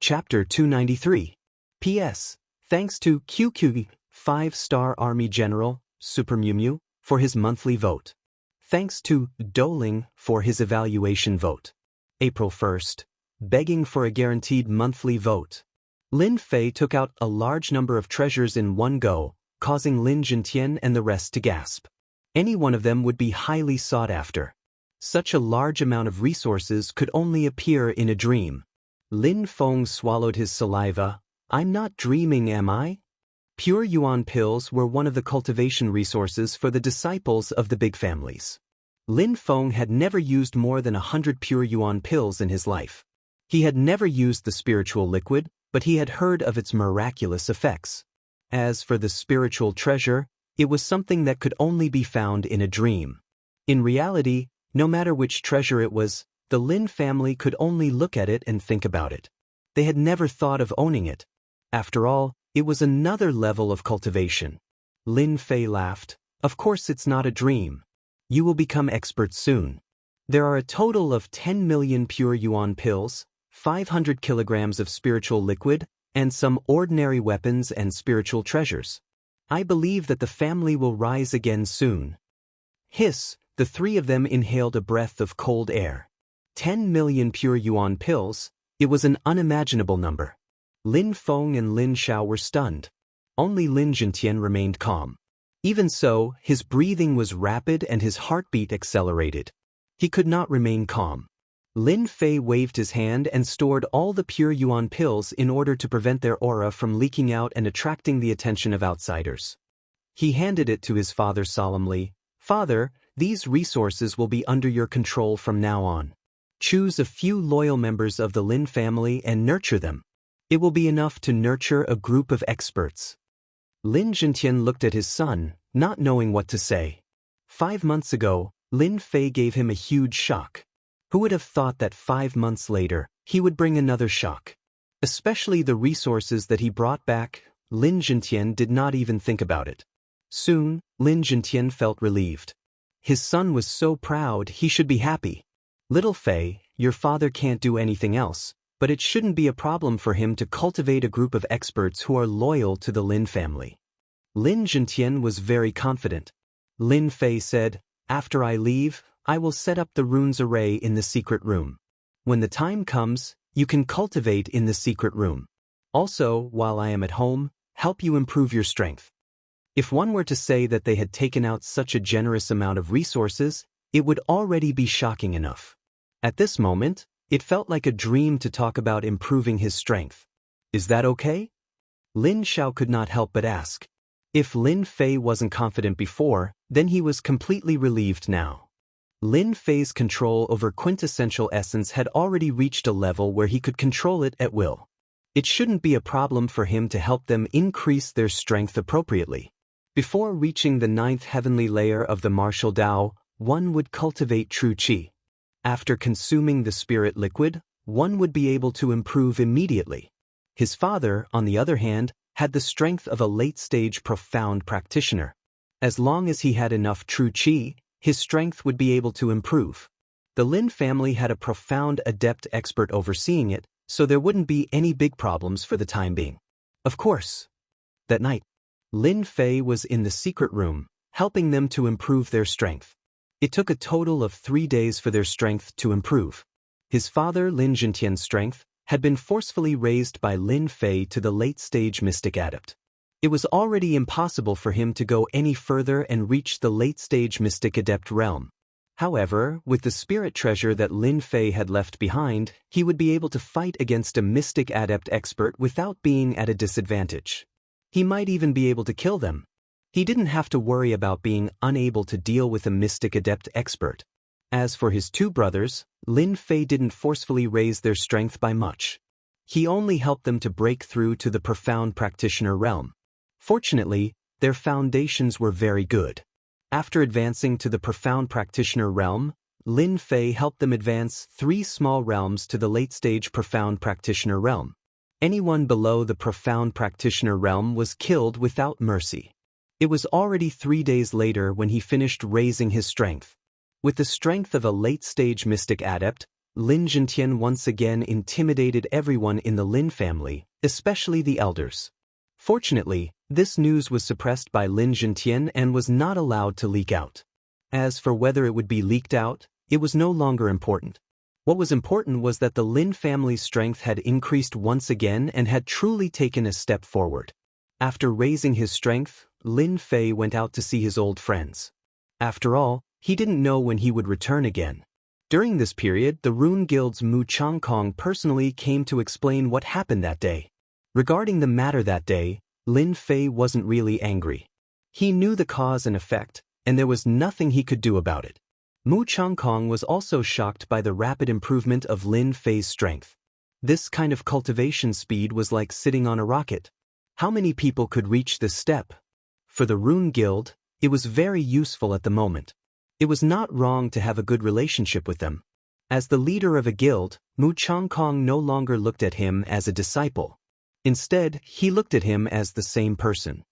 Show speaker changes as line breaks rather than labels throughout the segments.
Chapter 293. P.S. Thanks to QQ, 5-star Army General, Super Mew Mew, for his monthly vote. Thanks to Doling for his evaluation vote. April 1st. Begging for a guaranteed monthly vote. Lin Fei took out a large number of treasures in one go, causing Lin Jintian and the rest to gasp. Any one of them would be highly sought after. Such a large amount of resources could only appear in a dream. Lin Feng swallowed his saliva. I'm not dreaming, am I? Pure Yuan pills were one of the cultivation resources for the disciples of the big families. Lin Feng had never used more than 100 pure Yuan pills in his life. He had never used the spiritual liquid, but he had heard of its miraculous effects. As for the spiritual treasure, it was something that could only be found in a dream. In reality, no matter which treasure it was, the Lin family could only look at it and think about it. They had never thought of owning it. After all, it was another level of cultivation. Lin Fei laughed. Of course it's not a dream. You will become expert soon. There are a total of 10 million pure Yuan pills, 500 kilograms of spiritual liquid, and some ordinary weapons and spiritual treasures. I believe that the family will rise again soon. Hiss, the three of them inhaled a breath of cold air. 10 million pure Yuan pills, it was an unimaginable number. Lin Feng and Lin Xiao were stunned. Only Lin Jintian remained calm. Even so, his breathing was rapid and his heartbeat accelerated. He could not remain calm. Lin Fei waved his hand and stored all the pure Yuan pills in order to prevent their aura from leaking out and attracting the attention of outsiders. He handed it to his father solemnly. Father, these resources will be under your control from now on. Choose a few loyal members of the Lin family and nurture them. It will be enough to nurture a group of experts. Lin Jintian looked at his son, not knowing what to say. 5 months ago, Lin Fei gave him a huge shock. Who would have thought that 5 months later, he would bring another shock? Especially the resources that he brought back, Lin Jintian did not even think about it. Soon, Lin Jintian felt relieved. His son was so proud he should be happy. Little Fei, your father can't do anything else, but it shouldn't be a problem for him to cultivate a group of experts who are loyal to the Lin family. Lin Jintian was very confident. Lin Fei said, after I leave, I will set up the runes array in the secret room. When the time comes, you can cultivate in the secret room. Also, while I am at home, help you improve your strength. If one were to say that they had taken out such a generous amount of resources, it would already be shocking enough. At this moment, it felt like a dream to talk about improving his strength. Is that okay? Lin Xiao could not help but ask. If Lin Fei wasn't confident before, then he was completely relieved now. Lin Fei's control over quintessential essence had already reached a level where he could control it at will. It shouldn't be a problem for him to help them increase their strength appropriately. Before reaching the 9th heavenly layer of the martial Dao, one would cultivate true qi. After consuming the spirit liquid, one would be able to improve immediately. His father, on the other hand, had the strength of a late-stage profound practitioner. As long as he had enough true qi, his strength would be able to improve. The Lin family had a profound adept expert overseeing it, so there wouldn't be any big problems for the time being. Of course. That night, Lin Fei was in the secret room, helping them to improve their strength. It took a total of 3 days for their strength to improve. His father Lin Jintian's strength had been forcefully raised by Lin Fei to the late-stage mystic adept. It was already impossible for him to go any further and reach the late-stage mystic adept realm. However, with the spirit treasure that Lin Fei had left behind, he would be able to fight against a mystic adept expert without being at a disadvantage. He might even be able to kill them. He didn't have to worry about being unable to deal with a mystic adept expert. As for his 2 brothers, Lin Fei didn't forcefully raise their strength by much. He only helped them to break through to the profound practitioner realm. Fortunately, their foundations were very good. After advancing to the profound practitioner realm, Lin Fei helped them advance 3 small realms to the late-stage profound practitioner realm. Anyone below the profound practitioner realm was killed without mercy. It was already 3 days later when he finished raising his strength. With the strength of a late-stage mystic adept, Lin Zhentian once again intimidated everyone in the Lin family, especially the elders. Fortunately, this news was suppressed by Lin Zhentian and was not allowed to leak out. As for whether it would be leaked out, it was no longer important. What was important was that the Lin family's strength had increased once again and had truly taken a step forward. After raising his strength, Lin Fei went out to see his old friends. After all, he didn't know when he would return again. During this period, the Rune Guild's Mu Changkong personally came to explain what happened that day. Regarding the matter that day, Lin Fei wasn't really angry. He knew the cause and effect, and there was nothing he could do about it. Mu Changkong was also shocked by the rapid improvement of Lin Fei's strength. This kind of cultivation speed was like sitting on a rocket. How many people could reach this step? For the Rune Guild, it was very useful at the moment. It was not wrong to have a good relationship with them. As the leader of a guild, Mu Changkong no longer looked at him as a disciple. Instead, he looked at him as the same person.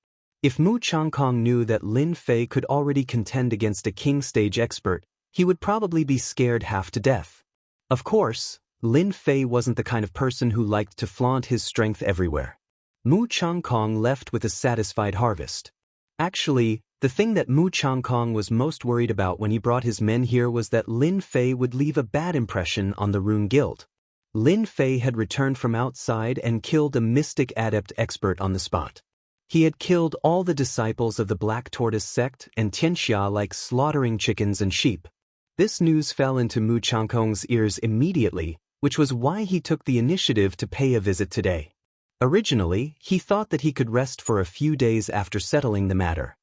If Mu Changkong knew that Lin Fei could already contend against a king stage expert, he would probably be scared half to death. Of course, Lin Fei wasn't the kind of person who liked to flaunt his strength everywhere. Mu Changkong left with a satisfied harvest. Actually, the thing that Mu Changkong was most worried about when he brought his men here was that Lin Fei would leave a bad impression on the Rune Guild. Lin Fei had returned from outside and killed a mystic adept expert on the spot. He had killed all the disciples of the Black Tortoise sect and Xianxia like slaughtering chickens and sheep. This news fell into Mu Changkong's ears immediately, which was why he took the initiative to pay a visit today. Originally, he thought that he could rest for a few days after settling the matter.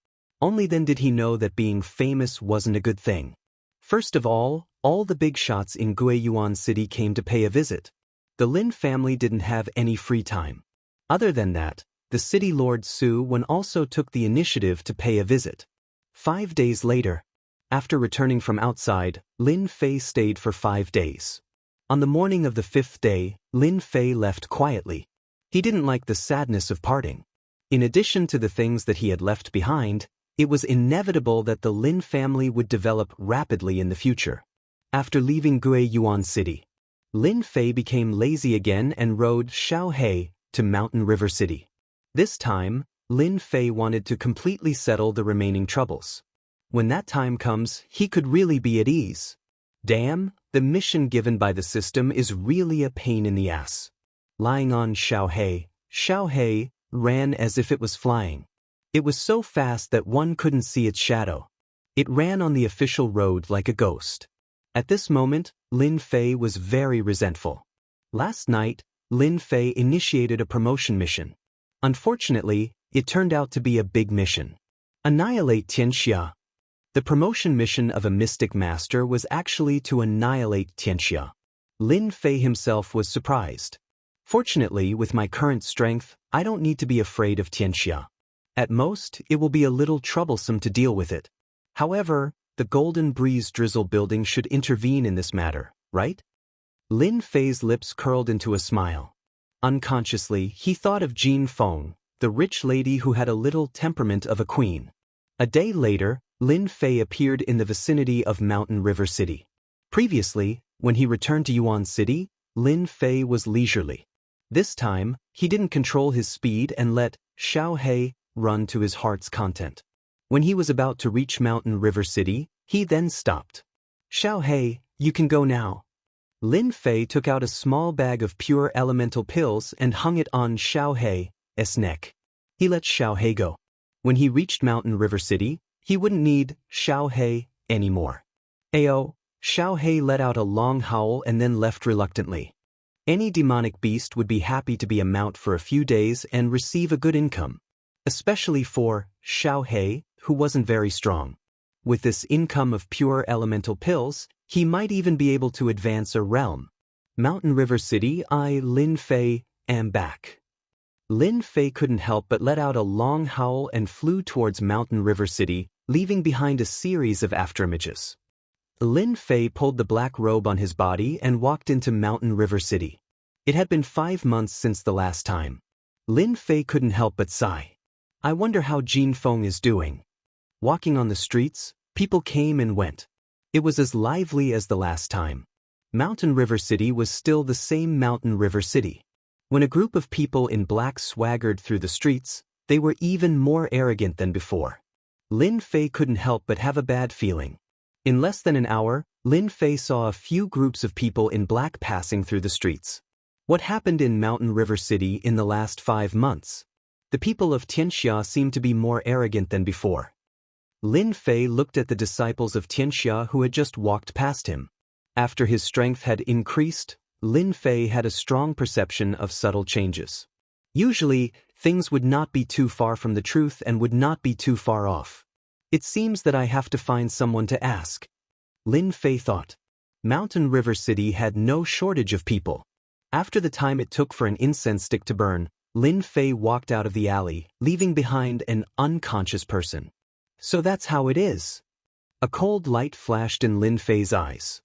Only then did he know that being famous wasn't a good thing. First of all the big shots in Guiyuan City came to pay a visit. The Lin family didn't have any free time. Other than that, the city lord Su Wen also took the initiative to pay a visit. 5 days later, after returning from outside, Lin Fei stayed for 5 days. On the morning of the 5th day, Lin Fei left quietly. He didn't like the sadness of parting. In addition to the things that he had left behind, it was inevitable that the Lin family would develop rapidly in the future. After leaving Guiyuan City, Lin Fei became lazy again and rode Xiaohe to Mountain River City. This time, Lin Fei wanted to completely settle the remaining troubles. When that time comes, he could really be at ease. Damn, the mission given by the system is really a pain in the ass. Lying on Xiaohe ran as if it was flying. It was so fast that one couldn't see its shadow. It ran on the official road like a ghost. At this moment, Lin Fei was very resentful. Last night, Lin Fei initiated a promotion mission. Unfortunately, it turned out to be a big mission. Annihilate Xianxia. The promotion mission of a mystic master was actually to annihilate Xianxia. Lin Fei himself was surprised. Fortunately, with my current strength, I don't need to be afraid of Xianxia. At most, it will be a little troublesome to deal with it. However, the Golden Breeze Drizzle building should intervene in this matter, right? Lin Fei's lips curled into a smile. Unconsciously, he thought of Jin Feng, the rich lady who had a little temperament of a queen. A day later, Lin Fei appeared in the vicinity of Mountain River City. Previously, when he returned to Yuan City, Lin Fei was leisurely. This time, he didn't control his speed and let Xiaohe run to his heart's content. When he was about to reach Mountain River City, he then stopped. Xiaohe, you can go now. Lin Fei took out a small bag of pure elemental pills and hung it on Xiaohe's neck. He let Xiaohe go. When he reached Mountain River City, he wouldn't need Xiaohe anymore. Ayo, Xiaohe let out a long howl and then left reluctantly. Any demonic beast would be happy to be a mount for a few days and receive a good income. Especially for Xiaohe, who wasn't very strong. With this income of pure elemental pills, he might even be able to advance a realm. Mountain River City, Lin Fei, am back. Lin Fei couldn't help but let out a long howl and flew towards Mountain River City, leaving behind a series of afterimages. Lin Fei pulled the black robe on his body and walked into Mountain River City. It had been 5 months since the last time. Lin Fei couldn't help but sigh. I wonder how Jin Feng is doing. Walking on the streets, people came and went. It was as lively as the last time. Mountain River City was still the same Mountain River City. When a group of people in black swaggered through the streets, they were even more arrogant than before. Lin Fei couldn't help but have a bad feeling. In less than an hour, Lin Fei saw a few groups of people in black passing through the streets. What happened in Mountain River City in the last 5 months? The people of Xianxia seemed to be more arrogant than before. Lin Fei looked at the disciples of Xianxia who had just walked past him. After his strength had increased, Lin Fei had a strong perception of subtle changes. Usually, things would not be too far from the truth and would not be too far off. It seems that I have to find someone to ask. Lin Fei thought. Mountain River City had no shortage of people. After the time it took for an incense stick to burn, Lin Fei walked out of the alley, leaving behind an unconscious person. So that's how it is. A cold light flashed in Lin Fei's eyes.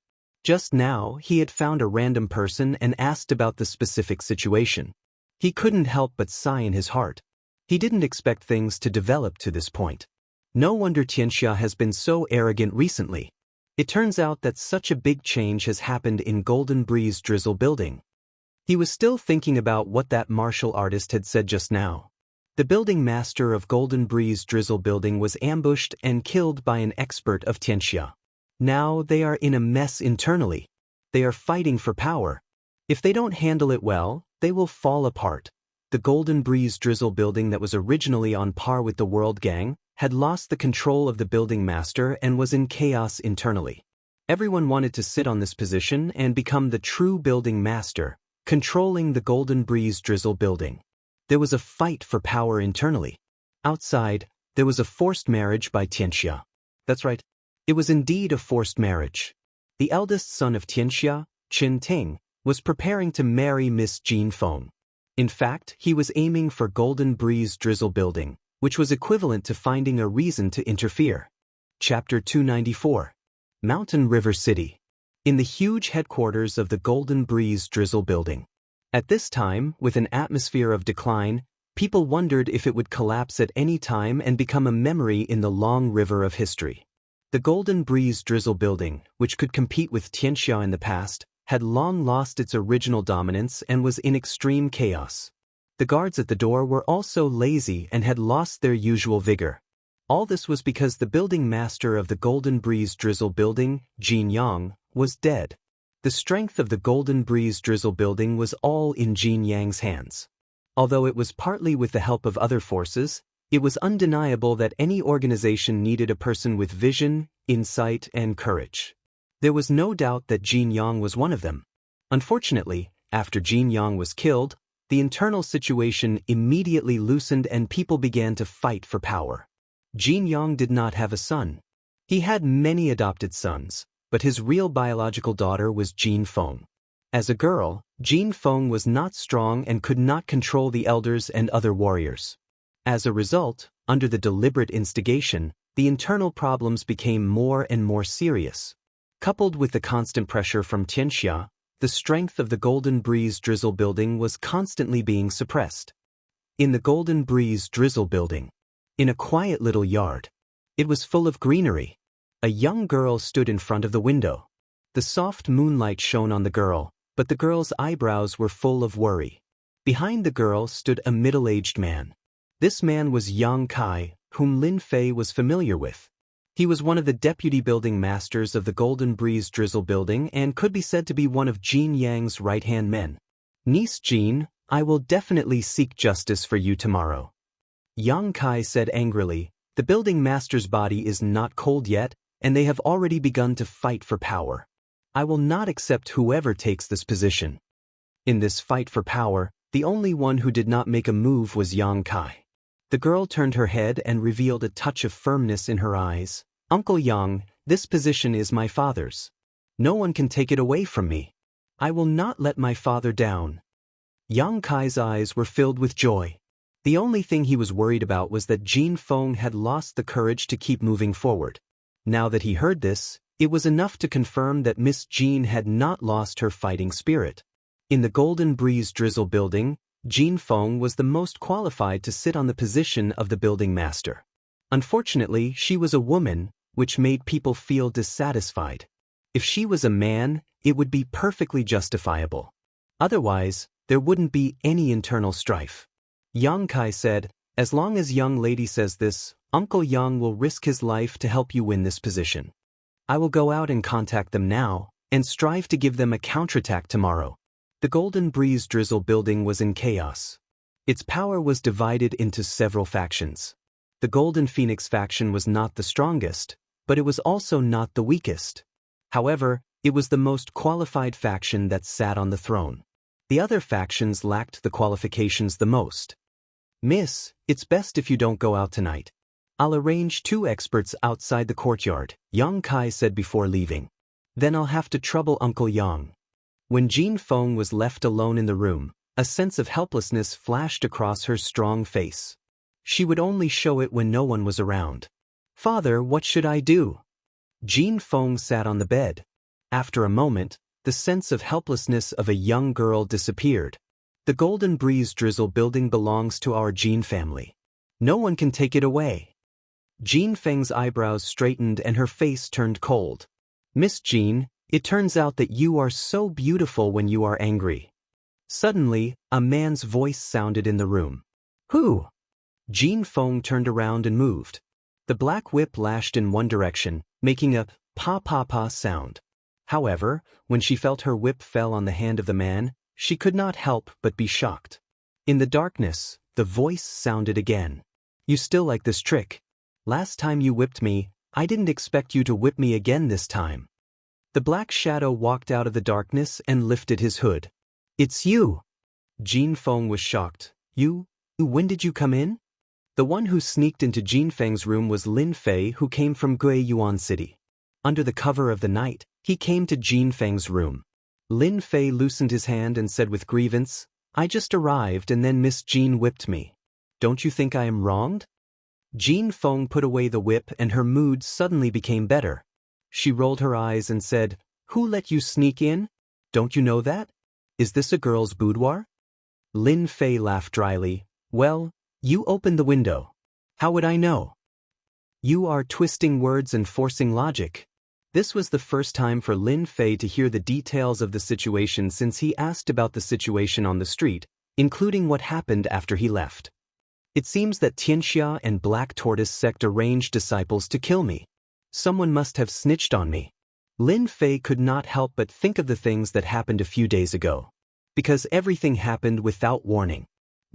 Just now, he had found a random person and asked about the specific situation. He couldn't help but sigh in his heart. He didn't expect things to develop to this point. No wonder Xianxia has been so arrogant recently. It turns out that such a big change has happened in Golden Breeze Drizzle Building. He was still thinking about what that martial artist had said just now. The building master of Golden Breeze Drizzle Building was ambushed and killed by an expert of Xianxia. Now they are in a mess internally. They are fighting for power. If they don't handle it well, they will fall apart. The Golden Breeze Drizzle Building that was originally on par with the World Gang had lost the control of the building master and was in chaos internally. Everyone wanted to sit on this position and become the true building master, controlling the Golden Breeze Drizzle Building. There was a fight for power internally. Outside, there was a forced marriage by Xianxia. That's right. It was indeed a forced marriage. The eldest son of Xianxia, Qin Ting, was preparing to marry Miss Jin Feng. In fact, he was aiming for Golden Breeze Drizzle Building, which was equivalent to finding a reason to interfere. Chapter 294. Mountain River City. In the huge headquarters of the Golden Breeze Drizzle Building. At this time, with an atmosphere of decline, people wondered if it would collapse at any time and become a memory in the long river of history. The Golden Breeze Drizzle Building, which could compete with Xianxia in the past, had long lost its original dominance and was in extreme chaos. The guards at the door were also lazy and had lost their usual vigor. All this was because the building master of the Golden Breeze Drizzle Building, Jin Yang, was dead. The strength of the Golden Breeze Drizzle Building was all in Jin Yang's hands. Although it was partly with the help of other forces, it was undeniable that any organization needed a person with vision, insight, and courage. There was no doubt that Jin Yang was one of them. Unfortunately, after Jin Yang was killed, the internal situation immediately loosened and people began to fight for power. Jin Yang did not have a son. He had many adopted sons, but his real biological daughter was Jin Feng. As a girl, Jin Feng was not strong and could not control the elders and other warriors. As a result, under the deliberate instigation, the internal problems became more and more serious. Coupled with the constant pressure from Xianxia, the strength of the Golden Breeze Drizzle Building was constantly being suppressed. In the Golden Breeze Drizzle Building, in a quiet little yard, it was full of greenery. A young girl stood in front of the window. The soft moonlight shone on the girl, but the girl's eyebrows were full of worry. Behind the girl stood a middle-aged man. This man was Yang Kai, whom Lin Fei was familiar with. He was one of the deputy building masters of the Golden Breeze Drizzle Building and could be said to be one of Jin Yang's right-hand men. Niece Jin, I will definitely seek justice for you tomorrow. Yang Kai said angrily, the building master's body is not cold yet, and they have already begun to fight for power. I will not accept whoever takes this position. In this fight for power, the only one who did not make a move was Yang Kai. The girl turned her head and revealed a touch of firmness in her eyes. Uncle Yang, this position is my father's. No one can take it away from me. I will not let my father down. Yang Kai's eyes were filled with joy. The only thing he was worried about was that Jin Feng had lost the courage to keep moving forward. Now that he heard this, it was enough to confirm that Miss Jin had not lost her fighting spirit. In the Golden Breeze Drizzle Building, Jin Feng was the most qualified to sit on the position of the building master. Unfortunately, she was a woman, which made people feel dissatisfied. If she was a man, it would be perfectly justifiable. Otherwise, there wouldn't be any internal strife. Yang Kai said, as long as young lady says this, Uncle Yang will risk his life to help you win this position. I will go out and contact them now, and strive to give them a counterattack tomorrow. The Golden Breeze Drizzle building was in chaos. Its power was divided into several factions. The Golden Phoenix faction was not the strongest, but it was also not the weakest. However, it was the most qualified faction that sat on the throne. The other factions lacked the qualifications the most. Miss, it's best if you don't go out tonight. I'll arrange 2 experts outside the courtyard, Yang Kai said before leaving. Then I'll have to trouble Uncle Yang. When Jean Feng was left alone in the room, a sense of helplessness flashed across her strong face. She would only show it when no one was around. Father, what should I do? Jean Feng sat on the bed. After a moment, the sense of helplessness of a young girl disappeared. The Golden Breeze Drizzle building belongs to our Jean family. No one can take it away. Jean Feng's eyebrows straightened and her face turned cold. Miss Jean, it turns out that you are so beautiful when you are angry. Suddenly, a man's voice sounded in the room. Who? Jean Feng turned around and moved. The black whip lashed in one direction, making a pa-pa-pa sound. However, when she felt her whip fell on the hand of the man, she could not help but be shocked. In the darkness, the voice sounded again. You still like this trick? Last time you whipped me, I didn't expect you to whip me again this time. The black shadow walked out of the darkness and lifted his hood. It's you! Jean Feng was shocked. You? When did you come in? The one who sneaked into Jean Feng's room was Lin Fei, who came from Guiyuan City. Under the cover of the night, he came to Jean Feng's room. Lin Fei loosened his hand and said with grievance, I just arrived and then Miss Jean whipped me. Don't you think I am wronged? Jean Feng put away the whip and her mood suddenly became better. She rolled her eyes and said, Who let you sneak in? Don't you know that? Is this a girl's boudoir? Lin Fei laughed dryly. Well, you opened the window. How would I know? You are twisting words and forcing logic. This was the first time for Lin Fei to hear the details of the situation since he asked about the situation on the street, including what happened after he left. It seems that Xianxia and Black Tortoise sect arranged disciples to kill me. Someone must have snitched on me. Lin Fei could not help but think of the things that happened a few days ago. Because everything happened without warning.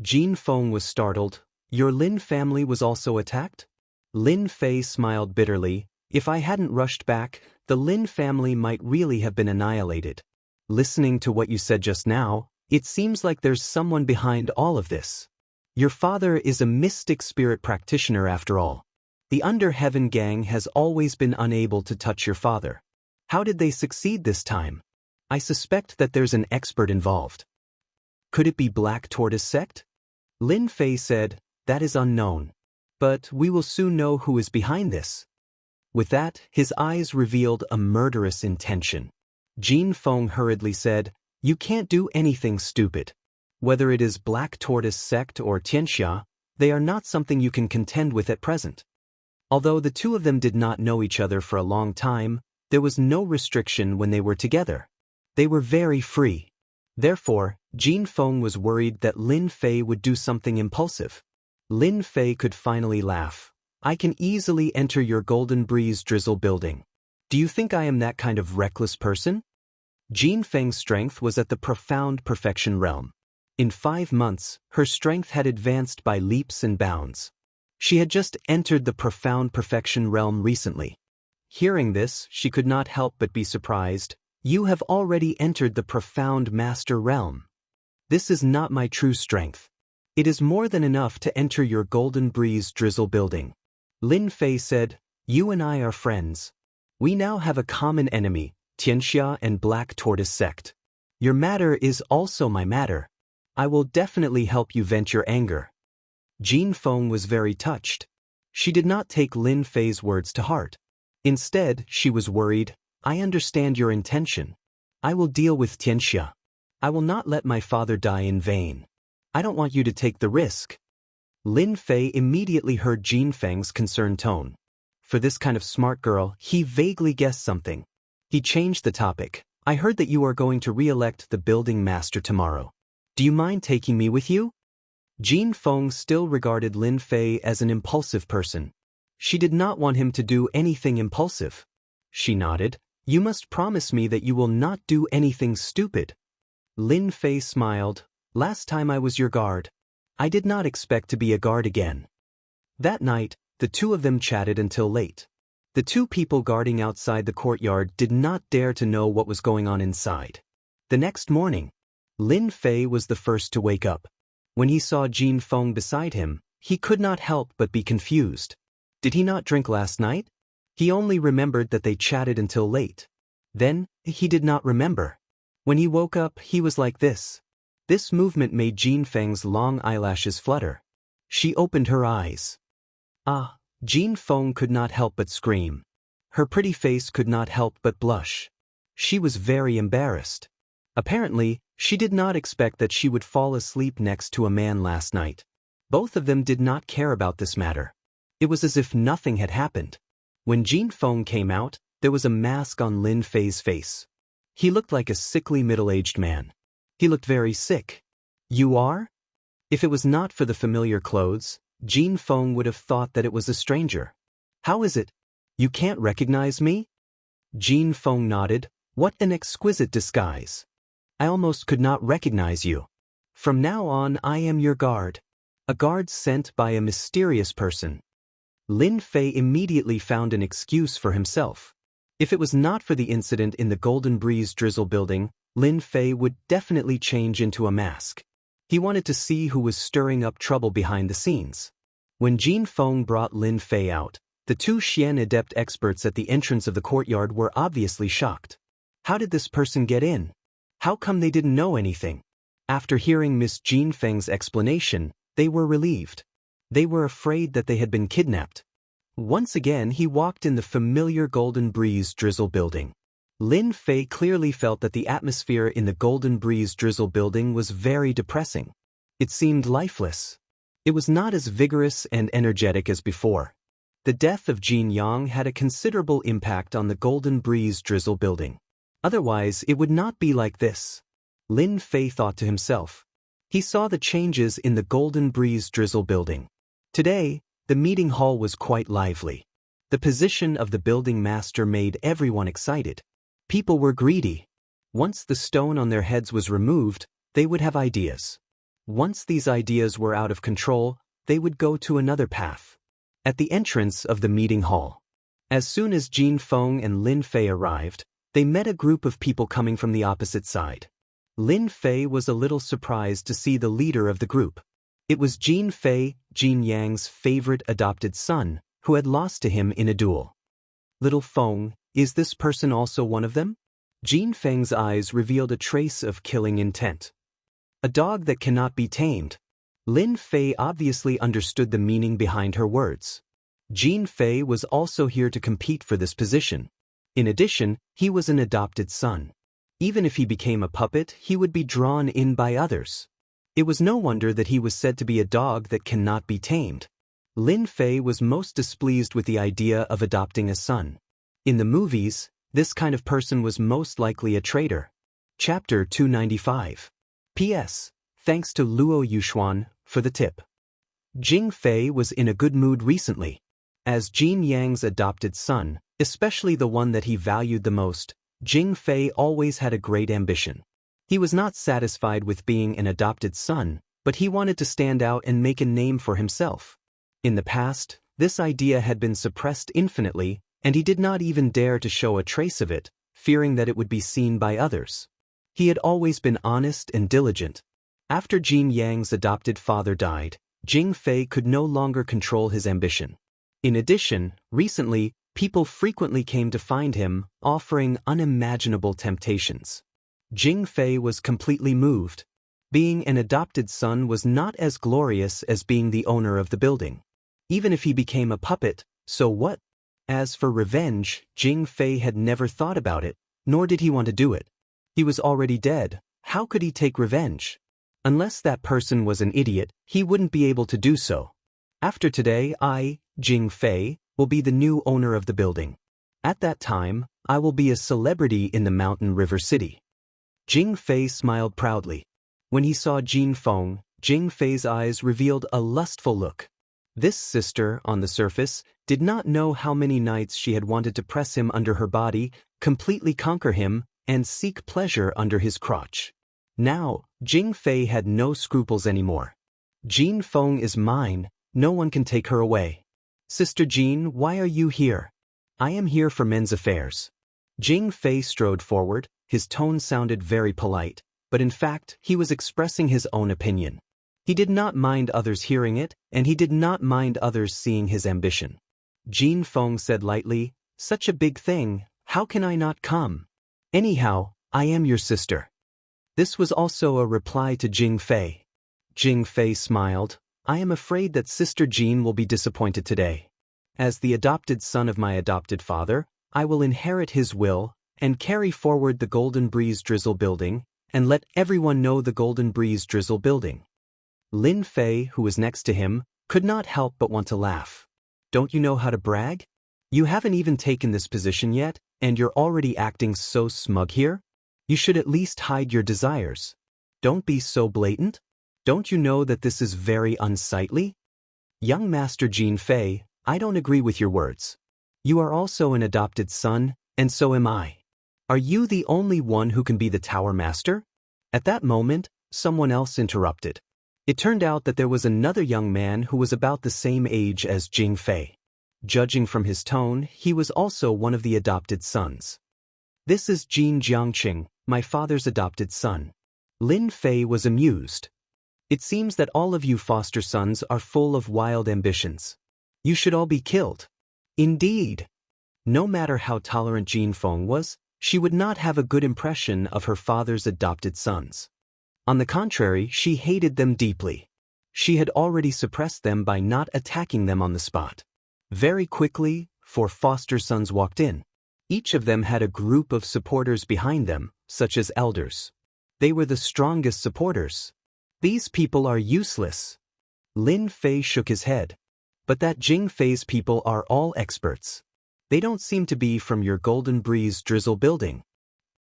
Jean Feng was startled. Your Lin family was also attacked? Lin Fei smiled bitterly. If I hadn't rushed back, the Lin family might really have been annihilated. Listening to what you said just now, it seems like there's someone behind all of this. Your father is a mystic spirit practitioner after all. The Under Heaven gang has always been unable to touch your father. How did they succeed this time? I suspect that there's an expert involved. Could it be Black Tortoise sect? Lin Fei said, that is unknown. But we will soon know who is behind this. With that, his eyes revealed a murderous intention. Jean Feng hurriedly said, You can't do anything stupid. Whether it is Black Tortoise sect or Xianxia, they are not something you can contend with at present. Although the two of them did not know each other for a long time, there was no restriction when they were together. They were very free. Therefore, Jean Feng was worried that Lin Fei would do something impulsive. Lin Fei could finally laugh. I can easily enter your Golden Breeze Drizzle building. Do you think I am that kind of reckless person? Jean Feng's strength was at the profound perfection realm. In 5 months, her strength had advanced by leaps and bounds. She had just entered the profound perfection realm recently. Hearing this, she could not help but be surprised. You have already entered the profound master realm. This is not my true strength. It is more than enough to enter your Golden Breeze Drizzle building. Lin Fei said, You and I are friends. We now have a common enemy, Xianxia and Black Tortoise sect. Your matter is also my matter. I will definitely help you vent your anger. Jean Feng was very touched. She did not take Lin Fei's words to heart. Instead, she was worried. I understand your intention. I will deal with Xianxia. I will not let my father die in vain. I don't want you to take the risk. Lin Fei immediately heard Jean Feng's concerned tone. For this kind of smart girl, he vaguely guessed something. He changed the topic. I heard that you are going to re-elect the building master tomorrow. Do you mind taking me with you? Jin Feng still regarded Lin Fei as an impulsive person. She did not want him to do anything impulsive. She nodded. You must promise me that you will not do anything stupid. Lin Fei smiled. Last time I was your guard. I did not expect to be a guard again. That night, the two of them chatted until late. The two people guarding outside the courtyard did not dare to know what was going on inside. The next morning, Lin Fei was the first to wake up. When he saw Jin Feng beside him, he could not help but be confused. Did he not drink last night? He only remembered that they chatted until late. Then, he did not remember. When he woke up, he was like this. This movement made Jin Feng's long eyelashes flutter. She opened her eyes. Ah! Jin Feng could not help but scream. Her pretty face could not help but blush. She was very embarrassed. Apparently, she did not expect that she would fall asleep next to a man last night. Both of them did not care about this matter. It was as if nothing had happened. When Jin Feng came out, there was a mask on Lin Fei's face. He looked like a sickly middle-aged man. He looked very sick. You are? If it was not for the familiar clothes, Jin Feng would have thought that it was a stranger. How is it? You can't recognize me? Jin Feng nodded. What an exquisite disguise. I almost could not recognize you. From now on, I am your guard. A guard sent by a mysterious person. Lin Fei immediately found an excuse for himself. If it was not for the incident in the Golden Breeze Drizzle building, Lin Fei would definitely change into a mask. He wanted to see who was stirring up trouble behind the scenes. When Jin Feng brought Lin Fei out, the two Xian adept experts at the entrance of the courtyard were obviously shocked. How did this person get in? How come they didn't know anything? After hearing Miss Jin Feng's explanation, they were relieved. They were afraid that they had been kidnapped. Once again he walked in the familiar Golden Breeze Drizzle building. Lin Fei clearly felt that the atmosphere in the Golden Breeze Drizzle building was very depressing. It seemed lifeless. It was not as vigorous and energetic as before. The death of Jin Yang had a considerable impact on the Golden Breeze Drizzle building. Otherwise, it would not be like this. Lin Fei thought to himself. He saw the changes in the Golden Breeze Drizzle building. Today, the meeting hall was quite lively. The position of the building master made everyone excited. People were greedy. Once the stone on their heads was removed, they would have ideas. Once these ideas were out of control, they would go to another path. At the entrance of the meeting hall. As soon as Jin Feng and Lin Fei arrived, they met a group of people coming from the opposite side. Lin Fei was a little surprised to see the leader of the group. It was Jin Fei, Jin Yang's favorite adopted son, who had lost to him in a duel. Little Feng, is this person also one of them? Jin Feng's eyes revealed a trace of killing intent. A dog that cannot be tamed. Lin Fei obviously understood the meaning behind her words. Jin Fei was also here to compete for this position. In addition, he was an adopted son. Even if he became a puppet, he would be drawn in by others. It was no wonder that he was said to be a dog that cannot be tamed. Lin Fei was most displeased with the idea of adopting a son. In the movies, this kind of person was most likely a traitor. Chapter 295. P.S. Thanks to Luo Yuxuan for the tip. Jing Fei was in a good mood recently. As Jin Yang's adopted son, especially the one that he valued the most, Jing Fei always had a great ambition. He was not satisfied with being an adopted son, but he wanted to stand out and make a name for himself. In the past, this idea had been suppressed infinitely, and he did not even dare to show a trace of it, fearing that it would be seen by others. He had always been honest and diligent. After Jin Yang's adopted father died, Jing Fei could no longer control his ambition. In addition, recently, people frequently came to find him, offering unimaginable temptations. Jing Fei was completely moved. Being an adopted son was not as glorious as being the owner of the building. Even if he became a puppet, so what? As for revenge, Jing Fei had never thought about it, nor did he want to do it. He was already dead. How could he take revenge? Unless that person was an idiot, he wouldn't be able to do so. After today, I, Jing Fei, will be the new owner of the building. At that time, I will be a celebrity in the mountain river city. Jing Fei smiled proudly. When he saw Jin Feng, Jing Fei's eyes revealed a lustful look. This sister, on the surface, did not know how many nights she had wanted to press him under her body, completely conquer him, and seek pleasure under his crotch. Now, Jing Fei had no scruples anymore. Jin Feng is mine, no one can take her away. Sister Jin, why are you here? I am here for men's affairs. Jing Fei strode forward, his tone sounded very polite, but in fact, he was expressing his own opinion. He did not mind others hearing it, and he did not mind others seeing his ambition. Jin Feng said lightly, such a big thing, how can I not come? Anyhow, I am your sister. This was also a reply to Jing Fei. Jing Fei smiled, I am afraid that Sister Jin will be disappointed today. As the adopted son of my adopted father, I will inherit his will, and carry forward the Golden Breeze Drizzle building, and let everyone know the Golden Breeze Drizzle building. Lin Fei, who was next to him, could not help but want to laugh. Don't you know how to brag? You haven't even taken this position yet, and you're already acting so smug here? You should at least hide your desires. Don't be so blatant. Don't you know that this is very unsightly? Young Master Jin Fei, I don't agree with your words. You are also an adopted son, and so am I. Are you the only one who can be the Tower Master? At that moment, someone else interrupted. It turned out that there was another young man who was about the same age as Jing Fei. Judging from his tone, he was also one of the adopted sons. This is Jin Jiangqing, my father's adopted son. Lin Fei was amused. It seems that all of you foster sons are full of wild ambitions. You should all be killed. Indeed. No matter how tolerant Jin Feng was, she would not have a good impression of her father's adopted sons. On the contrary, she hated them deeply. She had already suppressed them by not attacking them on the spot. Very quickly, 4 foster sons walked in. Each of them had a group of supporters behind them, such as elders. They were the strongest supporters. These people are useless. Lin Fei shook his head. But that Jing Fei's people are all experts. They don't seem to be from your Golden Breeze Drizzle building.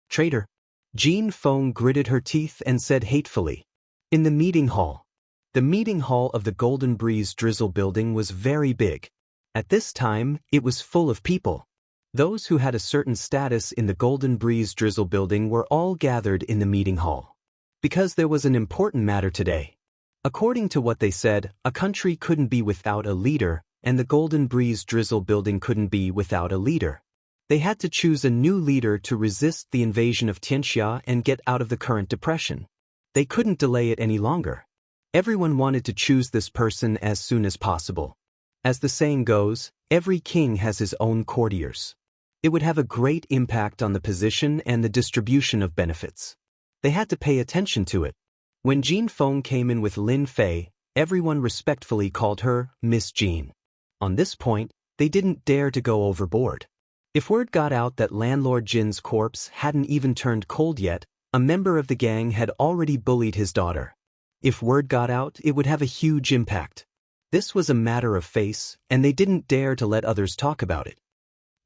Traitor. Jin Feng gritted her teeth and said hatefully. In the meeting hall. The meeting hall of the Golden Breeze Drizzle building was very big. At this time, it was full of people. Those who had a certain status in the Golden Breeze Drizzle building were all gathered in the meeting hall. Because there was an important matter today. According to what they said, a country couldn't be without a leader, and the Golden Breeze Drizzle building couldn't be without a leader. They had to choose a new leader to resist the invasion of Xianxia and get out of the current depression. They couldn't delay it any longer. Everyone wanted to choose this person as soon as possible. As the saying goes, every king has his own courtiers. It would have a great impact on the position and the distribution of benefits. They had to pay attention to it. When Jin Feng came in with Lin Fei, everyone respectfully called her Miss Jin. On this point, they didn't dare to go overboard. If word got out that Landlord Jin's corpse hadn't even turned cold yet, a member of the gang had already bullied his daughter. If word got out, it would have a huge impact. This was a matter of face, and they didn't dare to let others talk about it.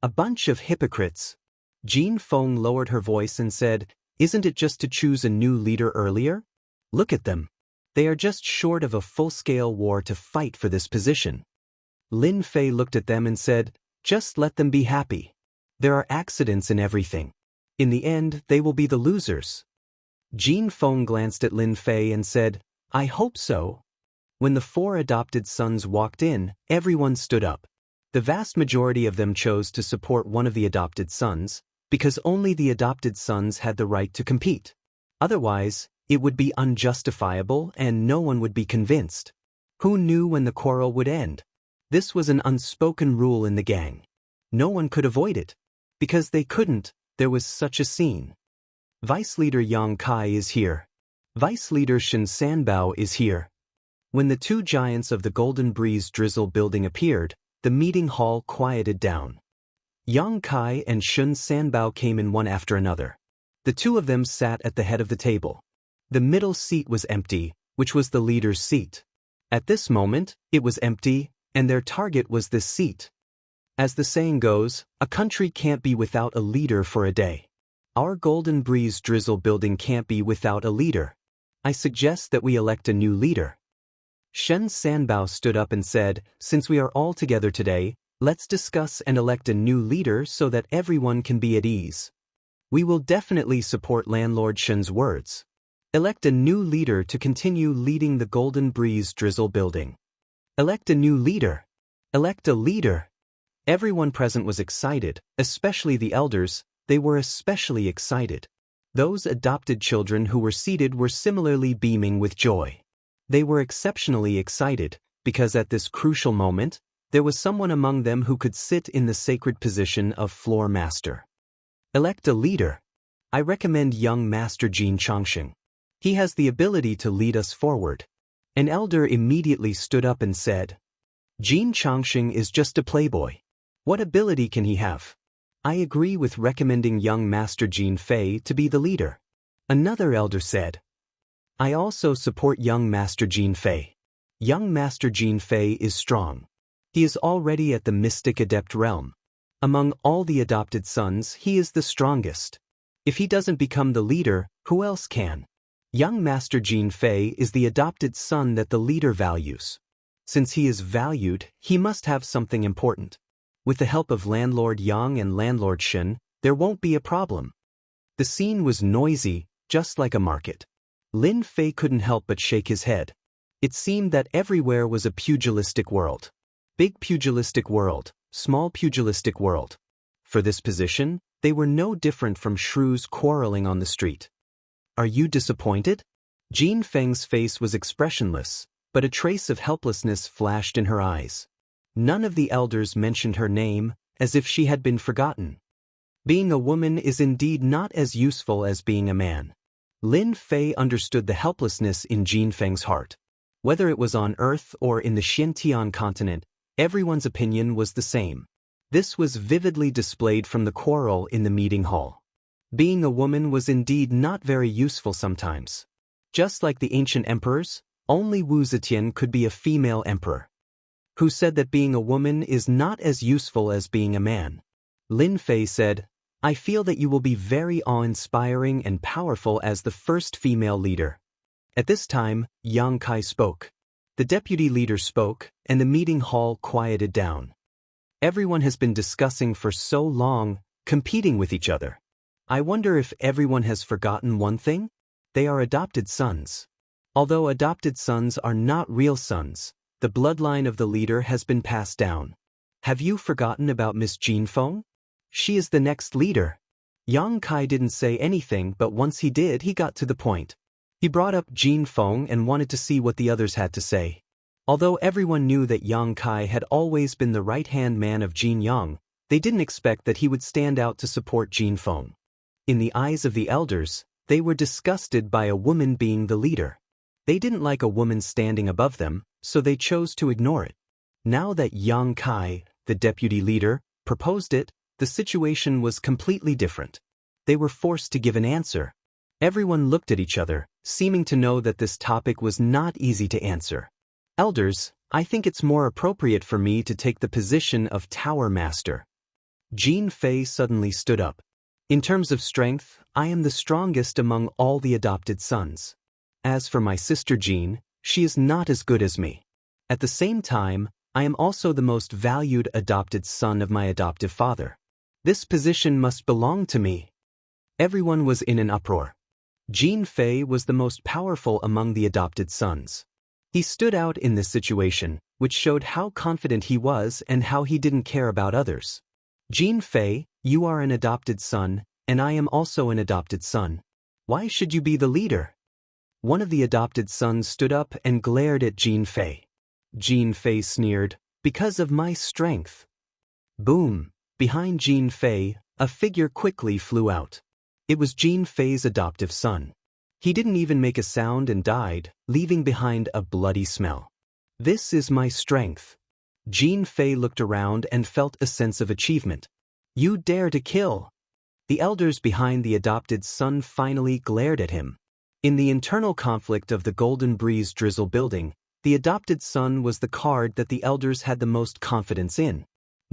A bunch of hypocrites. Jin Feng lowered her voice and said, Isn't it just to choose a new leader earlier? Look at them. They are just short of a full-scale war to fight for this position. Lin Fei looked at them and said, Just let them be happy. There are accidents in everything. In the end, they will be the losers. Jin Feng glanced at Lin Fei and said, I hope so. When the 4 adopted sons walked in, everyone stood up. The vast majority of them chose to support one of the adopted sons, because only the adopted sons had the right to compete. Otherwise, it would be unjustifiable and no one would be convinced. Who knew when the quarrel would end? This was an unspoken rule in the gang. No one could avoid it. Because they couldn't, there was such a scene. Vice Leader Yang Kai is here. Vice Leader Shen Sanbao is here. When the 2 giants of the Golden Breeze Drizzle building appeared, the meeting hall quieted down. Yang Kai and Shen Sanbao came in one after another. The 2 of them sat at the head of the table. The middle seat was empty, which was the leader's seat. At this moment, it was empty, and their target was this seat. As the saying goes, a country can't be without a leader for a day. Our Golden Breeze Drizzle building can't be without a leader. I suggest that we elect a new leader. Shen Sanbao stood up and said, since we are all together today, let's discuss and elect a new leader so that everyone can be at ease. We will definitely support Landlord Shen's words. Elect a new leader to continue leading the Golden Breeze Drizzle building. Elect a new leader. Elect a leader. Everyone present was excited, especially the elders. They were especially excited. Those adopted children who were seated were similarly beaming with joy. They were exceptionally excited, because at this crucial moment, there was someone among them who could sit in the sacred position of floor master. Elect a leader. I recommend young Master Jin Changxing. He has the ability to lead us forward. An elder immediately stood up and said, Jin Changxing is just a playboy. What ability can he have? I agree with recommending young Master Jin Fei to be the leader. Another elder said, I also support young Master Jin Fei. Young Master Jin Fei is strong. He is already at the Mystic Adept realm. Among all the adopted sons, he is the strongest. If he doesn't become the leader, who else can? Young Master Jin Fei is the adopted son that the leader values. Since he is valued, he must have something important. With the help of Landlord Yang and Landlord Shen, there won't be a problem. The scene was noisy, just like a market. Lin Fei couldn't help but shake his head. It seemed that everywhere was a pugilistic world. Big pugilistic world, small pugilistic world. For this position, they were no different from shrews quarreling on the street. Are you disappointed? Jin Feng's face was expressionless, but a trace of helplessness flashed in her eyes. None of the elders mentioned her name, as if she had been forgotten. Being a woman is indeed not as useful as being a man. Lin Fei understood the helplessness in Jin Feng's heart. Whether it was on Earth or in the Xintian continent, everyone's opinion was the same. This was vividly displayed from the quarrel in the meeting hall. Being a woman was indeed not very useful sometimes. Just like the ancient emperors, only Wu Zetian could be a female emperor. Who said that being a woman is not as useful as being a man? Lin Fei said, I feel that you will be very awe-inspiring and powerful as the first female leader. At this time, Yang Kai spoke. The deputy leader spoke, and the meeting hall quieted down. Everyone has been discussing for so long, competing with each other. I wonder if everyone has forgotten one thing? They are adopted sons. Although adopted sons are not real sons, the bloodline of the leader has been passed down. Have you forgotten about Miss Jin Feng? She is the next leader. Yang Kai didn't say anything, but once he did, he got to the point. He brought up Jin Feng and wanted to see what the others had to say. Although everyone knew that Yang Kai had always been the right-hand man of Jin Yang, they didn't expect that he would stand out to support Jin Feng. In the eyes of the elders, they were disgusted by a woman being the leader. They didn't like a woman standing above them, so they chose to ignore it. Now that Yang Kai, the deputy leader, proposed it, the situation was completely different. They were forced to give an answer. Everyone looked at each other, seeming to know that this topic was not easy to answer. Elders, I think it's more appropriate for me to take the position of Tower Master. Jin Fei suddenly stood up. In terms of strength, I am the strongest among all the adopted sons. As for my sister Jin, she is not as good as me. At the same time, I am also the most valued adopted son of my adoptive father. This position must belong to me. Everyone was in an uproar. Jin Fei was the most powerful among the adopted sons. He stood out in this situation, which showed how confident he was and how he didn't care about others. Jin Fei, you are an adopted son, and I am also an adopted son. Why should you be the leader? One of the adopted sons stood up and glared at Jin Fei. Jin Fei sneered, because of my strength. Boom! Behind Jin Fei, a figure quickly flew out. It was Jin Fei's adoptive son. He didn't even make a sound and died, leaving behind a bloody smell. This is my strength. Jin Fei looked around and felt a sense of achievement. You dare to kill! The elders behind the adopted son finally glared at him. In the internal conflict of the Golden Breeze Drizzle building, the adopted son was the card that the elders had the most confidence in.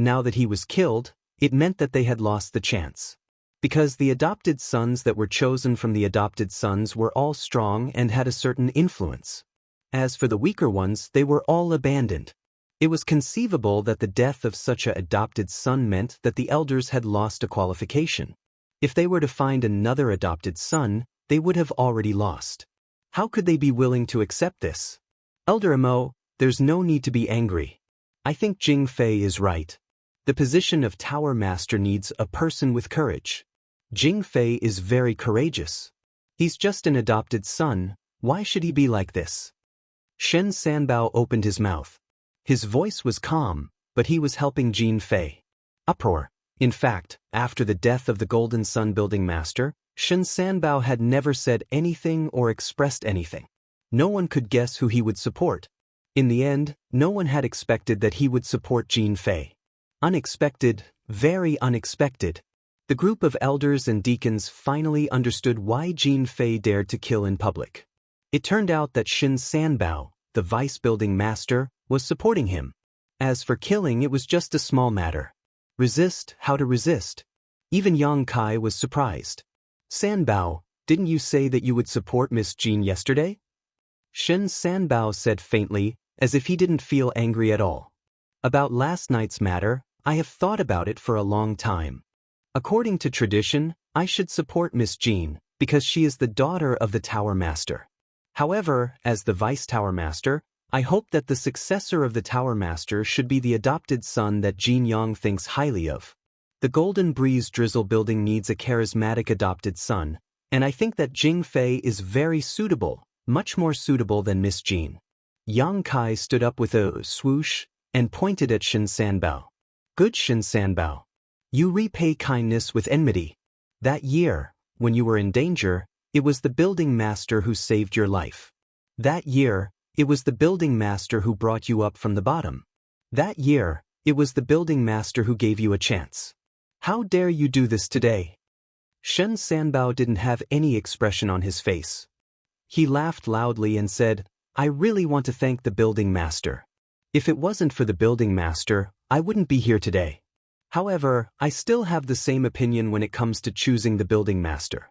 Now that he was killed, it meant that they had lost the chance. Because the adopted sons that were chosen from the adopted sons were all strong and had a certain influence. As for the weaker ones, they were all abandoned. It was conceivable that the death of such an adopted son meant that the elders had lost a qualification. If they were to find another adopted son, they would have already lost. How could they be willing to accept this? Elder Mo, there's no need to be angry. I think Jing Fei is right. The position of Tower Master needs a person with courage. Jing Fei is very courageous. He's just an adopted son, why should he be like this? Shen Sanbao opened his mouth. His voice was calm, but he was helping Jing Fei. Uproar. In fact, after the death of the Golden Sun Building Master, Shen Sanbao had never said anything or expressed anything. No one could guess who he would support. In the end, no one had expected that he would support Jing Fei. Unexpected, very unexpected. The group of elders and deacons finally understood why Jing Fei dared to kill in public. It turned out that Shen Sanbao, the vice building master, was supporting him. As for killing, it was just a small matter. Resist, how to resist? Even Yang Kai was surprised. Sanbao, didn't you say that you would support Miss Jean yesterday? Shen Sanbao said faintly, as if he didn't feel angry at all. About last night's matter, I have thought about it for a long time. According to tradition, I should support Miss Jean, because she is the daughter of the Tower Master. However, as the Vice Tower Master, I hope that the successor of the Tower Master should be the adopted son that Jin Yang thinks highly of. The Golden Breeze Drizzle building needs a charismatic adopted son, and I think that Jing Fei is very suitable, much more suitable than Miss Jean. Yang Kai stood up with a swoosh and pointed at Shen Sanbao. Good Shen Sanbao. You repay kindness with enmity. That year, when you were in danger, it was the building master who saved your life. That year, it was the building master who brought you up from the bottom. That year, it was the building master who gave you a chance. How dare you do this today? Shen Sanbao didn't have any expression on his face. He laughed loudly and said, I really want to thank the building master. If it wasn't for the building master, I wouldn't be here today. However, I still have the same opinion when it comes to choosing the building master.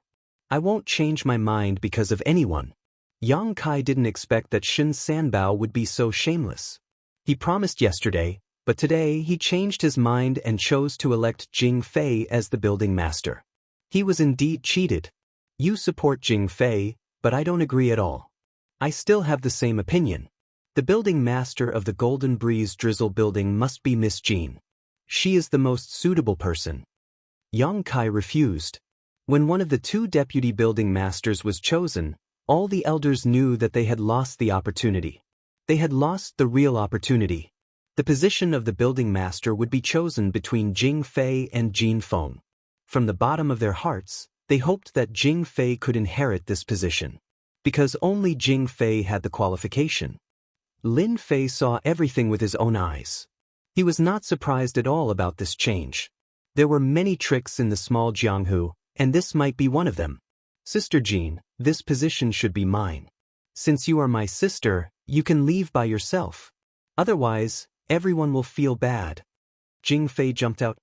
I won't change my mind because of anyone. Yang Kai didn't expect that Shen Sanbao would be so shameless. He promised yesterday, but today he changed his mind and chose to elect Jing Fei as the building master. He was indeed cheated. You support Jing Fei, but I don't agree at all. I still have the same opinion. The building master of the Golden Breeze Drizzle building must be Miss Jean. She is the most suitable person. Yang Kai refused. When one of the two deputy building masters was chosen, all the elders knew that they had lost the opportunity. They had lost the real opportunity. The position of the building master would be chosen between Jing Fei and Jin Feng. From the bottom of their hearts, they hoped that Jing Fei could inherit this position. Because only Jing Fei had the qualification. Lin Fei saw everything with his own eyes. He was not surprised at all about this change. There were many tricks in the small Jianghu, and this might be one of them. Sister Jean, this position should be mine. Since you are my sister, you can leave by yourself. Otherwise, everyone will feel bad. Jing Fei jumped out.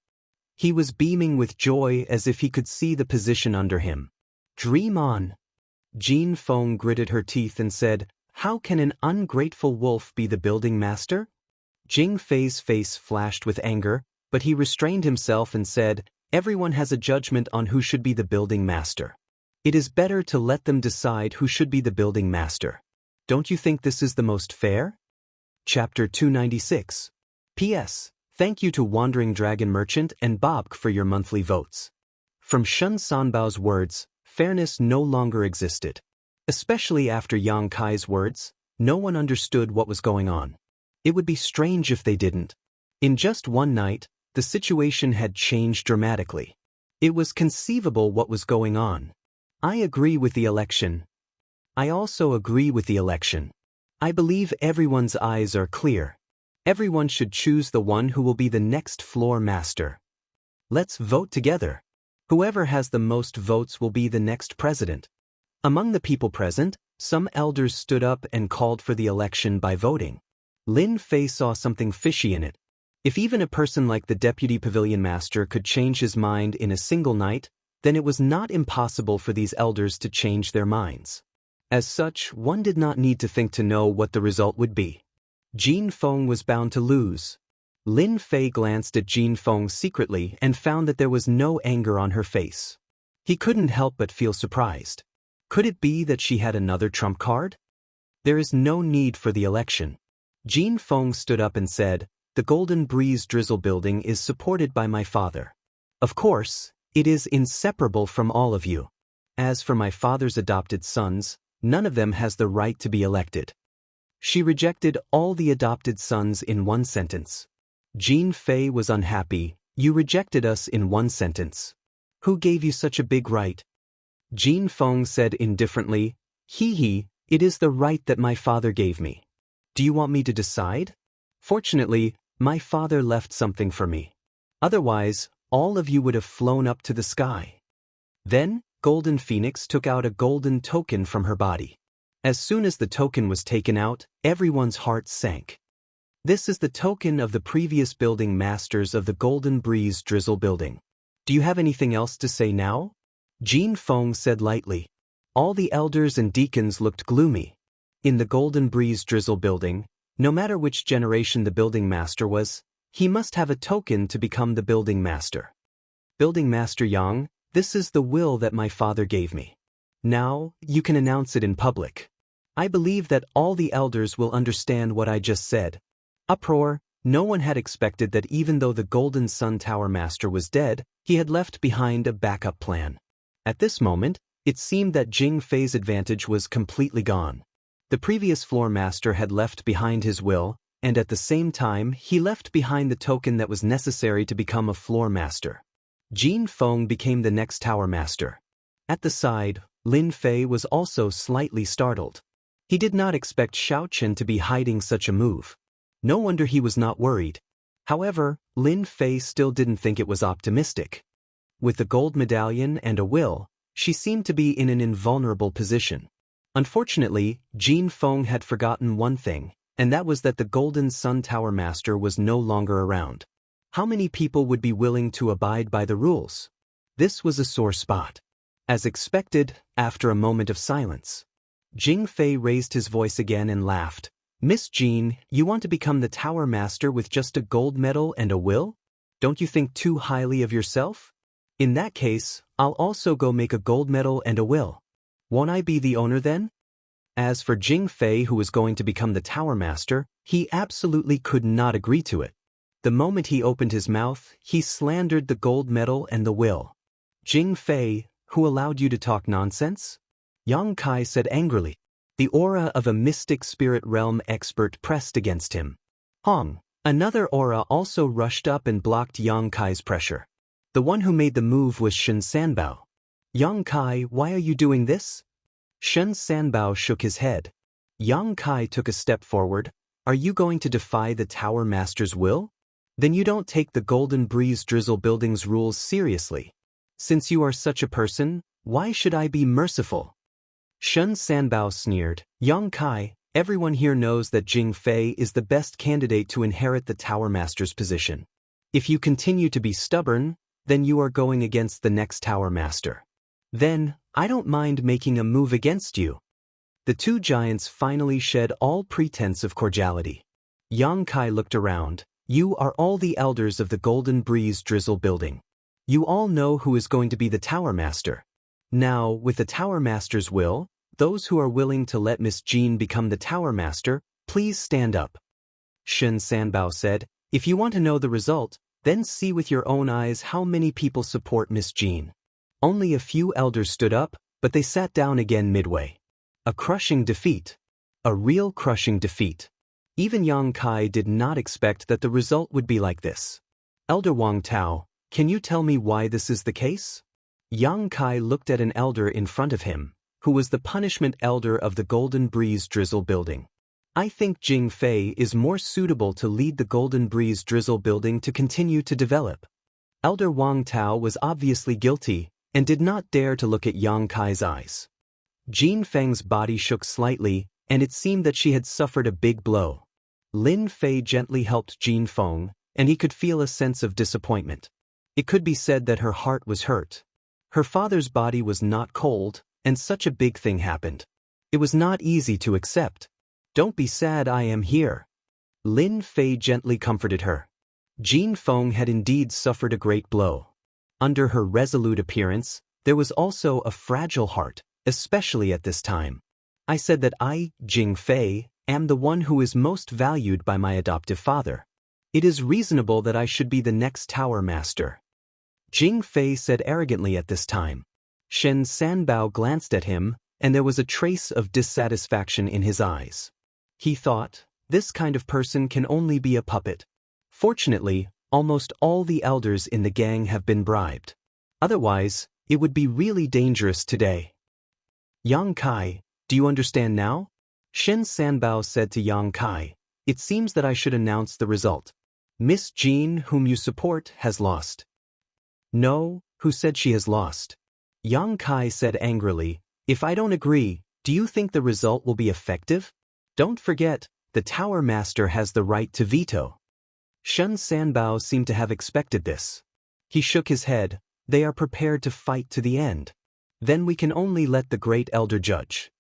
He was beaming with joy as if he could see the position under him. Dream on. Jin Feng gritted her teeth and said, How can an ungrateful wolf be the building master? Jing Fei's face flashed with anger, but he restrained himself and said, Everyone has a judgment on who should be the building master. It is better to let them decide who should be the building master. Don't you think this is the most fair? Chapter 296. P.S. Thank you to Wandering Dragon Merchant and Bobk for your monthly votes. From Shen Sanbao's words, fairness no longer existed. Especially after Yang Kai's words, no one understood what was going on. It would be strange if they didn't. In just one night, the situation had changed dramatically. It was conceivable what was going on. I agree with the election. I also agree with the election. I believe everyone's eyes are clear. Everyone should choose the one who will be the next floor master. Let's vote together. Whoever has the most votes will be the next president. Among the people present, some elders stood up and called for the election by voting. Lin Fei saw something fishy in it. If even a person like the deputy pavilion master could change his mind in a single night, then it was not impossible for these elders to change their minds. As such, one did not need to think to know what the result would be. Jin Feng was bound to lose. Lin Fei glanced at Jin Feng secretly and found that there was no anger on her face. He couldn't help but feel surprised. Could it be that she had another trump card? There is no need for the election. Jin Feng stood up and said, "The Golden Breeze Drizzle building is supported by my father. Of course, it is inseparable from all of you. As for my father's adopted sons, none of them has the right to be elected." She rejected all the adopted sons in one sentence. Jin Fei was unhappy. "You rejected us in one sentence. Who gave you such a big right?" Jin Feng said indifferently, "He, it is the right that my father gave me. Do you want me to decide? Fortunately, my father left something for me. Otherwise, all of you would have flown up to the sky." Then, Golden Phoenix took out a golden token from her body. As soon as the token was taken out, everyone's heart sank. This is the token of the previous building masters of the Golden Breeze Drizzle building. "Do you have anything else to say now?" Jin Feng said lightly. All the elders and deacons looked gloomy. In the Golden Breeze Drizzle building, no matter which generation the building master was, he must have a token to become the building master. "Building Master Yang, this is the will that my father gave me. Now, you can announce it in public. I believe that all the elders will understand what I just said." Uproar. No one had expected that even though the Golden Sun Tower Master was dead, he had left behind a backup plan. At this moment, it seemed that Jing Fei's advantage was completely gone. The previous floor master had left behind his will, and at the same time, he left behind the token that was necessary to become a floor master. Jin Feng became the next tower master. At the side, Lin Fei was also slightly startled. He did not expect Xiao Chen to be hiding such a move. No wonder he was not worried. However, Lin Fei still didn't think it was optimistic. With the gold medallion and a will, she seemed to be in an invulnerable position. Unfortunately, Jin Feng had forgotten one thing, and that was that the Golden Sun Tower Master was no longer around. How many people would be willing to abide by the rules? This was a sore spot. As expected, after a moment of silence, Jing Fei raised his voice again and laughed. "Miss Jean, you want to become the Tower Master with just a gold medal and a will? Don't you think too highly of yourself? In that case, I'll also go make a gold medal and a will. Won't I be the owner then?" As for Jing Fei, who was going to become the Tower Master, he absolutely could not agree to it. The moment he opened his mouth, he slandered the gold medal and the will. "Jing Fei, who allowed you to talk nonsense?" Yang Kai said angrily. The aura of a mystic spirit realm expert pressed against him. Hong, another aura also rushed up and blocked Yang Kai's pressure. The one who made the move was Shen Sanbao. "Yang Kai, why are you doing this?" Shen Sanbao shook his head. Yang Kai took a step forward. "Are you going to defy the Tower Master's will? Then you don't take the Golden Breeze Drizzle building's rules seriously. Since you are such a person, why should I be merciful?" Shen Sanbao sneered. "Yang Kai, everyone here knows that Jing Fei is the best candidate to inherit the Tower Master's position. If you continue to be stubborn, then you are going against the next Tower Master. Then, I don't mind making a move against you." The two giants finally shed all pretense of cordiality. Yang Kai looked around. "You are all the elders of the Golden Breeze Drizzle building. You all know who is going to be the Tower Master. Now, with the Tower Master's will, those who are willing to let Miss Jean become the Tower Master, please stand up." Shen Sanbao said, "If you want to know the result, then see with your own eyes how many people support Miss Jean." Only a few elders stood up, but they sat down again midway. A crushing defeat. A real crushing defeat. Even Yang Kai did not expect that the result would be like this. "Elder Wang Tao, can you tell me why this is the case?" Yang Kai looked at an elder in front of him, who was the punishment elder of the Golden Breeze Drizzle building. "I think Jing Fei is more suitable to lead the Golden Breeze Drizzle building to continue to develop." Elder Wang Tao was obviously guilty and did not dare to look at Yang Kai's eyes. Jin Feng's body shook slightly, and it seemed that she had suffered a big blow. Lin Fei gently helped Jin Feng, and he could feel a sense of disappointment. It could be said that her heart was hurt. Her father's body was not cold, and such a big thing happened. It was not easy to accept. "Don't be sad, I am here." Lin Fei gently comforted her. Jin Feng had indeed suffered a great blow. Under her resolute appearance, there was also a fragile heart, especially at this time. "I said that I, Jing Fei, am the one who is most valued by my adoptive father. It is reasonable that I should be the next tower master," Jing Fei said arrogantly at this time. Shen Sanbao glanced at him, and there was a trace of dissatisfaction in his eyes. He thought, this kind of person can only be a puppet. Fortunately, almost all the elders in the gang have been bribed. Otherwise, it would be really dangerous today. "Yang Kai, do you understand now?" Shen Sanbao said to Yang Kai. "It seems that I should announce the result. Miss Jean, whom you support, has lost." "No, who said she has lost?" Yang Kai said angrily. "If I don't agree, do you think the result will be effective? Don't forget, the Tower Master has the right to veto." Shen Sanbao seemed to have expected this. He shook his head. "They are prepared to fight to the end. Then we can only let the Great Elder judge."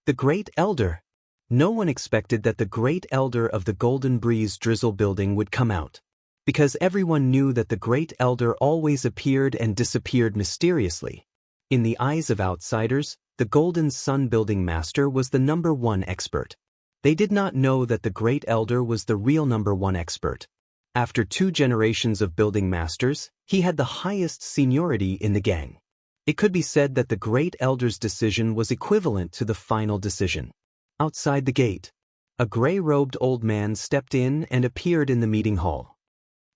The Great Elder? No one expected that the Great Elder of the Golden Breeze Drizzle building would come out, because everyone knew that the Great Elder always appeared and disappeared mysteriously. In the eyes of outsiders, the Golden Sun Building Master was the #1 expert. They did not know that the Great Elder was the real #1 expert. After 2 generations of building masters, he had the highest seniority in the gang. It could be said that the Great Elder's decision was equivalent to the final decision. Outside the gate, a gray-robed old man stepped in and appeared in the meeting hall.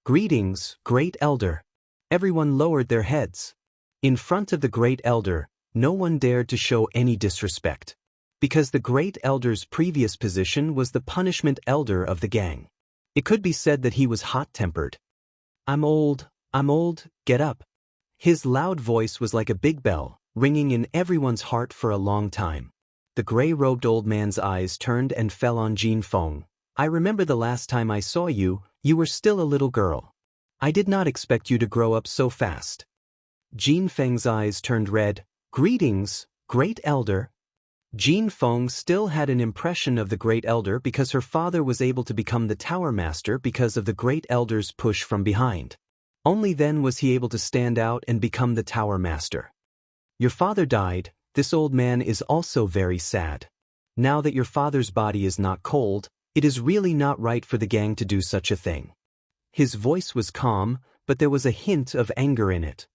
"Greetings, Great Elder." Everyone lowered their heads. In front of the Great Elder, no one dared to show any disrespect, because the Great Elder's previous position was the punishment elder of the gang. It could be said that he was hot-tempered. I'm old, get up." His loud voice was like a big bell, ringing in everyone's heart for a long time. The gray-robed old man's eyes turned and fell on Jin Feng. "I remember the last time I saw you, you were still a little girl. I did not expect you to grow up so fast." Jin Feng's eyes turned red. "Greetings, Great Elder." Jin Feng still had an impression of the Great Elder because her father was able to become the Tower Master because of the Great Elder's push from behind. Only then was he able to stand out and become the Tower Master. "Your father died. This old man is also very sad. Now that your father's body is not cold, it is really not right for the gang to do such a thing." His voice was calm, but there was a hint of anger in it.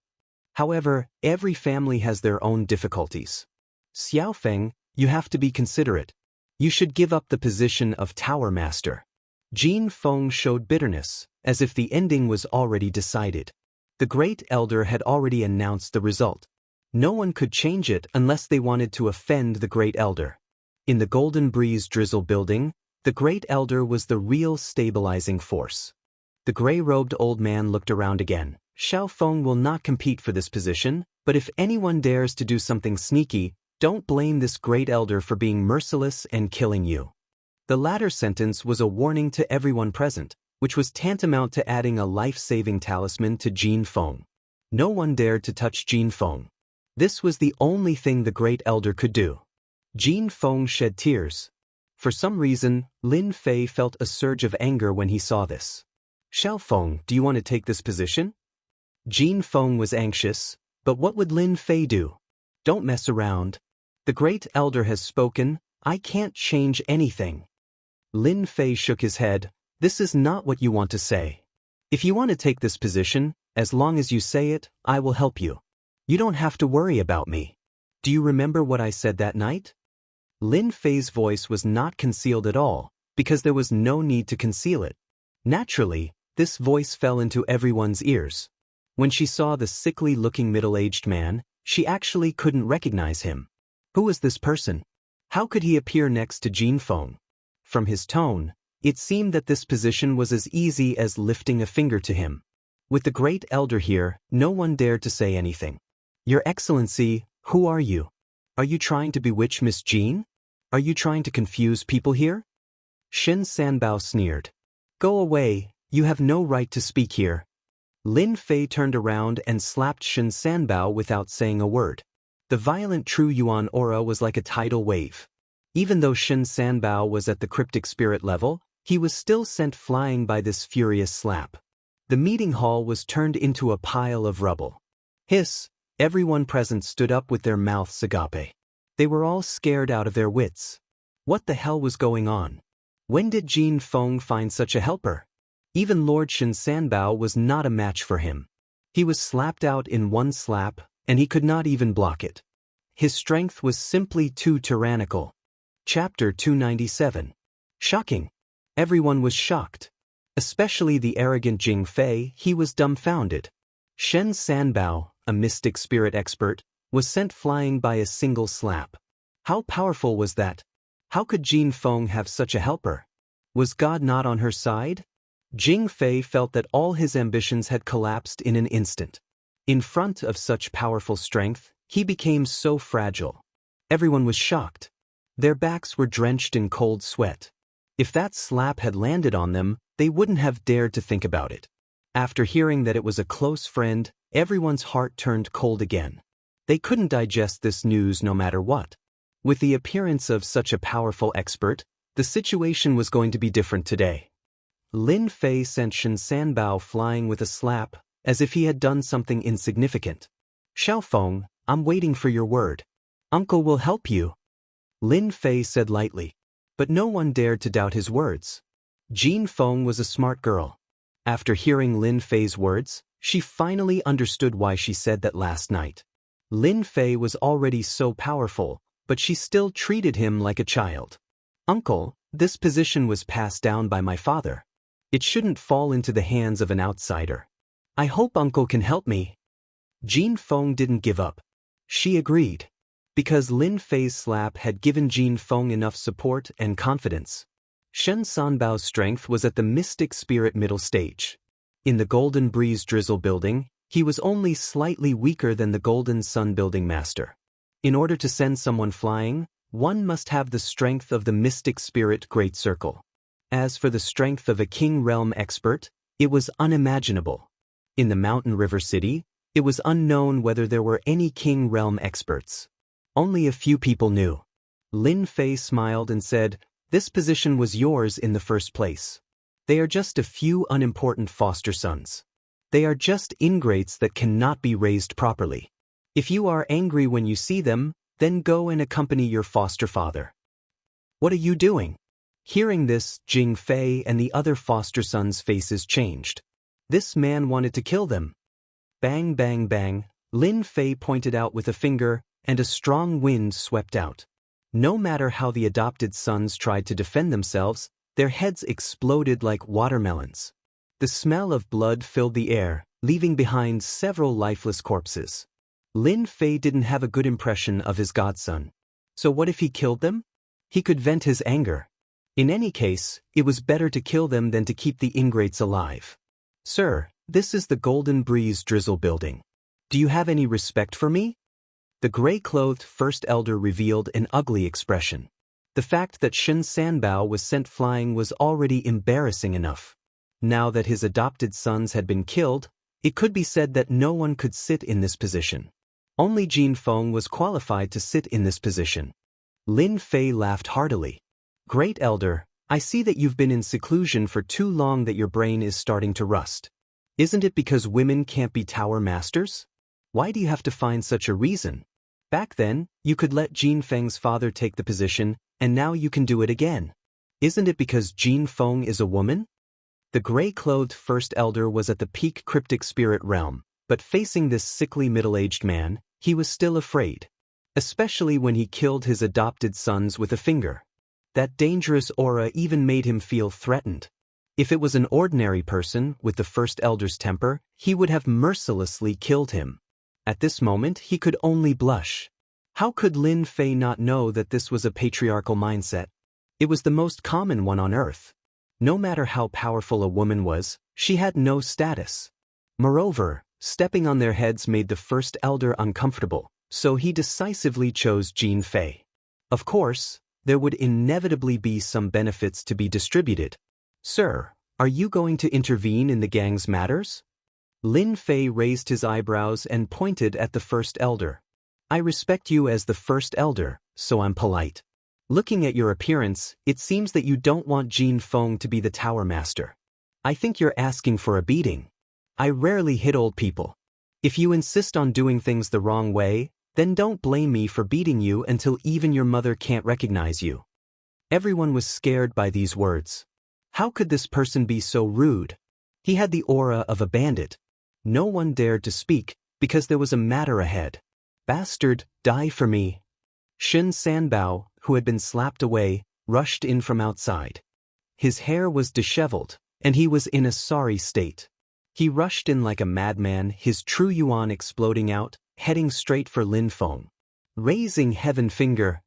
However, every family has their own difficulties. "Xiaofeng, you have to be considerate. You should give up the position of Tower Master." Jin Feng showed bitterness, as if the ending was already decided. The Great Elder had already announced the result. No one could change it unless they wanted to offend the Great Elder. In the Golden Breeze Drizzle building, the Great Elder was the real stabilizing force. The gray-robed old man looked around again. "Xiaofeng will not compete for this position, but if anyone dares to do something sneaky, don't blame this Great Elder for being merciless and killing you." The latter sentence was a warning to everyone present, which was tantamount to adding a life-saving talisman to Jin Feng. No one dared to touch Jin Feng. This was the only thing the Great Elder could do. Jin Feng shed tears. For some reason, Lin Fei felt a surge of anger when he saw this. "Xiaofeng, do you want to take this position?" Jin Feng was anxious, but what would Lin Fei do? "Don't mess around. The Great Elder has spoken. I can't change anything." Lin Fei shook his head. "This is not what you want to say. If you want to take this position, as long as you say it, I will help you. You don't have to worry about me. Do you remember what I said that night?" Lin Fei's voice was not concealed at all, because there was no need to conceal it. Naturally, this voice fell into everyone's ears. When she saw the sickly-looking middle-aged man, she actually couldn't recognize him. Who was this person? How could he appear next to Jin Feng? From his tone, it seemed that this position was as easy as lifting a finger to him. With the Great Elder here, no one dared to say anything. "Your Excellency, who are you? Are you trying to bewitch Miss Jean? Are you trying to confuse people here?" Shen Sanbao sneered. "Go away, You have no right to speak here. Lin Fei turned around and slapped Shen Sanbao without saying a word. The violent True Yuan aura was like a tidal wave. Even though Shen Sanbao was at the cryptic spirit level, he was still sent flying by this furious slap. The meeting hall was turned into a pile of rubble. Hiss! Everyone present stood up with their mouths agape. They were all scared out of their wits. What the hell was going on? When did Jin Feng find such a helper? Even Lord Shen Sanbao was not a match for him. He was slapped out in one slap, and he could not even block it. His strength was simply too tyrannical. Chapter 297. Shocking. Everyone was shocked. Especially the arrogant Jing Fei. He was dumbfounded. Shen Sanbao, a mystic spirit expert, was sent flying by a single slap. How powerful was that? How could Jin Feng have such a helper? Was God not on her side? Jing Fei felt that all his ambitions had collapsed in an instant. In front of such powerful strength, he became so fragile. Everyone was shocked. Their backs were drenched in cold sweat. If that slap had landed on them, they wouldn't have dared to think about it. After hearing that it was a close friend, everyone's heart turned cold again. They couldn't digest this news no matter what. With the appearance of such a powerful expert, the situation was going to be different today. Lin Fei sent Shen Sanbao flying with a slap, as if he had done something insignificant. Xiaofeng, I'm waiting for your word. Uncle will help you. Lin Fei said lightly. But no one dared to doubt his words. Jin Feng was a smart girl. After hearing Lin Fei's words, she finally understood why she said that last night. Lin Fei was already so powerful, but she still treated him like a child. Uncle, this position was passed down by my father. It shouldn't fall into the hands of an outsider. I hope Uncle can help me. Jin Feng didn't give up. She agreed. Because Lin Fei's slap had given Jin Feng enough support and confidence. Shen Sanbao's strength was at the mystic spirit middle stage. In the Golden Breeze Drizzle building, he was only slightly weaker than the Golden Sun building master. In order to send someone flying, one must have the strength of the mystic spirit great circle. As for the strength of a king realm expert, it was unimaginable. In the Mountain River City, it was unknown whether there were any king realm experts. Only a few people knew. Lin Fei smiled and said, "This position was yours in the first place. They are just a few unimportant foster sons. They are just ingrates that cannot be raised properly. If you are angry when you see them, then go and accompany your foster father." What are you doing? Hearing this, Jing Fei and the other foster sons' faces changed. This man wanted to kill them. Bang, bang, bang, Lin Fei pointed out with a finger, and a strong wind swept out. No matter how the adopted sons tried to defend themselves, their heads exploded like watermelons. The smell of blood filled the air, leaving behind several lifeless corpses. Lin Fei didn't have a good impression of his godson. So what if he killed them? He could vent his anger. In any case, it was better to kill them than to keep the ingrates alive. Sir, this is the Golden Breeze Drizzle building. Do you have any respect for me? The gray-clothed first elder revealed an ugly expression. The fact that Shen Sanbao was sent flying was already embarrassing enough. Now that his adopted sons had been killed, it could be said that no one could sit in this position. Only Jin Feng was qualified to sit in this position. Lin Fei laughed heartily. Great elder, I see that you've been in seclusion for too long that your brain is starting to rust. Isn't it because women can't be tower masters? Why do you have to find such a reason? Back then, you could let Jin Feng's father take the position, and now you can do it again. Isn't it because Jin Feng is a woman? The gray-clothed first elder was at the peak cryptic spirit realm, but facing this sickly middle-aged man, he was still afraid. Especially when he killed his adopted sons with a finger. That dangerous aura even made him feel threatened. If it was an ordinary person with the first elder's temper, he would have mercilessly killed him. At this moment, he could only blush. How could Lin Fei not know that this was a patriarchal mindset? It was the most common one on Earth. No matter how powerful a woman was, she had no status. Moreover, stepping on their heads made the first elder uncomfortable, so he decisively chose Jin Fei. Of course, there would inevitably be some benefits to be distributed. Sir, Are you going to intervene in the gang's matters? Lin Fei raised his eyebrows and pointed at the first elder. I respect you as the first elder, so I'm polite. Looking at your appearance, it seems that you don't want Jin Feng to be the Tower Master. I think you're asking for a beating. I rarely hit old people. If you insist on doing things the wrong way, then don't blame me for beating you until even your mother can't recognize you. Everyone was scared by these words. How could this person be so rude? He had the aura of a bandit. No one dared to speak, because there was a matter ahead. Bastard, die for me. Shen Sanbao, who had been slapped away, rushed in from outside. His hair was disheveled, and he was in a sorry state. He rushed in like a madman, his true yuan exploding out, heading straight for Lin Feng. Raising heaven finger.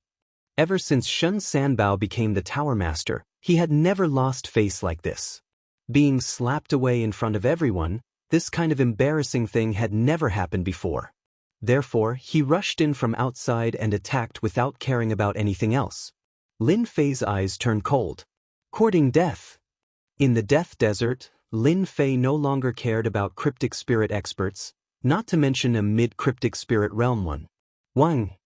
Ever since Shen Sanbao became the Tower Master, he had never lost face like this. Being slapped away in front of everyone, this kind of embarrassing thing had never happened before. Therefore, he rushed in from outside and attacked without caring about anything else. Lin Fei's eyes turned cold. Courting death. In the Death Desert, Lin Fei no longer cared about cryptic spirit experts, not to mention a mid-cryptic spirit realm one. Wang.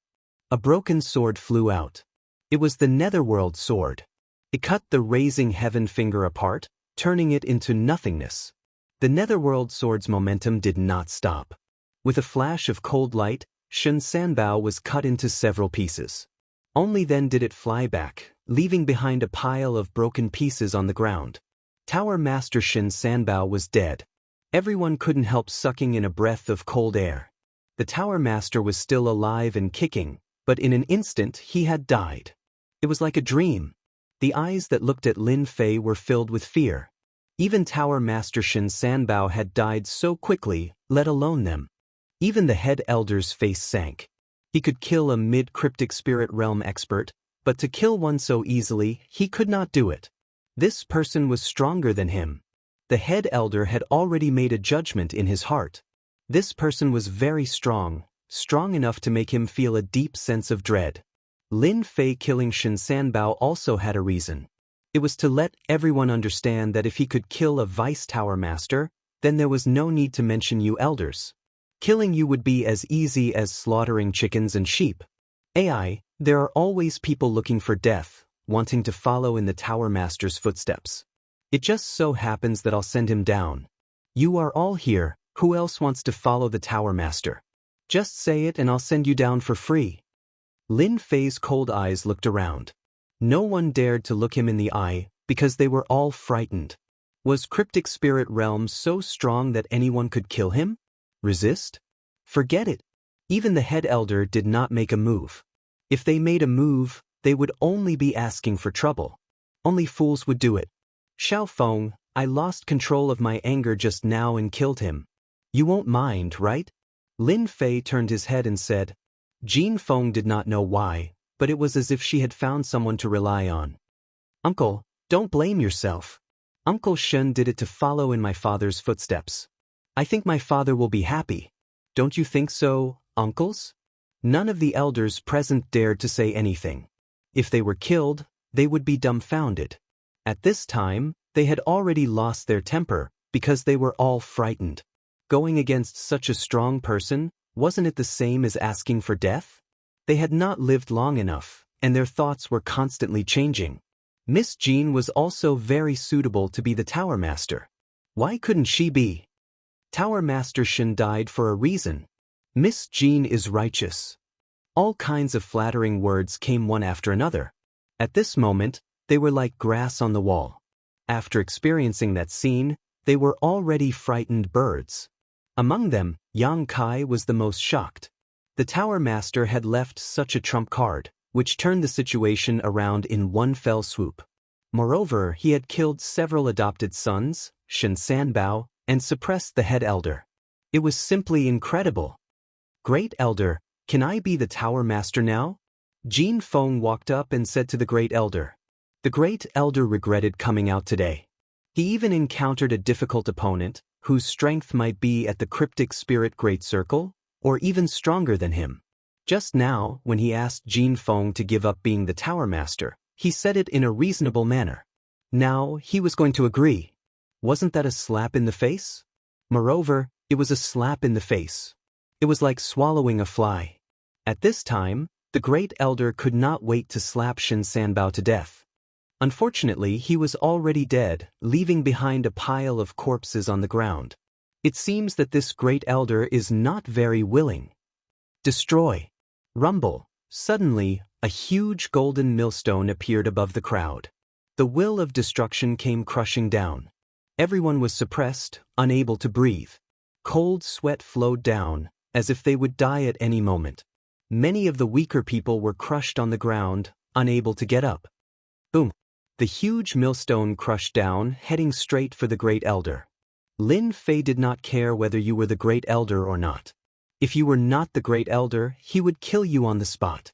A broken sword flew out. It was the Netherworld sword. It cut the raising heaven finger apart, turning it into nothingness. The Netherworld sword's momentum did not stop. With a flash of cold light, Shen Sanbao was cut into several pieces. Only then did it fly back, leaving behind a pile of broken pieces on the ground. Tower Master Shen Sanbao was dead. Everyone couldn't help sucking in a breath of cold air. The Tower Master was still alive and kicking, but in an instant he had died. It was like a dream. The eyes that looked at Lin Fei were filled with fear. Even Tower Master Shen Sanbao had died so quickly, let alone them. Even the head elder's face sank. He could kill a mid-cryptic spirit realm expert, but to kill one so easily, he could not do it. This person was stronger than him. The head elder had already made a judgment in his heart. This person was very strong, strong enough to make him feel a deep sense of dread. Lin Fei killing Shen Sanbao also had a reason. It was to let everyone understand that if he could kill a Vice Tower Master, then there was no need to mention you elders. Killing you would be as easy as slaughtering chickens and sheep. AI, there are always people looking for death, wanting to follow in the Tower Master's footsteps. It just so happens that I'll send him down. You are all here, who else wants to follow the Tower Master? Just say it and I'll send you down for free. Lin Fei's cold eyes looked around. No one dared to look him in the eye, because they were all frightened. Was Cryptic Spirit Realm so strong that anyone could kill him? Resist? Forget it. Even the head elder did not make a move. If they made a move, they would only be asking for trouble. Only fools would do it. Xiao Feng, I lost control of my anger just now and killed him. You won't mind, right? Lin Fei turned his head and said. Jin Feng did not know why, but it was as if she had found someone to rely on. Uncle, don't blame yourself. Uncle Shen did it to follow in my father's footsteps. I think my father will be happy. Don't you think so, uncles? None of the elders present dared to say anything. If they were killed, they would be dumbfounded. At this time, they had already lost their temper, because they were all frightened. Going against such a strong person, wasn't it the same as asking for death? They had not lived long enough, and their thoughts were constantly changing. Miss Jean was also very suitable to be the Tower Master. Why couldn't she be? Tower Master Shen died for a reason. Miss Jean is righteous. All kinds of flattering words came one after another. At this moment, they were like grass on the wall. After experiencing that scene, they were already frightened birds. Among them, Yang Kai was the most shocked. The Tower Master had left such a trump card, which turned the situation around in one fell swoop. Moreover, he had killed several adopted sons, Shen Sanbao, and suppressed the head elder. It was simply incredible. Great Elder, can I be the Tower Master now? Jin Feng walked up and said to the Great Elder. The Great Elder regretted coming out today. He even encountered a difficult opponent, whose strength might be at the Cryptic Spirit Great Circle, or even stronger than him. Just now, when he asked Jin Feng to give up being the Tower Master, he said it in a reasonable manner. Now, he was going to agree. Wasn't that a slap in the face? Moreover, it was a slap in the face. It was like swallowing a fly. At this time, the great elder could not wait to slap Xianxia to death. Unfortunately, he was already dead, leaving behind a pile of corpses on the ground. It seems that this great elder is not very willing. Destroy. Rumble. Suddenly, a huge golden millstone appeared above the crowd. The will of destruction came crushing down. Everyone was suppressed, unable to breathe. Cold sweat flowed down, as if they would die at any moment. Many of the weaker people were crushed on the ground, unable to get up. Boom. The huge millstone crushed down, heading straight for the great elder. Lin Fei did not care whether you were the great elder or not. If you were not the great elder, he would kill you on the spot.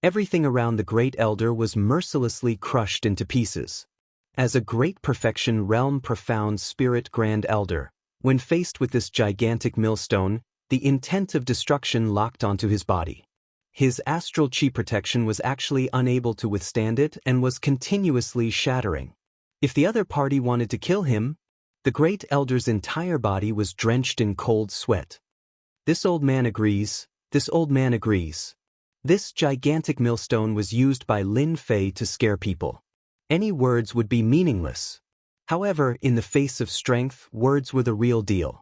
Everything around the great elder was mercilessly crushed into pieces. As a great perfection realm profound spirit grand elder, when faced with this gigantic millstone, the intent of destruction locked onto his body. His astral chi protection was actually unable to withstand it and was continuously shattering. If the other party wanted to kill him, the great elder's entire body was drenched in cold sweat. This old man agrees. This old man agrees. This gigantic millstone was used by Lin Fei to scare people. Any words would be meaningless. However, in the face of strength, words were the real deal.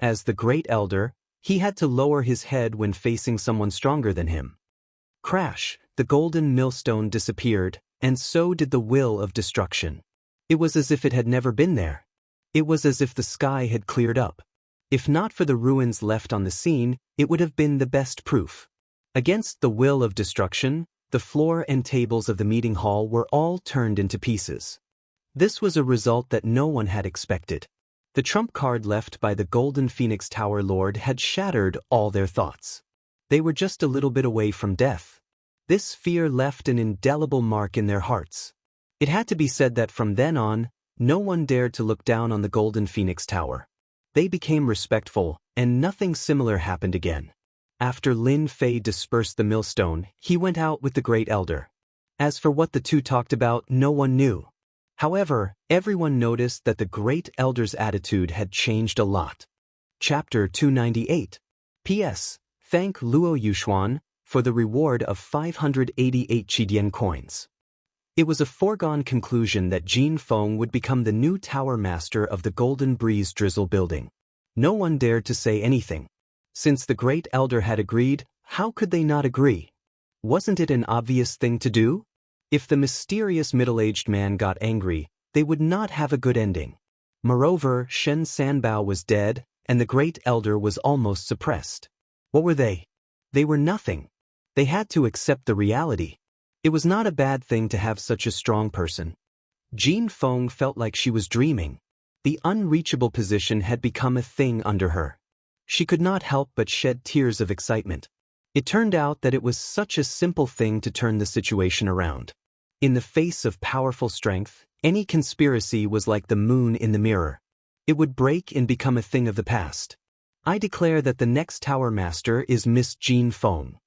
As the great elder, he had to lower his head when facing someone stronger than him. Crash, the golden millstone disappeared, and so did the will of destruction. It was as if it had never been there. It was as if the sky had cleared up. If not for the ruins left on the scene, it would have been the best proof. Against the will of destruction, the floor and tables of the meeting hall were all turned into pieces. This was a result that no one had expected. The trump card left by the Golden Phoenix Tower Lord had shattered all their thoughts. They were just a little bit away from death. This fear left an indelible mark in their hearts. It had to be said that from then on, no one dared to look down on the Golden Phoenix Tower. They became respectful, and nothing similar happened again. After Lin Fei dispersed the millstone, he went out with the great elder. As for what the two talked about, no one knew. However, everyone noticed that the great elder's attitude had changed a lot. Chapter 298. P.S. Thank Luo Yuxuan for the reward of 588 Qidian coins. It was a foregone conclusion that Jin Feng would become the new tower master of the Golden Breeze Drizzle building. No one dared to say anything. Since the great elder had agreed, how could they not agree? Wasn't it an obvious thing to do? If the mysterious middle-aged man got angry, they would not have a good ending. Moreover, Shen Sanbao was dead, and the great elder was almost suppressed. What were they? They were nothing. They had to accept the reality. It was not a bad thing to have such a strong person. Jin Feng felt like she was dreaming. The unreachable position had become a thing under her. She could not help but shed tears of excitement. It turned out that it was such a simple thing to turn the situation around. In the face of powerful strength, any conspiracy was like the moon in the mirror. It would break and become a thing of the past. I declare that the next Tower Master is Miss Jin Feng.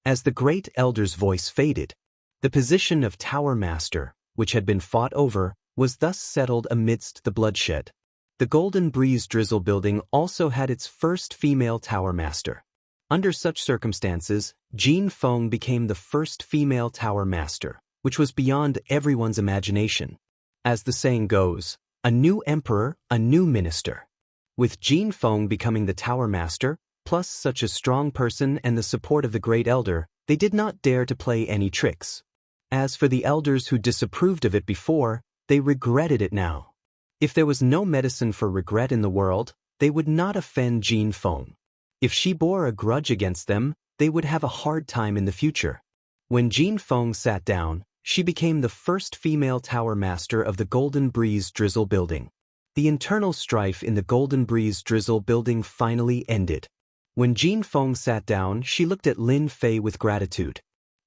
As the great elder's voice faded, the position of Tower Master, which had been fought over, was thus settled amidst the bloodshed. The Golden Breeze Drizzle building also had its first female Tower Master. Under such circumstances, Jin Feng became the first female Tower Master, which was beyond everyone's imagination. As the saying goes, a new emperor, a new minister. With Jin Feng becoming the Tower Master, plus such a strong person and the support of the great elder, they did not dare to play any tricks. As for the elders who disapproved of it before, they regretted it now. If there was no medicine for regret in the world, they would not offend Jin Feng. If she bore a grudge against them, they would have a hard time in the future. When Jin Feng sat down, she became the first female Tower Master of the Golden Breeze Drizzle building. The internal strife in the Golden Breeze Drizzle building finally ended. When Jin Feng sat down, she looked at Lin Fei with gratitude.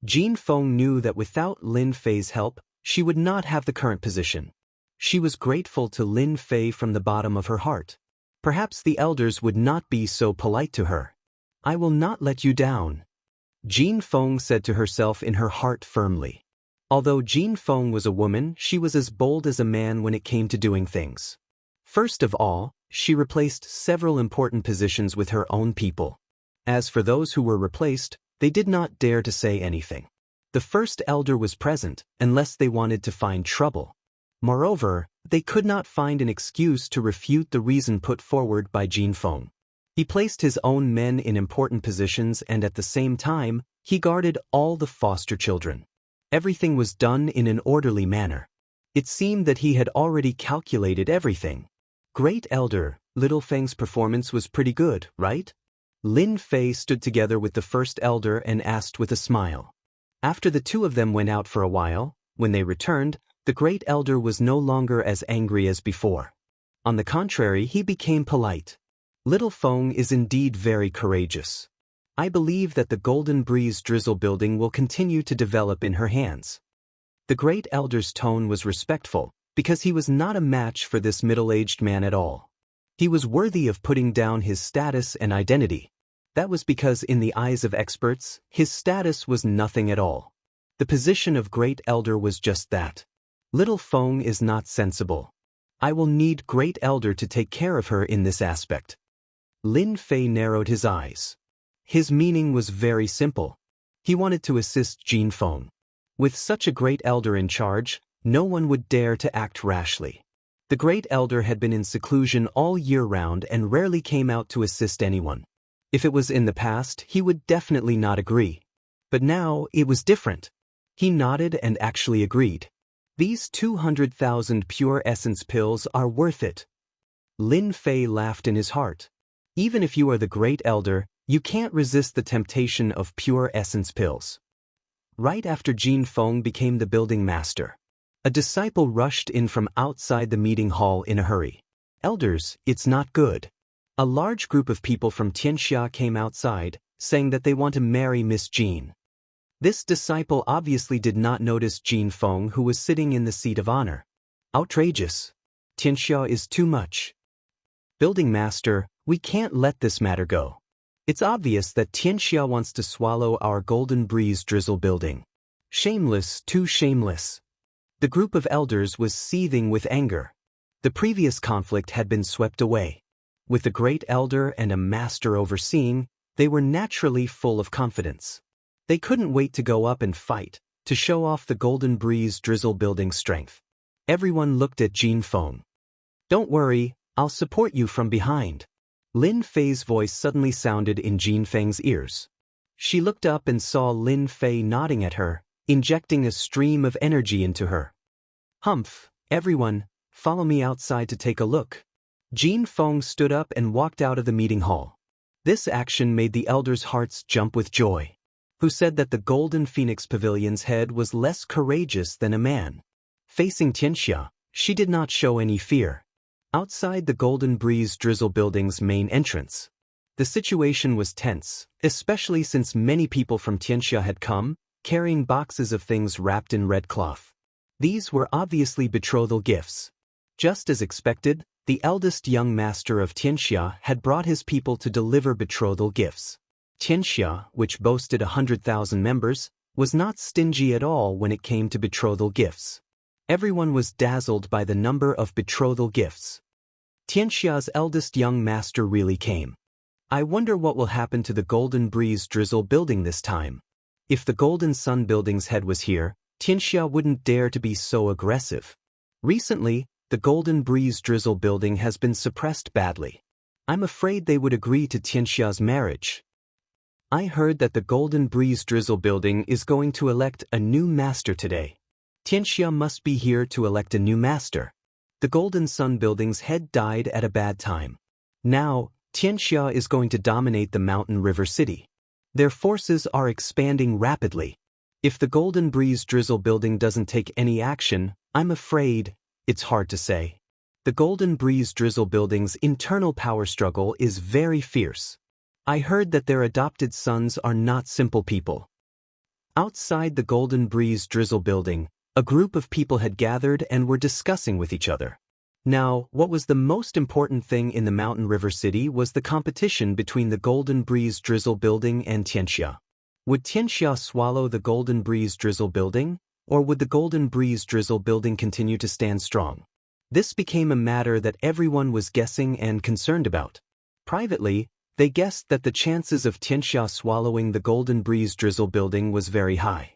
Jin Feng knew that without Lin Fei's help, she would not have the current position. She was grateful to Lin Fei from the bottom of her heart. Perhaps the elders would not be so polite to her. I will not let you down, Jin Feng said to herself in her heart firmly. Although Jin Feng was a woman, she was as bold as a man when it came to doing things. First of all, she replaced several important positions with her own people. As for those who were replaced, they did not dare to say anything. The first elder was present, unless they wanted to find trouble. Moreover, they could not find an excuse to refute the reason put forward by Jin Feng. He placed his own men in important positions and at the same time, he guarded all the foster children. Everything was done in an orderly manner. It seemed that he had already calculated everything. Great Elder, Little Feng's performance was pretty good, right? Lin Fei stood together with the first elder and asked with a smile. After the two of them went out for a while, when they returned, the great elder was no longer as angry as before. On the contrary, he became polite. Little Feng is indeed very courageous. I believe that the Golden Breeze Drizzle building will continue to develop in her hands. The great elder's tone was respectful, because he was not a match for this middle-aged man at all. He was worthy of putting down his status and identity. That was because in the eyes of experts, his status was nothing at all. The position of great elder was just that. Little Feng is not sensible. I will need great elder to take care of her in this aspect. Lin Fei narrowed his eyes. His meaning was very simple. He wanted to assist Jin Feng. With such a great elder in charge, no one would dare to act rashly. The great elder had been in seclusion all year round and rarely came out to assist anyone. If it was in the past, he would definitely not agree. But now, it was different. He nodded and actually agreed. These 200,000 pure essence pills are worth it. Lin Fei laughed in his heart. Even if you are the great elder, you can't resist the temptation of pure essence pills. Right after Jin Feng became the building master, a disciple rushed in from outside the meeting hall in a hurry. Elders, it's not good. A large group of people from Xianxia came outside, saying that they want to marry Miss Jin. This disciple obviously did not notice Jin Feng, who was sitting in the seat of honor. Outrageous. Xianxia is too much. Building master, we can't let this matter go. It's obvious that Xianxia wants to swallow our Golden Breeze Drizzle building. Shameless, too shameless. The group of elders was seething with anger. The previous conflict had been swept away. With the great elder and a master overseeing, they were naturally full of confidence. They couldn't wait to go up and fight, to show off the Golden Breeze Drizzle building strength. Everyone looked at Jin Feng. Don't worry, I'll support you from behind. Lin Fei's voice suddenly sounded in Jin Feng's ears. She looked up and saw Lin Fei nodding at her, injecting a stream of energy into her. Humph, everyone, follow me outside to take a look. Jin Feng stood up and walked out of the meeting hall. This action made the elders' hearts jump with joy. Who said that the Golden Phoenix Pavilion's head was less courageous than a man? Facing Xianxia, she did not show any fear. Outside the Golden Breeze Drizzle building's main entrance, the situation was tense, especially since many people from Xianxia had come, carrying boxes of things wrapped in red cloth. These were obviously betrothal gifts. Just as expected, the eldest young master of Xianxia had brought his people to deliver betrothal gifts. Xianxia, which boasted 100,000 members, was not stingy at all when it came to betrothal gifts. Everyone was dazzled by the number of betrothal gifts. Xianxia's eldest young master really came. I wonder what will happen to the Golden Breeze Drizzle building this time. If the Golden Sun building's head was here, Xianxia wouldn't dare to be so aggressive. Recently, the Golden Breeze Drizzle building has been suppressed badly. I'm afraid they would agree to Xianxia's marriage. I heard that the Golden Breeze Drizzle building is going to elect a new master today. Xianxia must be here to elect a new master. The Golden Sun building's head died at a bad time. Now, Xianxia is going to dominate the Mountain River City. Their forces are expanding rapidly. If the Golden Breeze Drizzle building doesn't take any action, I'm afraid, it's hard to say. The Golden Breeze Drizzle building's internal power struggle is very fierce. I heard that their adopted sons are not simple people. Outside the Golden Breeze Drizzle building, a group of people had gathered and were discussing with each other. Now, what was the most important thing in the Mountain River City was the competition between the Golden Breeze Drizzle building and Xianxia. Would Xianxia swallow the Golden Breeze Drizzle building, Or would the Golden Breeze Drizzle building continue to stand strong? This became a matter that everyone was guessing and concerned about. Privately, they guessed that the chances of Xianxia swallowing the Golden Breeze Drizzle building was very high.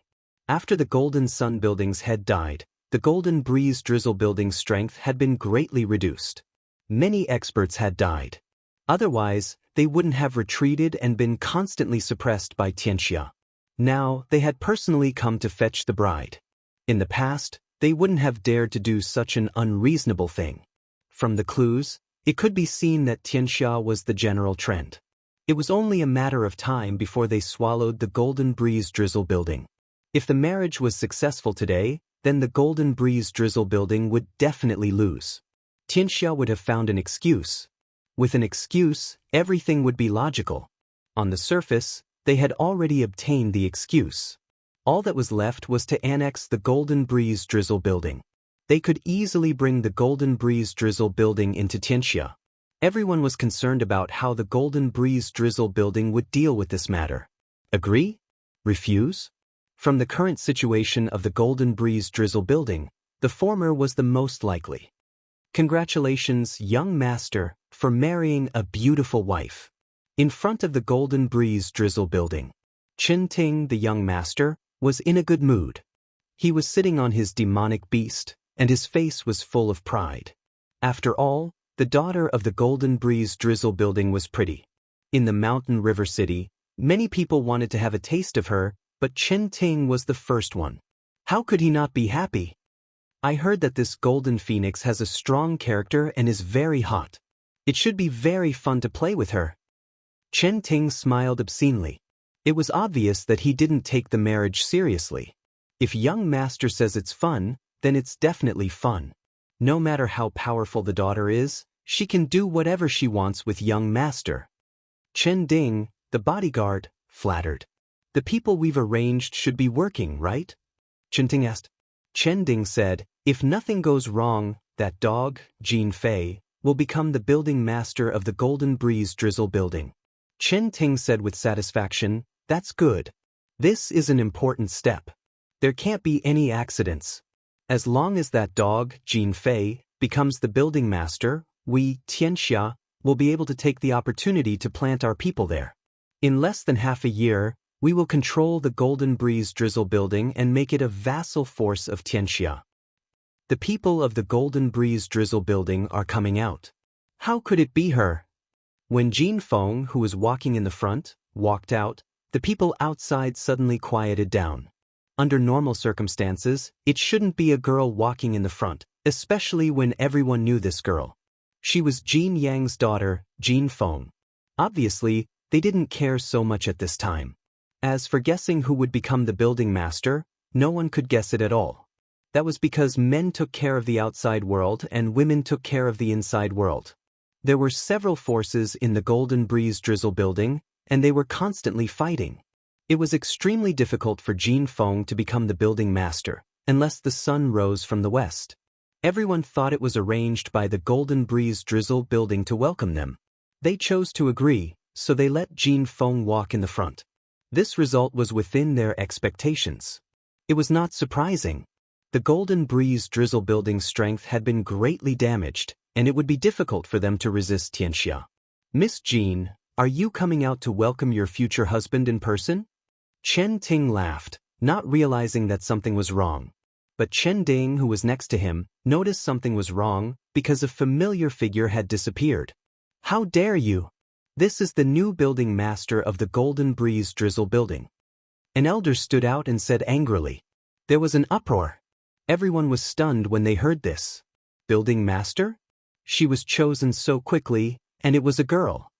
After the Golden Sun buildings had died, the Golden Breeze Drizzle building's strength had been greatly reduced. Many experts had died. Otherwise, they wouldn't have retreated and been constantly suppressed by Xianxia. Now, they had personally come to fetch the bride. In the past, they wouldn't have dared to do such an unreasonable thing. From the clues, it could be seen that Xianxia was the general trend. It was only a matter of time before they swallowed the Golden Breeze Drizzle building. If the marriage was successful today, then the Golden Breeze Drizzle building would definitely lose. Xianxia would have found an excuse. With an excuse, everything would be logical. On the surface, they had already obtained the excuse. All that was left was to annex the Golden Breeze Drizzle building. They could easily bring the Golden Breeze Drizzle building into Xianxia. Everyone was concerned about how the Golden Breeze Drizzle building would deal with this matter. Agree? Refuse? From the current situation of the Golden Breeze Drizzle building, the former was the most likely. Congratulations, young master, for marrying a beautiful wife. In front of the Golden Breeze Drizzle building, Chen Ting, the young master, was in a good mood. He was sitting on his demonic beast, and his face was full of pride. After all, the daughter of the Golden Breeze Drizzle building was pretty. In the Mountain River City, many people wanted to have a taste of her, but Chen Ting was the first one. How could he not be happy? I heard that this Golden Phoenix has a strong character and is very hot. It should be very fun to play with her. Chen Ting smiled obscenely. It was obvious that he didn't take the marriage seriously. If young master says it's fun, then it's definitely fun. No matter how powerful the daughter is, she can do whatever she wants with young master. Chen Ding, the bodyguard, flattered. The people we've arranged should be working, right? Chen Ting asked. Chen Ding said, if nothing goes wrong, that dog, Jin Fei, will become the building master of the Golden Breeze Drizzle building. Chen Ting said with satisfaction, that's good. This is an important step. There can't be any accidents. As long as that dog, Jin Fei, becomes the building master, we, Xianxia, will be able to take the opportunity to plant our people there. In less than half a year, we will control the Golden Breeze Drizzle building and make it a vassal force of Xianxia. The people of the Golden Breeze Drizzle building are coming out. How could it be her? When Jin Feng, who was walking in the front, walked out, the people outside suddenly quieted down. Under normal circumstances, it shouldn't be a girl walking in the front, especially when everyone knew this girl. She was Jin Yang's daughter, Jin Feng. Obviously, they didn't care so much at this time. As for guessing who would become the building master, no one could guess it at all. That was because men took care of the outside world and women took care of the inside world. There were several forces in the Golden Breeze Drizzle building, and they were constantly fighting. It was extremely difficult for Jin Feng to become the building master, unless the sun rose from the west. Everyone thought it was arranged by the Golden Breeze Drizzle building to welcome them. They chose to agree, so they let Jin Feng walk in the front. This result was within their expectations. It was not surprising. The Golden Breeze Drizzle building's strength had been greatly damaged, and it would be difficult for them to resist Xianxia. Miss Jin, are you coming out to welcome your future husband in person? Chen Ting laughed, not realizing that something was wrong. But Chen Ding, who was next to him, noticed something was wrong because a familiar figure had disappeared. How dare you? This is the new building master of the Golden Breeze Drizzle building. An elder stood out and said angrily. There was an uproar. Everyone was stunned when they heard this. Building master? She was chosen so quickly, and it was a girl.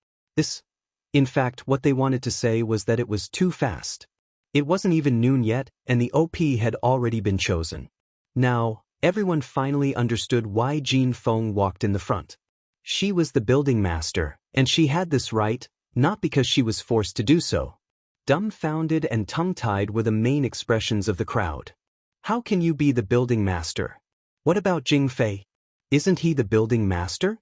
In fact, what they wanted to say was that it was too fast. It wasn't even noon yet, and the OP had already been chosen. Now, everyone finally understood why Jin Feng walked in the front. She was the building master, and she had this right, not because she was forced to do so. Dumbfounded and tongue-tied were the main expressions of the crowd. How can you be the building master? What about Jing Fei? Isn't he the building master?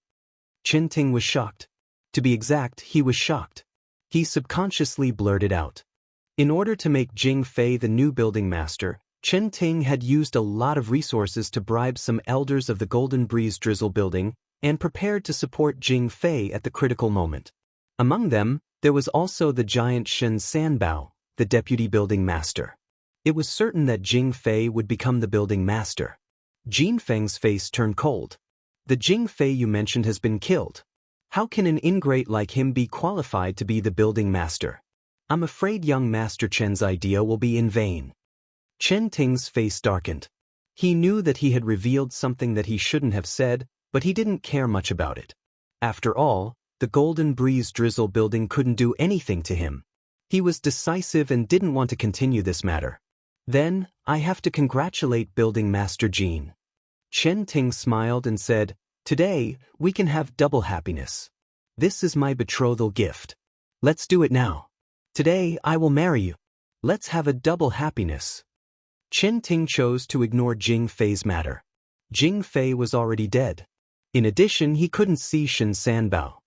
Chen Ting was shocked. To be exact, he was shocked. He subconsciously blurted out. In order to make Jing Fei the new building master, Chen Ting had used a lot of resources to bribe some elders of the Golden Breeze Drizzle building and prepared to support Jing Fei at the critical moment. Among them, there was also the giant Shen Sanbao, the deputy building master. It was certain that Jing Fei would become the building master. Jin Feng's face turned cold. The Jing Fei you mentioned has been killed. How can an ingrate like him be qualified to be the building master? I'm afraid young Master Chen's idea will be in vain. Chen Ting's face darkened. He knew that he had revealed something that he shouldn't have said, but he didn't care much about it. After all, the Golden Breeze Drizzle building couldn't do anything to him. He was decisive and didn't want to continue this matter. Then, I have to congratulate Building Master Jin. Chen Ting smiled and said, "Today, we can have double happiness. This is my betrothal gift. Let's do it now. Today, I will marry you. Let's have a double happiness." Chen Ting chose to ignore Jing Fei's matter. Jing Fei was already dead. In addition, he couldn't see Shen Sanbao.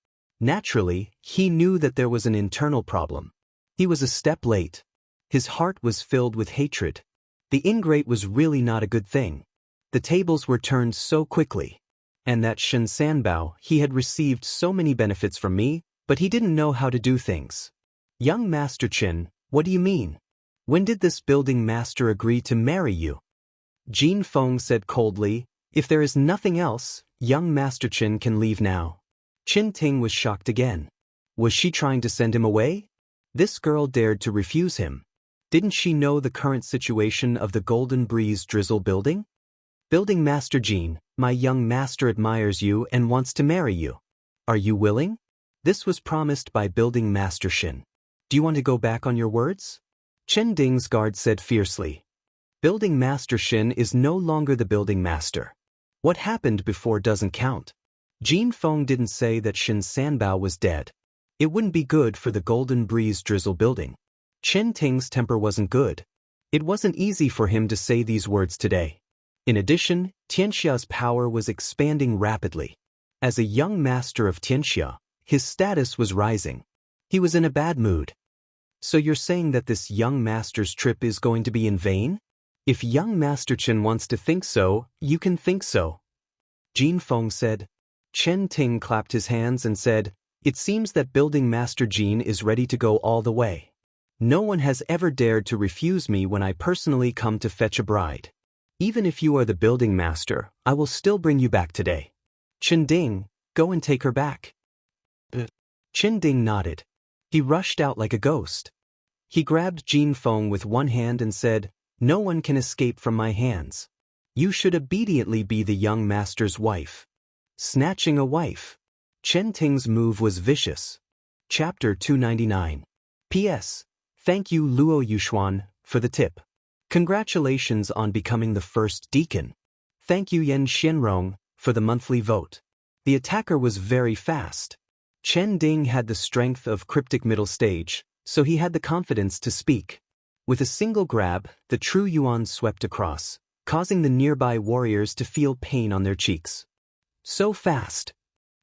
Naturally, he knew that there was an internal problem. He was a step late. His heart was filled with hatred. The ingrate was really not a good thing. The tables were turned so quickly. And that Shen Sanbao, he had received so many benefits from me, but he didn't know how to do things. Young Master Chen, what do you mean? When did this building master agree to marry you? Jin Feng said coldly, "If there is nothing else, young Master Chen can leave now." Chen Ting was shocked again. Was she trying to send him away? This girl dared to refuse him. Didn't she know the current situation of the Golden Breeze Drizzle building? Building Master Jin, my young master admires you and wants to marry you. Are you willing? This was promised by Building Master Shin. Do you want to go back on your words? Chen Ding's guard said fiercely. Building Master Shin is no longer the building master. What happened before doesn't count. Jin Feng didn't say that Shen Sanbao was dead. It wouldn't be good for the Golden Breeze Drizzle building. Chen Ting's temper wasn't good. It wasn't easy for him to say these words today. In addition, Xianxia's power was expanding rapidly. As a young master of Xianxia, his status was rising. He was in a bad mood. So you're saying that this young master's trip is going to be in vain? If young Master Chen wants to think so, you can think so. Jin Feng said. Chen Ting clapped his hands and said, "It seems that Building Master Jin is ready to go all the way. No one has ever dared to refuse me when I personally come to fetch a bride. Even if you are the building master, I will still bring you back today. Chen Ding, go and take her back." Chen Ding nodded. He rushed out like a ghost. He grabbed Jin Feng with one hand and said, "No one can escape from my hands. You should obediently be the young master's wife." Snatching a wife. Chen Ting's move was vicious. Chapter 299. P.S. Thank you Luo Yuxuan for the tip. Congratulations on becoming the first deacon. Thank you Yan Xianrong for the monthly vote. The attacker was very fast. Chen Ding had the strength of cryptic middle stage, so he had the confidence to speak. With a single grab, the true Yuan swept across, causing the nearby warriors to feel pain on their cheeks. So fast.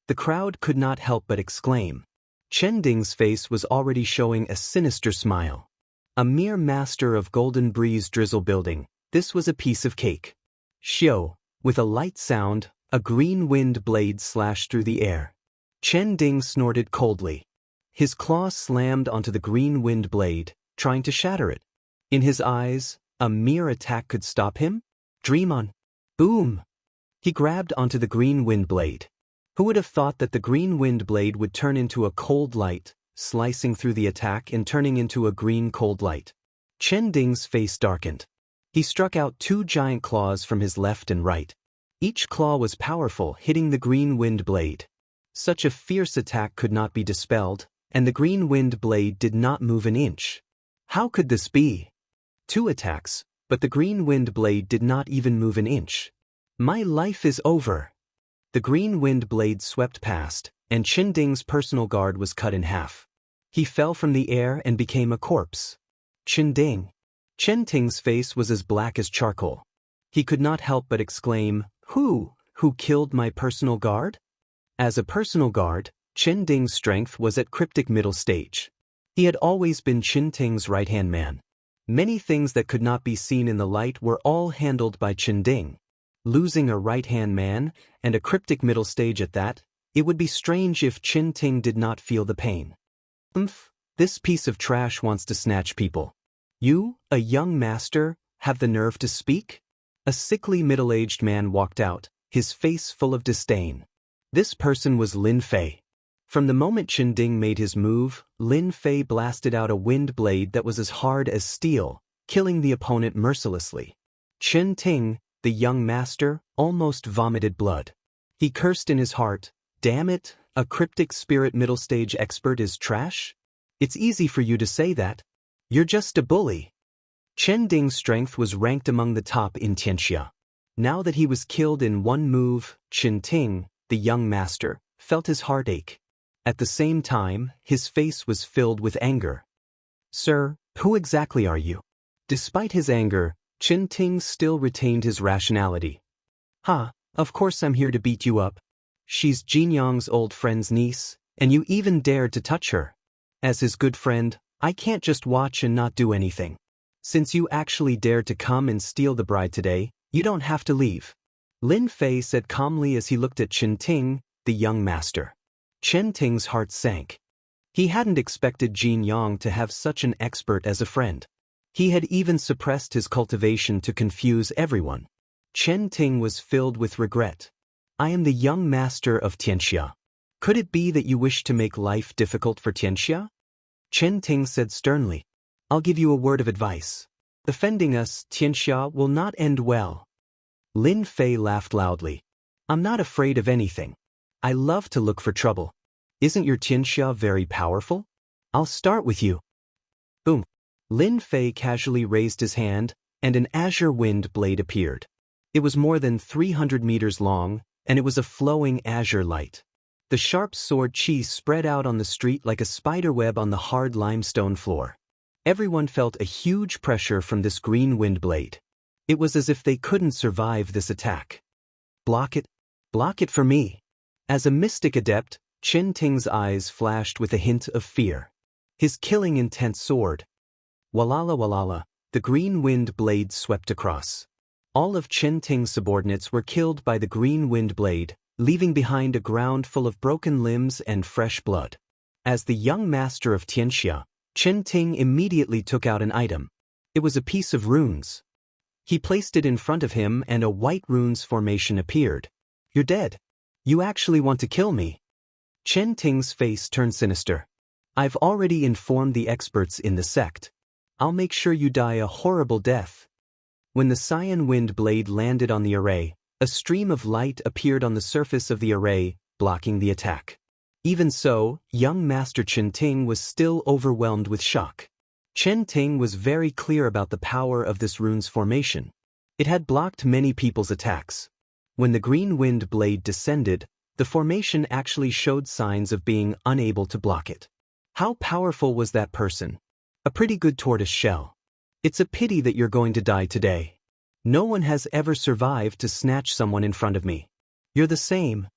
The crowd could not help but exclaim. Chen Ding's face was already showing a sinister smile. A mere master of Golden Breeze Drizzle building, this was a piece of cake. Xiao, with a light sound, a green wind blade slashed through the air. Chen Ding snorted coldly. His claw slammed onto the green wind blade, trying to shatter it. In his eyes, a mere attack could stop him? Dream on. Boom! He grabbed onto the green wind blade. Who would have thought that the green wind blade would turn into a cold light, slicing through the attack and turning into a green cold light? Chen Ding's face darkened. He struck out two giant claws from his left and right. Each claw was powerful, hitting the green wind blade. Such a fierce attack could not be dispelled, and the green wind blade did not move an inch. How could this be? Two attacks, but the green wind blade did not even move an inch. My life is over. The green wind blade swept past, and Chen Ding's personal guard was cut in half. He fell from the air and became a corpse. Chen Ding. Chen Ting's face was as black as charcoal. He could not help but exclaim, Who killed my personal guard? As a personal guard, Chen Ding's strength was at cryptic middle stage. He had always been Chen Ting's right-hand man. Many things that could not be seen in the light were all handled by Qinding. Losing a right-hand man, and a cryptic middle stage at that, it would be strange if Qinding did not feel the pain. This piece of trash wants to snatch people. You, a young master, have the nerve to speak? A sickly middle-aged man walked out, his face full of disdain. This person was Lin Fei. From the moment Qinding made his move, Lin Fei blasted out a wind blade that was as hard as steel, killing the opponent mercilessly. Qinding, the young master, almost vomited blood. He cursed in his heart, "Damn it, a cryptic spirit middle stage expert is trash? It's easy for you to say that. You're just a bully." Qinding's strength was ranked among the top in Xianxia. Now that he was killed in one move, Qinding, the young master, felt his heart ache. At the same time, his face was filled with anger. "Sir, who exactly are you?" Despite his anger, Qinding still retained his rationality. Of course I'm here to beat you up. She's Jinyang's old friend's niece, and you even dared to touch her. As his good friend, I can't just watch and not do anything. Since you actually dared to come and steal the bride today, you don't have to leave," Lin Fei said calmly as he looked at Qinding, the young master. Qinding's heart sank. He hadn't expected Jinyang to have such an expert as a friend. He had even suppressed his cultivation to confuse everyone. Qinding was filled with regret. "I am the young master of Xianxia. Could it be that you wish to make life difficult for Xianxia?" Qinding said sternly. "I'll give you a word of advice. Offending us, Xianxia, will not end well." Lin Fei laughed loudly. "I'm not afraid of anything. I love to look for trouble. Isn't your Xianxia very powerful? I'll start with you." Boom. Lin Fei casually raised his hand, and an azure wind blade appeared. It was more than 300 meters long, and it was a flowing azure light. The sharp sword chi spread out on the street like a spiderweb on the hard limestone floor. Everyone felt a huge pressure from this green wind blade. It was as if they couldn't survive this attack. "Block it. Block it for me." As a mystic adept, Qinding's eyes flashed with a hint of fear. His killing intent soared. Walala walala, the green wind blade swept across. All of Qinding's subordinates were killed by the green wind blade, leaving behind a ground full of broken limbs and fresh blood. As the young master of Xianxia, Qinding immediately took out an item. It was a piece of runes. He placed it in front of him and a white runes formation appeared. "You're dead. You actually want to kill me?" Qinding's face turned sinister. "I've already informed the experts in the sect. I'll make sure you die a horrible death." When the cyan wind blade landed on the array, a stream of light appeared on the surface of the array, blocking the attack. Even so, young Master Qinding was still overwhelmed with shock. Qinding was very clear about the power of this rune's formation. It had blocked many people's attacks. When the green wind blade descended, the formation actually showed signs of being unable to block it. How powerful was that person? A pretty good tortoise shell. It's a pity that you're going to die today. No one has ever survived to snatch someone in front of me. You're the same.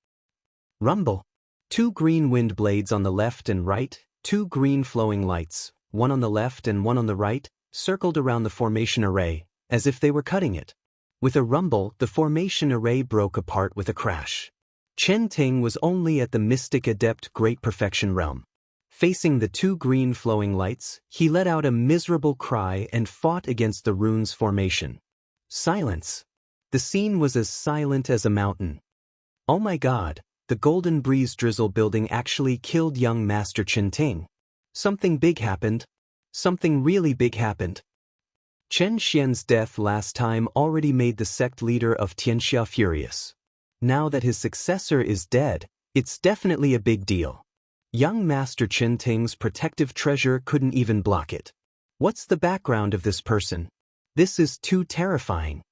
Rumble. Two green wind blades on the left and right, two green flowing lights, one on the left and one on the right, circled around the formation array, as if they were cutting it. With a rumble, the formation array broke apart with a crash. Qinding was only at the Mystic Adept Great Perfection realm. Facing the two green flowing lights, he let out a miserable cry and fought against the rune's formation. Silence. The scene was as silent as a mountain. Oh my God, the Golden Breeze Drizzle building actually killed young Master Qinding. Something big happened. Something really big happened. Chen Xian's death last time already made the sect leader of Tianxia furious. Now that his successor is dead, it's definitely a big deal. Young Master Qinding's protective treasure couldn't even block it. What's the background of this person? This is too terrifying.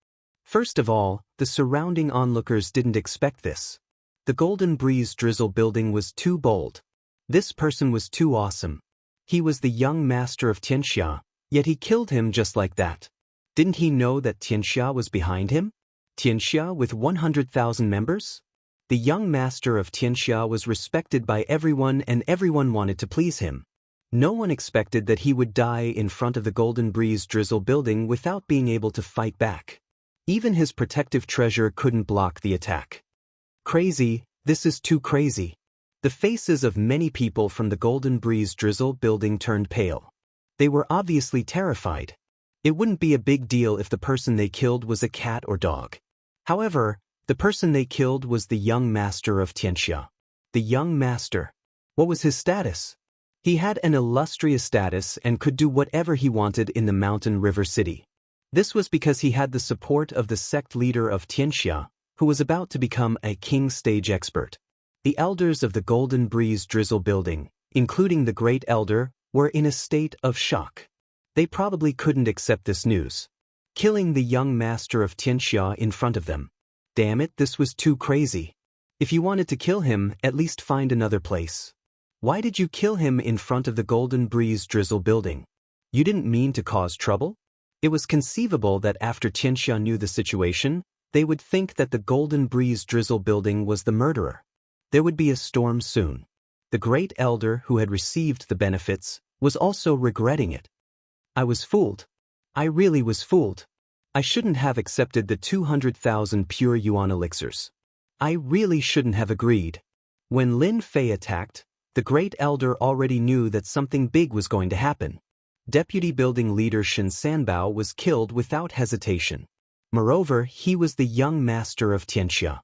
First of all, the surrounding onlookers didn't expect this. The Golden Breeze Drizzle building was too bold. This person was too awesome. He was the young master of Tianxia, yet he killed him just like that. Didn't he know that Tianxia was behind him? Tianxia with 100,000 members? The young master of Tianxia was respected by everyone and everyone wanted to please him. No one expected that he would die in front of the Golden Breeze Drizzle building without being able to fight back. Even his protective treasure couldn't block the attack. Crazy, this is too crazy. The faces of many people from the Golden Breeze Drizzle building turned pale. They were obviously terrified. It wouldn't be a big deal if the person they killed was a cat or dog. However, the person they killed was the young master of Xianxia. The young master. What was his status? He had an illustrious status and could do whatever he wanted in the mountain river city. This was because he had the support of the sect leader of Xianxia, who was about to become a king stage expert. The elders of the Golden Breeze Drizzle building, including the Great Elder, were in a state of shock. They probably couldn't accept this news. Killing the young master of Xianxia in front of them. Damn it, this was too crazy. If you wanted to kill him, at least find another place. Why did you kill him in front of the Golden Breeze Drizzle building? You didn't mean to cause trouble? It was conceivable that after Xianxia knew the situation, they would think that the Golden Breeze Drizzle building was the murderer. There would be a storm soon. The Great Elder, who had received the benefits, was also regretting it. I was fooled. I really was fooled. I shouldn't have accepted the 200,000 pure yuan elixirs. I really shouldn't have agreed. When Lin Fei attacked, the Great Elder already knew that something big was going to happen. Deputy Building Leader Shen Sanbao was killed without hesitation. Moreover, he was the young master of Xianxia.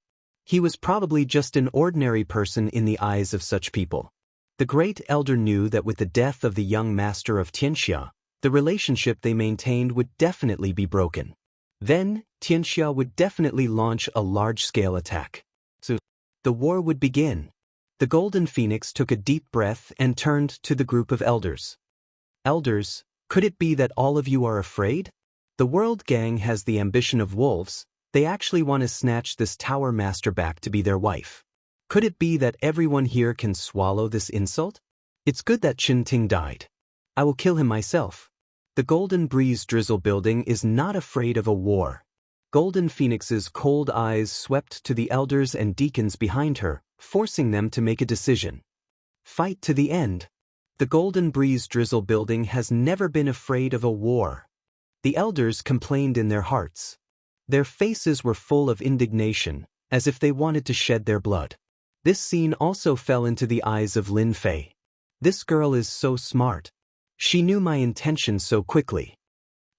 He was probably just an ordinary person in the eyes of such people. The Great Elder knew that with the death of the young master of Xianxia, the relationship they maintained would definitely be broken. Then, Xianxia would definitely launch a large-scale attack. So, the war would begin. The Golden Phoenix took a deep breath and turned to the group of elders. Elders, could it be that all of you are afraid? The World Gang has the ambition of wolves. They actually want to snatch this Tower Master back to be their wife. Could it be that everyone here can swallow this insult? It's good that Qin Ting died. I will kill him myself. The Golden Breeze Drizzle building is not afraid of a war. Golden Phoenix's cold eyes swept to the elders and deacons behind her, forcing them to make a decision. Fight to the end. The Golden Breeze Drizzle building has never been afraid of a war. The elders complained in their hearts. Their faces were full of indignation, as if they wanted to shed their blood. This scene also fell into the eyes of Lin Fei. This girl is so smart. She knew my intention so quickly.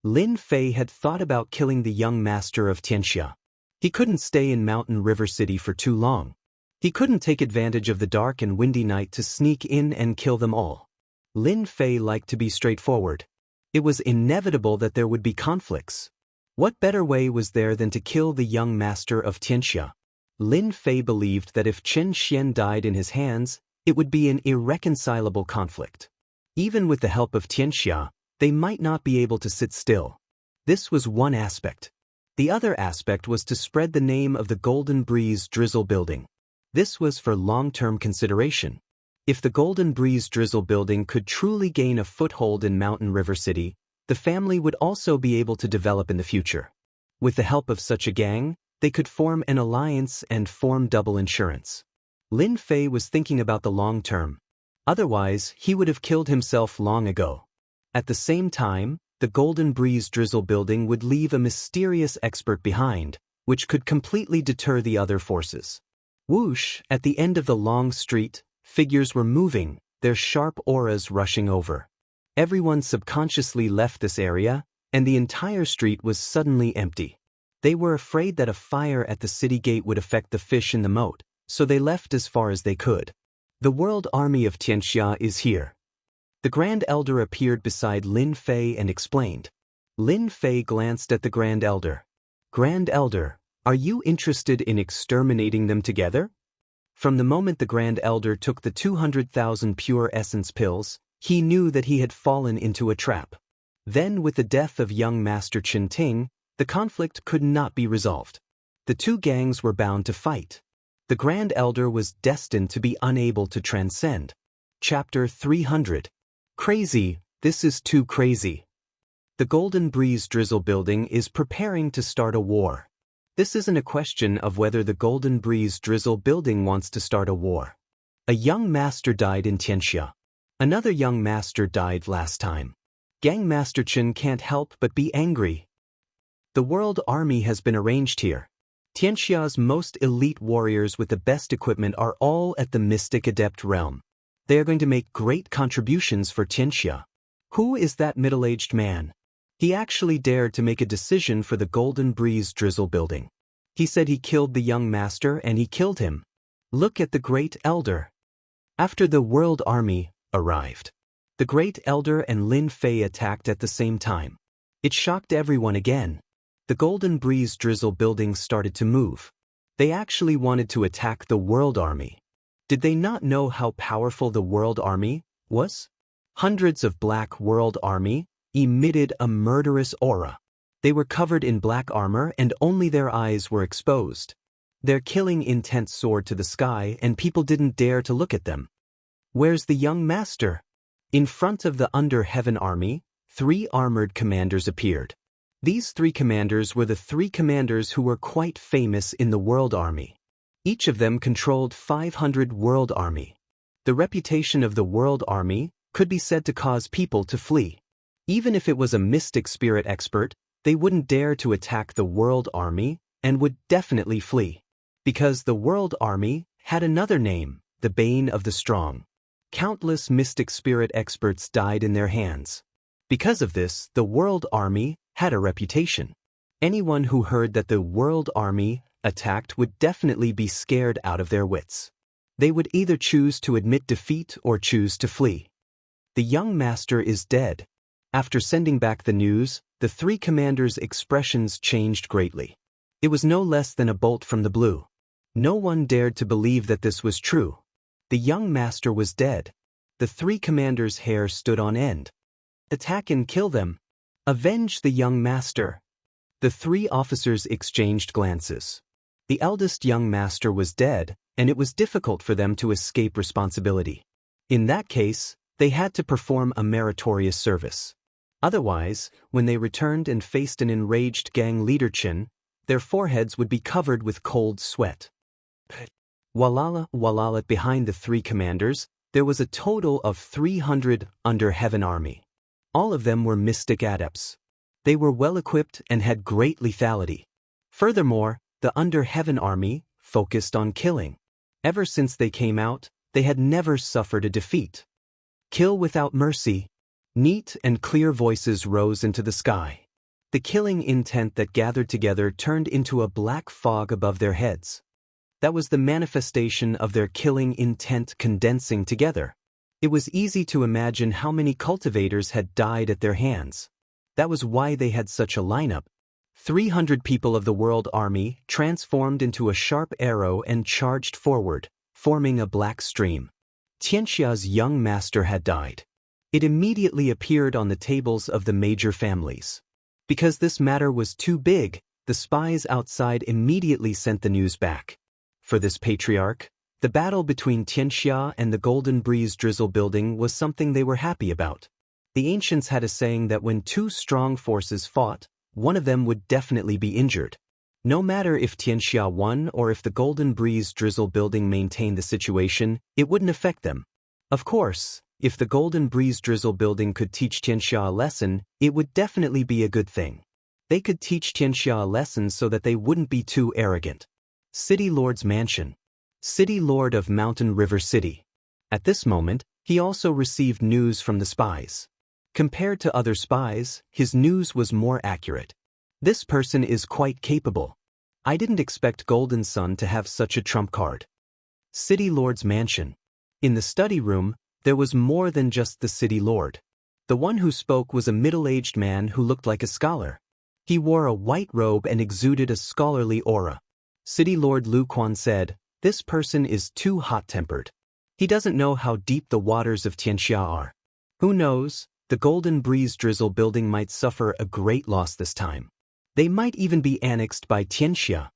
Lin Fei had thought about killing the young master of Xianxia. He couldn't stay in Mountain River City for too long. He couldn't take advantage of the dark and windy night to sneak in and kill them all. Lin Fei liked to be straightforward. It was inevitable that there would be conflicts. What better way was there than to kill the young master of Xianxia? Lin Fei believed that if Chen Xian died in his hands, it would be an irreconcilable conflict. Even with the help of Xianxia, they might not be able to sit still. This was one aspect. The other aspect was to spread the name of the Golden Breeze Drizzle building. This was for long-term consideration. If the Golden Breeze Drizzle building could truly gain a foothold in Mountain River City, the family would also be able to develop in the future. With the help of such a gang, they could form an alliance and form double insurance. Lin Fei was thinking about the long term. Otherwise, he would have killed himself long ago. At the same time, the Golden Breeze Drizzle building would leave a mysterious expert behind, which could completely deter the other forces. Whoosh, at the end of the long street, figures were moving, their sharp auras rushing over. Everyone subconsciously left this area, and the entire street was suddenly empty. They were afraid that a fire at the city gate would affect the fish in the moat, so they left as far as they could. The world army of Xianxia is here. The Grand Elder appeared beside Lin Fei and explained. Lin Fei glanced at the Grand Elder. Grand Elder, are you interested in exterminating them together? From the moment the Grand Elder took the 200,000 pure essence pills, he knew that he had fallen into a trap. Then, with the death of young Master Qin Ting, the conflict could not be resolved. The two gangs were bound to fight. The Grand Elder was destined to be unable to transcend. Chapter 300. Crazy, this is too crazy. The Golden Breeze Drizzle building is preparing to start a war. This isn't a question of whether the Golden Breeze Drizzle building wants to start a war. A young master died in Xianxia. Another young master died last time. Gang Master Chen can't help but be angry. The world army has been arranged here. Xianxia's most elite warriors with the best equipment are all at the Mystic Adept realm. They are going to make great contributions for Xianxia. Who is that middle-aged man? He actually dared to make a decision for the Golden Breeze Drizzle building. He said he killed the young master and he killed him. Look at the Great Elder. After the world army arrived, the Great Elder and Lin Fei attacked at the same time. It shocked everyone again. The Golden Breeze Drizzle building started to move. They actually wanted to attack the world army. Did they not know how powerful the world army was? Hundreds of black world army emitted a murderous aura. They were covered in black armor and only their eyes were exposed. Their killing intent soared to the sky and people didn't dare to look at them. Where's the young master? In front of the Under Heaven army, 3 armored commanders appeared. These 3 commanders were the 3 commanders who were quite famous in the world army. Each of them controlled 500 world army. The reputation of the world army could be said to cause people to flee. Even if it was a mystic spirit expert, they wouldn't dare to attack the world army and would definitely flee. Because the world army had another name, the Bane of the Strong. Countless mystic spirit experts died in their hands. Because of this, the world army had a reputation. Anyone who heard that the world army attacked would definitely be scared out of their wits. They would either choose to admit defeat or choose to flee. The young master is dead. After sending back the news, the 3 commanders' expressions changed greatly. It was no less than a bolt from the blue. No one dared to believe that this was true. The young master was dead. The 3 commanders' hair stood on end. Attack and kill them. Avenge the young master. The 3 officers exchanged glances. The eldest young master was dead, and it was difficult for them to escape responsibility. In that case, they had to perform a meritorious service. Otherwise, when they returned and faced an enraged gang leader Chen, their foreheads would be covered with cold sweat. Walala behind the 3 commanders, there was a total of 300 Under Heaven army. All of them were mystic adepts. They were well-equipped and had great lethality. Furthermore, the Under Heaven army focused on killing. Ever since they came out, they had never suffered a defeat. Kill without mercy. Neat and clear voices rose into the sky. The killing intent that gathered together turned into a black fog above their heads. That was the manifestation of their killing intent condensing together. It was easy to imagine how many cultivators had died at their hands. That was why they had such a lineup. 300 people of the world army transformed into a sharp arrow and charged forward, forming a black stream. Xianxia's young master had died. It immediately appeared on the tables of the major families. Because this matter was too big, the spies outside immediately sent the news back. For this patriarch, the battle between Xianxia and the Golden Breeze Drizzle building was something they were happy about. The ancients had a saying that when 2 strong forces fought, one of them would definitely be injured. No matter if Xianxia won or if the Golden Breeze Drizzle building maintained the situation, it wouldn't affect them. Of course, if the Golden Breeze Drizzle building could teach Xianxia a lesson, it would definitely be a good thing. They could teach Xianxia a lesson so that they wouldn't be too arrogant. City Lord's Mansion. City Lord of Mountain River City. At this moment, he also received news from the spies. Compared to other spies, his news was more accurate. This person is quite capable. I didn't expect Golden Sun to have such a trump card. City Lord's Mansion. In the study room, there was more than just the City Lord. The one who spoke was a middle-aged man who looked like a scholar. He wore a white robe and exuded a scholarly aura. City Lord Lu Quan said, "This person is too hot-tempered. He doesn't know how deep the waters of Xianxia are. Who knows, the Golden Breeze Drizzle building might suffer a great loss this time. They might even be annexed by Xianxia."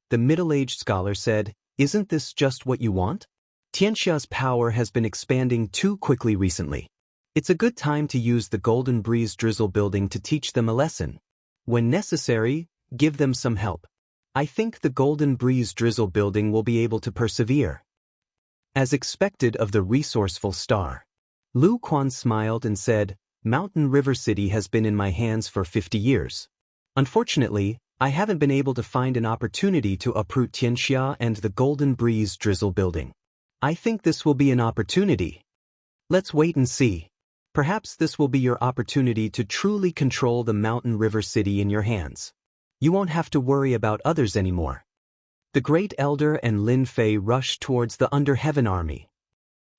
The middle-aged scholar said, "Isn't this just what you want? Xianxia's power has been expanding too quickly recently. It's a good time to use the Golden Breeze Drizzle building to teach them a lesson. When necessary, give them some help. I think the Golden Breeze Drizzle building will be able to persevere." As expected of the resourceful star, Lu Quan smiled and said, Mountain River City has been in my hands for 50 years. Unfortunately, I haven't been able to find an opportunity to uproot Xianxia and the Golden Breeze Drizzle building. I think this will be an opportunity. Let's wait and see. Perhaps this will be your opportunity to truly control the Mountain River City in your hands. You won't have to worry about others anymore. The Great Elder and Lin Fei rushed towards the Under Heaven army.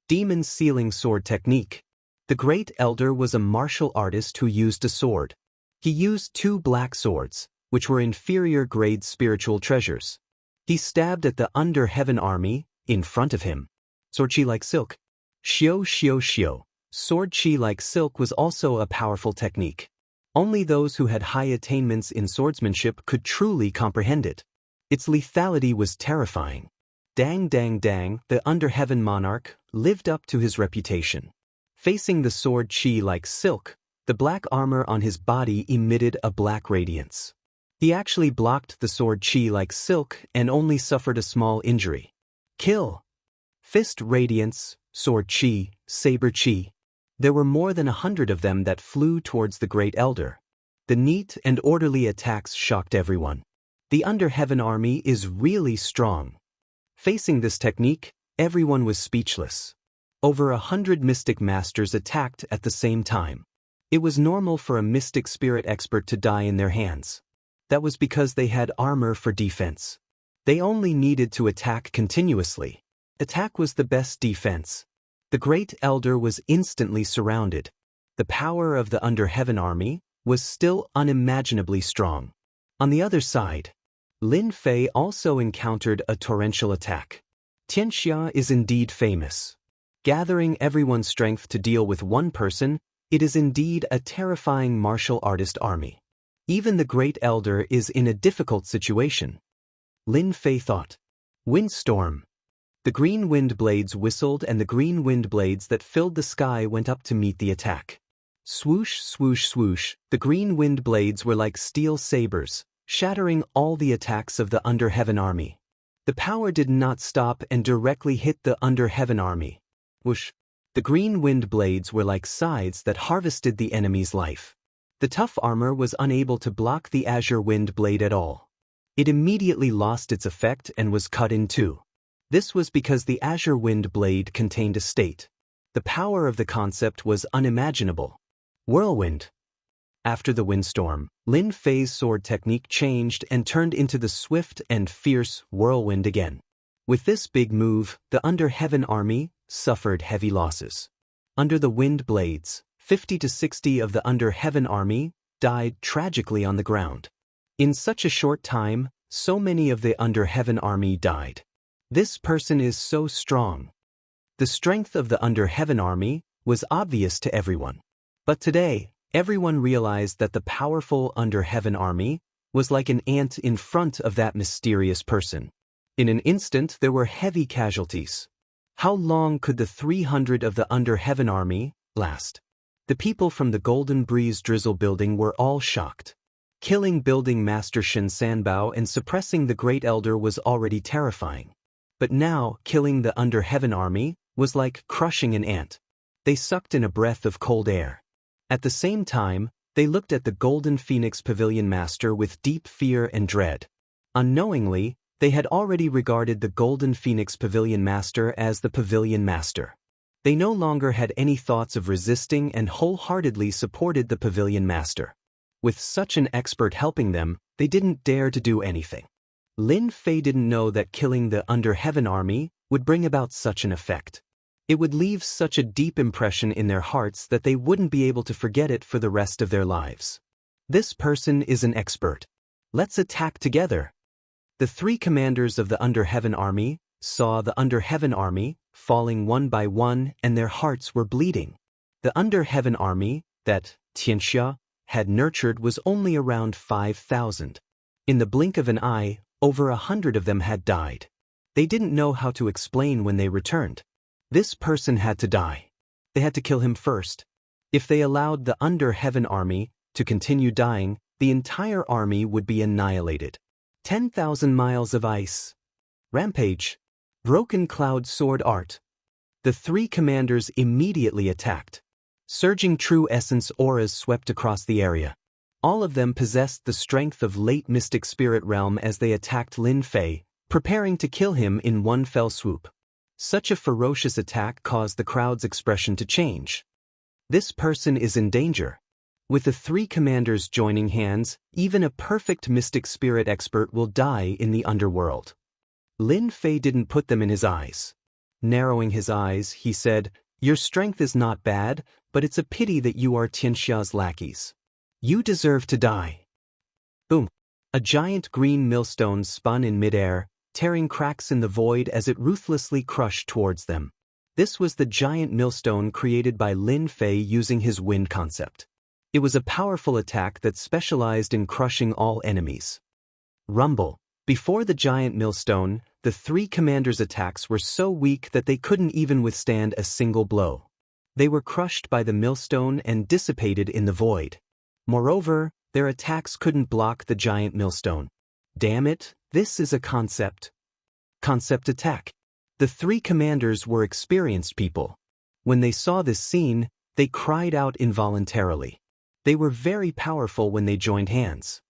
Demon Sealing Sword Technique. The Great Elder was a martial artist who used a sword. He used 2 black swords, which were inferior grade spiritual treasures. He stabbed at the Under Heaven army, in front of him. Sword chi like silk. Xiao xiao xiao. Sword chi like silk was also a powerful technique. Only those who had high attainments in swordsmanship could truly comprehend it. Its lethality was terrifying. Dang dang dang, the Under Heaven monarch lived up to his reputation. Facing the sword chi like silk, the black armor on his body emitted a black radiance. He actually blocked the sword chi like silk and only suffered a small injury. Kill. Fist radiance, sword chi, saber chi. There were more than 100 of them that flew towards the Great Elder. The neat and orderly attacks shocked everyone. The Under Heaven army is really strong. Facing this technique, everyone was speechless. Over 100 mystic masters attacked at the same time. It was normal for a mystic spirit expert to die in their hands. That was because they had armor for defense. They only needed to attack continuously. Attack was the best defense. The Great Elder was instantly surrounded. The power of the Under Heaven army was still unimaginably strong. On the other side, Lin Fei also encountered a torrential attack. Xianxia is indeed famous. Gathering everyone's strength to deal with one person, it is indeed a terrifying martial artist army. Even the Great Elder is in a difficult situation. Lin Fei thought. Windstorm. The green wind blades whistled and the green wind blades that filled the sky went up to meet the attack. Swoosh, swoosh, swoosh, the green wind blades were like steel sabers, shattering all the attacks of the Under Heaven army. The power did not stop and directly hit the Under Heaven army. Whoosh. The green wind blades were like scythes that harvested the enemy's life. The tough armor was unable to block the azure wind blade at all. It immediately lost its effect and was cut in 2. This was because the azure wind blade contained a state. The power of the concept was unimaginable. Whirlwind. After the windstorm, Lin Fei's sword technique changed and turned into the swift and fierce whirlwind again. With this big move, the Under Heaven army suffered heavy losses. Under the wind blades, 50 to 60 of the Under Heaven army died tragically on the ground. In such a short time, so many of the Under Heaven army died. This person is so strong. The strength of the Under Heaven army was obvious to everyone. But today, everyone realized that the powerful Under Heaven army was like an ant in front of that mysterious person. In an instant, there were heavy casualties. How long could the 300 of the Under Heaven army last? The people from the Golden Breeze Drizzle building were all shocked. Killing building master Shen Sanbao and suppressing the Great Elder was already terrifying. But now, killing the Under Heaven army was like crushing an ant. They sucked in a breath of cold air. At the same time, they looked at the Golden Phoenix Pavilion Master with deep fear and dread. Unknowingly, they had already regarded the Golden Phoenix Pavilion Master as the Pavilion Master. They no longer had any thoughts of resisting and wholeheartedly supported the Pavilion Master. With such an expert helping them, they didn't dare to do anything. Lin Fei didn't know that killing the Under Heaven army would bring about such an effect. It would leave such a deep impression in their hearts that they wouldn't be able to forget it for the rest of their lives. This person is an expert. Let's attack together. The 3 commanders of the Under Heaven army saw the Under Heaven army falling one by one and their hearts were bleeding. The Under Heaven army that Xianxia had nurtured was only around 5,000. In the blink of an eye, over 100 of them had died. They didn't know how to explain when they returned. This person had to die. They had to kill him first. If they allowed the Under Heaven army to continue dying, the entire army would be annihilated. 10,000 miles of ice. Rampage. Broken Cloud Sword Art. The three commanders immediately attacked. Surging true essence auras swept across the area. All of them possessed the strength of late mystic spirit realm as they attacked Lin Fei, preparing to kill him in one fell swoop. Such a ferocious attack caused the crowd's expression to change. This person is in danger. With the three commanders joining hands, even a perfect mystic spirit expert will die in the underworld. Lin Fei didn't put them in his eyes. Narrowing his eyes, he said, "Your strength is not bad, but it's a pity that you are Xianxia's lackeys. You deserve to die." Boom! A giant green millstone spun in midair, tearing cracks in the void as it ruthlessly crushed towards them. This was the giant millstone created by Lin Fei using his wind concept. It was a powerful attack that specialized in crushing all enemies. Rumble. Before the giant millstone, the three commanders' attacks were so weak that they couldn't even withstand a single blow. They were crushed by the millstone and dissipated in the void. Moreover, their attacks couldn't block the giant millstone. Damn it, this is a concept. Concept attack. The three commanders were experienced people. When they saw this scene, they cried out involuntarily. They were very powerful when they joined hands.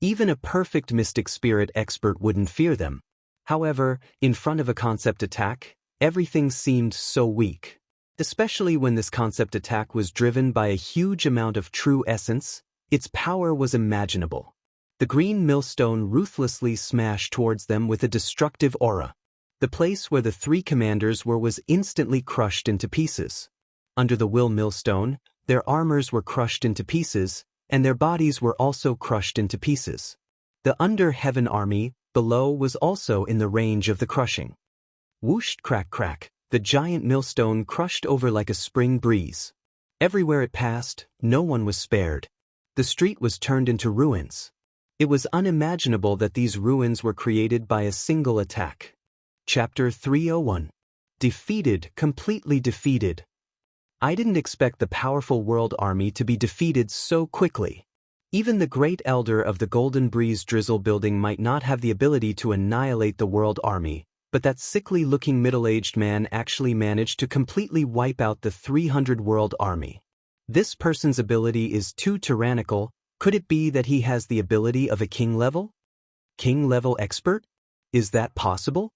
Even a perfect mystic spirit expert wouldn't fear them. However, in front of a concept attack, everything seemed so weak. Especially when this concept attack was driven by a huge amount of true essence, its power was imaginable. The green millstone ruthlessly smashed towards them with a destructive aura. The place where the three commanders were was instantly crushed into pieces. Under the will millstone, their armors were crushed into pieces, and their bodies were also crushed into pieces. The under heaven army, below, was also in the range of the crushing. Whoosh, crack, crack, the giant millstone crushed over like a spring breeze. Everywhere it passed, no one was spared. The street was turned into ruins. It was unimaginable that these ruins were created by a single attack. Chapter 301. Defeated, completely defeated. I didn't expect the powerful world army to be defeated so quickly. Even the great elder of the Golden Breeze Drizzle building might not have the ability to annihilate the world army, but that sickly-looking middle-aged man actually managed to completely wipe out the 300 world army. This person's ability is too tyrannical. Could it be that he has the ability of a king level? King level expert? Is that possible?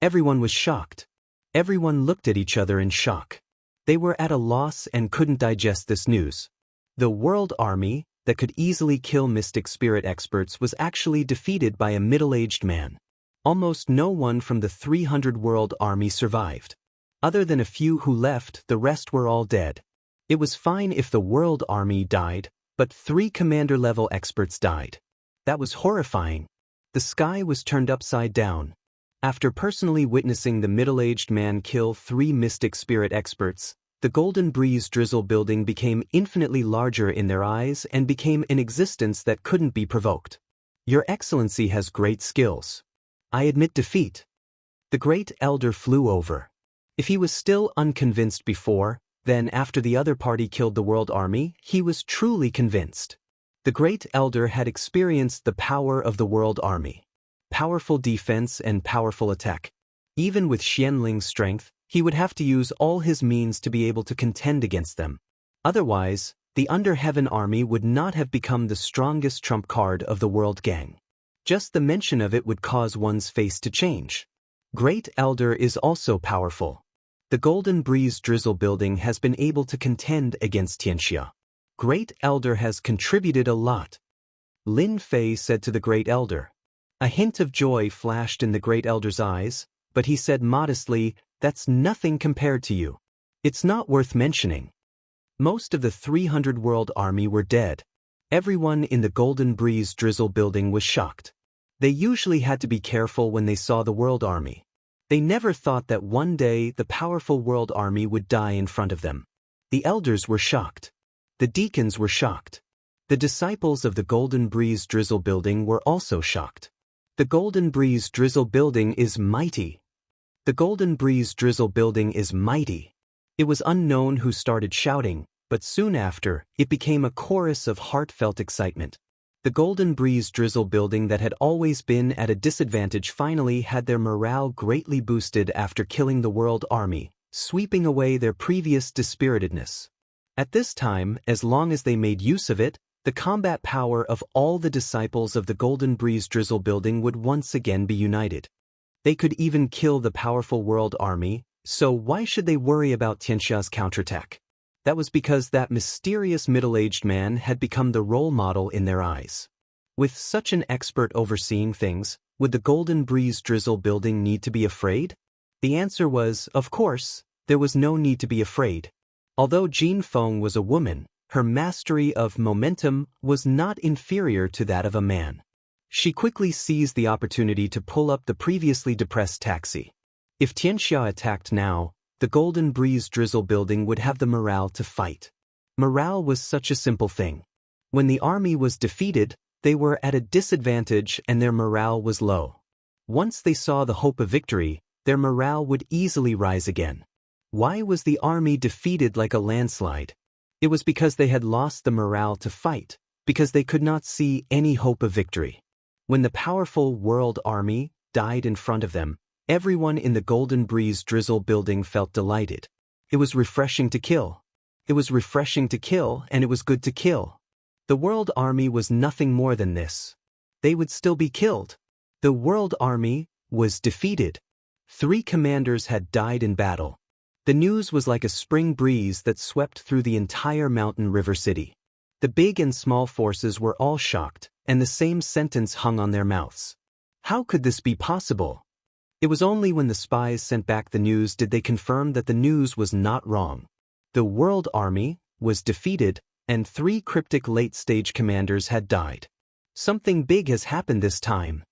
Everyone was shocked. Everyone looked at each other in shock. They were at a loss and couldn't digest this news. The world army, that could easily kill mystic spirit experts, was actually defeated by a middle-aged man. Almost no one from the 300 world army survived. Other than a few who left, the rest were all dead. It was fine if the world army died, but 3 commander-level experts died. That was horrifying. The sky was turned upside down. After personally witnessing the middle-aged man kill 3 mystic spirit experts, the Golden Breeze Drizzle building became infinitely larger in their eyes and became an existence that couldn't be provoked. Your Excellency has great skills. I admit defeat. The great elder flew over. If he was still unconvinced before, then after the other party killed the world army, he was truly convinced. The great elder had experienced the power of the world army. Powerful defense and powerful attack. Even with Xianling's strength, he would have to use all his means to be able to contend against them. Otherwise, the Under Heaven army would not have become the strongest trump card of the world gang. Just the mention of it would cause one's face to change. Great Elder is also powerful. The Golden Breeze Drizzle building has been able to contend against Xianxia. Great Elder has contributed a lot. Lin Fei said to the Great Elder. A hint of joy flashed in the Great Elder's eyes, but he said modestly, "That's nothing compared to you. It's not worth mentioning." Most of the 300 world army were dead. Everyone in the Golden Breeze Drizzle building was shocked. They usually had to be careful when they saw the world army. They never thought that one day the powerful world army would die in front of them. The elders were shocked. The deacons were shocked. The disciples of the Golden Breeze Drizzle building were also shocked. The Golden Breeze Drizzle building is mighty. The Golden Breeze Drizzle building is mighty. It was unknown who started shouting, but soon after, it became a chorus of heartfelt excitement. The Golden Breeze Drizzle building that had always been at a disadvantage finally had their morale greatly boosted after killing the world army, sweeping away their previous dispiritedness. At this time, as long as they made use of it, the combat power of all the disciples of the Golden Breeze Drizzle building would once again be united. They could even kill the powerful world army, so why should they worry about Xianxia's counterattack? That was because that mysterious middle-aged man had become the role model in their eyes. With such an expert overseeing things, would the Golden Breeze Drizzle building need to be afraid? The answer was, of course, there was no need to be afraid. Although Jin Feng was a woman, her mastery of momentum was not inferior to that of a man. She quickly seized the opportunity to pull up the previously depressed taxi. If Xianxia attacked now, the Golden Breeze Drizzle building would have the morale to fight. Morale was such a simple thing. When the army was defeated, they were at a disadvantage and their morale was low. Once they saw the hope of victory, their morale would easily rise again. Why was the army defeated like a landslide? It was because they had lost the morale to fight, because they could not see any hope of victory. When the powerful world army died in front of them, everyone in the Golden Breeze Drizzle building felt delighted. It was refreshing to kill. It was refreshing to kill, and it was good to kill. The world army was nothing more than this. They would still be killed. The world army was defeated. 3 commanders had died in battle. The news was like a spring breeze that swept through the entire mountain river city. The big and small forces were all shocked, and the same sentence hung on their mouths. How could this be possible? It was only when the spies sent back the news did they confirm that the news was not wrong. The world army was defeated, and 3 cryptic late-stage commanders had died. Something big has happened this time.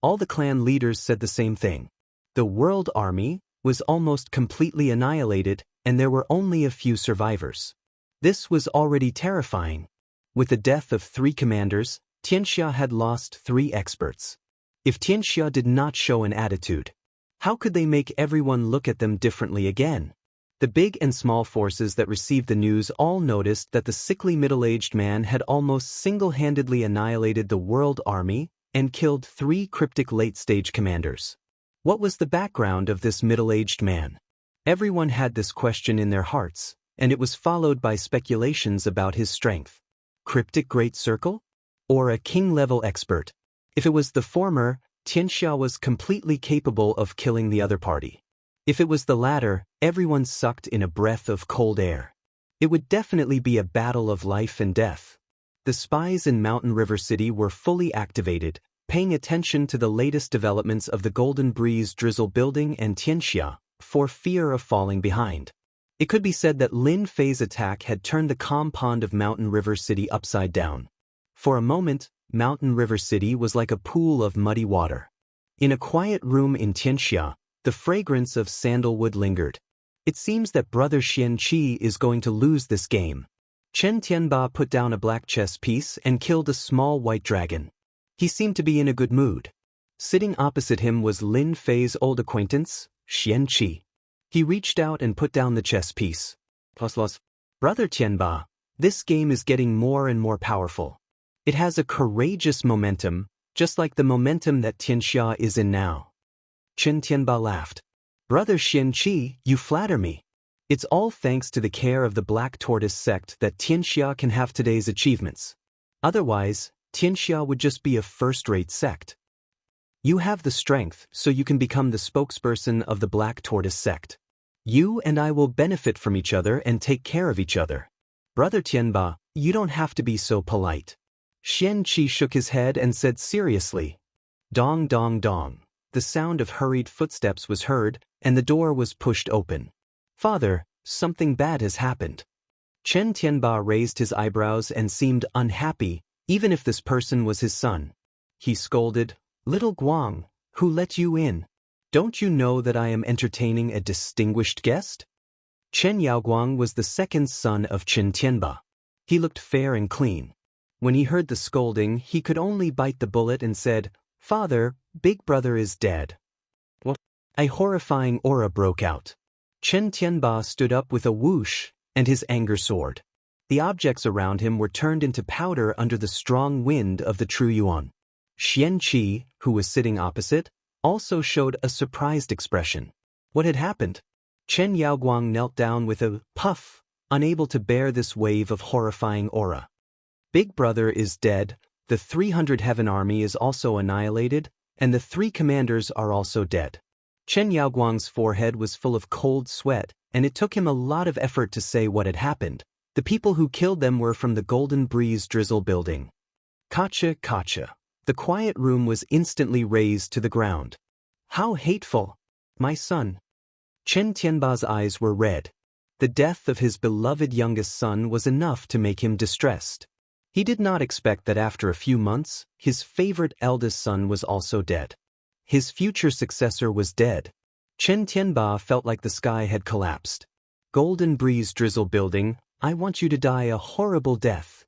All the clan leaders said the same thing. The world army was almost completely annihilated, and there were only a few survivors. This was already terrifying. With the death of 3 commanders, Xianxia had lost 3 experts. If Xianxia did not show an attitude, how could they make everyone look at them differently again? The big and small forces that received the news all noticed that the sickly middle-aged man had almost single-handedly annihilated the world army and killed 3 cryptic late-stage commanders. What was the background of this middle-aged man? Everyone had this question in their hearts, and it was followed by speculations about his strength. Cryptic Great Circle? Or a king-level expert? If it was the former, Xianxia was completely capable of killing the other party. If it was the latter, everyone sucked in a breath of cold air. It would definitely be a battle of life and death. The spies in Mountain River City were fully activated, paying attention to the latest developments of the Golden Breeze Drizzle building and Xianxia, for fear of falling behind. It could be said that Lin Fei's attack had turned the calm pond of Mountain River City upside down. For a moment, Mountain River City was like a pool of muddy water. In a quiet room in Xianxia, the fragrance of sandalwood lingered. It seems that Brother Xianqi is going to lose this game. Chen Tianba put down a black chess piece and killed a small white dragon. He seemed to be in a good mood. Sitting opposite him was Lin Fei's old acquaintance, Xianqi. He reached out and put down the chess piece. Brother Tianba, this game is getting more and more powerful. It has a courageous momentum, just like the momentum that Xianxia is in now. Chen Tianba laughed. Brother Xianqi, you flatter me. It's all thanks to the care of the Black Tortoise sect that Xianxia can have today's achievements. Otherwise, Xianxia would just be a first-rate sect. You have the strength, so you can become the spokesperson of the Black Tortoise sect. You and I will benefit from each other and take care of each other. Brother Tianba, you don't have to be so polite. Xianqi shook his head and said seriously. Dong dong dong. The sound of hurried footsteps was heard, and the door was pushed open. Father, something bad has happened. Chen Tianba raised his eyebrows and seemed unhappy, even if this person was his son. He scolded, Little Guang, who let you in? Don't you know that I am entertaining a distinguished guest? Chen Yaoguang was the second son of Chen Tianba. He looked fair and clean. When he heard the scolding, he could only bite the bullet and said, Father, big brother is dead. What? A horrifying aura broke out. Chen Tianba stood up with a whoosh, and his anger soared. The objects around him were turned into powder under the strong wind of the true yuan. Xianqi, who was sitting opposite, also showed a surprised expression. What had happened? Chen Yaoguang knelt down with a puff, unable to bear this wave of horrifying aura. Big Brother is dead, the 300 Heaven Army is also annihilated, and the 3 commanders are also dead. Chen Yaoguang's forehead was full of cold sweat, and it took him a lot of effort to say what had happened. The people who killed them were from the Golden Breeze Drizzle building. Kacha, kacha. The quiet room was instantly razed to the ground. How hateful! My son. Chen Tianba's eyes were red. The death of his beloved youngest son was enough to make him distressed. He did not expect that after a few months, his favorite eldest son was also dead. His future successor was dead. Chen Tianba felt like the sky had collapsed. Golden Breeze Drizzle building, I want you to die a horrible death.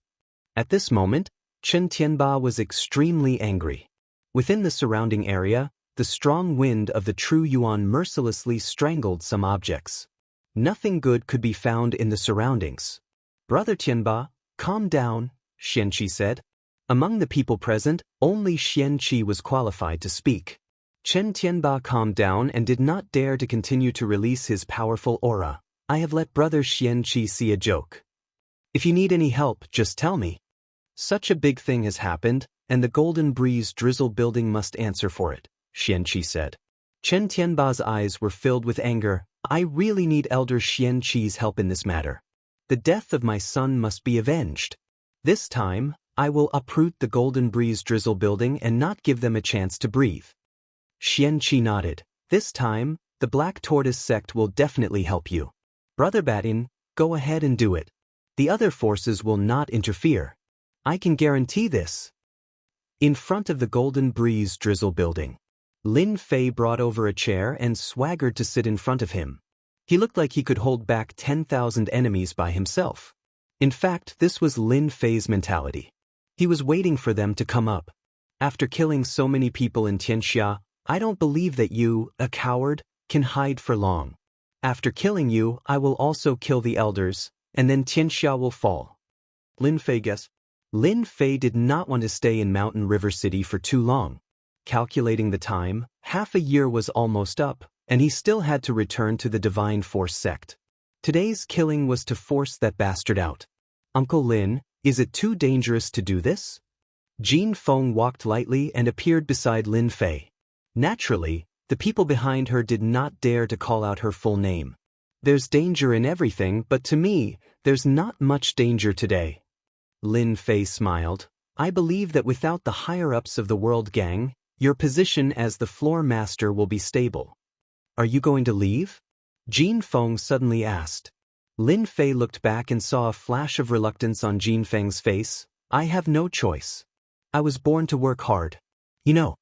At this moment, Chen Tianba was extremely angry. Within the surrounding area, the strong wind of the true yuan mercilessly strangled some objects. Nothing good could be found in the surroundings. Brother Tianba, calm down, Xianxia said. Among the people present, only Xianxia was qualified to speak. Chen Tianba calmed down and did not dare to continue to release his powerful aura. I have let Brother Xianxia see a joke. If you need any help, just tell me. Such a big thing has happened, and the Golden Breeze Drizzle building must answer for it, Xianxia said. Chen Tianba's eyes were filled with anger. I really need Elder Xianxi's help in this matter. The death of my son must be avenged. This time, I will uproot the Golden Breeze Drizzle building and not give them a chance to breathe. Xianxia nodded. This time, the Black Tortoise sect will definitely help you. Brother Batin, go ahead and do it. The other forces will not interfere. I can guarantee this. In front of the Golden Breeze Drizzle building, Lin Fei brought over a chair and swaggered to sit in front of him. He looked like he could hold back 10,000 enemies by himself. In fact, this was Lin Fei's mentality. He was waiting for them to come up. After killing so many people in Xianxia, I don't believe that you, a coward, can hide for long. After killing you, I will also kill the elders, and then Xianxia will fall. Lin Fei guessed. Lin Fei did not want to stay in Mountain River City for too long. Calculating the time, half a year was almost up, and he still had to return to the Divine Force sect. Today's killing was to force that bastard out. Uncle Lin, is it too dangerous to do this? Jin Feng walked lightly and appeared beside Lin Fei. Naturally, the people behind her did not dare to call out her full name. There's danger in everything, but to me, there's not much danger today. Lin Fei smiled. I believe that without the higher-ups of the World Gang, your position as the floor master will be stable. Are you going to leave? Jin Feng suddenly asked. Lin Fei looked back and saw a flash of reluctance on Jin Feng's face. I have no choice. I was born to work hard. You know.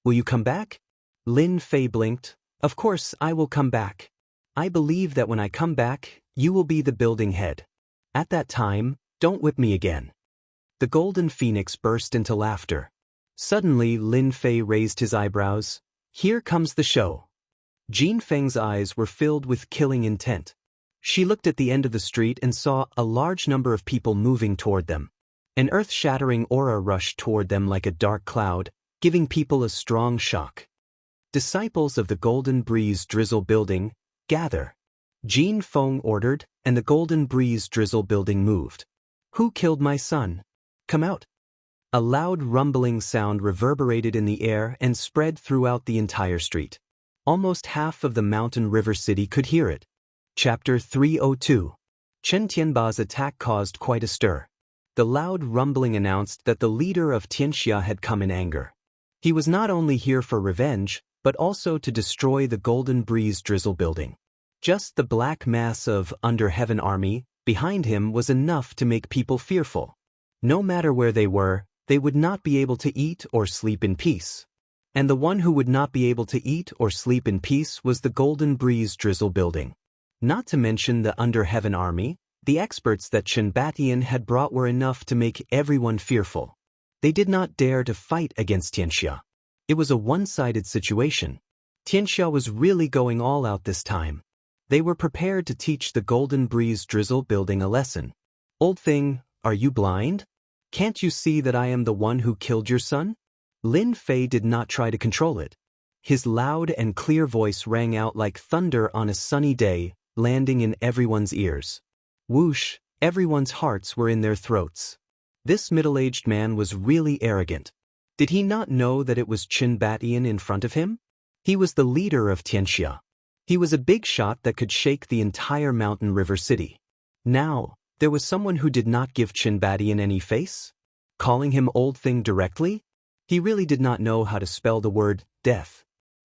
Will you come back? Lin Fei blinked. Of course I will come back. I believe that when I come back, you will be the building head. At that time, don't whip me again. The Golden Phoenix burst into laughter. Suddenly Lin Fei raised his eyebrows. Here comes the show. Jin Feng's eyes were filled with killing intent. She looked at the end of the street and saw a large number of people moving toward them. An earth-shattering aura rushed toward them like a dark cloud, giving people a strong shock. Disciples of the Golden Breeze Drizzle building, gather. Jin Feng ordered, and the Golden Breeze Drizzle building moved. Who killed my son? Come out. A loud rumbling sound reverberated in the air and spread throughout the entire street. Almost half of the Mountain River City could hear it. Chapter 302. Chen Tianba's attack caused quite a stir. The loud rumbling announced that the leader of Xianxia had come in anger. He was not only here for revenge, but also to destroy the Golden Breeze Drizzle building. Just the black mass of Under Heaven Army behind him was enough to make people fearful. No matter where they were, they would not be able to eat or sleep in peace. And the one who would not be able to eat or sleep in peace was the Golden Breeze Drizzle building. Not to mention the Under Heaven Army, the experts that Chen Batian had brought were enough to make everyone fearful. They did not dare to fight against Xianxia. It was a one-sided situation. Xianxia was really going all out this time. They were prepared to teach the Golden Breeze Drizzle building a lesson. Old thing, are you blind? Can't you see that I am the one who killed your son? Lin Fei did not try to control it. His loud and clear voice rang out like thunder on a sunny day, landing in everyone's ears. Whoosh, everyone's hearts were in their throats. This middle-aged man was really arrogant. Did he not know that it was Qin Batian in front of him? He was the leader of Xianxia. He was a big shot that could shake the entire mountain river city. Now, there was someone who did not give Qin Batian any face? Calling him old thing directly? He really did not know how to spell the word death.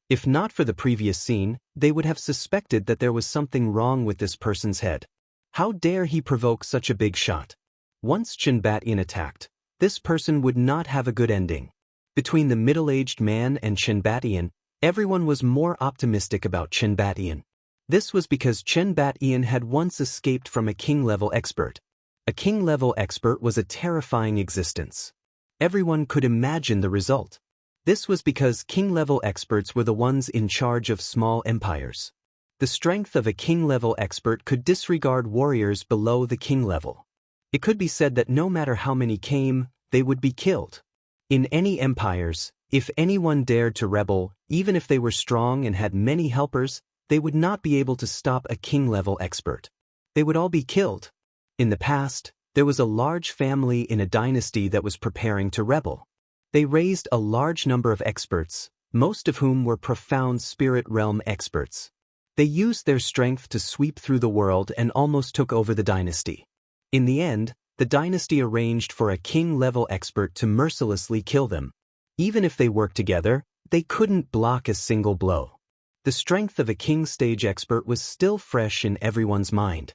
If not for the previous scene, they would have suspected that there was something wrong with this person's head. How dare he provoke such a big shot? Once Qin Batian attacked, this person would not have a good ending. Between the middle-aged man and Qin Batian, everyone was more optimistic about Qin Batian. This was because Qin Batian had once escaped from a king-level expert. A king-level expert was a terrifying existence. Everyone could imagine the result. This was because king-level experts were the ones in charge of small empires. The strength of a king-level expert could disregard warriors below the king level. It could be said that no matter how many came, they would be killed. In any empires, if anyone dared to rebel, even if they were strong and had many helpers, they would not be able to stop a king-level expert. They would all be killed. In the past, there was a large family in a dynasty that was preparing to rebel. They raised a large number of experts, most of whom were profound spirit realm experts. They used their strength to sweep through the world and almost took over the dynasty. In the end, the dynasty arranged for a king-level expert to mercilessly kill them. Even if they worked together, they couldn't block a single blow. The strength of a king-stage expert was still fresh in everyone's mind.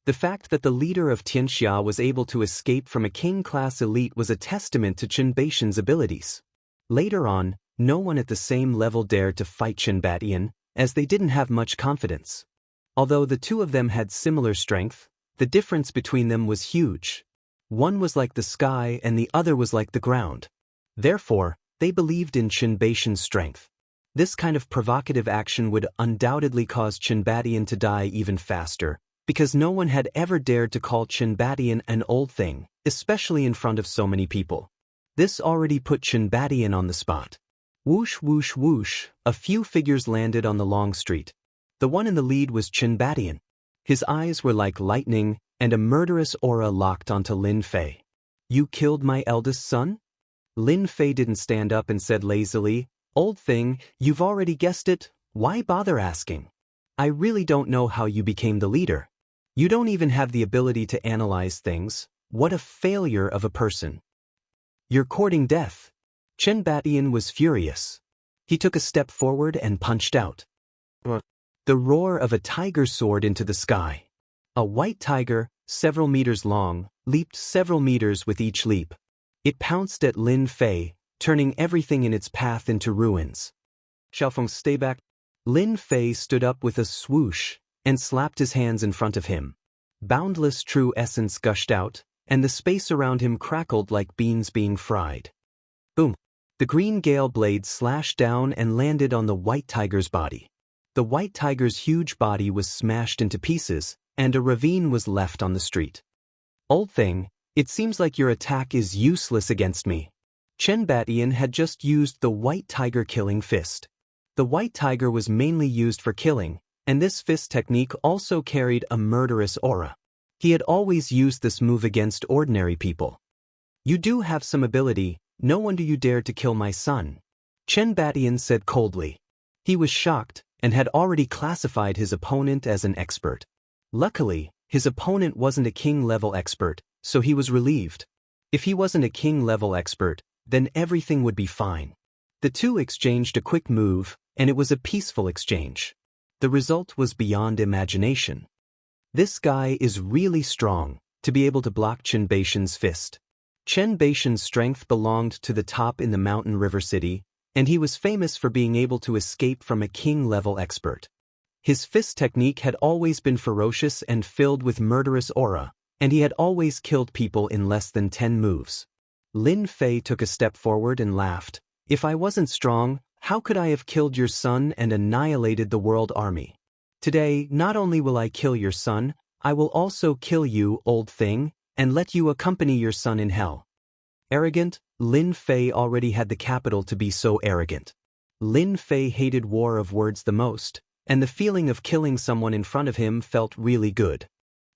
The fact that the leader of Xianxia was able to escape from a king-class elite was a testament to Qin Batian's abilities. Later on, no one at the same level dared to fight Qin Batian, as they didn't have much confidence. Although the two of them had similar strength, the difference between them was huge. One was like the sky and the other was like the ground. Therefore, they believed in Qin Batian's strength. This kind of provocative action would undoubtedly cause Qin Batian to die even faster, because no one had ever dared to call Qin Batian an old thing, especially in front of so many people. This already put Qin Batian on the spot. Whoosh whoosh whoosh, a few figures landed on the long street. The one in the lead was Qin Batian. His eyes were like lightning, and a murderous aura locked onto Lin Fei. "You killed my eldest son?" Lin Fei didn't stand up and said lazily, "Old thing, you've already guessed it, why bother asking? I really don't know how you became the leader. You don't even have the ability to analyze things. What a failure of a person. You're courting death." Qin Batian was furious. He took a step forward and punched out. The roar of a tiger soared into the sky. A white tiger, several meters long, leaped several meters with each leap. It pounced at Lin Fei, turning everything in its path into ruins. "Xiaofeng, stay back." Lin Fei stood up with a swoosh and slapped his hands in front of him. Boundless true essence gushed out, and the space around him crackled like beans being fried. Boom! The green gale blade slashed down and landed on the white tiger's body. The white tiger's huge body was smashed into pieces, and a ravine was left on the street. "Old thing, it seems like your attack is useless against me." Qin Batian had just used the white tiger killing fist. The white tiger was mainly used for killing, and this fist technique also carried a murderous aura. He had always used this move against ordinary people. "You do have some ability, no wonder you dared to kill my son," Qin Batian said coldly. He was shocked, and had already classified his opponent as an expert. Luckily, his opponent wasn't a king-level expert, so he was relieved. If he wasn't a king-level expert, then everything would be fine. The two exchanged a quick move, and it was a peaceful exchange. The result was beyond imagination. This guy is really strong, to be able to block Qin Batian's fist. Qin Batian's strength belonged to the top in the mountain river city, and he was famous for being able to escape from a king-level expert. His fist technique had always been ferocious and filled with murderous aura, and he had always killed people in less than 10 moves. Lin Fei took a step forward and laughed. "If I wasn't strong, how could I have killed your son and annihilated the world army? Today, not only will I kill your son, I will also kill you, old thing, and let you accompany your son in hell." Arrogant, Lin Fei already had the capital to be so arrogant. Lin Fei hated war of words the most, and the feeling of killing someone in front of him felt really good.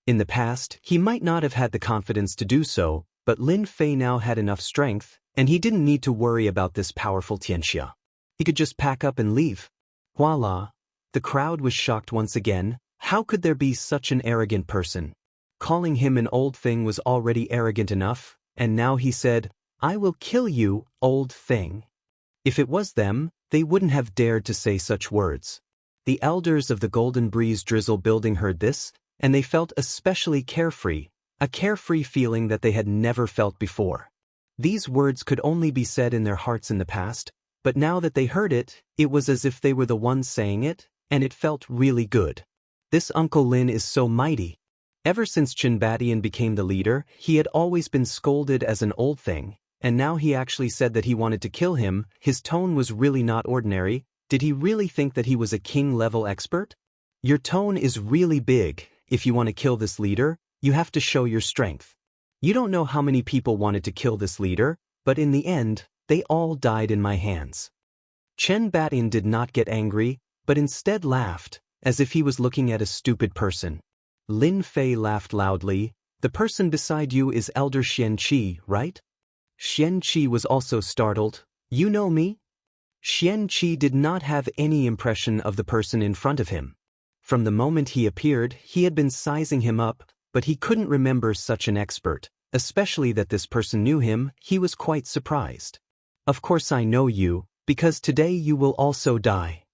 In the past, he might not have had the confidence to do so, but Lin Fei now had enough strength, and he didn't need to worry about this powerful Xianxia. He could just pack up and leave. Voila! The crowd was shocked once again. How could there be such an arrogant person? Calling him an old thing was already arrogant enough, and now he said, "I will kill you, old thing." If it was them, they wouldn't have dared to say such words. The elders of the Golden Breeze Drizzle building heard this, and they felt especially carefree, a carefree feeling that they had never felt before. These words could only be said in their hearts in the past, but now that they heard it, it was as if they were the ones saying it, and it felt really good. This Uncle Lin is so mighty. Ever since Xianbadian became the leader, he had always been scolded as an old thing, and now he actually said that he wanted to kill him. His tone was really not ordinary. Did he really think that he was a king-level expert? Your tone is really big. If you want to kill this leader, you have to show your strength. You don't know how many people wanted to kill this leader, but in the end, they all died in my hands. Xianbadian did not get angry, but instead laughed, as if he was looking at a stupid person. Lin Fei laughed loudly. The person beside you is Elder Xianqi, right? Xianqi was also startled. You know me? Xianqi did not have any impression of the person in front of him. From the moment he appeared, he had been sizing him up, but he couldn't remember such an expert, especially that this person knew him. He was quite surprised. Of course I know you, because today you will also die.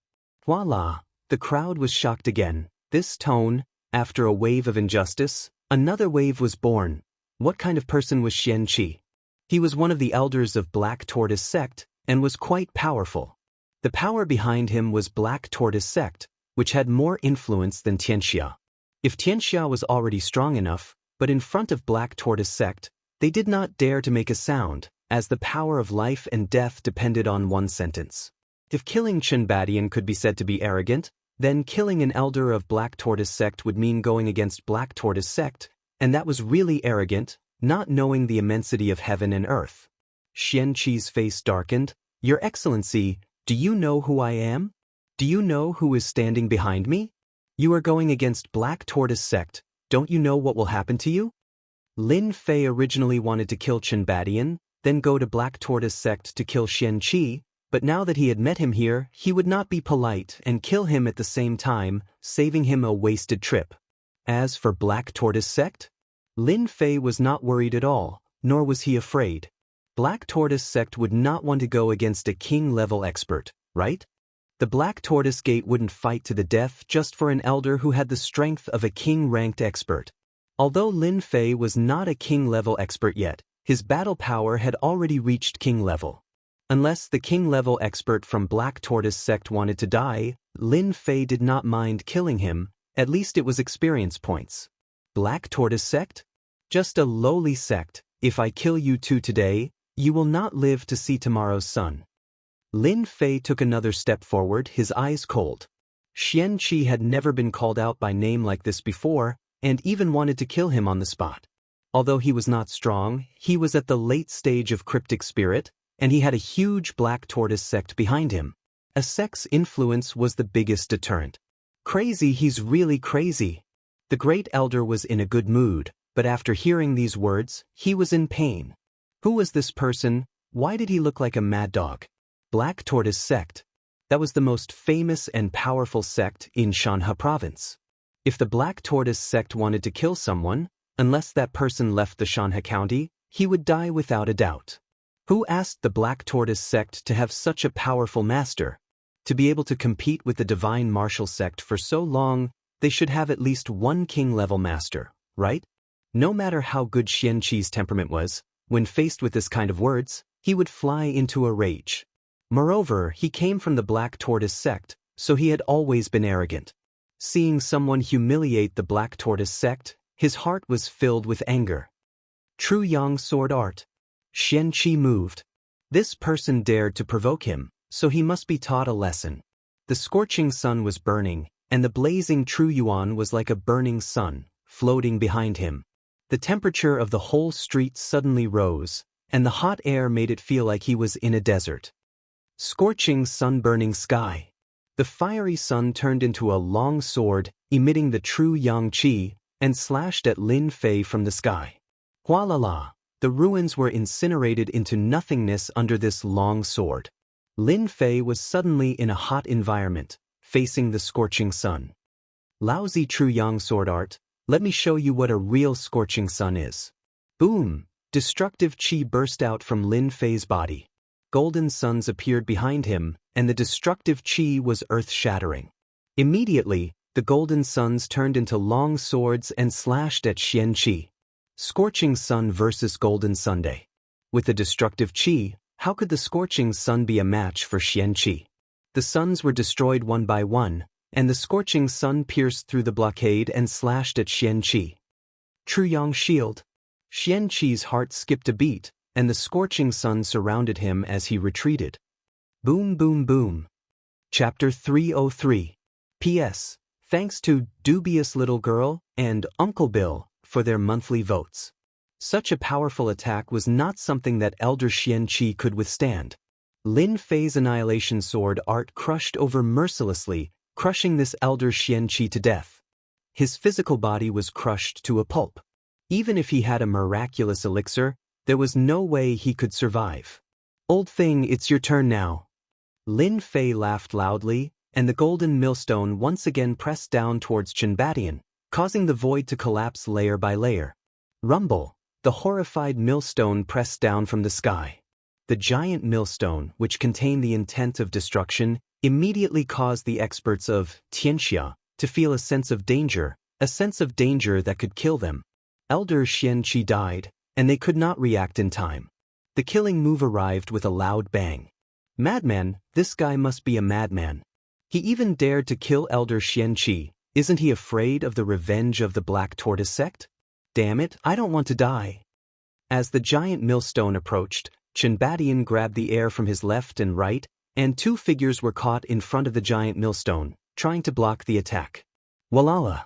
Voila! The crowd was shocked again. This tone, after a wave of injustice, another wave was born. What kind of person was Xianqi? He was one of the elders of Black Tortoise sect, and was quite powerful. The power behind him was Black Tortoise sect, which had more influence than Xianxia. If Xianxia was already strong enough, but in front of Black Tortoise sect, they did not dare to make a sound, as the power of life and death depended on one sentence. If killing Xianbadian could be said to be arrogant, then killing an elder of Black Tortoise sect would mean going against Black Tortoise sect, and that was really arrogant, not knowing the immensity of heaven and earth. Xianqi's face darkened. Your Excellency, do you know who I am? Do you know who is standing behind me? You are going against Black Tortoise sect. Don't you know what will happen to you? Lin Fei originally wanted to kill Xianbadian, then go to Black Tortoise sect to kill Xianqi, but now that he had met him here, he would not be polite and kill him at the same time, saving him a wasted trip. As for Black Tortoise sect, Lin Fei was not worried at all, nor was he afraid. Black Tortoise sect would not want to go against a king-level expert, right? The Black Tortoise Gate wouldn't fight to the death just for an elder who had the strength of a king-ranked expert. Although Lin Fei was not a king-level expert yet, his battle power had already reached king-level. Unless the king-level expert from Black Tortoise sect wanted to die, Lin Fei did not mind killing him. At least it was experience points. Black Tortoise sect? Just a lowly sect. If I kill you two today, you will not live to see tomorrow's sun. Lin Fei took another step forward, his eyes cold. Xianqi had never been called out by name like this before, and even wanted to kill him on the spot. Although he was not strong, he was at the late stage of cryptic spirit, and he had a huge Black Tortoise sect behind him. A sect's influence was the biggest deterrent. Crazy, he's really crazy. The great elder was in a good mood, but after hearing these words, he was in pain. Who was this person? Why did he look like a mad dog? Black Tortoise sect. That was the most famous and powerful sect in Shanhe province. If the Black Tortoise sect wanted to kill someone, unless that person left the Shanhe county, he would die without a doubt. Who asked the Black Tortoise sect to have such a powerful master? To be able to compete with the Divine Martial sect for so long, they should have at least one king-level master, right? No matter how good Xianqi's temperament was, when faced with this kind of words, he would fly into a rage. Moreover, he came from the Black Tortoise sect, so he had always been arrogant. Seeing someone humiliate the Black Tortoise sect, his heart was filled with anger. True Yang sword art. Xianqi moved. This person dared to provoke him, so he must be taught a lesson. The scorching sun was burning, and the blazing True Yuan was like a burning sun, floating behind him. The temperature of the whole street suddenly rose, and the hot air made it feel like he was in a desert. Scorching sun-burning sky. The fiery sun turned into a long sword, emitting the true yang qi, and slashed at Lin Fei from the sky. Hualala! The ruins were incinerated into nothingness under this long sword. Lin Fei was suddenly in a hot environment, facing the scorching sun. Lousy true yang sword art, let me show you what a real scorching sun is. Boom! Destructive qi burst out from Lin Fei's body. Golden suns appeared behind him, and the destructive qi was earth-shattering. Immediately, the golden suns turned into long swords and slashed at Xianxia. Scorching sun versus golden sunday. With the destructive qi, how could the scorching sun be a match for Xianxia? The suns were destroyed one by one, and the scorching sun pierced through the blockade and slashed at Xianxia. True yang shield. Xianxi's heart skipped a beat, and the scorching sun surrounded him as he retreated. Boom boom boom. Chapter 303. P.S. Thanks to Dubious Little Girl and Uncle Bill for their monthly votes. Such a powerful attack was not something that Elder Xianxia could withstand. Lin Fei's annihilation sword art crushed over mercilessly, crushing this Elder Xianxia to death. His physical body was crushed to a pulp. Even if he had a miraculous elixir, there was no way he could survive. Old thing, it's your turn now. Lin Fei laughed loudly, and the golden millstone once again pressed down towards Chenbatian, causing the void to collapse layer by layer. Rumble! The horrified millstone pressed down from the sky. The giant millstone, which contained the intent of destruction, immediately caused the experts of Xianxia to feel a sense of danger that could kill them. Elder Xianxia died, and they could not react in time. The killing move arrived with a loud bang. Madman, this guy must be a madman. He even dared to kill Elder Xianxia. Isn't he afraid of the revenge of the Black Tortoise sect? Damn it, I don't want to die. As the giant millstone approached, Chenbatian grabbed the air from his left and right, and two figures were caught in front of the giant millstone, trying to block the attack. Walala!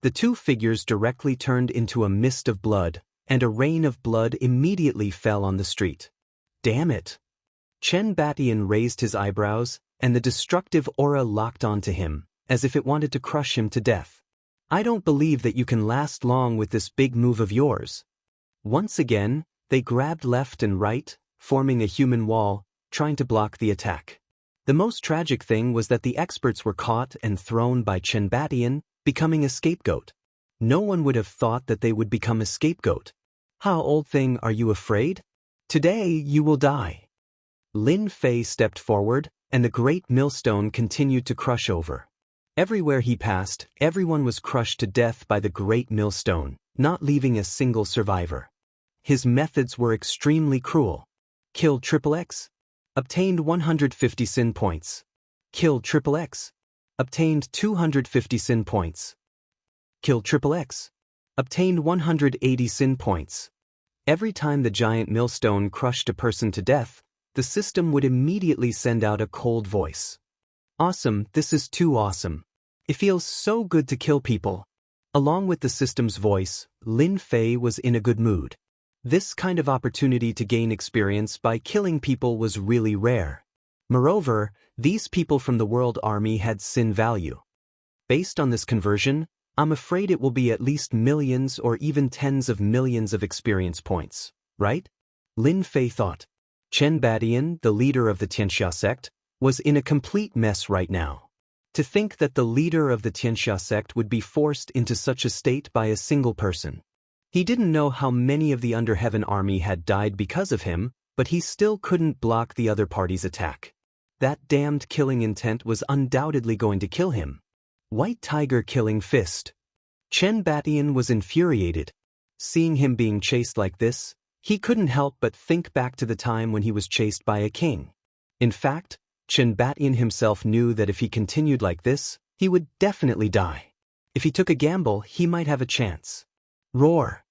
The two figures directly turned into a mist of blood, and a rain of blood immediately fell on the street. Damn it! Chenbatian raised his eyebrows, and the destructive aura locked onto him, as if it wanted to crush him to death. I don't believe that you can last long with this big move of yours. Once again, they grabbed left and right, forming a human wall, trying to block the attack. The most tragic thing was that the experts were caught and thrown by Chenbatian, becoming a scapegoat. No one would have thought that they would become a scapegoat. How, old thing, are you afraid? Today you will die. Lin Fei stepped forward, and the great millstone continued to crush over. Everywhere he passed, everyone was crushed to death by the great millstone, not leaving a single survivor. His methods were extremely cruel. Kill XXX. Obtained 150 sin points. Kill XXX. Obtained 250 sin points. Kill XXX. Obtained 180 sin points. Every time the giant millstone crushed a person to death, the system would immediately send out a cold voice. Awesome, this is too awesome. It feels so good to kill people. Along with the system's voice, Lin Fei was in a good mood. This kind of opportunity to gain experience by killing people was really rare. Moreover, these people from the World Army had sin value. Based on this conversion, I'm afraid it will be at least millions or even tens of millions of experience points, right? Lin Fei thought. Chenbatian, the leader of the Xianxia sect, was in a complete mess right now. To think that the leader of the Xianxia sect would be forced into such a state by a single person. He didn't know how many of the Underheaven army had died because of him, but he still couldn't block the other party's attack. That damned killing intent was undoubtedly going to kill him. White Tiger killing fist. Chenbatian was infuriated. Seeing him being chased like this, he couldn't help but think back to the time when he was chased by a king. In fact, Chenbatian himself knew that if he continued like this, he would definitely die. If he took a gamble, he might have a chance. Roar!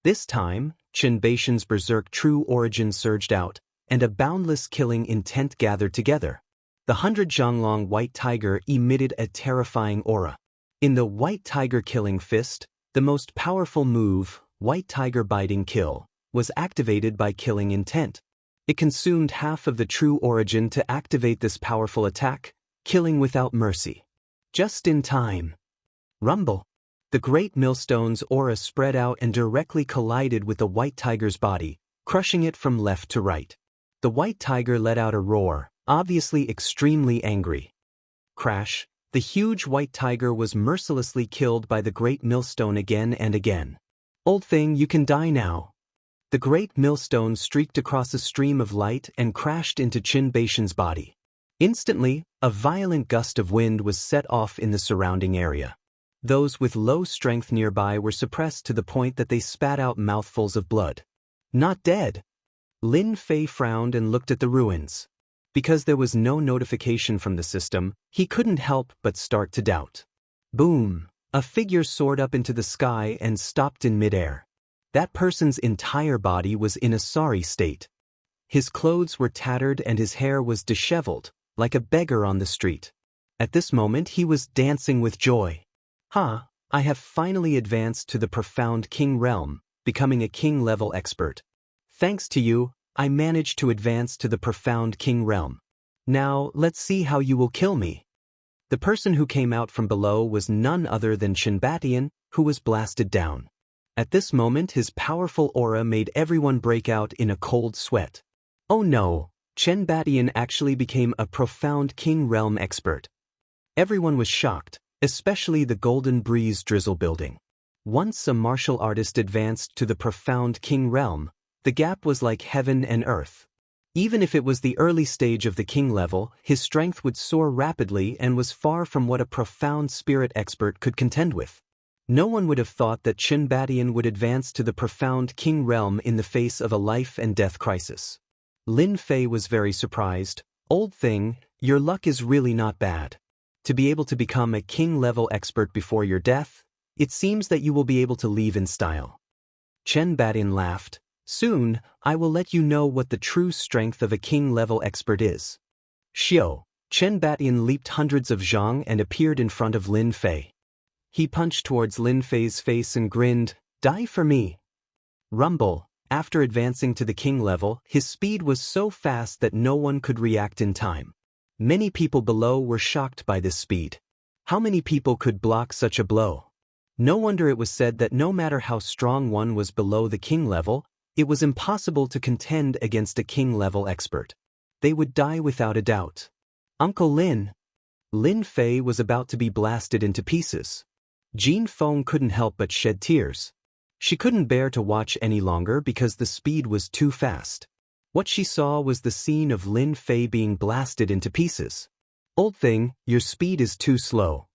This time, Chenbatian's berserk true origin surged out, and a boundless killing intent gathered together. The 100 Zhanglong White Tiger emitted a terrifying aura. In the White Tiger killing fist, the most powerful move, White Tiger biting kill, was activated by killing intent. It consumed half of the true origin to activate this powerful attack, killing without mercy. Just in time. Rumble. The great millstone's aura spread out and directly collided with the white tiger's body, crushing it from left to right. The white tiger let out a roar, obviously extremely angry. Crash. The huge white tiger was mercilessly killed by the great millstone again and again. Old thing, you can die now. The great millstone streaked across a stream of light and crashed into Qin body. Instantly, a violent gust of wind was set off in the surrounding area. Those with low strength nearby were suppressed to the point that they spat out mouthfuls of blood. Not dead. Lin Fei frowned and looked at the ruins. Because there was no notification from the system, he couldn't help but start to doubt. Boom! A figure soared up into the sky and stopped in midair. That person's entire body was in a sorry state. His clothes were tattered and his hair was disheveled, like a beggar on the street. At this moment he was dancing with joy. I have finally advanced to the profound king realm, becoming a king-level expert. Thanks to you, I managed to advance to the profound king realm. Now, let's see how you will kill me. The person who came out from below was none other than Qian, who was blasted down. At this moment his powerful aura made everyone break out in a cold sweat. Oh no, Qian actually became a profound king realm expert. Everyone was shocked, especially the Golden Breeze Drizzle building. Once a martial artist advanced to the profound king realm, the gap was like heaven and earth. Even if it was the early stage of the king level, his strength would soar rapidly and was far from what a profound spirit expert could contend with. No one would have thought that Qian would advance to the profound king realm in the face of a life and death crisis. Lin Fei was very surprised. Old thing, your luck is really not bad. To be able to become a king-level expert before your death, it seems that you will be able to leave in style. Qian laughed. Soon, I will let you know what the true strength of a king-level expert is. Xiao. Qian leaped hundreds of zhang and appeared in front of Lin Fei. He punched towards Lin Fei's face and grinned, "Die for me." Rumble. After advancing to the king level, his speed was so fast that no one could react in time. Many people below were shocked by this speed. How many people could block such a blow? No wonder it was said that no matter how strong one was below the king level, it was impossible to contend against a king-level expert. They would die without a doubt. Uncle Lin. Lin Fei was about to be blasted into pieces. Jin Feng couldn't help but shed tears. She couldn't bear to watch any longer because the speed was too fast. What she saw was the scene of Lin Fei being blasted into pieces. Old thing, your speed is too slow.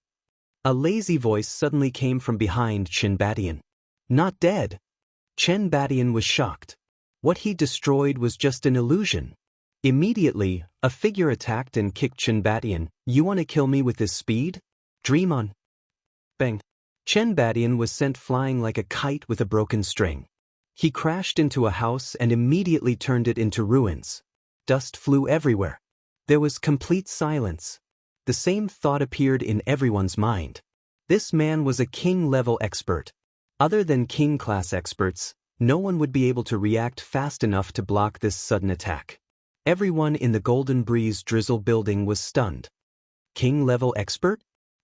A lazy voice suddenly came from behind Qian. Not dead. Qian was shocked. What he destroyed was just an illusion. Immediately, a figure attacked and kicked Qian. You want to kill me with this speed? Dream on. Bang. Qian was sent flying like a kite with a broken string. He crashed into a house and immediately turned it into ruins. Dust flew everywhere. There was complete silence. The same thought appeared in everyone's mind. This man was a king-level expert. Other than king-class experts, no one would be able to react fast enough to block this sudden attack. Everyone in the Golden Breeze Drizzle building was stunned. King-level expert?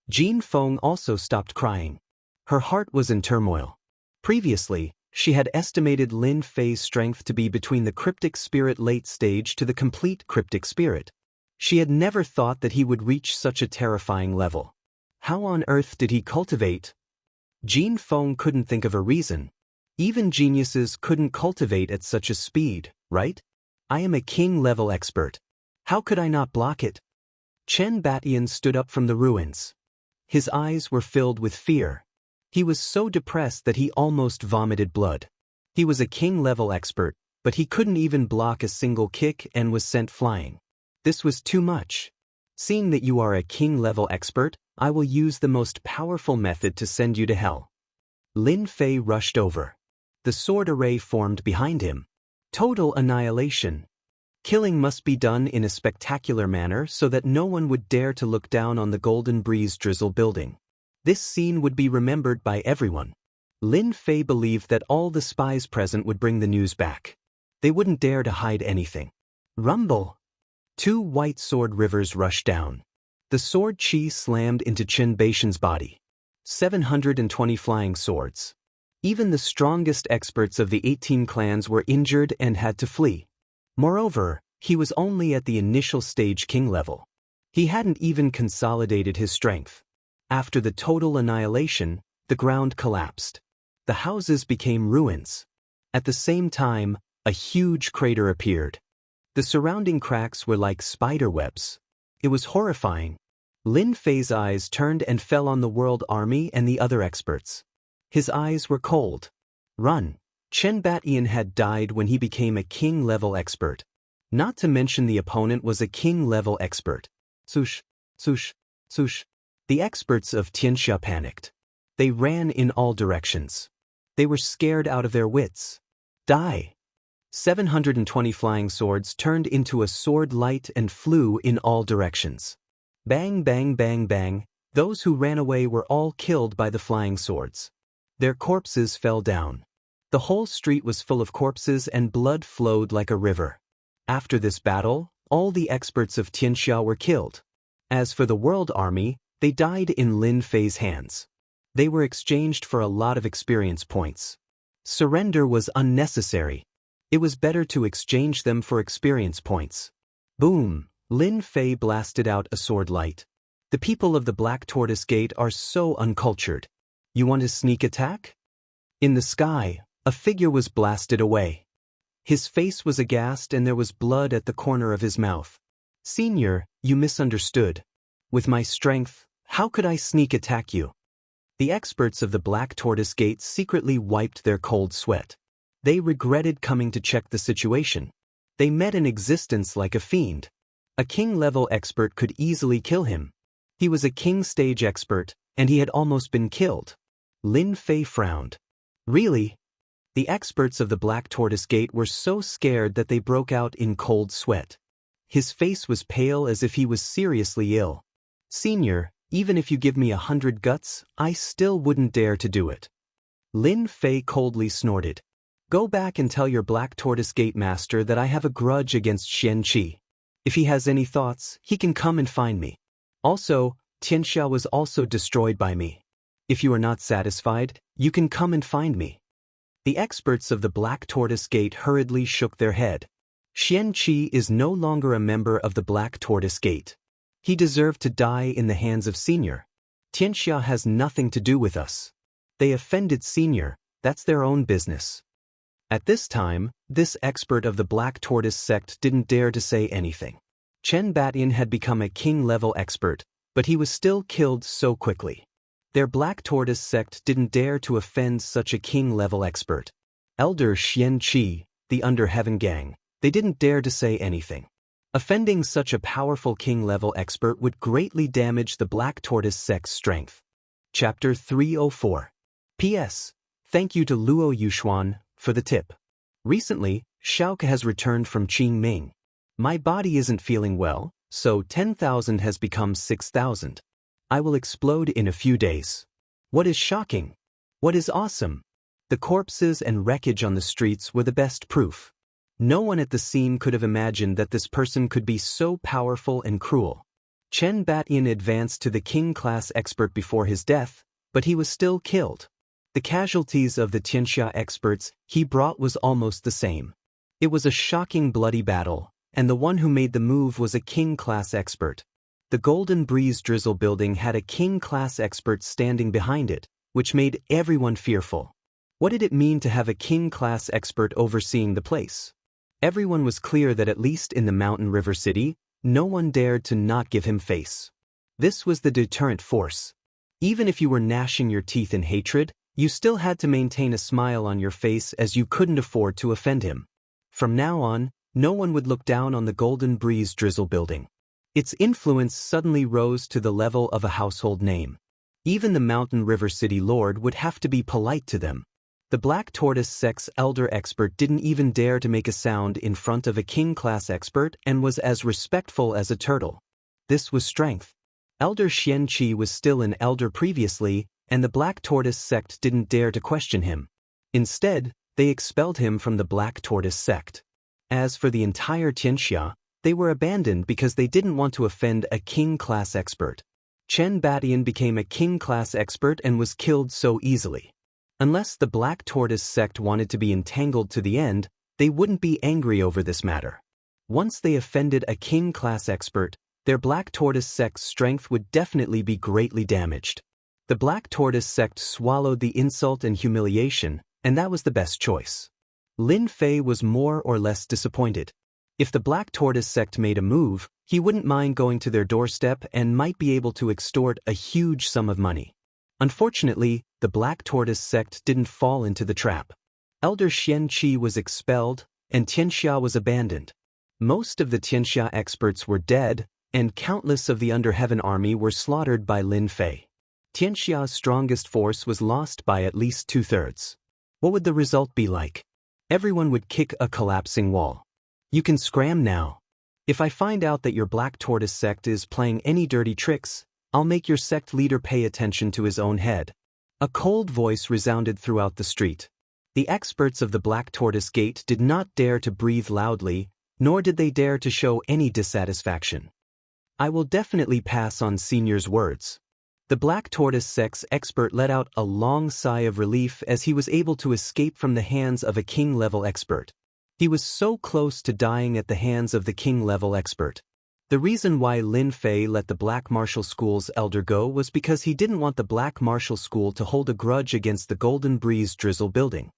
Jin Feng also stopped crying. Her heart was in turmoil. Previously, she had estimated Lin Fei's strength to be between the cryptic spirit late stage to the complete cryptic spirit. She had never thought that he would reach such a terrifying level. How on earth did he cultivate? Jin Feng couldn't think of a reason. Even geniuses couldn't cultivate at such a speed, right? I am a king-level expert. How could I not block it? Qian stood up from the ruins. His eyes were filled with fear. He was so depressed that he almost vomited blood. He was a king-level expert, but he couldn't even block a single kick and was sent flying. This was too much. Seeing that you are a king-level expert, I will use the most powerful method to send you to hell. Lin Fei rushed over. The sword array formed behind him. Total annihilation. Killing must be done in a spectacular manner so that no one would dare to look down on the Golden Breeze Drizzle building. This scene would be remembered by everyone. Lin Fei believed that all the spies present would bring the news back. They wouldn't dare to hide anything. Rumble! Two white sword rivers rushed down. The sword chi slammed into Qin Baishan's body. 720 flying swords. Even the strongest experts of the 18 clans were injured and had to flee. Moreover, he was only at the initial stage king level. He hadn't even consolidated his strength. After the total annihilation, the ground collapsed. The houses became ruins. At the same time, a huge crater appeared. The surrounding cracks were like spider webs. It was horrifying. Lin Fei's eyes turned and fell on the world army and the other experts. His eyes were cold. Run! Chen Batian had died when he became a king-level expert. Not to mention the opponent was a king-level expert. Swoosh, swoosh, swoosh. The experts of Xianxia panicked. They ran in all directions. They were scared out of their wits. Die! 720 flying swords turned into a sword light and flew in all directions. Bang, bang, bang, bang. Those who ran away were all killed by the flying swords. Their corpses fell down. The whole street was full of corpses and blood flowed like a river. After this battle, all the experts of Xianxia were killed. As for the world army, they died in Lin Fei's hands. They were exchanged for a lot of experience points. Surrender was unnecessary. It was better to exchange them for experience points. Boom! Lin Fei blasted out a sword light. The people of the Black Tortoise Gate are so uncultured. You want to sneak attack? In the sky, a figure was blasted away. His face was aghast and there was blood at the corner of his mouth. Senior, you misunderstood. With my strength, how could I sneak attack you? The experts of the Black Tortoise Gate secretly wiped their cold sweat. They regretted coming to check the situation. They met an existence like a fiend. A king-level expert could easily kill him. He was a king-stage expert, and he had almost been killed. Lin Fei frowned. Really? The experts of the Black Tortoise Gate were so scared that they broke out in cold sweat. His face was pale as if he was seriously ill. Senior, even if you give me 100 guts, I still wouldn't dare to do it. Lin Fei coldly snorted. Go back and tell your Black Tortoise Gate master that I have a grudge against Xianqi. If he has any thoughts, he can come and find me. Also, Xianxia was also destroyed by me. If you are not satisfied, you can come and find me. The experts of the Black Tortoise Gate hurriedly shook their head. Xianqi is no longer a member of the Black Tortoise Gate. He deserved to die in the hands of Senior. Xianxia has nothing to do with us. They offended Senior, that's their own business. At this time, this expert of the Black Tortoise sect didn't dare to say anything. Chen Batian had become a king-level expert, but he was still killed so quickly. Their Black Tortoise sect didn't dare to offend such a king-level expert. Elder Xianqi, the Under Heaven Gang, they didn't dare to say anything. Offending such a powerful king-level expert would greatly damage the Black Tortoise sect's strength. Chapter 304. P.S. Thank you to Luo Yuxuan for the tip. Recently, Xiaoke has returned from Qingming. My body isn't feeling well, so 10,000 has become 6,000. I will explode in a few days. What is shocking? What is awesome? The corpses and wreckage on the streets were the best proof. No one at the scene could have imagined that this person could be so powerful and cruel. Chen Batian advanced to the king-class expert before his death, but he was still killed. The casualties of the Xianxia experts he brought was almost the same. It was a shocking bloody battle, and the one who made the move was a king-class expert. The Golden Breeze Drizzle building had a king-class expert standing behind it, which made everyone fearful. What did it mean to have a king-class expert overseeing the place? Everyone was clear that at least in the Mountain River City, no one dared to not give him face. This was the deterrent force. Even if you were gnashing your teeth in hatred, you still had to maintain a smile on your face as you couldn't afford to offend him. From now on, no one would look down on the Golden Breeze Drizzle building. Its influence suddenly rose to the level of a household name. Even the Mountain River City Lord would have to be polite to them. The Black Tortoise sect's elder expert didn't even dare to make a sound in front of a king-class expert and was as respectful as a turtle. This was strength. Elder Xianqi was still an elder previously, and the Black Tortoise sect didn't dare to question him. Instead, they expelled him from the Black Tortoise sect. As for the entire Xianxia, they were abandoned because they didn't want to offend a king-class expert. Chen Batian became a king-class expert and was killed so easily. Unless the Black Tortoise sect wanted to be entangled to the end, they wouldn't be angry over this matter. Once they offended a king-class expert, their Black Tortoise sect's strength would definitely be greatly damaged. The Black Tortoise sect swallowed the insult and humiliation, and that was the best choice. Lin Fei was more or less disappointed. If the Black Tortoise sect made a move, he wouldn't mind going to their doorstep and might be able to extort a huge sum of money. Unfortunately, the Black Tortoise sect didn't fall into the trap. Elder Xianqi was expelled, and Xianxia was abandoned. Most of the Xianxia experts were dead, and countless of the Under Heaven army were slaughtered by Lin Fei. Xianxia's strongest force was lost by at least 2/3. What would the result be like? Everyone would kick a collapsing wall. You can scram now. If I find out that your Black Tortoise sect is playing any dirty tricks, I'll make your sect leader pay attention to his own head. A cold voice resounded throughout the street. The experts of the Black Tortoise Gate did not dare to breathe loudly, nor did they dare to show any dissatisfaction. I will definitely pass on Senior's words. The Black Tortoise sect's expert let out a long sigh of relief as he was able to escape from the hands of a king-level expert. He was so close to dying at the hands of the king-level expert. The reason why Lin Fei let the Black Martial School's elder go was because he didn't want the Black Martial School to hold a grudge against the Golden Breeze Drizzle building.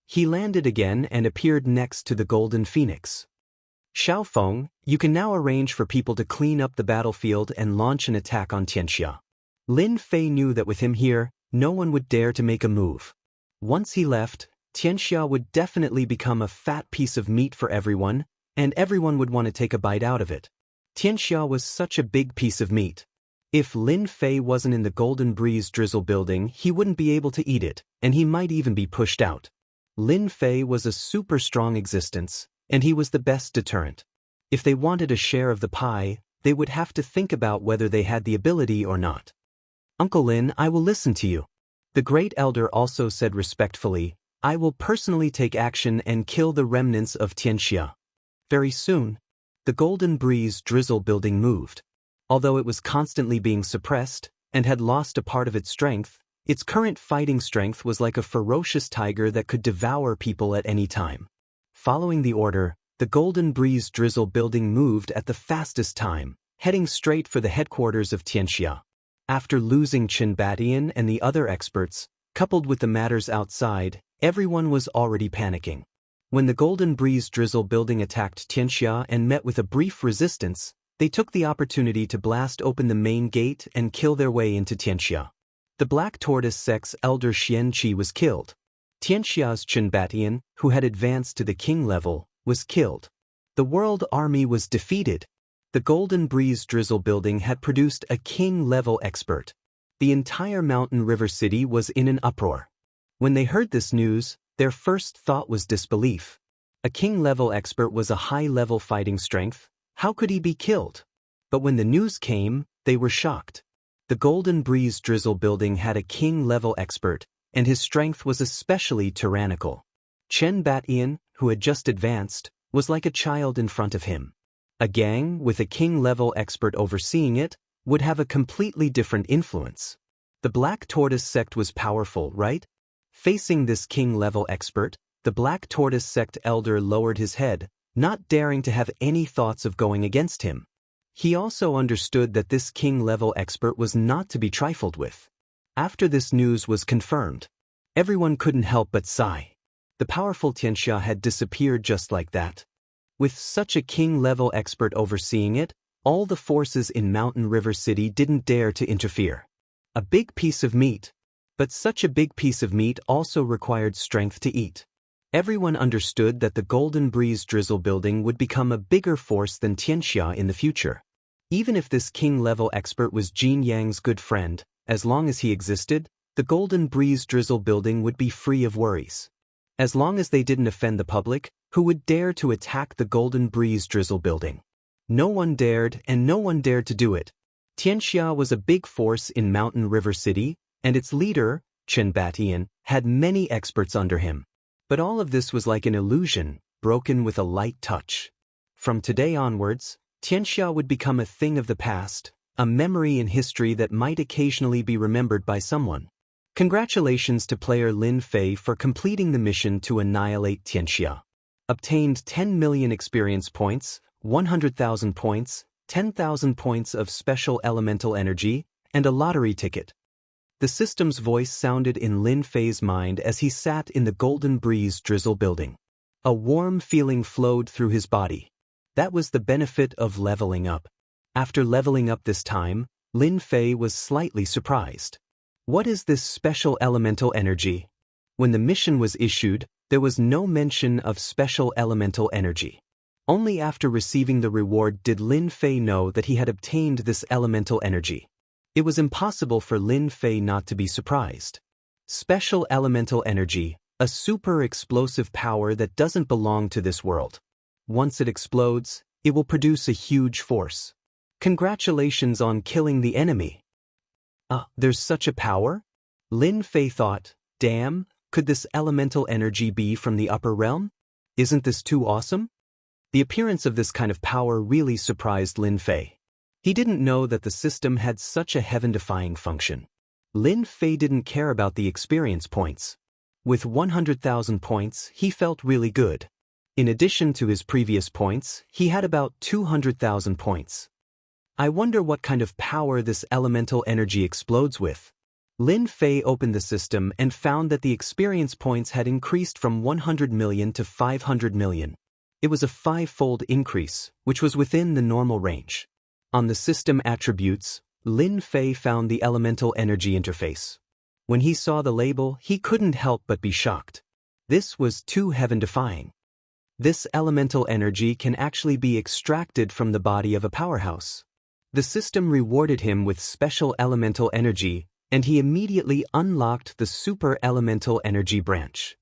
He landed again and appeared next to the Golden Phoenix. Xiaofeng, you can now arrange for people to clean up the battlefield and launch an attack on Xianxia. Lin Fei knew that with him here, no one would dare to make a move. Once he left, Xianxia would definitely become a fat piece of meat for everyone, and everyone would want to take a bite out of it. Xianxia was such a big piece of meat. If Lin Fei wasn't in the Golden Breeze Drizzle building, he wouldn't be able to eat it, and he might even be pushed out. Lin Fei was a super strong existence, and he was the best deterrent. If they wanted a share of the pie, they would have to think about whether they had the ability or not. Uncle Lin, I will listen to you. The Great Elder also said respectfully, I will personally take action and kill the remnants of Xianxia. Very soon, the Golden Breeze Drizzle building moved. Although it was constantly being suppressed and had lost a part of its strength, its current fighting strength was like a ferocious tiger that could devour people at any time. Following the order, the Golden Breeze Drizzle building moved at the fastest time, heading straight for the headquarters of Xianxia. After losing Chen Batian and the other experts, coupled with the matters outside, everyone was already panicking. When the Golden Breeze Drizzle building attacked Xianxia and met with a brief resistance, they took the opportunity to blast open the main gate and kill their way into Xianxia. The Black Tortoise sect's elder Xianqi was killed. Xianxia's Chen Batian, who had advanced to the king level, was killed. The world army was defeated. The Golden Breeze Drizzle building had produced a king-level expert. The entire Mountain River City was in an uproar. When they heard this news, their first thought was disbelief. A king-level expert was a high-level fighting strength. How could he be killed? But when the news came, they were shocked. The Golden Breeze Drizzle building had a king-level expert, and his strength was especially tyrannical. Chen Batian, who had just advanced, was like a child in front of him. A gang, with a king-level expert overseeing it, would have a completely different influence. The Black Tortoise sect was powerful, right? Facing this king-level expert, the Black Tortoise sect elder lowered his head, not daring to have any thoughts of going against him. He also understood that this king-level expert was not to be trifled with. After this news was confirmed, everyone couldn't help but sigh. The powerful Xianxia had disappeared just like that. With such a king-level expert overseeing it, all the forces in Mountain River City didn't dare to interfere. A big piece of meat. But such a big piece of meat also required strength to eat. Everyone understood that the Golden Breeze Drizzle building would become a bigger force than Xianxia in the future. Even if this king-level expert was Jin Yang's good friend, as long as he existed, the Golden Breeze Drizzle building would be free of worries. As long as they didn't offend the public, who would dare to attack the Golden Breeze Drizzle building? No one dared, and no one dared to do it. Xianxia was a big force in Mountain River City, and its leader, Chen Batian, had many experts under him. But all of this was like an illusion, broken with a light touch. From today onwards, Xianxia would become a thing of the past, a memory in history that might occasionally be remembered by someone. Congratulations to player Lin Fei for completing the mission to annihilate Xianxia. Obtained 10 million experience points, 100,000 points, 10,000 points of special elemental energy, and a lottery ticket. The system's voice sounded in Lin Fei's mind as he sat in the Golden Breeze Drizzle building. A warm feeling flowed through his body. That was the benefit of leveling up. After leveling up this time, Lin Fei was slightly surprised. What is this special elemental energy? When the mission was issued, there was no mention of special elemental energy. Only after receiving the reward did Lin Fei know that he had obtained this elemental energy. It was impossible for Lin Fei not to be surprised. Special elemental energy, a super explosive power that doesn't belong to this world. Once it explodes, it will produce a huge force. Congratulations on killing the enemy. There's such a power? Lin Fei thought, damn, could this elemental energy be from the upper realm? Isn't this too awesome? The appearance of this kind of power really surprised Lin Fei. He didn't know that the system had such a heaven-defying function. Lin Fei didn't care about the experience points. With 100,000 points, he felt really good. In addition to his previous points, he had about 200,000 points. I wonder what kind of power this elemental energy explodes with. Lin Fei opened the system and found that the experience points had increased from 100 million to 500 million. It was a 5-fold increase, which was within the normal range. On the system attributes, Lin Fei found the elemental energy interface. When he saw the label, he couldn't help but be shocked. This was too heaven-defying. This elemental energy can actually be extracted from the body of a powerhouse. The system rewarded him with special elemental energy, and he immediately unlocked the super elemental energy branch.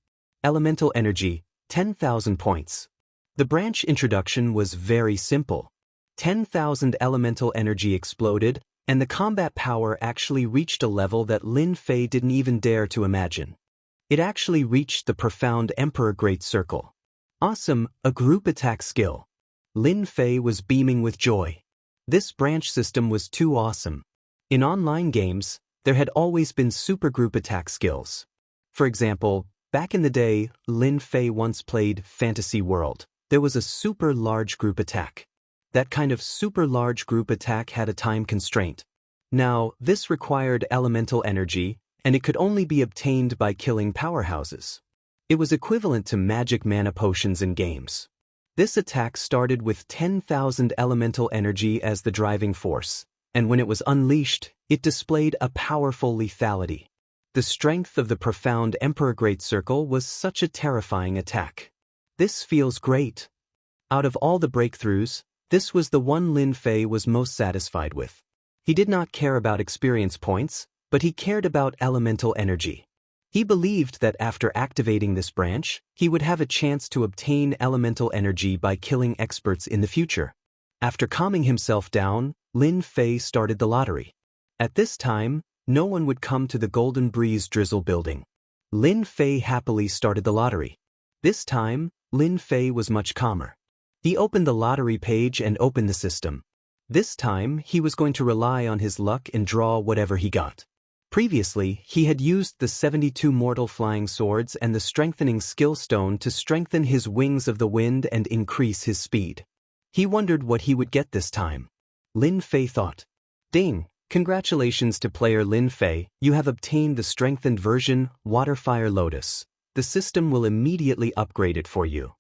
Elemental energy, 10,000 points. The branch introduction was very simple. 10,000 elemental energy exploded, and the combat power actually reached a level that Lin Fei didn't even dare to imagine. It actually reached the profound Emperor Great Circle. Awesome, a group attack skill. Lin Fei was beaming with joy. This branch system was too awesome. In online games, there had always been super group attack skills. For example, back in the day, Lin Fei once played Fantasy World. There was a super large group attack. That kind of super large group attack had a time constraint. Now, this required elemental energy, and it could only be obtained by killing powerhouses. It was equivalent to magic mana potions in games. This attack started with 10,000 elemental energy as the driving force, and when it was unleashed, it displayed a powerful lethality. The strength of the profound Emperor Great Circle was such a terrifying attack. This feels great. Out of all the breakthroughs, this was the one Lin Fei was most satisfied with. He did not care about experience points, but he cared about elemental energy. He believed that after activating this branch, he would have a chance to obtain elemental energy by killing experts in the future. After calming himself down, Lin Fei started the lottery. At this time, no one would come to the Golden Breeze Drizzle building. Lin Fei happily started the lottery. This time, Lin Fei was much calmer. He opened the lottery page and opened the system. This time, he was going to rely on his luck and draw whatever he got. Previously, he had used the 72 mortal flying swords and the strengthening skill stone to strengthen his wings of the wind and increase his speed. He wondered what he would get this time. Lin Fei thought. Ding! Congratulations to player Lin Fei, you have obtained the strengthened version, Waterfire Lotus. The system will immediately upgrade it for you.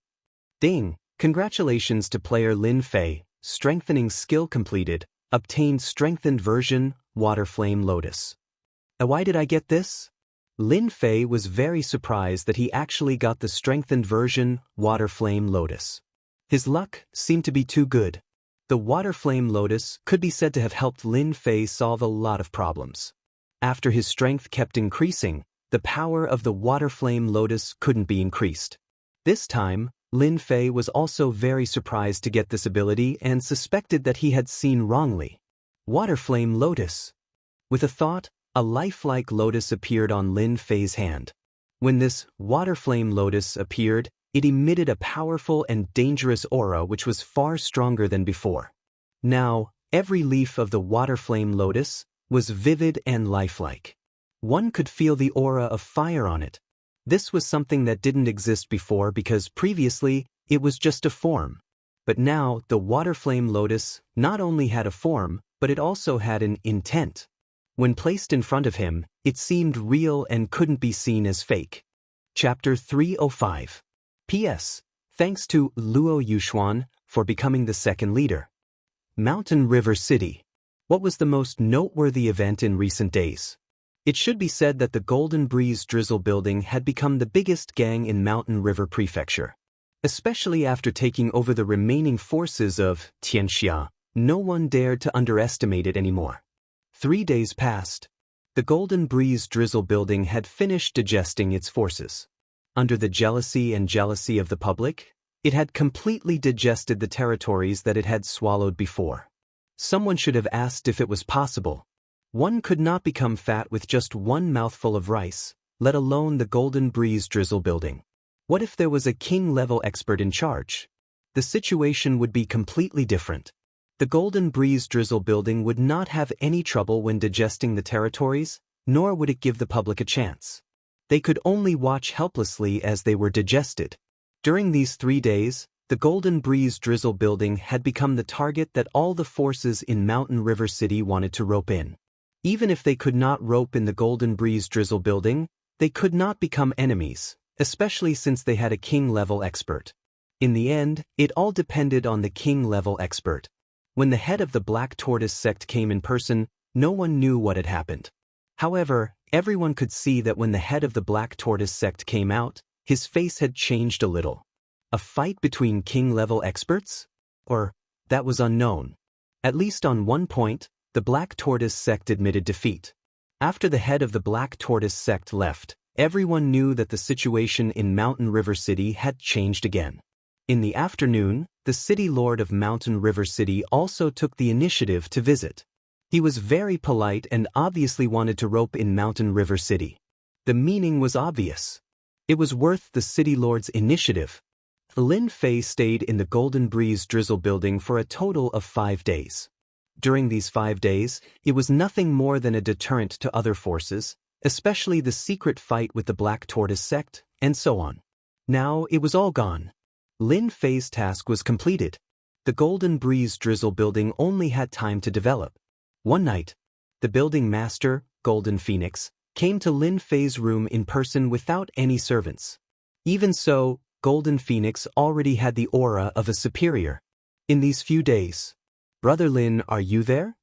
Ding! Congratulations to player Lin Fei, strengthening skill completed, obtained strengthened version, Waterflame Lotus. Why did I get this? Lin Fei was very surprised that he actually got the strengthened version, Waterflame Lotus. His luck seemed to be too good. The Waterflame Lotus could be said to have helped Lin Fei solve a lot of problems. After his strength kept increasing, the power of the Waterflame Lotus couldn't be increased. This time, Lin Fei was also very surprised to get this ability and suspected that he had seen wrongly. Waterflame Lotus. With a thought, a lifelike lotus appeared on Lin Fei's hand. When this Waterflame Lotus appeared, It emitted a powerful and dangerous aura which was far stronger than before. Now, every leaf of the water flame lotus was vivid and lifelike. One could feel the aura of fire on it. This was something that didn't exist before because previously it was just a form. But now the water flame lotus not only had a form, but it also had an intent. When placed in front of him, it seemed real and couldn't be seen as fake. Chapter 305. P.S. Thanks to Luo Yuxuan for becoming the second leader. Mountain River City. What was the most noteworthy event in recent days? It should be said that the Golden Breeze Drizzle Building had become the biggest gang in Mountain River Prefecture. Especially after taking over the remaining forces of Xianxia, no one dared to underestimate it anymore. 3 days passed. The Golden Breeze Drizzle Building had finished digesting its forces. Under the jealousy of the public, it had completely digested the territories that it had swallowed before. Someone should have asked if it was possible. One could not become fat with just one mouthful of rice, let alone the Golden Breeze Drizzle Building. What if there was a king-level expert in charge? The situation would be completely different. The Golden Breeze Drizzle Building would not have any trouble when digesting the territories, nor would it give the public a chance. They could only watch helplessly as they were digested. During these 3 days, the Golden Breeze Drizzle Building had become the target that all the forces in Mountain River City wanted to rope in. Even if they could not rope in the Golden Breeze Drizzle Building, they could not become enemies, especially since they had a king-level expert. In the end, it all depended on the king-level expert. When the head of the Black Tortoise sect came in person, no one knew what had happened. However, everyone could see that when the head of the Black Tortoise sect came out, his face had changed a little. A fight between king-level experts? Or, that was unknown. At least on one point, the Black Tortoise sect admitted defeat. After the head of the Black Tortoise sect left, everyone knew that the situation in Mountain River City had changed again. In the afternoon, the city lord of Mountain River City also took the initiative to visit. He was very polite and obviously wanted to rope in Mountain River City. The meaning was obvious. It was worth the city lord's initiative. Lin Fei stayed in the Golden Breeze Drizzle Building for a total of 5 days. During these 5 days, it was nothing more than a deterrent to other forces, especially the secret fight with the Black Tortoise sect, and so on. Now it was all gone. Lin Fei's task was completed. The Golden Breeze Drizzle Building only had time to develop. One night, the building master, Golden Phoenix, came to Lin Fei's room in person without any servants. Even so, Golden Phoenix already had the aura of a superior. In these few days, "Brother Lin, are you there?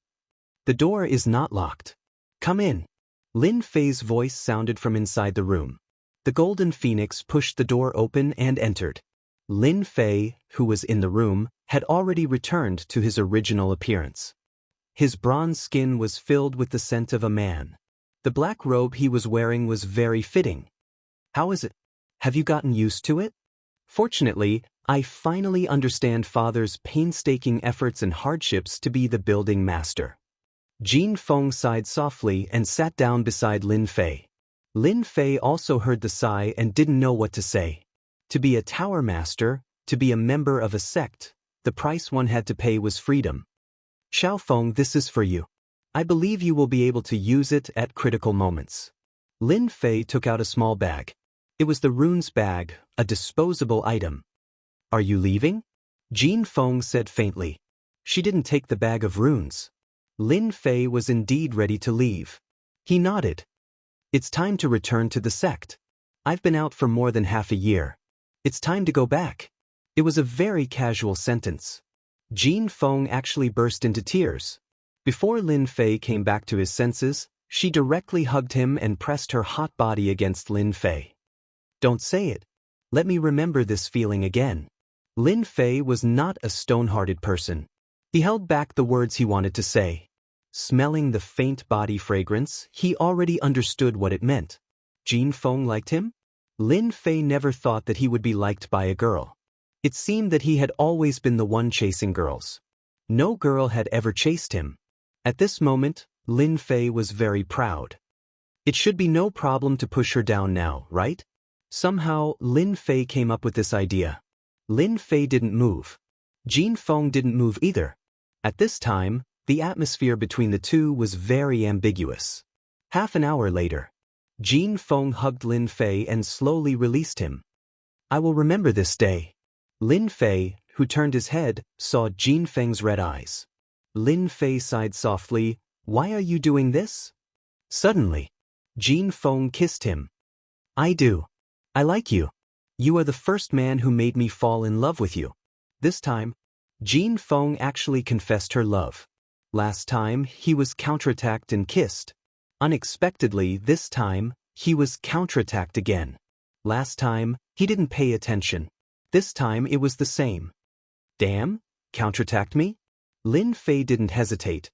The door is not locked. Come in." Lin Fei's voice sounded from inside the room. The Golden Phoenix pushed the door open and entered. Lin Fei, who was in the room, had already returned to his original appearance. His bronze skin was filled with the scent of a man. The black robe he was wearing was very fitting. "How is it? Have you gotten used to it?" "Fortunately, I finally understand Father's painstaking efforts and hardships to be the building master." Jin Feng sighed softly and sat down beside Lin Fei. Lin Fei also heard the sigh and didn't know what to say. To be a tower master, to be a member of a sect, the price one had to pay was freedom. "Xiao Feng, this is for you. I believe you will be able to use it at critical moments." Lin Fei took out a small bag. It was the runes bag, a disposable item. "Are you leaving?" Jin Feng said faintly. She didn't take the bag of runes. Lin Fei was indeed ready to leave. He nodded. "It's time to return to the sect. I've been out for more than half a year. It's time to go back." It was a very casual sentence. Jin Feng actually burst into tears. Before Lin Fei came back to his senses, she directly hugged him and pressed her hot body against Lin Fei. "Don't say it. Let me remember this feeling again." Lin Fei was not a stone-hearted person. He held back the words he wanted to say. Smelling the faint body fragrance, he already understood what it meant. Jin Feng liked him? Lin Fei never thought that he would be liked by a girl. It seemed that he had always been the one chasing girls. No girl had ever chased him. At this moment, Lin Fei was very proud. It should be no problem to push her down now, right? Somehow, Lin Fei came up with this idea. Lin Fei didn't move. Jin Feng didn't move either. At this time, the atmosphere between the two was very ambiguous. Half an hour later, Jin Feng hugged Lin Fei and slowly released him. I will remember this day. Lin Fei, who turned his head, saw Jin Feng's red eyes. Lin Fei sighed softly, "Why are you doing this?" Suddenly, Jin Feng kissed him. "I do. I like you. You are the first man who made me fall in love with you." This time, Jin Feng actually confessed her love. Last time, he was counterattacked and kissed. Unexpectedly, this time, he was counterattacked again. Last time, he didn't pay attention. This time it was the same. Damn, counterattacked me? Lin Fei didn't hesitate.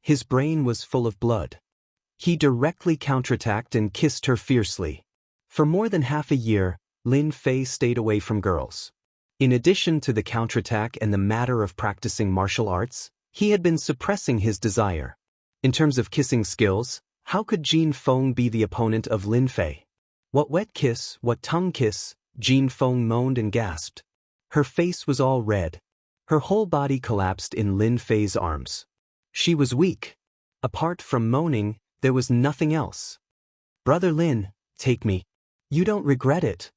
His brain was full of blood. He directly counterattacked and kissed her fiercely. For more than half a year, Lin Fei stayed away from girls. In addition to the counterattack and the matter of practicing martial arts, he had been suppressing his desire. In terms of kissing skills, how could Jin Feng be the opponent of Lin Fei? What wet kiss, what tongue kiss, Jin Feng moaned and gasped. Her face was all red. Her whole body collapsed in Lin Fei's arms. She was weak. Apart from moaning, there was nothing else. Brother Lin, take me. You don't regret it.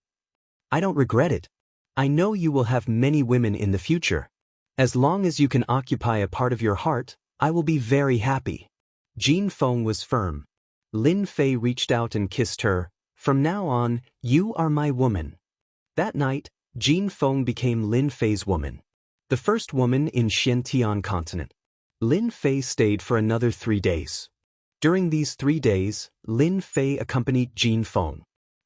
I don't regret it. I know you will have many women in the future. As long as you can occupy a part of your heart, I will be very happy. Jin Feng was firm. Lin Fei reached out and kissed her. From now on, you are my woman. That night, Jin Feng became Lin Fei's woman. The first woman in Xiantian continent. Lin Fei stayed for another 3 days. During these 3 days, Lin Fei accompanied Jin Feng.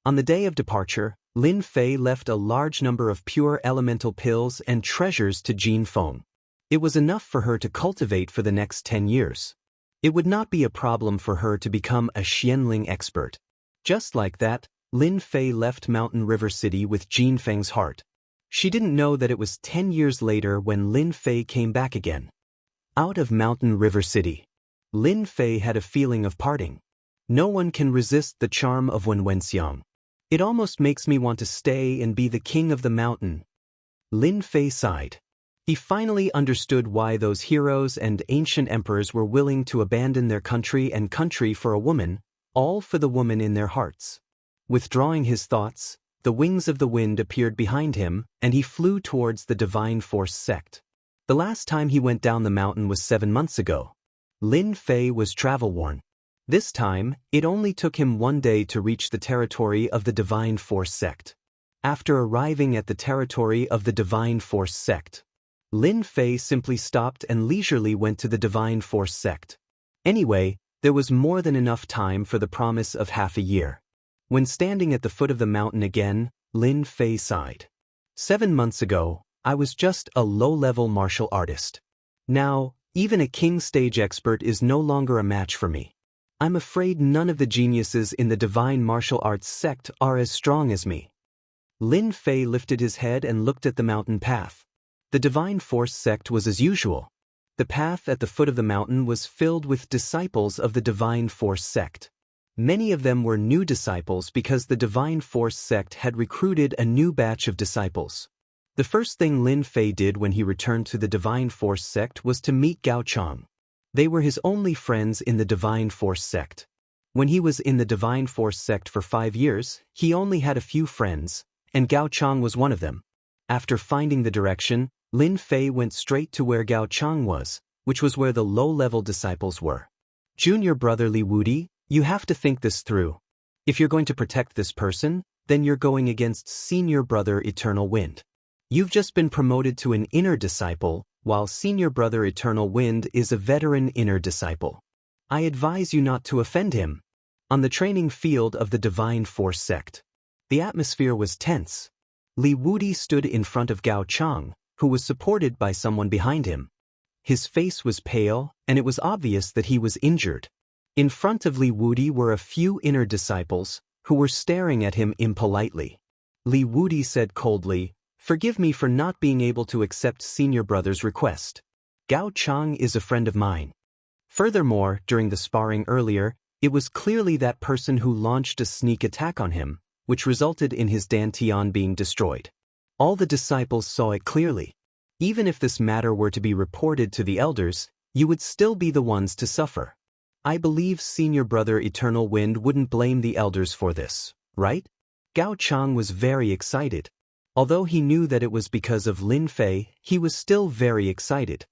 On the day of departure, Lin Fei left a large number of pure elemental pills and treasures to Jin Feng. It was enough for her to cultivate for the next 10 years. It would not be a problem for her to become a Xianling expert. Just like that, Lin Fei left Mountain River City with Jin Feng's heart. She didn't know that it was 10 years later when Lin Fei came back again. Out of Mountain River City, Lin Fei had a feeling of parting. No one can resist the charm of Wenxiang. It almost makes me want to stay and be the king of the mountain. Lin Fei sighed. He finally understood why those heroes and ancient emperors were willing to abandon their country and country for a woman, all for the woman in their hearts. Withdrawing his thoughts, the wings of the wind appeared behind him, and he flew towards the Divine Force sect. The last time he went down the mountain was 7 months ago. Lin Fei was travel-worn. This time, it only took him 1 day to reach the territory of the Divine Force sect. After arriving at the territory of the Divine Force sect, Lin Fei simply stopped and leisurely went to the Divine Force sect. Anyway, there was more than enough time for the promise of half a year. When standing at the foot of the mountain again, Lin Fei sighed. 7 months ago, I was just a low-level martial artist. Now, even a king stage expert is no longer a match for me. I'm afraid none of the geniuses in the Divine Martial Arts sect are as strong as me. Lin Fei lifted his head and looked at the mountain path. The Divine Force sect was as usual. The path at the foot of the mountain was filled with disciples of the Divine Force sect. Many of them were new disciples because the Divine Force sect had recruited a new batch of disciples. The first thing Lin Fei did when he returned to the Divine Force sect was to meet Gao Chang. They were his only friends in the Divine Force sect. When he was in the Divine Force sect for 5 years, he only had a few friends, and Gao Chang was one of them. After finding the direction, Lin Fei went straight to where Gao Chang was, which was where the low-level disciples were. Junior brother Li Wudi, you have to think this through. If you're going to protect this person, then you're going against senior brother Eternal Wind. You've just been promoted to an inner disciple, while senior brother Eternal Wind is a veteran inner disciple. I advise you not to offend him. On the training field of the Divine Force sect, the atmosphere was tense. Li Wudi stood in front of Gao Chang, who was supported by someone behind him. His face was pale, and it was obvious that he was injured. In front of Li Wudi were a few inner disciples, who were staring at him impolitely. Li Wudi said coldly, "Forgive me for not being able to accept senior brother's request. Gao Chang is a friend of mine." Furthermore, during the sparring earlier, it was clearly that person who launched a sneak attack on him, which resulted in his dantian being destroyed. All the disciples saw it clearly. Even if this matter were to be reported to the elders, you would still be the ones to suffer. I believe senior brother Eternal Wind wouldn't blame the elders for this, right? Gao Chang was very excited. Although he knew that it was because of Lin Fei, he was still very excited.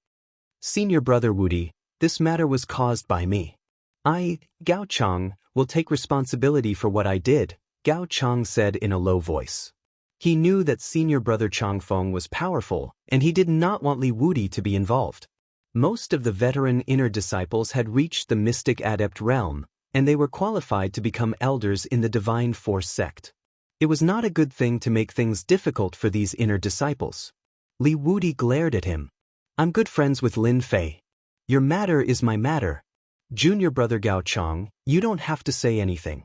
Senior brother Wudi, this matter was caused by me. I, Gao Chang, will take responsibility for what I did, Gao Chang said in a low voice. He knew that senior brother Changfeng was powerful, and he did not want Li Wudi to be involved. Most of the veteran inner disciples had reached the mystic adept realm, and they were qualified to become elders in the Divine Force sect. It was not a good thing to make things difficult for these inner disciples. Li Wudi glared at him. I'm good friends with Lin Fei. Your matter is my matter. Junior brother Gao Chang, you don't have to say anything.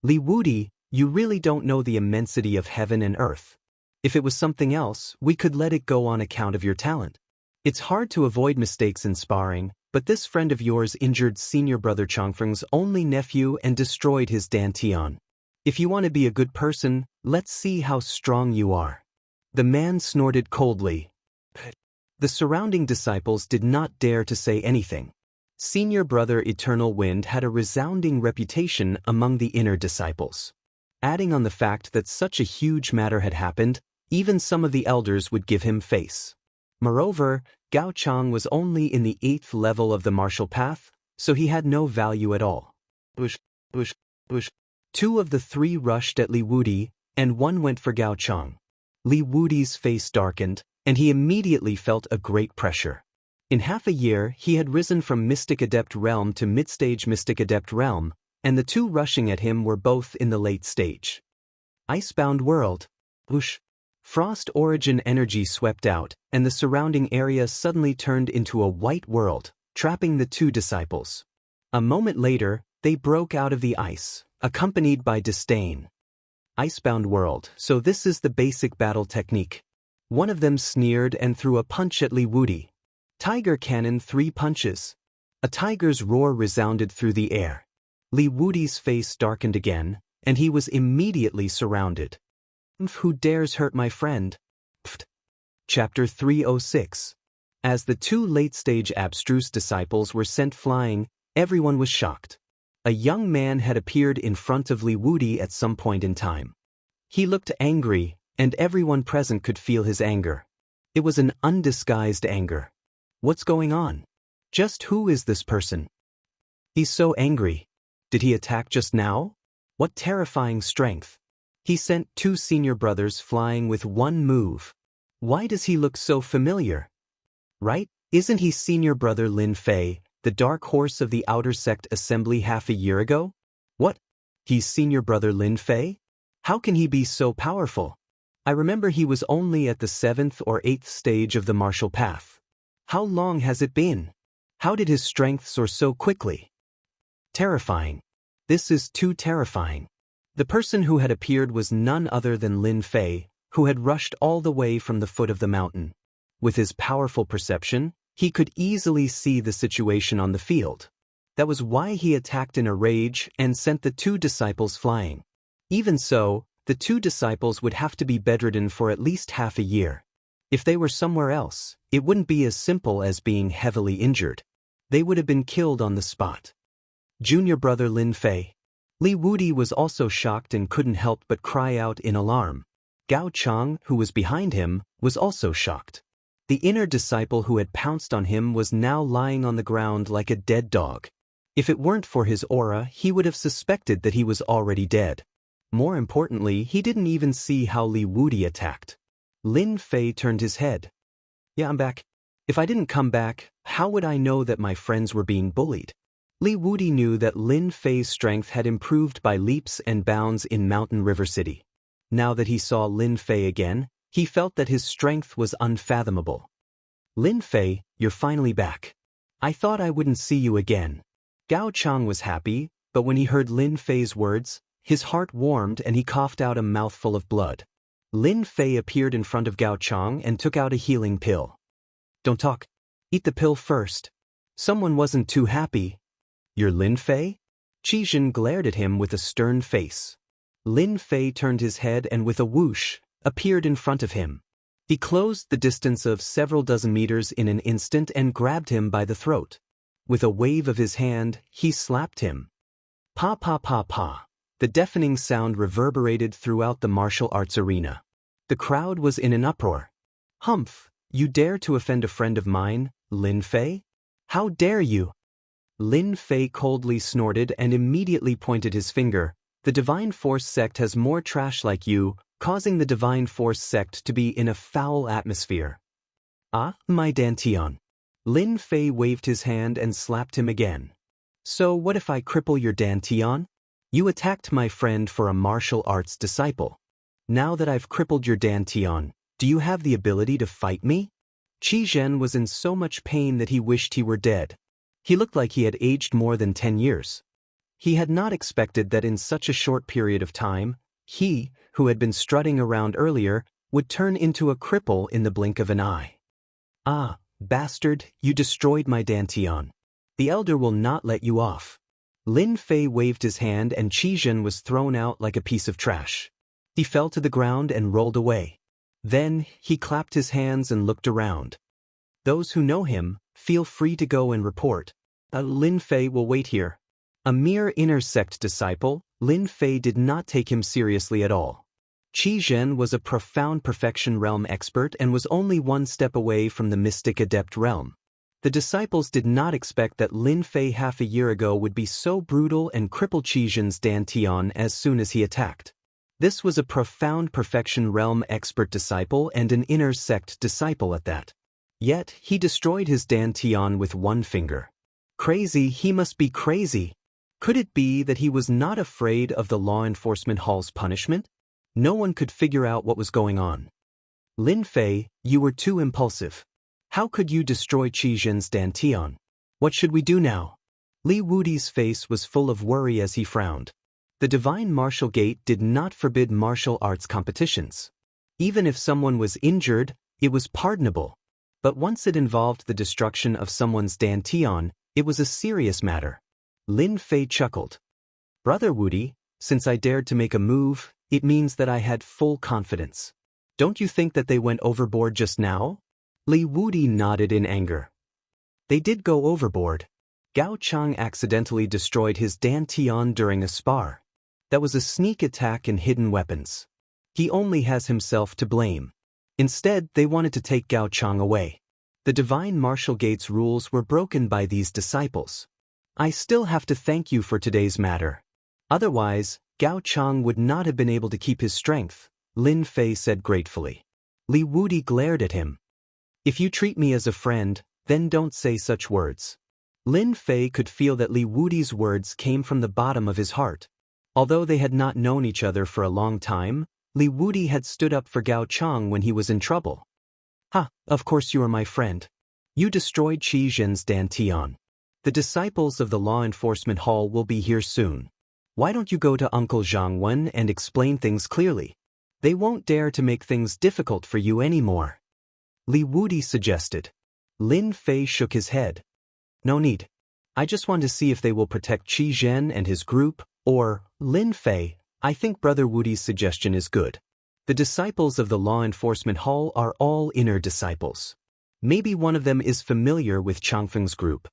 Li Wudi, you really don't know the immensity of heaven and earth. If it was something else, we could let it go on account of your talent. It's hard to avoid mistakes in sparring, but this friend of yours injured senior brother Changfeng's only nephew and destroyed his dantian. If you want to be a good person, let's see how strong you are. The man snorted coldly. The surrounding disciples did not dare to say anything. Senior brother Eternal Wind had a resounding reputation among the inner disciples. Adding on the fact that such a huge matter had happened, even some of the elders would give him face. Moreover, Gao Chang was only in the 8th level of the martial path, so he had no value at all. Bush. 2 of the 3 rushed at Li Wudi, and 1 went for Gao Chang. Li Wudi's face darkened, and he immediately felt a great pressure. In half a year, he had risen from Mystic Adept Realm to Mid-Stage Mystic Adept Realm, and the 2 rushing at him were both in the late stage. Icebound World. Whoosh. Frost origin energy swept out, and the surrounding area suddenly turned into a white world, trapping the 2 disciples. A moment later, they broke out of the ice, accompanied by disdain. Icebound World, so this is the basic battle technique. One of them sneered and threw a punch at Li Wudi. Tiger Cannon 3 punches. A tiger's roar resounded through the air. Li Wudi's face darkened again, and he was immediately surrounded. Who dares hurt my friend? Pfft. Chapter 306. As the 2 late-stage abstruse disciples were sent flying, everyone was shocked. A young man had appeared in front of Li Wudi at some point in time. He looked angry, and everyone present could feel his anger. It was an undisguised anger. What's going on? Just who is this person? He's so angry. Did he attack just now? What terrifying strength. He sent 2 senior brothers flying with 1 move. Why does he look so familiar? Right? Isn't he senior brother Lin Fei, the dark horse of the outer sect assembly half a year ago? What? He's senior brother Lin Fei? How can he be so powerful? I remember he was only at the 7th or 8th stage of the martial path. How long has it been? How did his strength soar so quickly? Terrifying. This is too terrifying. The person who had appeared was none other than Lin Fei, who had rushed all the way from the foot of the mountain. With his powerful perception, he could easily see the situation on the field. That was why he attacked in a rage and sent the 2 disciples flying. Even so, the 2 disciples would have to be bedridden for at least half a year. If they were somewhere else, it wouldn't be as simple as being heavily injured. They would have been killed on the spot. Junior brother Lin Fei. Li Wudi was also shocked and couldn't help but cry out in alarm. Gao Chang, who was behind him, was also shocked. The inner disciple who had pounced on him was now lying on the ground like a dead dog. If it weren't for his aura, he would have suspected that he was already dead. More importantly, he didn't even see how Li Wudi attacked. Lin Fei turned his head. Yeah, I'm back. If I didn't come back, how would I know that my friends were being bullied? Li Wudi knew that Lin Fei's strength had improved by leaps and bounds in Mountain River City. Now that he saw Lin Fei again, he felt that his strength was unfathomable. Lin Fei, you're finally back. I thought I wouldn't see you again. Gao Chang was happy, but when he heard Lin Fei's words, his heart warmed and he coughed out a mouthful of blood. Lin Fei appeared in front of Gao Chang and took out a healing pill. Don't talk. Eat the pill first. Someone wasn't too happy. You're Lin Fei? Qi Jin glared at him with a stern face. Lin Fei turned his head and with a whoosh, appeared in front of him. He closed the distance of several dozen meters in an instant and grabbed him by the throat. With a wave of his hand, he slapped him. Pa pa pa pa. The deafening sound reverberated throughout the martial arts arena. The crowd was in an uproar. Humph, you dare to offend a friend of mine, Lin Fei? How dare you? Lin Fei coldly snorted and immediately pointed his finger. The Divine Force sect has more trash like you, causing the Divine Force sect to be in a foul atmosphere. Ah, my Dantian. Lin Fei waved his hand and slapped him again. So what if I cripple your Dantian? You attacked my friend for a martial arts disciple. Now that I've crippled your Dantian, do you have the ability to fight me? Qi Zhen was in so much pain that he wished he were dead. He looked like he had aged more than 10 years. He had not expected that in such a short period of time, he, who had been strutting around earlier, would turn into a cripple in the blink of an eye. Ah, bastard, you destroyed my Dantian. The elder will not let you off. Lin Fei waved his hand and Qi Zhen was thrown out like a piece of trash. He fell to the ground and rolled away. Then, he clapped his hands and looked around. Those who know him, feel free to go and report. Lin Fei will wait here. A mere inner sect disciple, Lin Fei did not take him seriously at all. Qi Zhen was a profound perfection realm expert and was only one step away from the mystic adept realm. The disciples did not expect that Lin Fei half a year ago would be so brutal and cripple Qi Zhen's Dantian as soon as he attacked. This was a profound perfection realm expert disciple and an inner sect disciple at that. Yet, he destroyed his Dantian with one finger. Crazy, he must be crazy. Could it be that he was not afraid of the law enforcement hall's punishment? No one could figure out what was going on. Lin Fei, you were too impulsive. How could you destroy Qi Zhen's Dantian? What should we do now? Li Wudi's face was full of worry as he frowned. The Divine Martial Gate did not forbid martial arts competitions. Even if someone was injured, it was pardonable. But once it involved the destruction of someone's Dantian, it was a serious matter. Lin Fei chuckled. Brother Wudi, since I dared to make a move, it means that I had full confidence. Don't you think that they went overboard just now? Li Wudi nodded in anger. They did go overboard. Gao Chang accidentally destroyed his Dantian during a spar. That was a sneak attack and hidden weapons. He only has himself to blame. Instead, they wanted to take Gao Chang away. The Divine Martial Gate's rules were broken by these disciples. I still have to thank you for today's matter. Otherwise, Gao Chang would not have been able to keep his strength, Lin Fei said gratefully. Li Wudi glared at him. If you treat me as a friend, then don't say such words. Lin Fei could feel that Li Wudi's words came from the bottom of his heart. Although they had not known each other for a long time, Li Wudi had stood up for Gao Chang when he was in trouble. Of course you are my friend. You destroyed Qi Zhen's Dantian. The disciples of the Law Enforcement Hall will be here soon. Why don't you go to Uncle Zhang Wen and explain things clearly? They won't dare to make things difficult for you anymore. Li Wudi suggested. Lin Fei shook his head. No need. I just want to see if they will protect Qi Zhen and his group, or, Lin Fei, I think Brother Wudi's suggestion is good. The disciples of the Law Enforcement Hall are all inner disciples. Maybe one of them is familiar with Changfeng's group.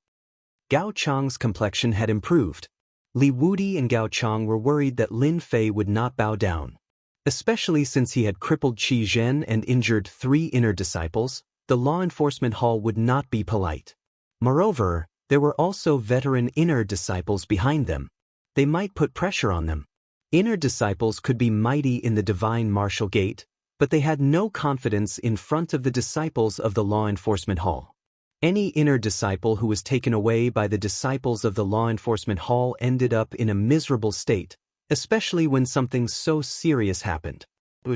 Gao Chang's complexion had improved. Li Wudi and Gao Chang were worried that Lin Fei would not bow down. Especially since he had crippled Qi Zhen and injured 3 inner disciples, the Law Enforcement Hall would not be polite. Moreover, there were also veteran inner disciples behind them. They might put pressure on them. Inner disciples could be mighty in the Divine Martial Gate, but they had no confidence in front of the disciples of the Law Enforcement Hall. Any inner disciple who was taken away by the disciples of the Law Enforcement Hall ended up in a miserable state, especially when something so serious happened. The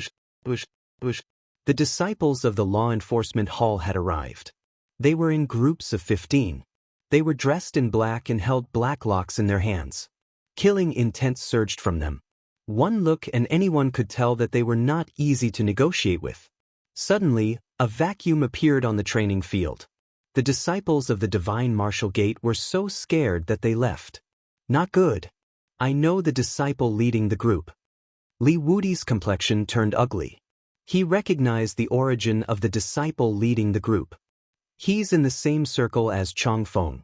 disciples of the Law Enforcement Hall had arrived. They were in groups of 15. They were dressed in black and held black locks in their hands. Killing intent surged from them. One look and anyone could tell that they were not easy to negotiate with. Suddenly, a vacuum appeared on the training field. The disciples of the Divine Martial Gate were so scared that they left. Not good. I know the disciple leading the group. Li Wudi's complexion turned ugly. He recognized the origin of the disciple leading the group. He's in the same circle as Chong Feng.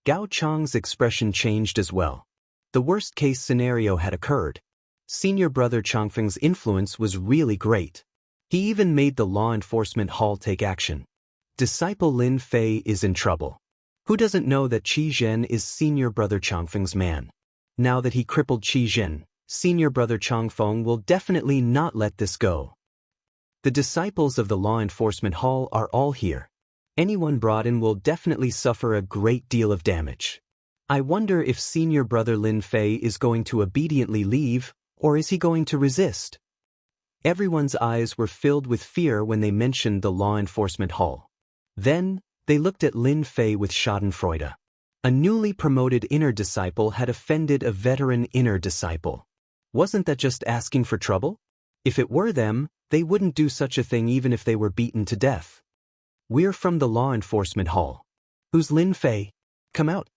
Gao Chang's expression changed as well. The worst-case scenario had occurred. Senior brother Changfeng's influence was really great. He even made the law enforcement hall take action. Disciple Lin Fei is in trouble. Who doesn't know that Qi Zhen is senior brother Changfeng's man? Now that he crippled Qi Zhen, senior brother Changfeng will definitely not let this go. The disciples of the law enforcement hall are all here. Anyone brought in will definitely suffer a great deal of damage. I wonder if senior brother Lin Fei is going to obediently leave, or is he going to resist? Everyone's eyes were filled with fear when they mentioned the law enforcement hall. Then, they looked at Lin Fei with schadenfreude. A newly promoted inner disciple had offended a veteran inner disciple. Wasn't that just asking for trouble? If it were them, they wouldn't do such a thing even if they were beaten to death. We're from the law enforcement hall. Who's Lin Fei? Come out.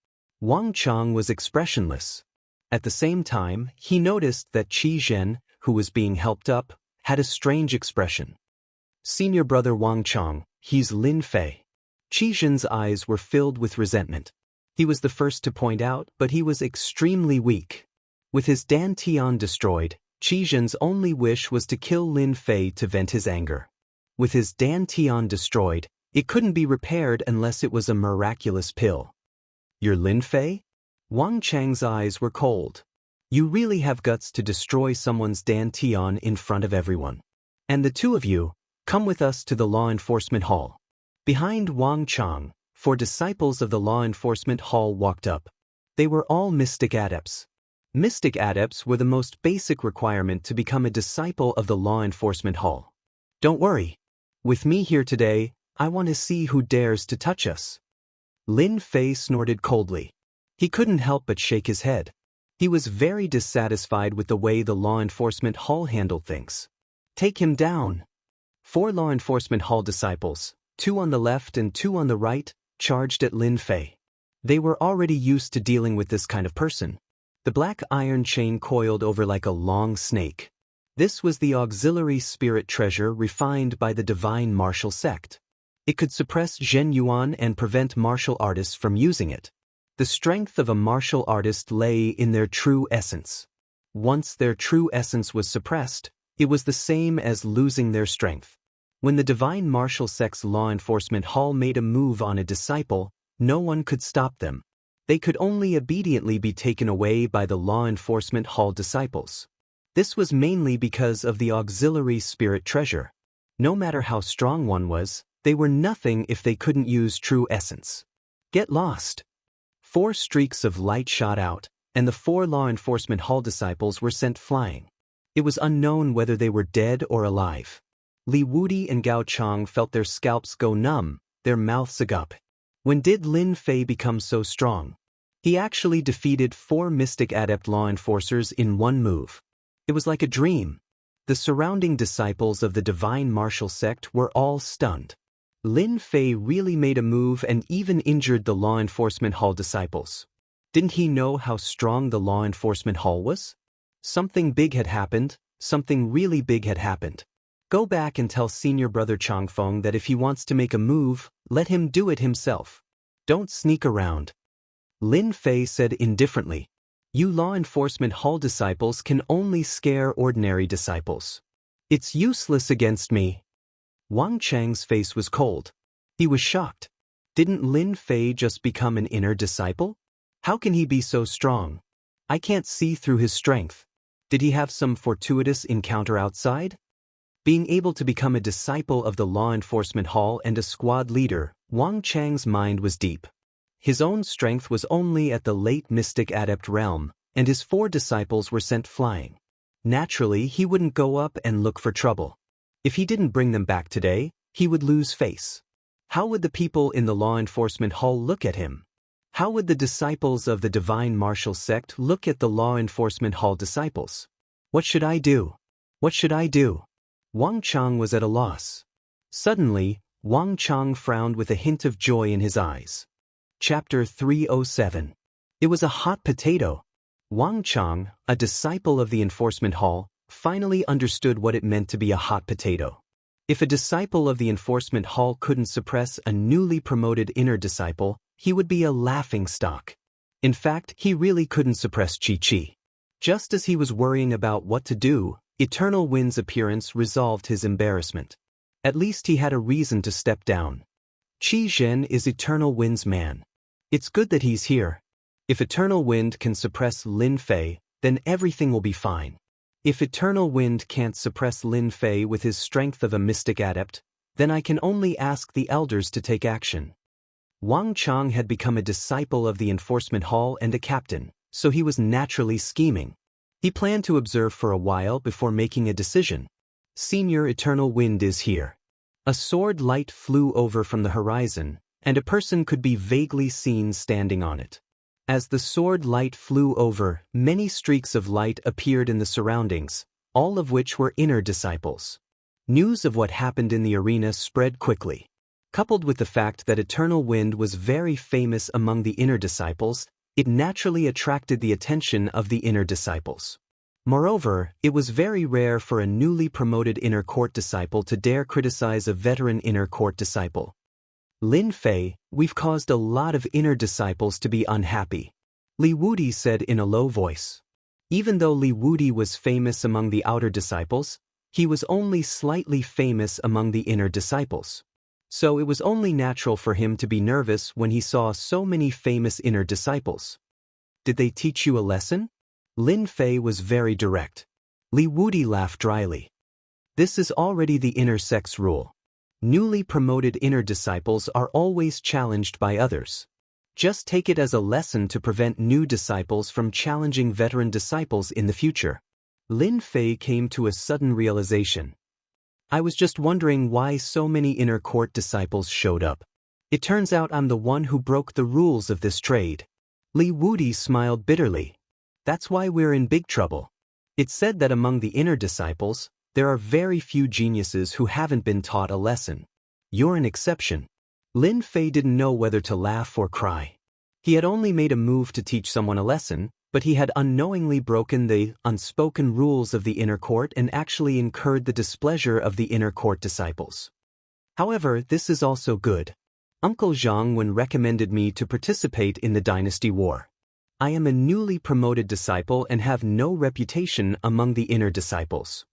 Wang Chang was expressionless. At the same time, he noticed that Qi Zhen, who was being helped up, had a strange expression. Senior brother Wang Chang, he's Lin Fei. Qi Zhen's eyes were filled with resentment. He was the first to point out, but he was extremely weak. With his dantian destroyed, Qi Zhen's only wish was to kill Lin Fei to vent his anger. With his dantian destroyed, it couldn't be repaired unless it was a miraculous pill. You're Lin Fei? Wang Chang's eyes were cold. You really have guts to destroy someone's dantian in front of everyone. And the two of you, come with us to the law enforcement hall. Behind Wang Chang, 4 disciples of the law enforcement hall walked up. They were all mystic adepts. Mystic adepts were the most basic requirement to become a disciple of the law enforcement hall. Don't worry. With me here today, I want to see who dares to touch us. Lin Fei snorted coldly. He couldn't help but shake his head. He was very dissatisfied with the way the law enforcement hall handled things. Take him down. 4 law enforcement hall disciples, 2 on the left and 2 on the right, charged at Lin Fei. They were already used to dealing with this kind of person. The black iron chain coiled over like a long snake. This was the auxiliary spirit treasure refined by the divine martial sect. It could suppress Zhen Yuan and prevent martial artists from using it. The strength of a martial artist lay in their true essence. Once their true essence was suppressed, it was the same as losing their strength. When the divine martial sect's law enforcement hall made a move on a disciple, no one could stop them. They could only obediently be taken away by the law enforcement hall disciples. This was mainly because of the auxiliary spirit treasure. No matter how strong one was, they were nothing if they couldn't use true essence. Get lost. 4 streaks of light shot out, and the 4 law enforcement hall disciples were sent flying. It was unknown whether they were dead or alive. Li Wudi and Gao Chang felt their scalps go numb, their mouths agape. When did Lin Fei become so strong? He actually defeated 4 mystic adept law enforcers in one move. It was like a dream. The surrounding disciples of the divine martial sect were all stunned. Lin Fei really made a move and even injured the law enforcement hall disciples. Didn't he know how strong the law enforcement hall was? Something big had happened, something really big had happened. Go back and tell senior brother Changfeng that if he wants to make a move, let him do it himself. Don't sneak around. Lin Fei said indifferently. You law enforcement hall disciples can only scare ordinary disciples. It's useless against me. Wang Chang's face was cold. He was shocked. Didn't Lin Fei just become an inner disciple? How can he be so strong? I can't see through his strength. Did he have some fortuitous encounter outside? Being able to become a disciple of the law enforcement hall and a squad leader, Wang Chang's mind was deep. His own strength was only at the late mystic adept realm, and his 4 disciples were sent flying. Naturally, he wouldn't go up and look for trouble. If he didn't bring them back today, he would lose face. How would the people in the law enforcement hall look at him? How would the disciples of the divine martial sect look at the law enforcement hall disciples? What should I do? What should I do? Wang Chang was at a loss. Suddenly, Wang Chang frowned with a hint of joy in his eyes. Chapter 307. It was a hot potato. Wang Chang, a disciple of the enforcement hall, finally understood what it meant to be a hot potato. If a disciple of the enforcement hall couldn't suppress a newly promoted inner disciple, he would be a laughingstock. In fact, he really couldn't suppress Chi-Chi. Just as he was worrying about what to do, Eternal Wind's appearance resolved his embarrassment. At least he had a reason to step down. Qi Zhen is Eternal Wind's man. It's good that he's here. If Eternal Wind can suppress Lin Fei, then everything will be fine. If Eternal Wind can't suppress Lin Fei with his strength of a mystic adept, then I can only ask the elders to take action. Wang Chang had become a disciple of the enforcement hall and a captain, so he was naturally scheming. He planned to observe for a while before making a decision. Senior Eternal Wind is here. A sword light flew over from the horizon, and a person could be vaguely seen standing on it. As the sword light flew over, many streaks of light appeared in the surroundings, all of which were inner disciples. News of what happened in the arena spread quickly. Coupled with the fact that Eternal Wind was very famous among the inner disciples, it naturally attracted the attention of the inner disciples. Moreover, it was very rare for a newly promoted inner court disciple to dare criticize a veteran inner court disciple. Lin Fei, we've caused a lot of inner disciples to be unhappy, Li Wudi said in a low voice. Even though Li Wudi was famous among the outer disciples, he was only slightly famous among the inner disciples. So it was only natural for him to be nervous when he saw so many famous inner disciples. Did they teach you a lesson? Lin Fei was very direct. Li Wudi laughed dryly. This is already the inner sex rule. Newly promoted inner disciples are always challenged by others. Just take it as a lesson to prevent new disciples from challenging veteran disciples in the future. Lin Fei came to a sudden realization. I was just wondering why so many inner court disciples showed up. It turns out I'm the one who broke the rules of this trade. Li Wudi smiled bitterly. That's why we're in big trouble. It's said that among the inner disciples, there are very few geniuses who haven't been taught a lesson. You're an exception. Lin Fei didn't know whether to laugh or cry. He had only made a move to teach someone a lesson, but he had unknowingly broken the unspoken rules of the inner court and actually incurred the displeasure of the inner court disciples. However, this is also good. Uncle Zhang Wen recommended me to participate in the dynasty war. I am a newly promoted disciple and have no reputation among the inner disciples.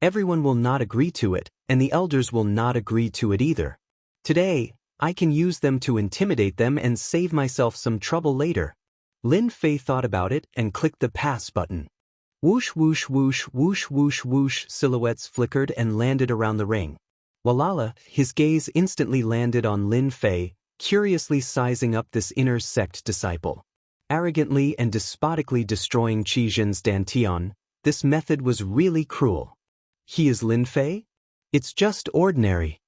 Everyone will not agree to it, and the elders will not agree to it either. Today, I can use them to intimidate them and save myself some trouble later. Lin Fei thought about it and clicked the pass button. Whoosh whoosh whoosh whoosh whoosh whoosh silhouettes flickered and landed around the ring. Walala, his gaze instantly landed on Lin Fei, curiously sizing up this inner sect disciple. Arrogantly and despotically destroying Qi Zhen's Dantian, this method was really cruel. He is Lin Fei? It's just ordinary.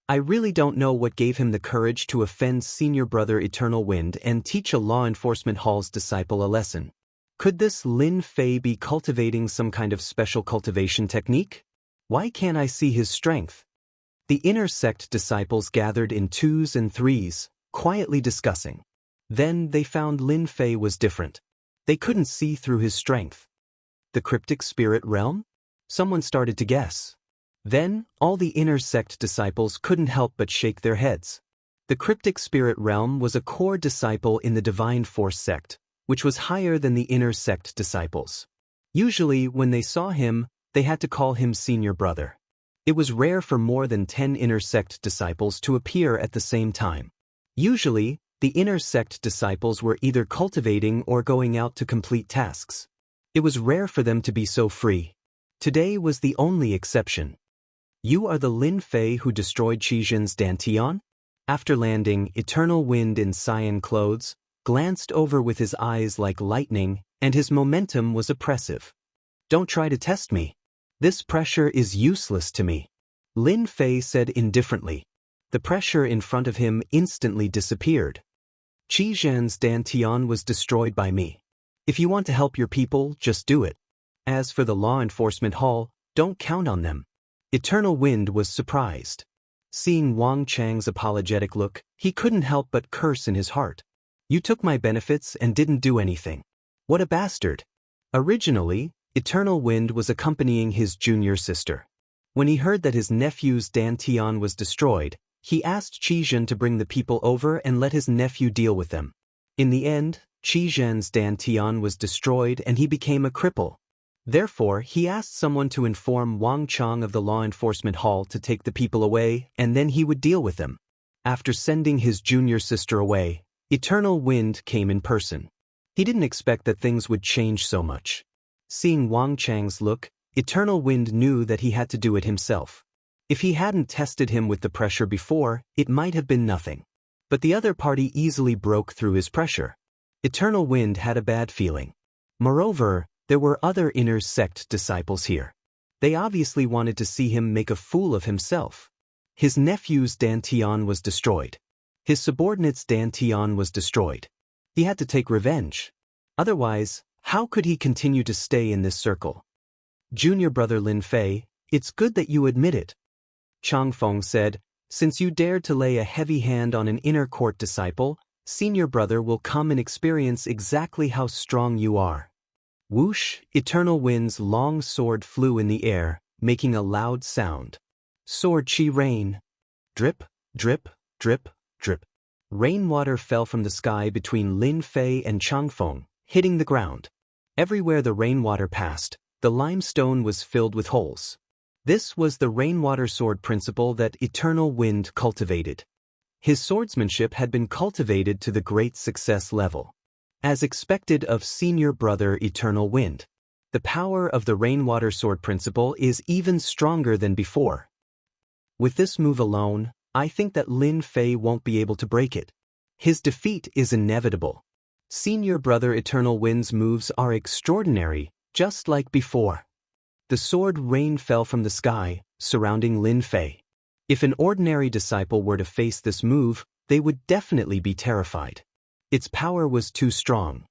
I really don't know what gave him the courage to offend senior brother Eternal Wind and teach a law enforcement hall's disciple a lesson. Could this Lin Fei be cultivating some kind of special cultivation technique? Why can't I see his strength? The inner sect disciples gathered in twos and threes, quietly discussing. Then they found Lin Fei was different. They couldn't see through his strength. The cryptic spirit realm? Someone started to guess. Then, all the inner sect disciples couldn't help but shake their heads. The cryptic spirit realm was a core disciple in the divine force sect, which was higher than the inner sect disciples. Usually, when they saw him, they had to call him senior brother. It was rare for more than 10 inner sect disciples to appear at the same time. Usually, the inner sect disciples were either cultivating or going out to complete tasks. It was rare for them to be so free. Today was the only exception. You are the Lin Fei who destroyed Qi Zhen's Dantian? After landing, Eternal Wind in cyan clothes, glanced over with his eyes like lightning, and his momentum was oppressive. Don't try to test me. This pressure is useless to me. Lin Fei said indifferently. The pressure in front of him instantly disappeared. Qi Zhen's Dantian was destroyed by me. If you want to help your people, just do it. As for the law enforcement hall, don't count on them. Eternal Wind was surprised. Seeing Wang Chang's apologetic look, he couldn't help but curse in his heart. You took my benefits and didn't do anything. What a bastard. Originally, Eternal Wind was accompanying his junior sister. When he heard that his nephew's dantian was destroyed, he asked Qizhen to bring the people over and let his nephew deal with them. In the end, Qizhen's dantian was destroyed and he became a cripple. Therefore, he asked someone to inform Wang Chang of the law enforcement hall to take the people away, and then he would deal with them. After sending his junior sister away, Eternal Wind came in person. He didn't expect that things would change so much. Seeing Wang Chang's look, Eternal Wind knew that he had to do it himself. If he hadn't tested him with the pressure before, it might have been nothing. But the other party easily broke through his pressure. Eternal Wind had a bad feeling. Moreover, there were other inner sect disciples here. They obviously wanted to see him make a fool of himself. His nephew's dantian was destroyed. His subordinate's dantian was destroyed. He had to take revenge. Otherwise, how could he continue to stay in this circle? Junior brother Lin Fei, it's good that you admit it. Chang Feng said, since you dared to lay a heavy hand on an inner court disciple, senior brother will come and experience exactly how strong you are. Whoosh, Eternal Wind's long sword flew in the air, making a loud sound. Sword chi rain. Drip, drip, drip, drip. Rainwater fell from the sky between Lin Fei and Chang Feng, hitting the ground. Everywhere the rainwater passed, the limestone was filled with holes. This was the rainwater sword principle that Eternal Wind cultivated. His swordsmanship had been cultivated to the great success level. As expected of senior brother Eternal Wind, the power of the rainwater sword principle is even stronger than before. With this move alone, I think that Lin Fei won't be able to break it. His defeat is inevitable. Senior brother Eternal Wind's moves are extraordinary, just like before. The sword rain fell from the sky, surrounding Lin Fei. If an ordinary disciple were to face this move, they would definitely be terrified. Its power was too strong.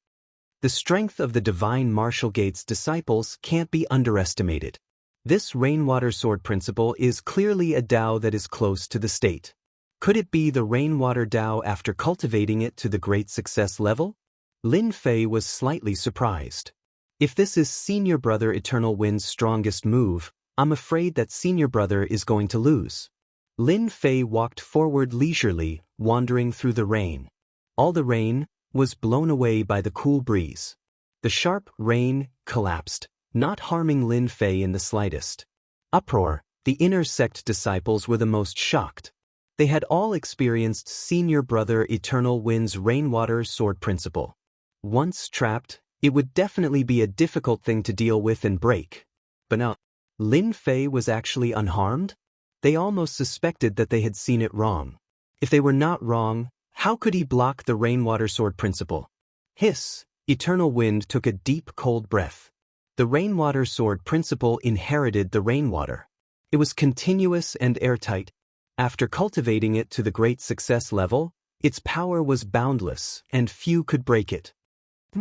The strength of the divine Martial Gate's disciples can't be underestimated. This rainwater sword principle is clearly a Dao that is close to the state. Could it be the rainwater Dao after cultivating it to the great success level? Lin Fei was slightly surprised. If this is senior brother Eternal Wind's strongest move, I'm afraid that senior brother is going to lose. Lin Fei walked forward leisurely, wandering through the rain. All the rain was blown away by the cool breeze. The sharp rain collapsed, not harming Lin Fei in the slightest. Uproar, the inner sect disciples were the most shocked. They had all experienced senior brother Eternal Wind's rainwater sword principle. Once trapped, it would definitely be a difficult thing to deal with and break. But no, Lin Fei was actually unharmed? They almost suspected that they had seen it wrong. If they were not wrong, how could he block the rainwater sword principle? Hiss, Eternal Wind took a deep cold breath. The rainwater sword principle inherited the rainwater. It was continuous and airtight. After cultivating it to the great success level, its power was boundless and few could break it.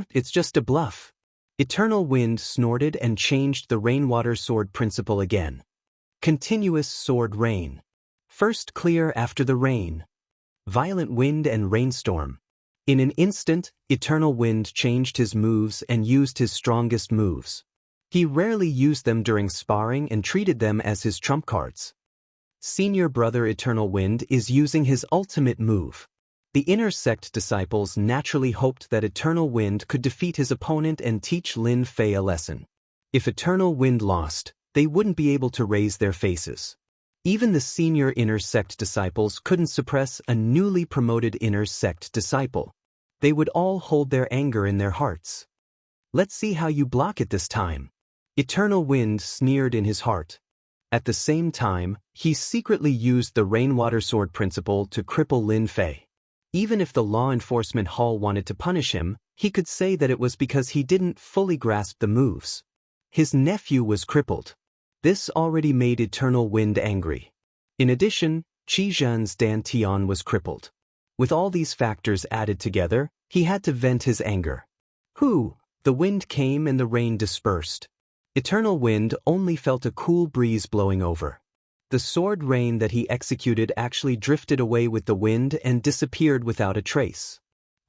It's just a bluff. Eternal Wind snorted and changed the rainwater sword principle again. Continuous sword rain. First clear after the rain. Violent wind and rainstorm. In an instant, Eternal Wind changed his moves and used his strongest moves. He rarely used them during sparring and treated them as his trump cards. Senior brother Eternal Wind is using his ultimate move. The inner sect disciples naturally hoped that Eternal Wind could defeat his opponent and teach Lin Fei a lesson. If Eternal Wind lost, they wouldn't be able to raise their faces. Even the senior inner sect disciples couldn't suppress a newly promoted inner sect disciple. They would all hold their anger in their hearts. Let's see how you block it this time. Eternal Wind sneered in his heart. At the same time, he secretly used the rainwater sword principle to cripple Lin Fei. Even if the law enforcement hall wanted to punish him, he could say that it was because he didn't fully grasp the moves. His nephew was crippled. This already made Eternal Wind angry. In addition, Qizhen's dantian was crippled. With all these factors added together, he had to vent his anger. The wind came and the rain dispersed. Eternal Wind only felt a cool breeze blowing over. The sword rain that he executed actually drifted away with the wind and disappeared without a trace.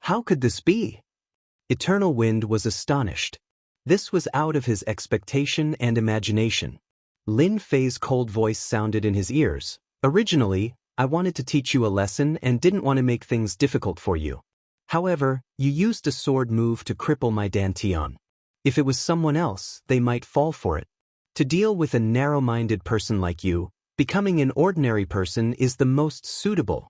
How could this be? Eternal Wind was astonished. This was out of his expectation and imagination. Lin Fei's cold voice sounded in his ears. Originally, I wanted to teach you a lesson and didn't want to make things difficult for you. However, you used a sword move to cripple my Dantian. If it was someone else, they might fall for it. To deal with a narrow-minded person like you, becoming an ordinary person is the most suitable.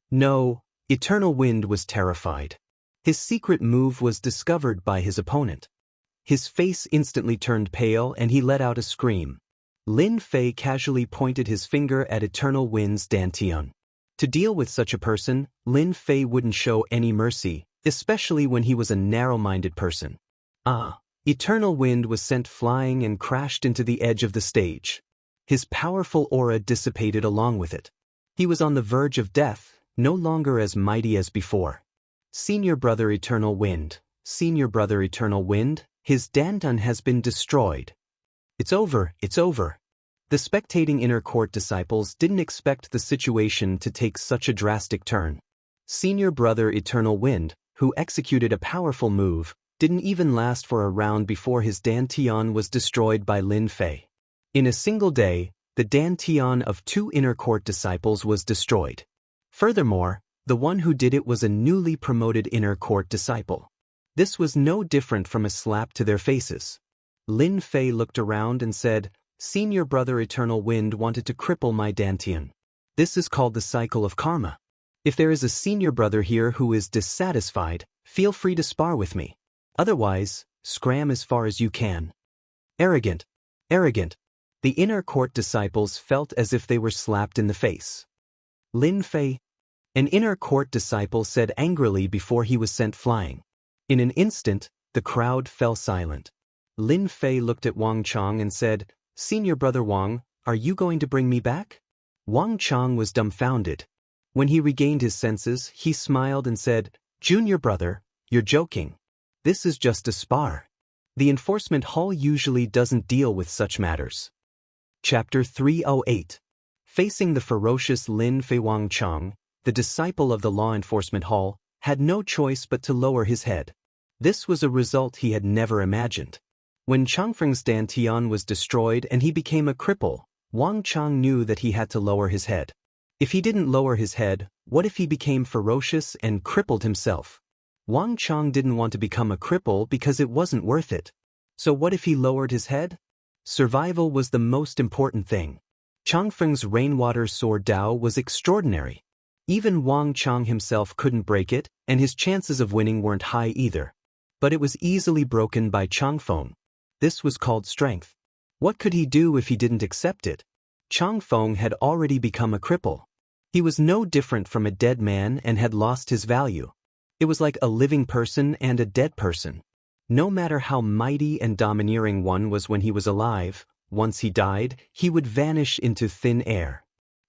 No, Eternal Wind was terrified. His secret move was discovered by his opponent. His face instantly turned pale and he let out a scream. Lin Fei casually pointed his finger at Eternal Wind's Dantian. To deal with such a person, Lin Fei wouldn't show any mercy, especially when he was a narrow-minded person. Eternal Wind was sent flying and crashed into the edge of the stage. His powerful aura dissipated along with it. He was on the verge of death, no longer as mighty as before. Senior Brother Eternal Wind, Senior Brother Eternal Wind, his Dantian has been destroyed. It's over, it's over. The spectating inner court disciples didn't expect the situation to take such a drastic turn. Senior Brother Eternal Wind, who executed a powerful move, didn't even last for a round before his Dantian was destroyed by Lin Fei. In a single day, the Dantian of 2 inner court disciples was destroyed. Furthermore, the one who did it was a newly promoted inner court disciple. This was no different from a slap to their faces. Lin Fei looked around and said, Senior Brother Eternal Wind wanted to cripple my Dantian. This is called the cycle of karma. If there is a senior brother here who is dissatisfied, feel free to spar with me. Otherwise, scram as far as you can. Arrogant. Arrogant. The inner court disciples felt as if they were slapped in the face. Lin Fei. An inner court disciple said angrily before he was sent flying. In an instant, the crowd fell silent. Lin Fei looked at Wang Chang and said, Senior Brother Wang, are you going to bring me back? Wang Chang was dumbfounded. When he regained his senses, he smiled and said, Junior Brother, you're joking. This is just a spar. The enforcement hall usually doesn't deal with such matters. Chapter 308. Facing the ferocious Lin Fei, Wang Chang, the disciple of the law enforcement hall, had no choice but to lower his head. This was a result he had never imagined. When Changfeng's Dantian was destroyed and he became a cripple, Wang Chang knew that he had to lower his head. If he didn't lower his head, what if he became ferocious and crippled himself? Wang Chang didn't want to become a cripple because it wasn't worth it. So what if he lowered his head? Survival was the most important thing. Changfeng's rainwater sword Dao was extraordinary. Even Wang Chang himself couldn't break it, and his chances of winning weren't high either. But it was easily broken by Changfeng. This was called strength. What could he do if he didn't accept it? Changfeng had already become a cripple. He was no different from a dead man and had lost his value. It was like a living person and a dead person. No matter how mighty and domineering one was when he was alive, once he died, he would vanish into thin air.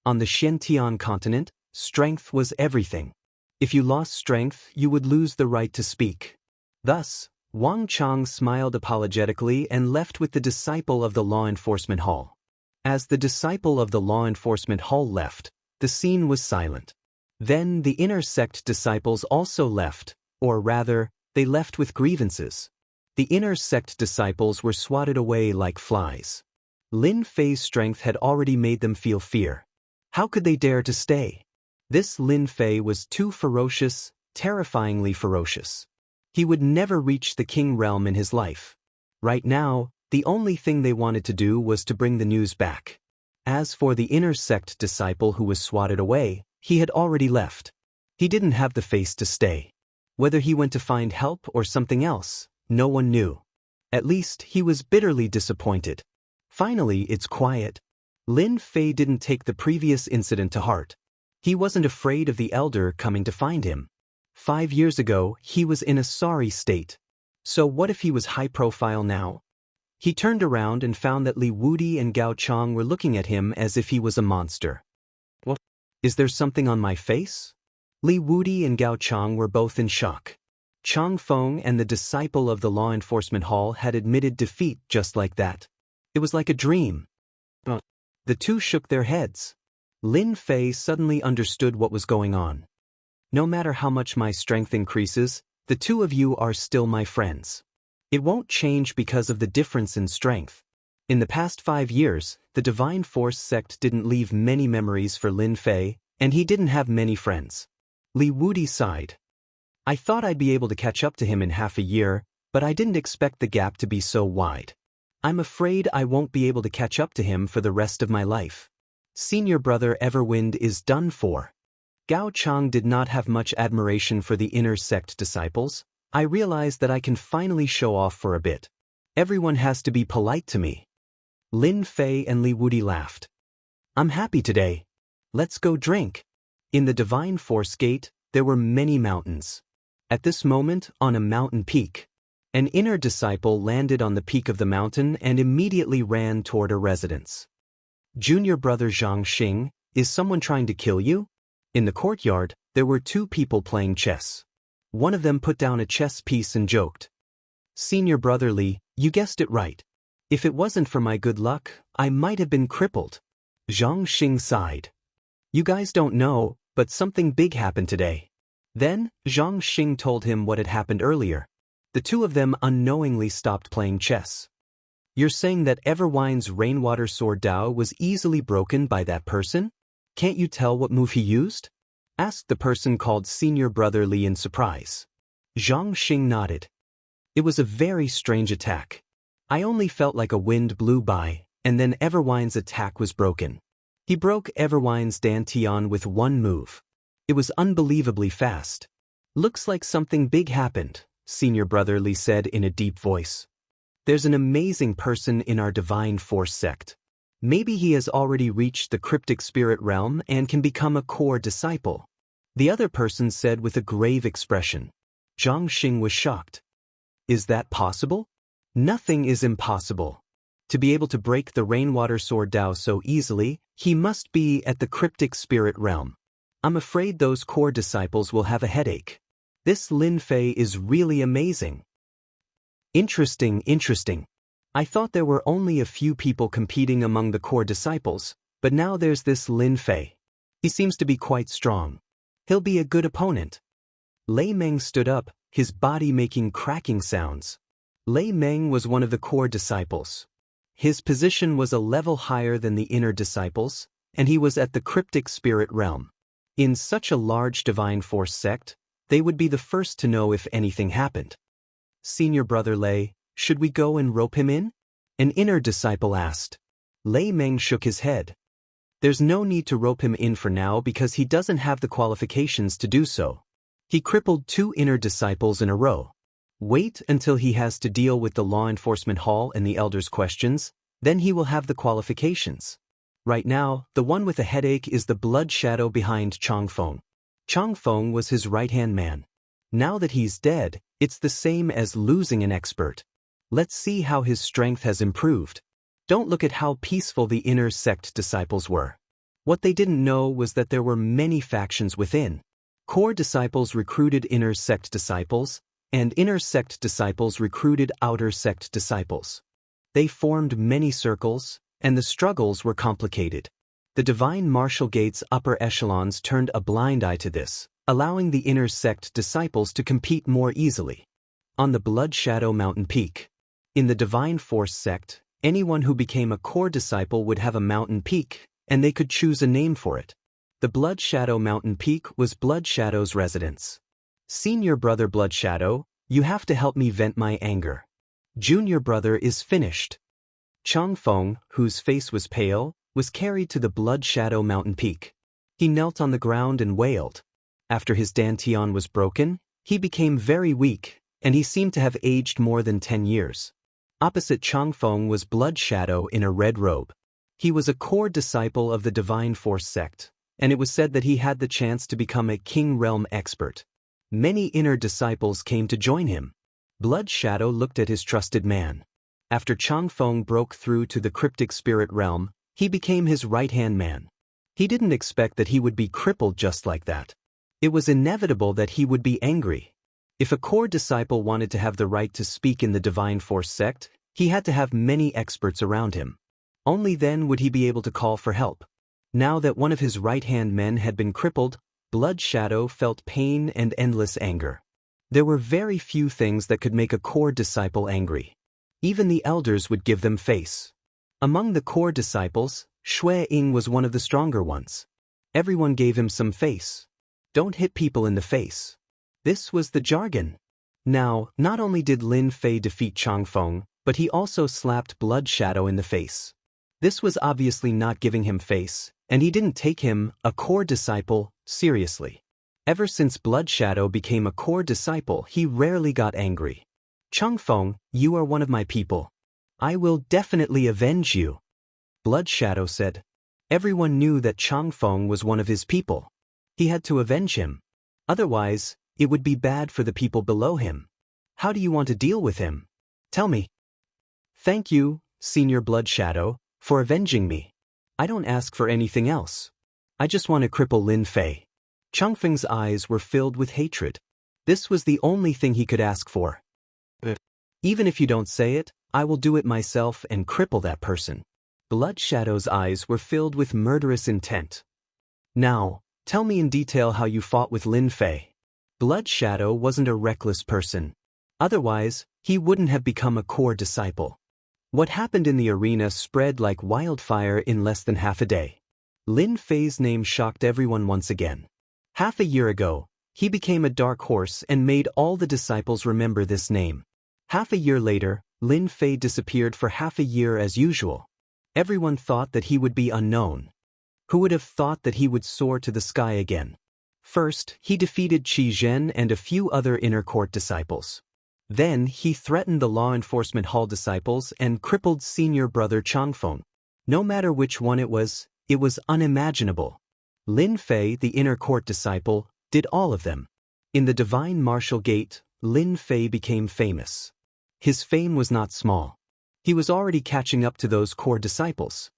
On the Xiantian continent, strength was everything. If you lost strength, you would lose the right to speak. Thus, Wang Chang smiled apologetically and left with the disciple of the law enforcement hall. As the disciple of the law enforcement hall left, the scene was silent. Then the inner sect disciples also left, or rather, they left with grievances. The inner sect disciples were swatted away like flies. Lin Fei's strength had already made them feel fear. How could they dare to stay? This Lin Fei was too ferocious, terrifyingly ferocious. He would never reach the king realm in his life. Right now, the only thing they wanted to do was to bring the news back. As for the inner sect disciple who was swatted away, he had already left. He didn't have the face to stay. Whether he went to find help or something else, no one knew. At least, he was bitterly disappointed. Finally, it's quiet. Lin Fei didn't take the previous incident to heart. He wasn't afraid of the elder coming to find him. 5 years ago, he was in a sorry state. So what if he was high profile now? He turned around and found that Li Wudi and Gao Chang were looking at him as if he was a monster. What? Is there something on my face? Li Wudi and Gao Chang were both in shock. Chang Feng and the disciple of the law enforcement hall had admitted defeat just like that. It was like a dream. The two shook their heads. Lin Fei suddenly understood what was going on. No matter how much my strength increases, the two of you are still my friends. It won't change because of the difference in strength. In the past 5 years, the Divine Force sect didn't leave many memories for Lin Fei, and he didn't have many friends. Li Wudi sighed. I thought I'd be able to catch up to him in half a year, but I didn't expect the gap to be so wide. I'm afraid I won't be able to catch up to him for the rest of my life. Senior brother Everwind is done for. Gao Chang did not have much admiration for the inner sect disciples. I realized that I can finally show off for a bit. Everyone has to be polite to me. Lin Fei and Li Wudi laughed. I'm happy today. Let's go drink. In the Divine Force Gate, there were many mountains. At this moment, on a mountain peak, an inner disciple landed on the peak of the mountain and immediately ran toward a residence. Junior brother Zhang Xing, is someone trying to kill you? In the courtyard, there were 2 people playing chess. One of them put down a chess piece and joked. Senior brother Li, you guessed it right. If it wasn't for my good luck, I might have been crippled. Zhang Xing sighed. You guys don't know, but something big happened today. Then, Zhang Xing told him what had happened earlier. The 2 of them unknowingly stopped playing chess. You're saying that Everwind's rainwater sword Dao was easily broken by that person? Can't you tell what move he used? Asked the person called Senior Brother Li in surprise. Zhang Xing nodded. It was a very strange attack. I only felt like a wind blew by, and then Everwind's attack was broken. He broke Everwind's Dantian with one move. It was unbelievably fast. Looks like something big happened, Senior Brother Li said in a deep voice. There's an amazing person in our Divine Force sect. Maybe he has already reached the cryptic spirit realm and can become a core disciple. The other person said with a grave expression. Zhang Xing was shocked. Is that possible? Nothing is impossible. To be able to break the rainwater sword Dao so easily, he must be at the cryptic spirit realm. I'm afraid those core disciples will have a headache. This Lin Fei is really amazing. Interesting. I thought there were only a few people competing among the core disciples, but now there's this Lin Fei. He seems to be quite strong. He'll be a good opponent. Lei Meng stood up, his body making cracking sounds. Lei Meng was one of the core disciples. His position was a level higher than the inner disciples, and he was at the cryptic spirit realm. In such a large Divine Force sect, they would be the first to know if anything happened. Senior Brother Lei, should we go and rope him in? An inner disciple asked. Lei Meng shook his head. There's no need to rope him in for now because he doesn't have the qualifications to do so. He crippled 2 inner disciples in a row. Wait until he has to deal with the law enforcement hall and the elders' questions, then he will have the qualifications. Right now, the one with a headache is the blood shadow behind Changfeng. Changfeng was his right-hand man. Now that he's dead, it's the same as losing an expert. Let's see how his strength has improved. Don't look at how peaceful the inner sect disciples were. What they didn't know was that there were many factions within. Core disciples recruited inner sect disciples, and inner sect disciples recruited outer sect disciples. They formed many circles, and the struggles were complicated. The Divine Martial Gate's upper echelons turned a blind eye to this, allowing the inner sect disciples to compete more easily. On the Blood Shadow Mountain Peak. In the Divine Force sect, anyone who became a core disciple would have a mountain peak, and they could choose a name for it. The Blood Shadow Mountain Peak was Blood Shadow's residence. Senior Brother Blood Shadow, you have to help me vent my anger. Junior Brother is finished. Changfeng, whose face was pale, was carried to the Blood Shadow Mountain Peak. He knelt on the ground and wailed. After his Dantian was broken, he became very weak, and he seemed to have aged more than 10 years. Opposite Changfeng was Blood Shadow in a red robe. He was a core disciple of the Divine Force sect, and it was said that he had the chance to become a King Realm expert. Many inner disciples came to join him. Blood Shadow looked at his trusted man. After Changfeng broke through to the cryptic spirit realm, he became his right-hand man. He didn't expect that he would be crippled just like that. It was inevitable that he would be angry. If a core disciple wanted to have the right to speak in the Divine Force sect, he had to have many experts around him. Only then would he be able to call for help. Now that one of his right-hand men had been crippled, Blood Shadow felt pain and endless anger. There were very few things that could make a core disciple angry. Even the elders would give them face. Among the core disciples, Shui Ying was one of the stronger ones. Everyone gave him some face. Don't hit people in the face. This was the jargon. Now, not only did Lin Fei defeat Changfeng, but he also slapped Blood Shadow in the face. This was obviously not giving him face, and he didn't take him, a core disciple, seriously. Ever since Blood Shadow became a core disciple, he rarely got angry. Changfeng, you are one of my people. I will definitely avenge you, Blood Shadow said. Everyone knew that Changfeng was one of his people. He had to avenge him. Otherwise, it would be bad for the people below him. How do you want to deal with him? Tell me. Thank you, Senior Blood Shadow, for avenging me. I don't ask for anything else. I just want to cripple Lin Fei. Changfeng's eyes were filled with hatred. This was the only thing he could ask for. Even if you don't say it, I will do it myself and cripple that person. Blood Shadow's eyes were filled with murderous intent. Now, tell me in detail how you fought with Lin Fei. Blood Shadow wasn't a reckless person. Otherwise, he wouldn't have become a core disciple. What happened in the arena spread like wildfire in less than half a day. Lin Fei's name shocked everyone once again. Half a year ago, he became a dark horse and made all the disciples remember this name. Half a year later, Lin Fei disappeared for half a year as usual. Everyone thought that he would be unknown. Who would have thought that he would soar to the sky again? First, he defeated Qi Zhen and a few other inner court disciples. Then, he threatened the law enforcement hall disciples and crippled senior brother Changfeng. No matter which one it was unimaginable. Lin Fei, the inner court disciple, did all of them. In the Divine Martial Gate, Lin Fei became famous. His fame was not small. He was already catching up to those core disciples.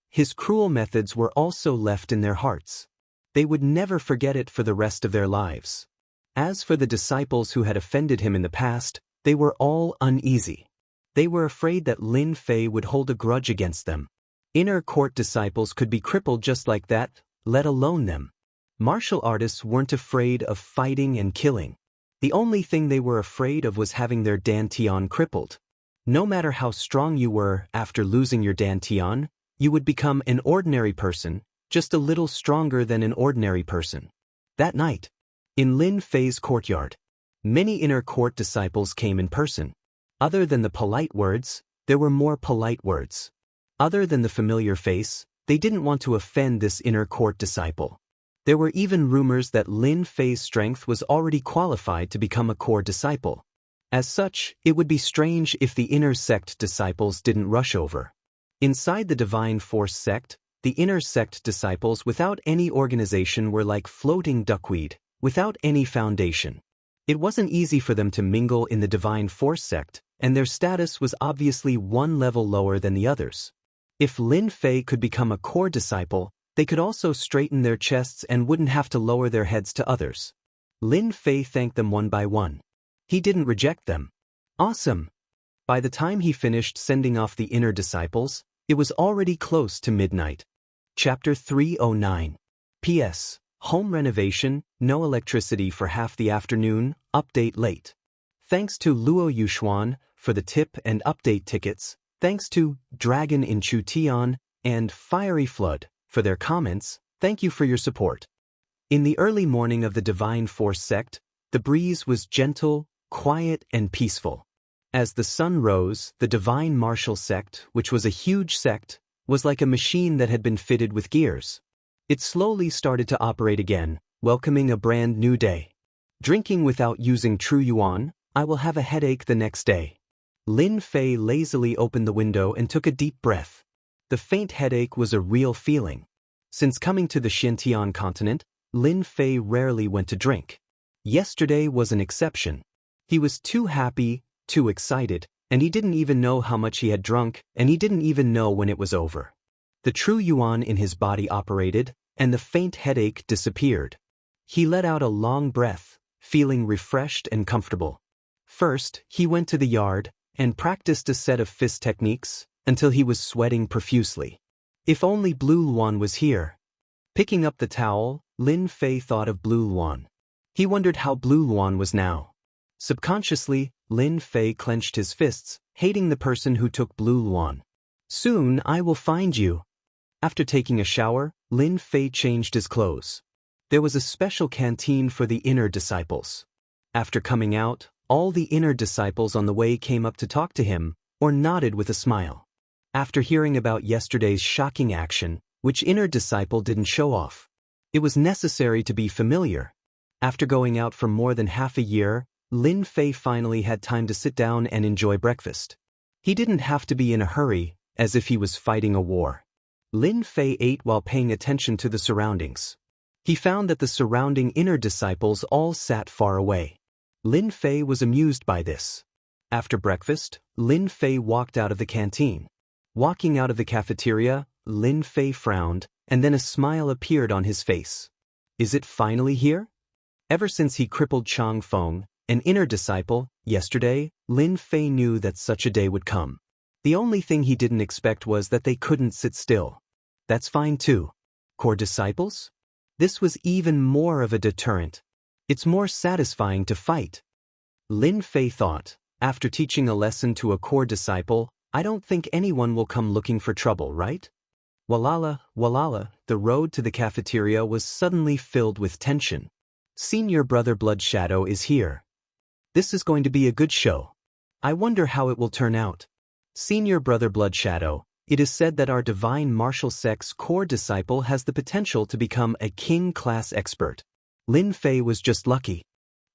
His cruel methods were also left in their hearts. They would never forget it for the rest of their lives. As for the disciples who had offended him in the past, they were all uneasy. They were afraid that Lin Fei would hold a grudge against them. Inner court disciples could be crippled just like that, let alone them. Martial artists weren't afraid of fighting and killing. The only thing they were afraid of was having their dantian crippled. No matter how strong you were after losing your dantian, you would become an ordinary person, just a little stronger than an ordinary person. That night, in Lin Fei's courtyard, many inner court disciples came in person. Other than the polite words, there were more polite words. Other than the familiar face, they didn't want to offend this inner court disciple. There were even rumors that Lin Fei's strength was already qualified to become a core disciple. As such, it would be strange if the inner sect disciples didn't rush over. Inside the Divine Force sect, the inner sect disciples without any organization were like floating duckweed, without any foundation. It wasn't easy for them to mingle in the Divine Force sect, and their status was obviously one level lower than the others. If Lin Fei could become a core disciple, they could also straighten their chests and wouldn't have to lower their heads to others. Lin Fei thanked them one by one. He didn't reject them. Awesome! By the time he finished sending off the inner disciples, it was already close to midnight. Chapter 309. P.S. Home renovation, no electricity for half the afternoon, update late. Thanks to Luo Yuxuan for the tip and update tickets, thanks to Dragon in Chutian and Fiery Flood for their comments, thank you for your support. In the early morning of the Divine Force sect, the breeze was gentle, quiet, and peaceful. As the sun rose, the Divine Martial sect, which was a huge sect, was like a machine that had been fitted with gears. It slowly started to operate again, welcoming a brand new day. Drinking without using true yuan, I will have a headache the next day. Lin Fei lazily opened the window and took a deep breath. The faint headache was a real feeling. Since coming to the Xintian continent, Lin Fei rarely went to drink. Yesterday was an exception. He was too happy, too excited, and he didn't even know how much he had drunk, and he didn't even know when it was over. The true yuan in his body operated, and the faint headache disappeared. He let out a long breath, feeling refreshed and comfortable. First, he went to the yard and practiced a set of fist techniques until he was sweating profusely. If only Blue Luan was here. Picking up the towel, Lin Fei thought of Blue Luan. He wondered how Blue Luan was now. Subconsciously, Lin Fei clenched his fists, hating the person who took Blue Luan. Soon I will find you. After taking a shower, Lin Fei changed his clothes. There was a special canteen for the inner disciples. After coming out, all the inner disciples on the way came up to talk to him, or nodded with a smile. After hearing about yesterday's shocking action, which inner disciple didn't show off? It was necessary to be familiar. After going out for more than half a year, Lin Fei finally had time to sit down and enjoy breakfast. He didn't have to be in a hurry, as if he was fighting a war. Lin Fei ate while paying attention to the surroundings. He found that the surrounding inner disciples all sat far away. Lin Fei was amused by this. After breakfast, Lin Fei walked out of the canteen. Walking out of the cafeteria, Lin Fei frowned, and then a smile appeared on his face. Is it finally here? Ever since he crippled Chang Feng, an inner disciple, yesterday, Lin Fei knew that such a day would come. The only thing he didn't expect was that they couldn't sit still. That's fine too. Core disciples? This was even more of a deterrent. It's more satisfying to fight. Lin Fei thought, after teaching a lesson to a core disciple, I don't think anyone will come looking for trouble, right? Walala, walala, the road to the cafeteria was suddenly filled with tension. Senior Brother Blood Shadow is here. This is going to be a good show. I wonder how it will turn out. Senior Brother Blood Shadow, it is said that our divine martial sect's core disciple has the potential to become a king-class expert. Lin Fei was just lucky.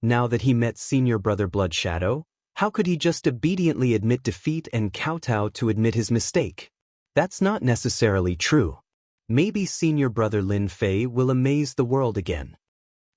Now that he met Senior Brother Blood Shadow, how could he just obediently admit defeat and kowtow to admit his mistake? That's not necessarily true. Maybe Senior Brother Lin Fei will amaze the world again.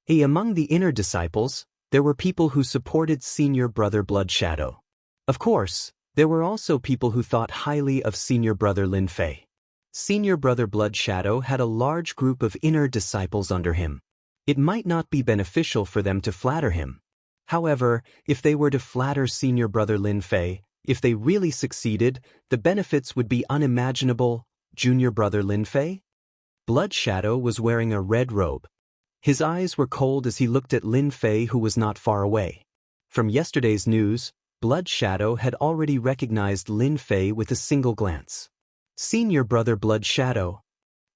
Among the inner disciples, there were people who supported Senior Brother Blood Shadow. Of course, there were also people who thought highly of Senior Brother Lin Fei. Senior Brother Blood Shadow had a large group of inner disciples under him. It might not be beneficial for them to flatter him. However, if they were to flatter Senior Brother Lin Fei, if they really succeeded, the benefits would be unimaginable. Junior Brother Lin Fei? Blood Shadow was wearing a red robe. His eyes were cold as he looked at Lin Fei, who was not far away. From yesterday's news, Blood Shadow had already recognized Lin Fei with a single glance. Senior Brother Blood Shadow.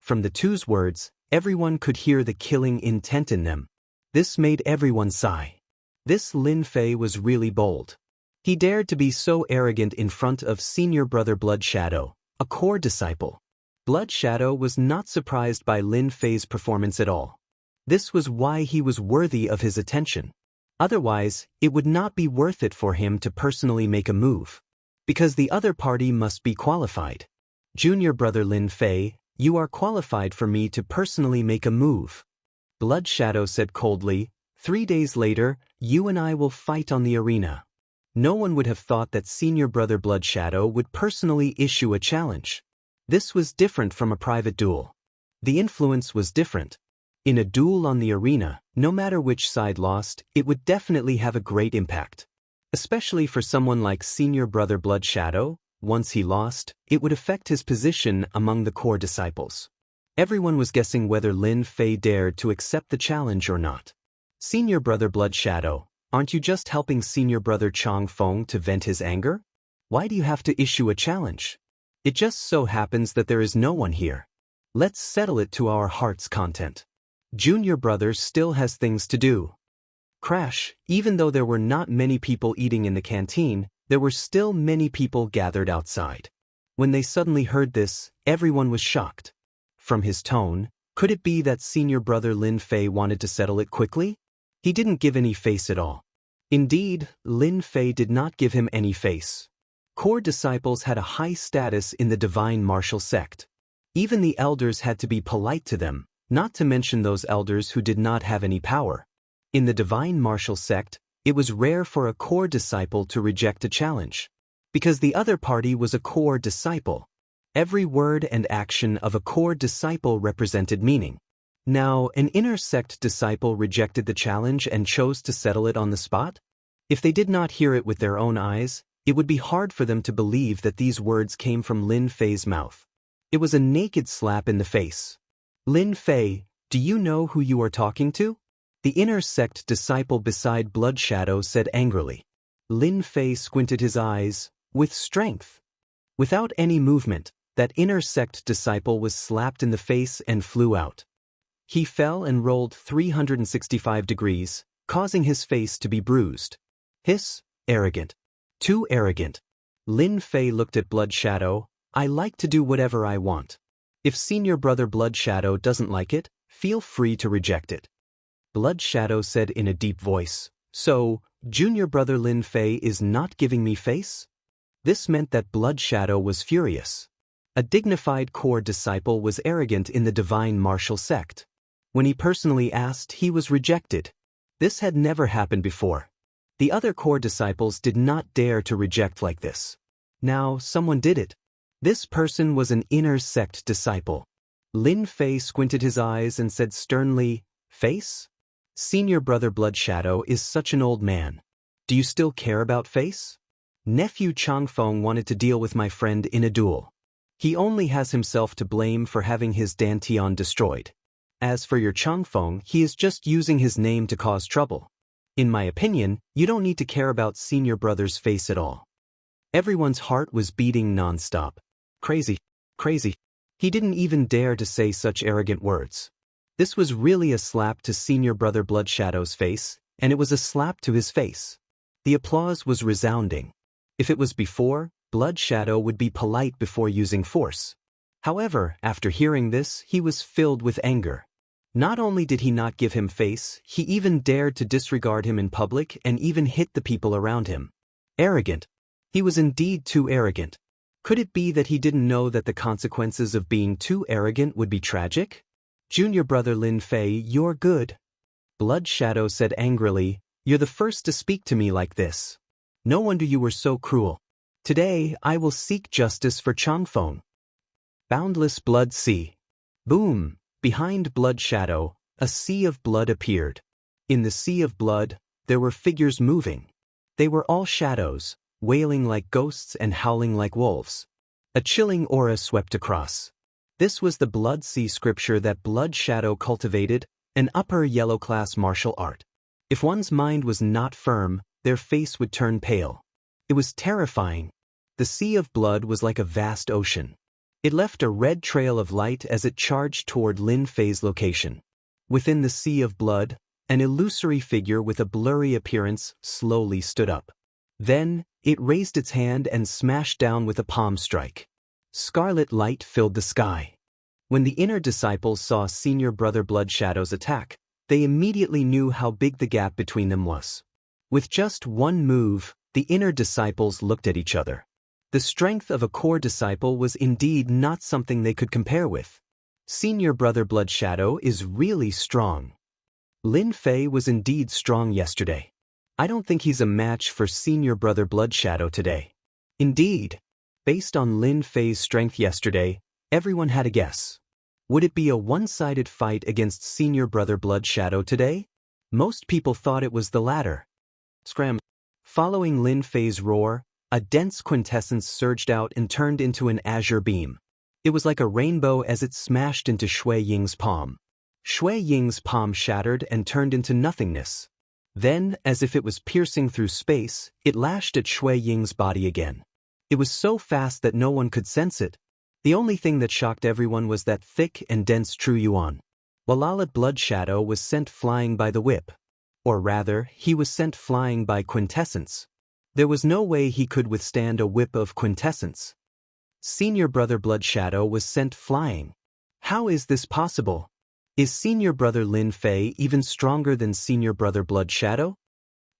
From the two's words, everyone could hear the killing intent in them. This made everyone sigh. This Lin Fei was really bold. He dared to be so arrogant in front of Senior Brother Blood Shadow, a core disciple. Blood Shadow was not surprised by Lin Fei's performance at all. This was why he was worthy of his attention. Otherwise, it would not be worth it for him to personally make a move. Because the other party must be qualified. Junior Brother Lin Fei, you are qualified for me to personally make a move. Blood Shadow said coldly, 3 days later, you and I will fight on the arena. No one would have thought that Senior Brother Blood Shadow would personally issue a challenge. This was different from a private duel. The influence was different. In a duel on the arena, no matter which side lost, it would definitely have a great impact. Especially for someone like Senior Brother Blood Shadow, once he lost, it would affect his position among the core disciples. Everyone was guessing whether Lin Fei dared to accept the challenge or not. Senior Brother Blood Shadow, aren't you just helping Senior Brother Chang Feng to vent his anger? Why do you have to issue a challenge? It just so happens that there is no one here. Let's settle it to our heart's content. Junior Brother still has things to do. Crash, even though there were not many people eating in the canteen, there were still many people gathered outside. When they suddenly heard this, everyone was shocked. From his tone, could it be that Senior Brother Lin Fei wanted to settle it quickly? He didn't give any face at all. Indeed, Lin Fei did not give him any face. Core disciples had a high status in the divine martial sect. Even the elders had to be polite to them, not to mention those elders who did not have any power. In the divine martial sect, it was rare for a core disciple to reject a challenge. Because the other party was a core disciple. Every word and action of a core disciple represented meaning. Now, an inner sect disciple rejected the challenge and chose to settle it on the spot? If they did not hear it with their own eyes, it would be hard for them to believe that these words came from Lin Fei's mouth. It was a naked slap in the face. Lin Fei, do you know who you are talking to? The inner sect disciple beside Blood Shadow said angrily. Lin Fei squinted his eyes, with strength. Without any movement, that inner sect disciple was slapped in the face and flew out. He fell and rolled 365 degrees, causing his face to be bruised. Hiss, arrogant. Too arrogant. Lin Fei looked at Blood Shadow. I like to do whatever I want. If senior brother Blood Shadow doesn't like it, feel free to reject it. Blood Shadow said in a deep voice. So, junior brother Lin Fei is not giving me face? This meant that Blood Shadow was furious. A dignified core disciple was arrogant in the divine martial sect. When he personally asked, he was rejected. This had never happened before. The other core disciples did not dare to reject like this. Now, someone did it. This person was an inner sect disciple. Lin Fei squinted his eyes and said sternly, Face? Senior brother Blood Shadow is such an old man. Do you still care about face? Nephew Changfeng wanted to deal with my friend in a duel. He only has himself to blame for having his Dantian destroyed. As for your Changfeng, he is just using his name to cause trouble. In my opinion, you don't need to care about senior brother's face at all. Everyone's heart was beating non-stop. Crazy, crazy. He didn't even dare to say such arrogant words. This was really a slap to senior brother Blood Shadow's face, and it was a slap to his face. The applause was resounding. If it was before, Blood Shadow would be polite before using force. However, after hearing this, he was filled with anger. Not only did he not give him face, he even dared to disregard him in public and even hit the people around him. Arrogant. He was indeed too arrogant. Could it be that he didn't know that the consequences of being too arrogant would be tragic? Junior brother Lin Fei, you're good. Blood Shadow said angrily, you're the first to speak to me like this. No wonder you were so cruel. Today, I will seek justice for Changfeng. Boundless Blood Sea. Boom! Behind Blood Shadow, a sea of blood appeared. In the sea of blood, there were figures moving. They were all shadows, wailing like ghosts and howling like wolves. A chilling aura swept across. This was the Blood Sea scripture that Blood Shadow cultivated, an upper yellow class martial art. If one's mind was not firm, their face would turn pale. It was terrifying. The sea of blood was like a vast ocean. It left a red trail of light as it charged toward Lin Fei's location. Within the sea of blood, an illusory figure with a blurry appearance slowly stood up. Then, it raised its hand and smashed down with a palm strike. Scarlet light filled the sky. When the inner disciples saw senior brother Blood Shadow's attack, they immediately knew how big the gap between them was. With just one move, the inner disciples looked at each other. The strength of a core disciple was indeed not something they could compare with. Senior brother Blood Shadow is really strong. Lin Fei was indeed strong yesterday. I don't think he's a match for senior brother Blood Shadow today. Indeed, based on Lin Fei's strength yesterday, everyone had a guess. Would it be a one-sided fight against senior brother Blood Shadow today? Most people thought it was the latter. Scram. Following Lin Fei's roar, a dense quintessence surged out and turned into an azure beam. It was like a rainbow as it smashed into Shui Ying's palm. Shui Ying's palm shattered and turned into nothingness. Then, as if it was piercing through space, it lashed at Shui Ying's body again. It was so fast that no one could sense it. The only thing that shocked everyone was that thick and dense True Yuan. Walalat Blood Shadow was sent flying by the whip. Or rather, he was sent flying by quintessence. There was no way he could withstand a whip of quintessence. Senior brother Blood Shadow was sent flying. How is this possible? Is senior brother Lin Fei even stronger than senior brother Blood Shadow?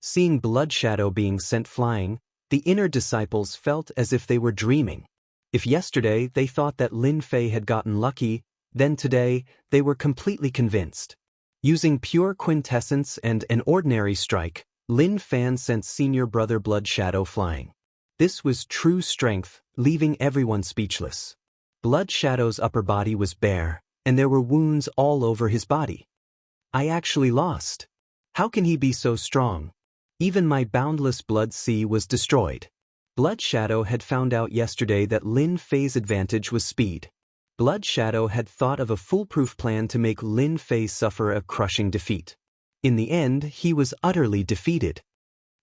Seeing Blood Shadow being sent flying, the inner disciples felt as if they were dreaming. If yesterday they thought that Lin Fei had gotten lucky, then today they were completely convinced. Using pure quintessence and an ordinary strike, Lin Fan sent senior brother Blood Shadow flying. This was true strength, leaving everyone speechless. Blood Shadow's upper body was bare, and there were wounds all over his body. I actually lost. How can he be so strong? Even my boundless blood sea was destroyed. Blood Shadow had found out yesterday that Lin Fei's advantage was speed. Blood Shadow had thought of a foolproof plan to make Lin Fei suffer a crushing defeat. In the end, he was utterly defeated.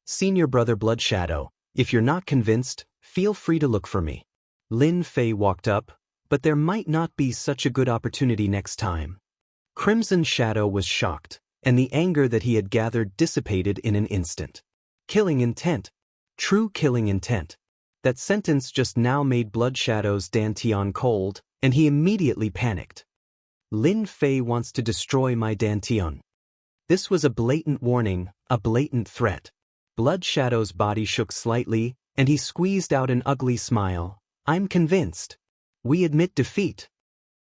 Senior Brother Blood Shadow, if you're not convinced, feel free to look for me. Lin Fei walked up, but there might not be such a good opportunity next time. Crimson Shadow was shocked, and the anger that he had gathered dissipated in an instant. Killing intent. True killing intent. That sentence just now made Blood Shadow's dantian cold, and he immediately panicked. Lin Fei wants to destroy my dantian. This was a blatant warning, a blatant threat. Blood Shadow's body shook slightly, and he squeezed out an ugly smile. I'm convinced. We admit defeat.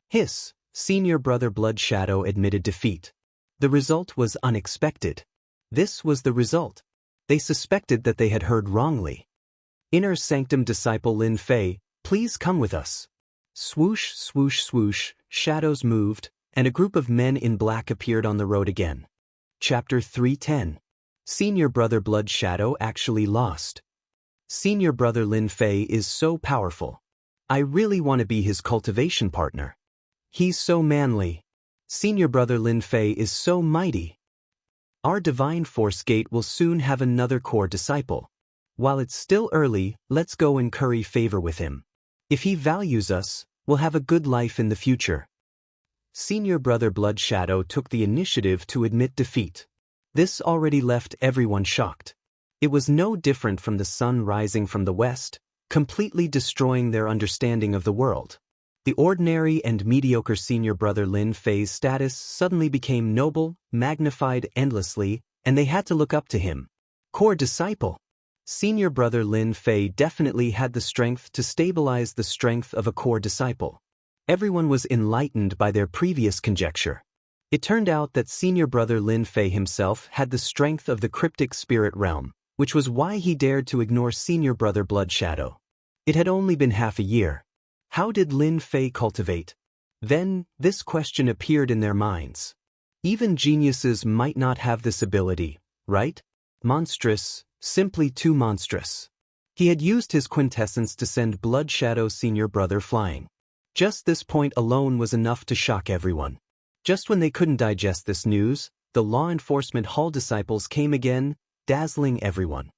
Hiss, Senior Brother Blood Shadow admitted defeat. The result was unexpected. This was the result. They suspected that they had heard wrongly. Inner Sanctum Disciple Lin Fei, please come with us. Swoosh, swoosh, swoosh, shadows moved, and a group of men in black appeared on the road again. Chapter 310. Senior Brother Blood Shadow actually lost. Senior Brother Lin Fei is so powerful. I really want to be his cultivation partner. He's so manly. Senior Brother Lin Fei is so mighty. Our Divine Force Gate will soon have another core disciple. While it's still early, let's go and curry favor with him. If he values us, we'll have a good life in the future. Senior Brother Blood Shadow took the initiative to admit defeat. This already left everyone shocked. It was no different from the sun rising from the west, completely destroying their understanding of the world. The ordinary and mediocre Senior Brother Lin Fei's status suddenly became noble, magnified endlessly, and they had to look up to him. Core disciple. Senior Brother Lin Fei definitely had the strength to stabilize the strength of a core disciple. Everyone was enlightened by their previous conjecture. It turned out that Senior Brother Lin Fei himself had the strength of the cryptic spirit realm, which was why he dared to ignore Senior Brother Blood Shadow. It had only been half a year. How did Lin Fei cultivate? Then, this question appeared in their minds. Even geniuses might not have this ability, right? Monstrous, simply too monstrous. He had used his quintessence to send Blood Shadow Senior Brother flying. Just this point alone was enough to shock everyone. Just when they couldn't digest this news, the law enforcement hall disciples came again, dazzling everyone.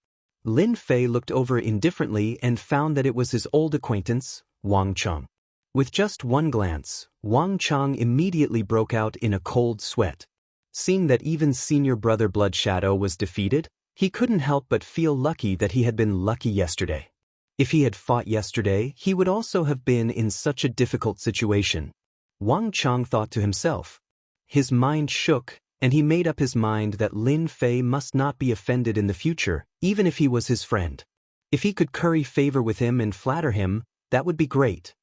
Lin Fei looked over indifferently and found that it was his old acquaintance, Wang Chang. With just one glance, Wang Chang immediately broke out in a cold sweat. Seeing that even Senior Brother Blood Shadow was defeated, he couldn't help but feel lucky that he had been lucky yesterday. If he had fought yesterday, he would also have been in such a difficult situation. Wang Chang thought to himself. His mind shook, and he made up his mind that Lin Fei must not be offended in the future, even if he was his friend. If he could curry favor with him and flatter him, that would be great.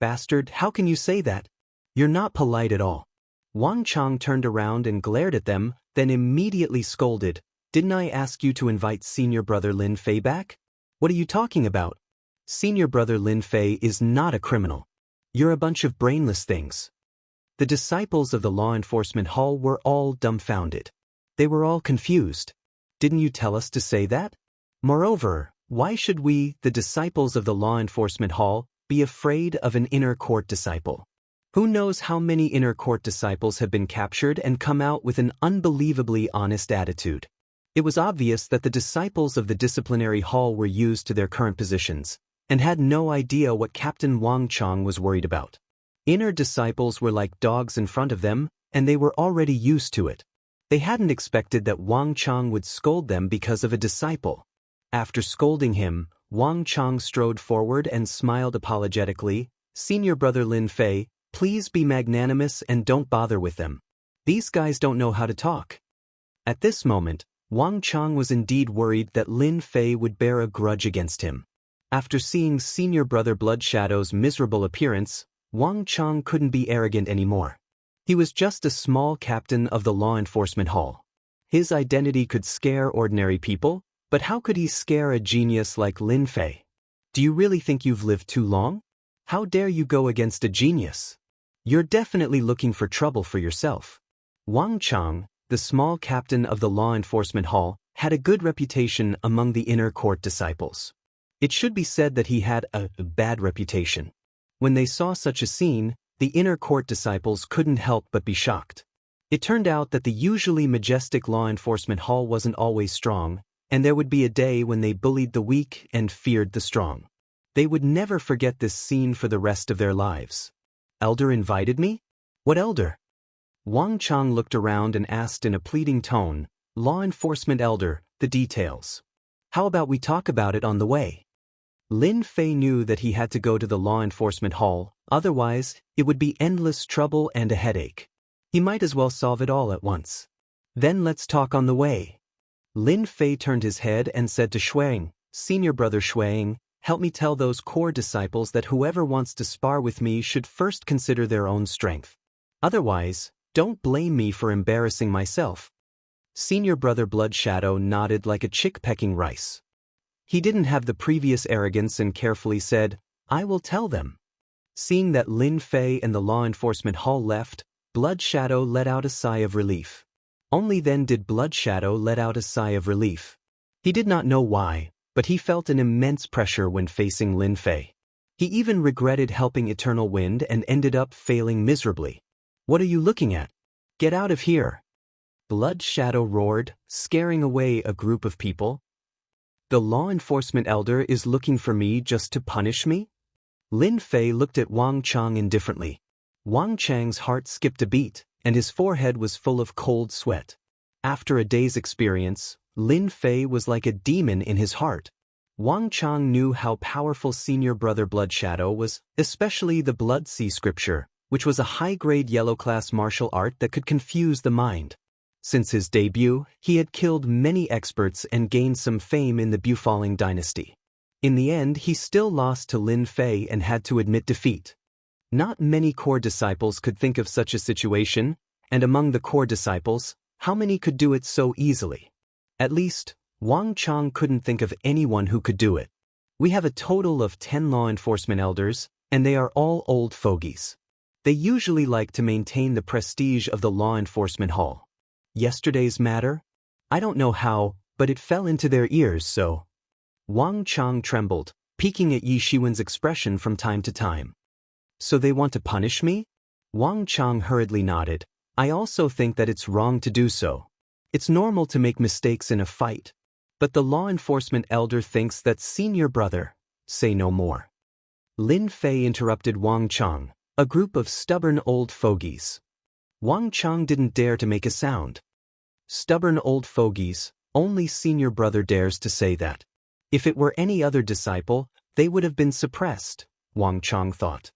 Bastard, how can you say that? You're not polite at all. Wang Chang turned around and glared at them, then immediately scolded. Didn't I ask you to invite Senior Brother Lin Fei back? What are you talking about? Senior Brother Lin Fei is not a criminal. You're a bunch of brainless things. The disciples of the law enforcement hall were all dumbfounded. They were all confused. Didn't you tell us to say that? Moreover, why should we, the disciples of the law enforcement hall, be afraid of an inner court disciple? Who knows how many inner court disciples have been captured and come out with an unbelievably honest attitude? It was obvious that the disciples of the disciplinary hall were used to their current positions, and had no idea what Captain Wang Chang was worried about. Inner disciples were like dogs in front of them, and they were already used to it. They hadn't expected that Wang Chang would scold them because of a disciple. After scolding him, Wang Chang strode forward and smiled apologetically. Senior Brother Lin Fei, please be magnanimous and don't bother with them. These guys don't know how to talk. At this moment, Wang Chang was indeed worried that Lin Fei would bear a grudge against him. After seeing Senior Brother Blood Shadow's miserable appearance, Wang Chang couldn't be arrogant anymore. He was just a small captain of the law enforcement hall. His identity could scare ordinary people, but how could he scare a genius like Lin Fei? Do you really think you've lived too long? How dare you go against a genius? You're definitely looking for trouble for yourself. Wang Chang, the small captain of the law enforcement hall, had a good reputation among the inner court disciples. It should be said that he had a bad reputation. When they saw such a scene, the inner court disciples couldn't help but be shocked. It turned out that the usually majestic law enforcement hall wasn't always strong, and there would be a day when they bullied the weak and feared the strong. They would never forget this scene for the rest of their lives. Elder invited me? What elder? Wang Chang looked around and asked in a pleading tone, Law enforcement elder, the details. How about we talk about it on the way? Lin Fei knew that he had to go to the law enforcement hall, otherwise, it would be endless trouble and a headache. He might as well solve it all at once. Then let's talk on the way. Lin Fei turned his head and said to Shuang, Senior brother Shuang, help me tell those core disciples that whoever wants to spar with me should first consider their own strength. Otherwise, don't blame me for embarrassing myself. Senior brother Blood Shadow nodded like a chick pecking rice. He didn't have the previous arrogance and carefully said, I will tell them. Seeing that Lin Fei and the law enforcement hall left, Blood Shadow let out a sigh of relief. Only then did Blood Shadow let out a sigh of relief. He did not know why, but he felt an immense pressure when facing Lin Fei. He even regretted helping Eternal Wind and ended up failing miserably. What are you looking at? Get out of here! Blood Shadow roared, scaring away a group of people. The law enforcement elder is looking for me just to punish me? Lin Fei looked at Wang Chang indifferently. Wang Chang's heart skipped a beat, and his forehead was full of cold sweat. After a day's experience, Lin Fei was like a demon in his heart. Wang Chang knew how powerful senior brother Blood Shadow was, especially the Blood Sea scripture, which was a high-grade yellow-class martial art that could confuse the mind. Since his debut, he had killed many experts and gained some fame in the Bufalling dynasty. In the end, he still lost to Lin Fei and had to admit defeat. Not many core disciples could think of such a situation, and among the core disciples, how many could do it so easily? At least, Wang Chang couldn't think of anyone who could do it. We have a total of 10 law enforcement elders, and they are all old fogies. They usually like to maintain the prestige of the law enforcement hall. Yesterday's matter? I don't know how, but it fell into their ears, so. Wang Chang trembled, peeking at Yi Shiwen's expression from time to time. So they want to punish me? Wang Chang hurriedly nodded. I also think that it's wrong to do so. It's normal to make mistakes in a fight. But the law enforcement elder thinks that senior brother. Say no more. Lin Fei interrupted Wang Chang, a group of stubborn old fogies. Wang Chang didn't dare to make a sound. Stubborn old fogies, only senior brother dares to say that. If it were any other disciple, they would have been suppressed, Wang Chang thought.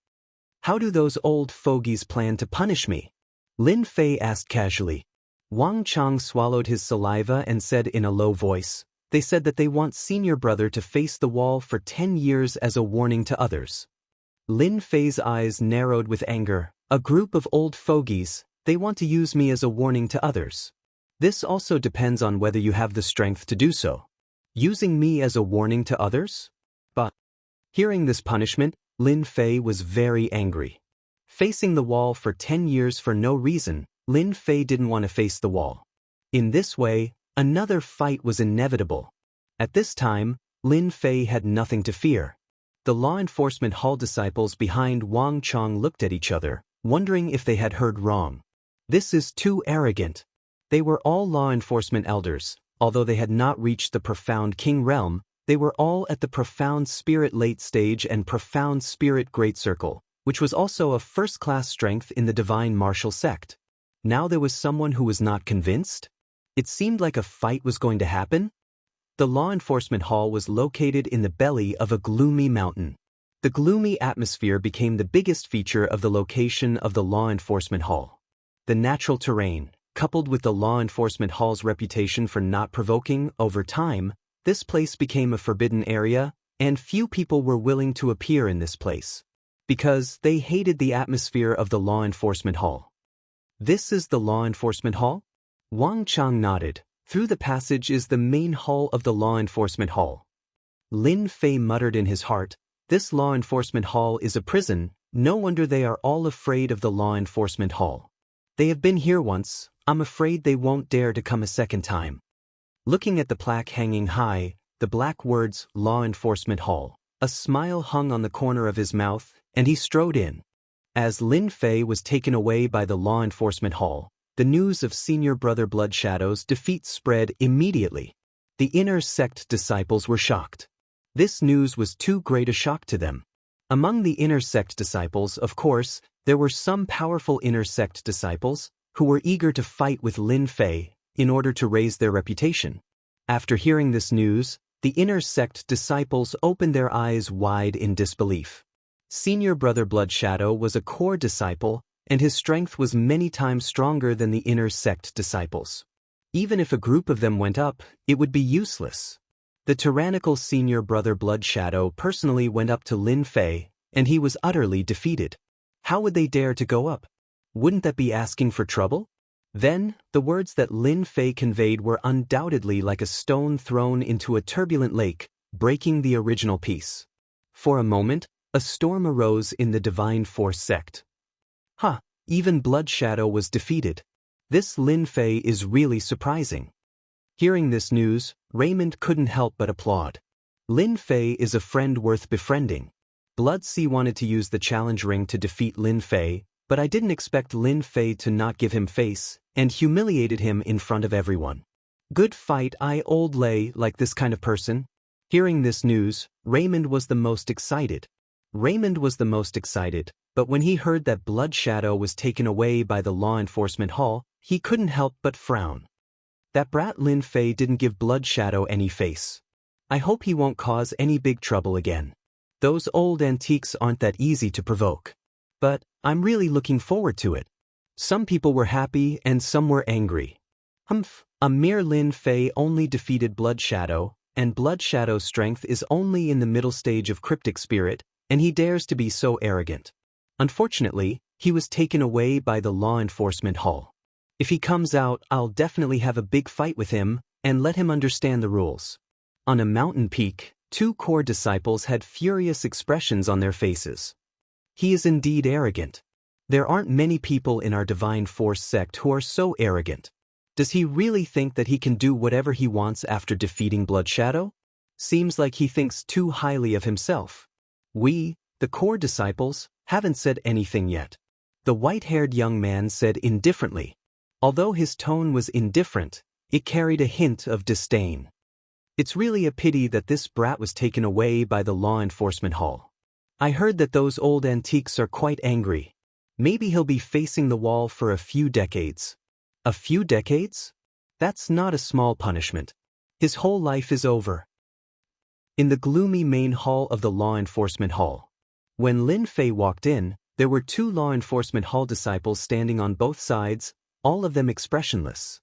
How do those old fogies plan to punish me? Lin Fei asked casually. Wang Chang swallowed his saliva and said in a low voice, they said that they want senior brother to face the wall for 10 years as a warning to others. Lin Fei's eyes narrowed with anger. A group of old fogies, they want to use me as a warning to others. This also depends on whether you have the strength to do so. Using me as a warning to others? But, hearing this punishment, Lin Fei was very angry. Facing the wall for 10 years for no reason, Lin Fei didn't want to face the wall. In this way, another fight was inevitable. At this time, Lin Fei had nothing to fear. The law enforcement hall disciples behind Wang Chang looked at each other, wondering if they had heard wrong. This is too arrogant. They were all law enforcement elders. Although they had not reached the profound king realm, they were all at the profound spirit late stage and profound spirit great circle, which was also a first-class strength in the divine martial sect. Now there was someone who was not convinced? It seemed like a fight was going to happen. The law enforcement hall was located in the belly of a gloomy mountain. The gloomy atmosphere became the biggest feature of the location of the law enforcement hall. The natural terrain, coupled with the law enforcement hall's reputation for not provoking, over time, this place became a forbidden area, and few people were willing to appear in this place. Because they hated the atmosphere of the law enforcement hall. This is the law enforcement hall? Wang Chang nodded. Through the passage is the main hall of the law enforcement hall. Lin Fei muttered in his heart, this law enforcement hall is a prison, no wonder they are all afraid of the law enforcement hall. They have been here once, I'm afraid they won't dare to come a second time. Looking at the plaque hanging high, the black words, Law Enforcement Hall, a smile hung on the corner of his mouth, and he strode in. As Lin Fei was taken away by the Law Enforcement Hall, the news of senior brother Bloodshadow's defeat spread immediately. The inner sect disciples were shocked. This news was too great a shock to them. Among the inner sect disciples, of course, there were some powerful inner sect disciples who were eager to fight with Lin Fei in order to raise their reputation. After hearing this news, the inner sect disciples opened their eyes wide in disbelief. Senior brother Bloodshadow was a core disciple, and his strength was many times stronger than the inner sect disciples. Even if a group of them went up, it would be useless. The tyrannical senior brother Bloodshadow personally went up to Lin Fei, and he was utterly defeated. How would they dare to go up? Wouldn't that be asking for trouble? Then, the words that Lin Fei conveyed were undoubtedly like a stone thrown into a turbulent lake, breaking the original peace. For a moment, a storm arose in the Divine Force sect. Even Bloodshadow was defeated. This Lin Fei is really surprising. Hearing this news, Raymond couldn't help but applaud. Lin Fei is a friend worth befriending. Bloodsea wanted to use the challenge ring to defeat Lin Fei, but I didn't expect Lin Fei to not give him face, and humiliated him in front of everyone. Good fight, old Lei like this kind of person. Hearing this news, Raymond was the most excited. But when he heard that Bloodshadow was taken away by the law enforcement hall, he couldn't help but frown. That brat Lin Fei didn't give Bloodshadow any face. I hope he won't cause any big trouble again. Those old antiques aren't that easy to provoke. But I'm really looking forward to it. Some people were happy and some were angry. A mere Lin Fei only defeated Bloodshadow, and Bloodshadow's strength is only in the middle stage of cryptic spirit, and he dares to be so arrogant. Unfortunately, he was taken away by the law enforcement hall. If he comes out, I'll definitely have a big fight with him and let him understand the rules. On a mountain peak, two core disciples had furious expressions on their faces. He is indeed arrogant. There aren't many people in our Divine Force sect who are so arrogant. Does he really think that he can do whatever he wants after defeating Bloodshadow? Seems like he thinks too highly of himself. We, the core disciples, haven't said anything yet. The white-haired young man said indifferently. Although his tone was indifferent, it carried a hint of disdain. It's really a pity that this brat was taken away by the law enforcement hall. I heard that those old antiques are quite angry. Maybe he'll be facing the wall for a few decades. A few decades? That's not a small punishment. His whole life is over. In the gloomy main hall of the law enforcement hall. When Lin Fei walked in, there were two law enforcement hall disciples standing on both sides, all of them expressionless.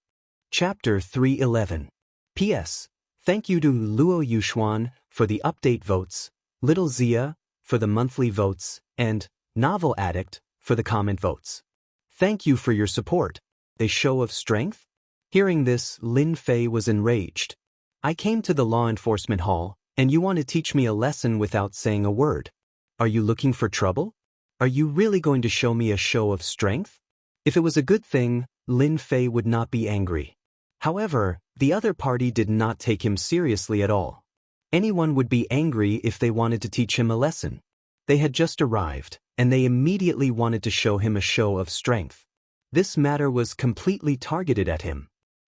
Chapter 311. P.S. Thank you to Luo Yuxuan for the update votes, Little Zia for the monthly votes, and Novel Addict for the comment votes. Thank you for your support. A show of strength? Hearing this, Lin Fei was enraged. I came to the law enforcement hall, and you want to teach me a lesson without saying a word. Are you looking for trouble? Are you really going to show me a show of strength? If it was a good thing, Lin Fei would not be angry. However, the other party did not take him seriously at all. Anyone would be angry if they wanted to teach him a lesson. They had just arrived, and they immediately wanted to show him a show of strength. This matter was completely targeted at him.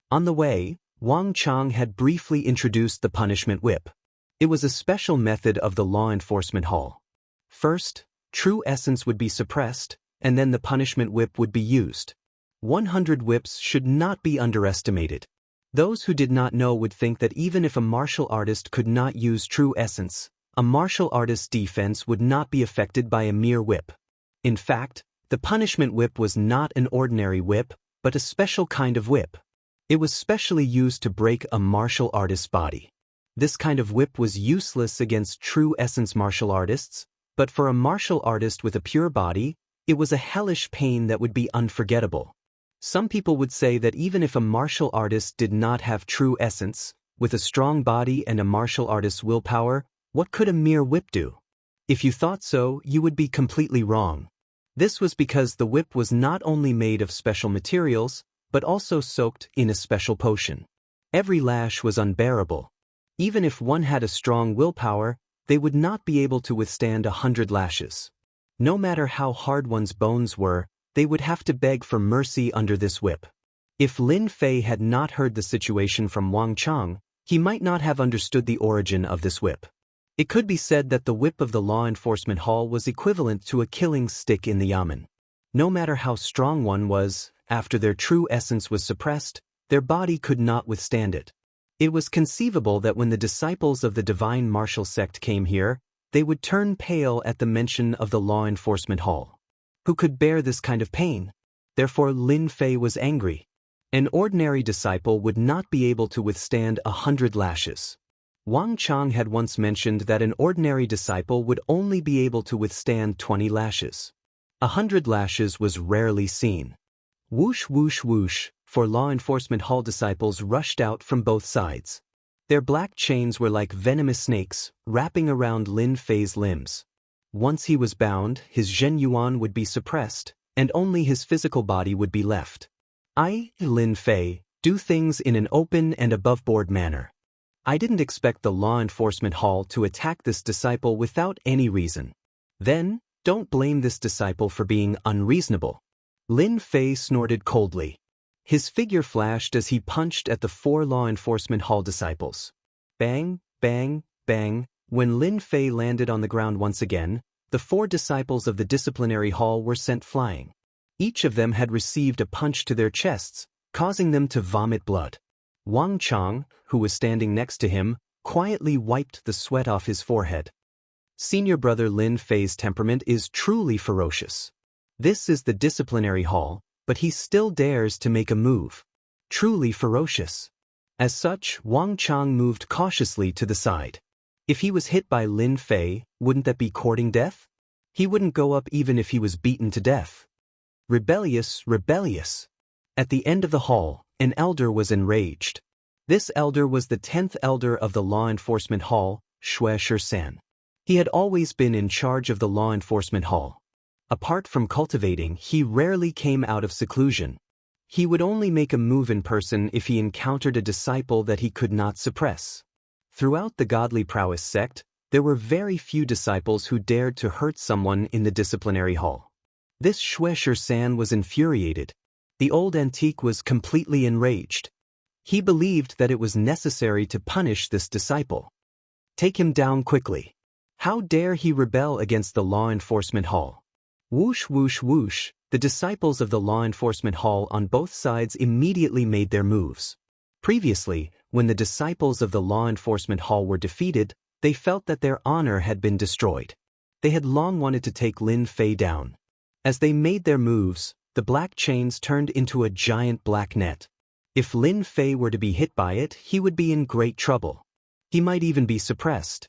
On the way, Wang Chang had briefly introduced the punishment whip. It was a special method of the law enforcement hall. First, true essence would be suppressed, and then the punishment whip would be used. 100 whips should not be underestimated. Those who did not know would think that even if a martial artist could not use true essence, a martial artist's defense would not be affected by a mere whip. In fact, the punishment whip was not an ordinary whip, but a special kind of whip. It was specially used to break a martial artist's body. This kind of whip was useless against true essence martial artists, but for a martial artist with a pure body, it was a hellish pain that would be unforgettable. Some people would say that even if a martial artist did not have true essence, with a strong body and a martial artist's willpower, what could a mere whip do? If you thought so, you would be completely wrong. This was because the whip was not only made of special materials, but also soaked in a special potion. Every lash was unbearable. Even if one had a strong willpower, they would not be able to withstand 100 lashes. No matter how hard one's bones were, they would have to beg for mercy under this whip. If Lin Fei had not heard the situation from Wang Chang, he might not have understood the origin of this whip. It could be said that the whip of the law enforcement hall was equivalent to a killing stick in the yamen. No matter how strong one was, after their true essence was suppressed, their body could not withstand it. It was conceivable that when the disciples of the divine martial sect came here, they would turn pale at the mention of the law enforcement hall. Who could bear this kind of pain? Therefore Lin Fei was angry. An ordinary disciple would not be able to withstand 100 lashes. Wang Chang had once mentioned that an ordinary disciple would only be able to withstand 20 lashes. 100 lashes was rarely seen. Whoosh whoosh whoosh, four law enforcement hall disciples rushed out from both sides. Their black chains were like venomous snakes, wrapping around Lin Fei's limbs. Once he was bound, his Zhen Yuan would be suppressed, and only his physical body would be left. Lin Fei, do things in an open and above-board manner. I didn't expect the law enforcement hall to attack this disciple without any reason. Then, don't blame this disciple for being unreasonable. Lin Fei snorted coldly. His figure flashed as he punched at the 4 law enforcement hall disciples. Bang, bang, bang. When Lin Fei landed on the ground once again, the 4 disciples of the disciplinary hall were sent flying. Each of them had received a punch to their chests, causing them to vomit blood. Wang Chang, who was standing next to him, quietly wiped the sweat off his forehead. Senior brother Lin Fei's temperament is truly ferocious. This is the disciplinary hall, but he still dares to make a move. Truly ferocious. As such, Wang Chang moved cautiously to the side. If he was hit by Lin Fei, wouldn't that be courting death? He wouldn't go up even if he was beaten to death. Rebellious, rebellious. At the end of the hall, an elder was enraged. This elder was the 10th elder of the law enforcement hall, Shui Shisan. He had always been in charge of the law enforcement hall. Apart from cultivating, he rarely came out of seclusion. He would only make a move in person if he encountered a disciple that he could not suppress. Throughout the godly prowess sect, there were very few disciples who dared to hurt someone in the disciplinary hall. This Shui Shisan was infuriated. The old antique was completely enraged. He believed that it was necessary to punish this disciple. Take him down quickly. How dare he rebel against the law enforcement hall? Whoosh whoosh whoosh, the disciples of the law enforcement hall on both sides immediately made their moves. Previously, when the disciples of the law enforcement hall were defeated, they felt that their honor had been destroyed. They had long wanted to take Lin Fei down. As they made their moves, the black chains turned into a giant black net. If Lin Fei were to be hit by it, he would be in great trouble. He might even be suppressed.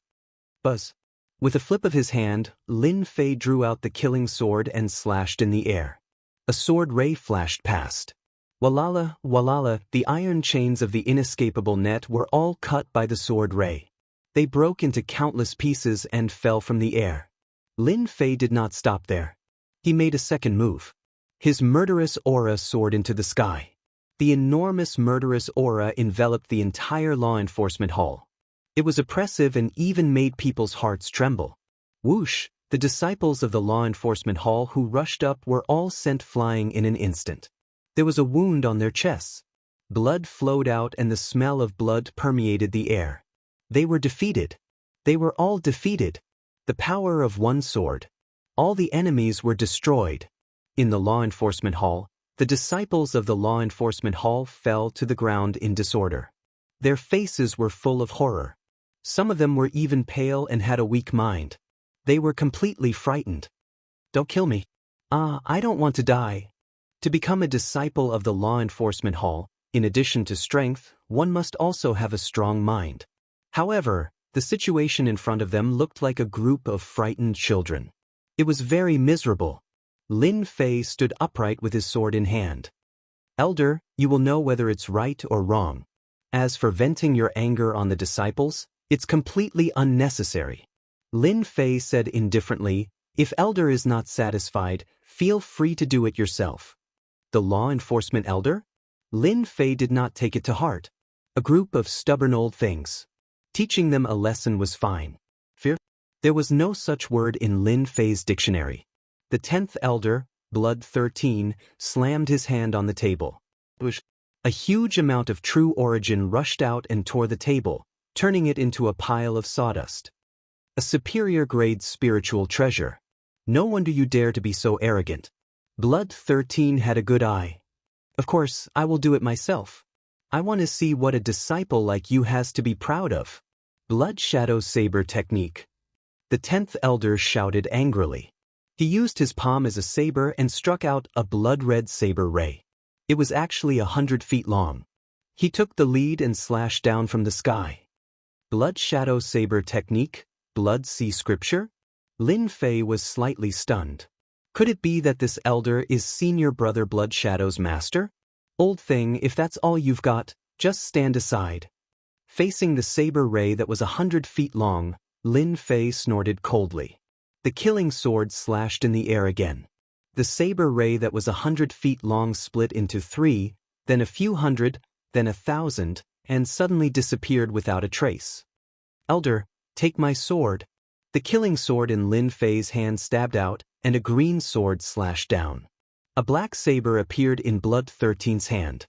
Buzz. With a flip of his hand, Lin Fei drew out the killing sword and slashed in the air. A sword ray flashed past. Walala, walala, the iron chains of the inescapable net were all cut by the sword ray. They broke into countless pieces and fell from the air. Lin Fei did not stop there. He made a second move. His murderous aura soared into the sky. The enormous murderous aura enveloped the entire law enforcement hall. It was oppressive and even made people's hearts tremble. Whoosh, the disciples of the law enforcement hall who rushed up were all sent flying in an instant. There was a wound on their chests. Blood flowed out and the smell of blood permeated the air. They were defeated. They were all defeated. The power of one sword. All the enemies were destroyed. In the law enforcement hall, the disciples of the law enforcement hall fell to the ground in disorder. Their faces were full of horror. Some of them were even pale and had a weak mind. They were completely frightened. Don't kill me. I don't want to die. To become a disciple of the law enforcement hall, in addition to strength, one must also have a strong mind. However, the situation in front of them looked like a group of frightened children. It was very miserable. Lin Fei stood upright with his sword in hand. Elder, you will know whether it's right or wrong. As for venting your anger on the disciples, it's completely unnecessary. Lin Fei said indifferently, if Elder is not satisfied, feel free to do it yourself. The law enforcement elder? Lin Fei did not take it to heart. A group of stubborn old things. Teaching them a lesson was fine. Fear? There was no such word in Lin Fei's dictionary. The 10th elder, Blood 13, slammed his hand on the table. A huge amount of true origin rushed out and tore the table, turning it into a pile of sawdust. A superior grade spiritual treasure. No wonder you dare to be so arrogant. Blood 13 had a good eye. Of course, I will do it myself. I want to see what a disciple like you has to be proud of. Blood Shadow Saber Technique. The 10th elder shouted angrily. He used his palm as a saber and struck out a blood-red saber ray. It was actually 100 feet long. He took the lead and slashed down from the sky. Blood Shadow Saber Technique, Blood Sea Scripture? Lin Fei was slightly stunned. Could it be that this elder is senior brother Blood Shadow's master? Old thing, if that's all you've got, just stand aside. Facing the saber ray that was 100 feet long, Lin Fei snorted coldly. The killing sword slashed in the air again. The saber ray that was 100 feet long split into 3, then a few hundred, then 1,000, and suddenly disappeared without a trace. Elder, take my sword. The killing sword in Lin Fei's hand stabbed out, and a green sword slashed down. A black saber appeared in Blood 13's hand.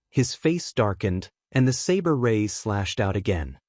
His face darkened, and the saber ray slashed out again.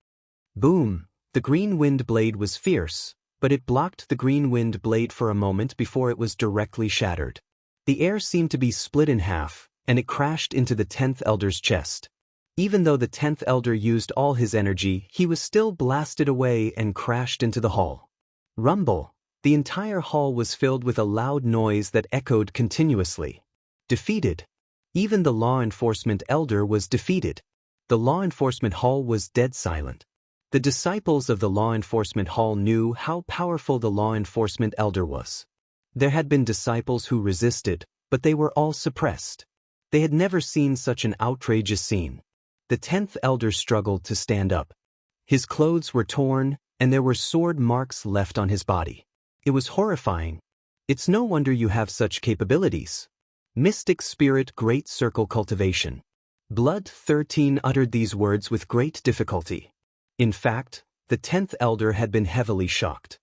Boom! The green wind blade was fierce, but it blocked the green wind blade for a moment before it was directly shattered. The air seemed to be split in half, and it crashed into the 10th elder's chest. Even though the 10th elder used all his energy, he was still blasted away and crashed into the hall. Rumble! The entire hall was filled with a loud noise that echoed continuously. Defeated. Even the law enforcement elder was defeated. The law enforcement hall was dead silent. The disciples of the law enforcement hall knew how powerful the law enforcement elder was. There had been disciples who resisted, but they were all suppressed. They had never seen such an outrageous scene. The 10th elder struggled to stand up. His clothes were torn, and there were sword marks left on his body. It was horrifying. It's no wonder you have such capabilities. Mystic Spirit Great Circle Cultivation. Blood 13 uttered these words with great difficulty. In fact, the 10th elder had been heavily shocked.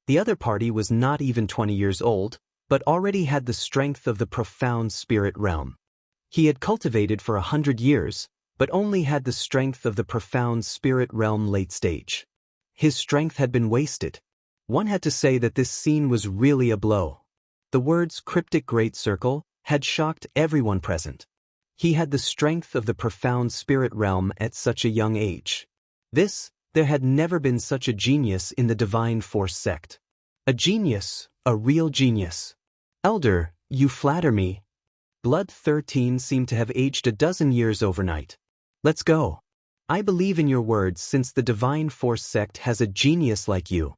The other party was not even 20 years old, but already had the strength of the profound spirit realm. He had cultivated for 100 years, but only had the strength of the profound spirit realm late stage. His strength had been wasted. One had to say that this scene was really a blow. The words cryptic great circle had shocked everyone present. He had the strength of the profound spirit realm at such a young age. There had never been such a genius in the Divine Force sect. A genius, a real genius. Elder, you flatter me. Blood 13 seemed to have aged a dozen years overnight. Let's go. I believe in your words since the Divine Force sect has a genius like you.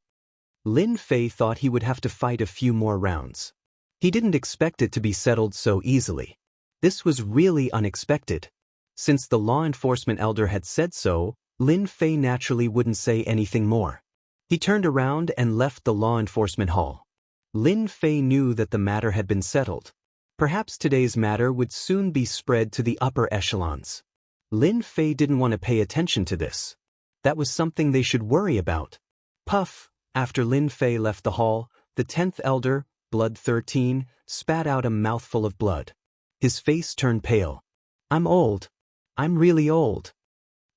Lin Fei thought he would have to fight a few more rounds. He didn't expect it to be settled so easily. This was really unexpected. Since the law enforcement elder had said so, Lin Fei naturally wouldn't say anything more. He turned around and left the law enforcement hall. Lin Fei knew that the matter had been settled. Perhaps today's matter would soon be spread to the upper echelons. Lin Fei didn't want to pay attention to this. That was something they should worry about. Puff! After Lin Fei left the hall, the 10th elder, Blood 13, spat out a mouthful of blood. His face turned pale. I'm old. I'm really old.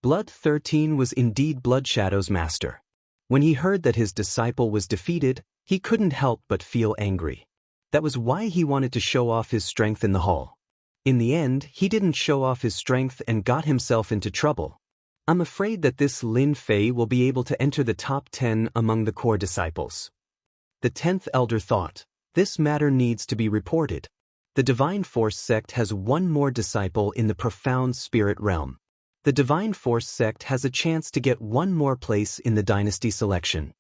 Blood 13 was indeed Blood Shadow's master. When he heard that his disciple was defeated, he couldn't help but feel angry. That was why he wanted to show off his strength in the hall. In the end, he didn't show off his strength and got himself into trouble. I'm afraid that this Lin Fei will be able to enter the top 10 among the core disciples. The 10th elder thought, this matter needs to be reported. The Divine Force sect has one more disciple in the profound spirit realm. The Divine Force sect has a chance to get one more place in the dynasty selection.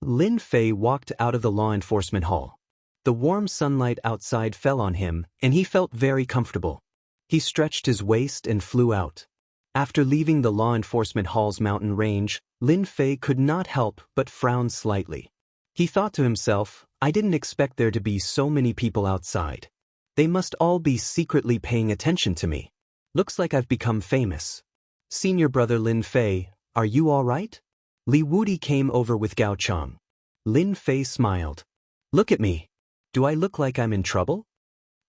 Lin Fei walked out of the law enforcement hall. The warm sunlight outside fell on him, and he felt very comfortable. He stretched his waist and flew out. After leaving the law enforcement hall's mountain range, Lin Fei could not help but frown slightly. He thought to himself, I didn't expect there to be so many people outside. They must all be secretly paying attention to me. Looks like I've become famous. Senior brother Lin Fei, are you all right? Li Wudi came over with Gao Chang. Lin Fei smiled. Look at me. Do I look like I'm in trouble?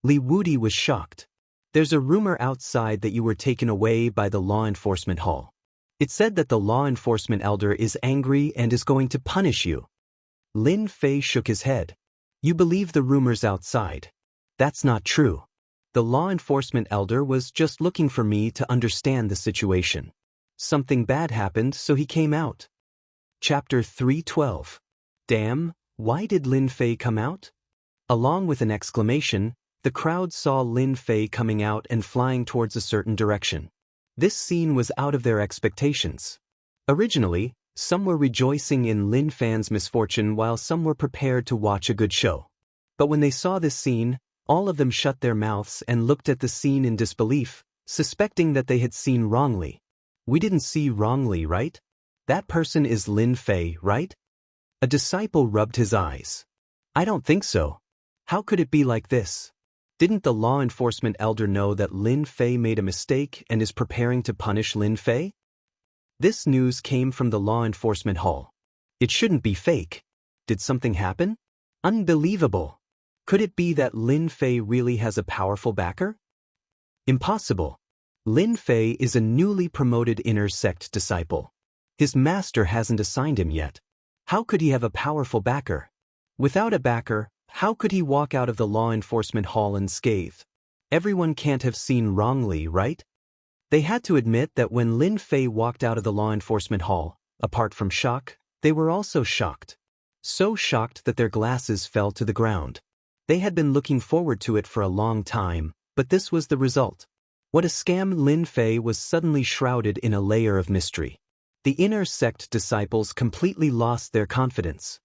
Li Wudi was shocked. There's a rumor outside that you were taken away by the law enforcement hall. It said that the law enforcement elder is angry and is going to punish you. Lin Fei shook his head. You believe the rumors outside. That's not true. The law enforcement elder was just looking for me to understand the situation. Something bad happened, so he came out. Chapter 312. Damn, why did Lin Fei come out? Along with an exclamation, the crowd saw Lin Fei coming out and flying towards a certain direction. This scene was out of their expectations. Originally, some were rejoicing in Lin Fei's misfortune while some were prepared to watch a good show. But when they saw this scene, all of them shut their mouths and looked at the scene in disbelief, suspecting that they had seen wrongly. We didn't see wrongly, right? That person is Lin Fei, right? A disciple rubbed his eyes. I don't think so. How could it be like this? Didn't the law enforcement elder know that Lin Fei made a mistake and is preparing to punish Lin Fei? This news came from the law enforcement hall. It shouldn't be fake. Did something happen? Unbelievable. Could it be that Lin Fei really has a powerful backer? Impossible. Lin Fei is a newly promoted inner sect disciple. His master hasn't assigned him yet. How could he have a powerful backer? Without a backer, how could he walk out of the law enforcement hall unscathed? Everyone can't have seen wrongly, right? They had to admit that when Lin Fei walked out of the law enforcement hall, apart from shock, they were also shocked. So shocked that their glasses fell to the ground. They had been looking forward to it for a long time, but this was the result. What a scam! Lin Fei was suddenly shrouded in a layer of mystery. The inner sect disciples completely lost their confidence.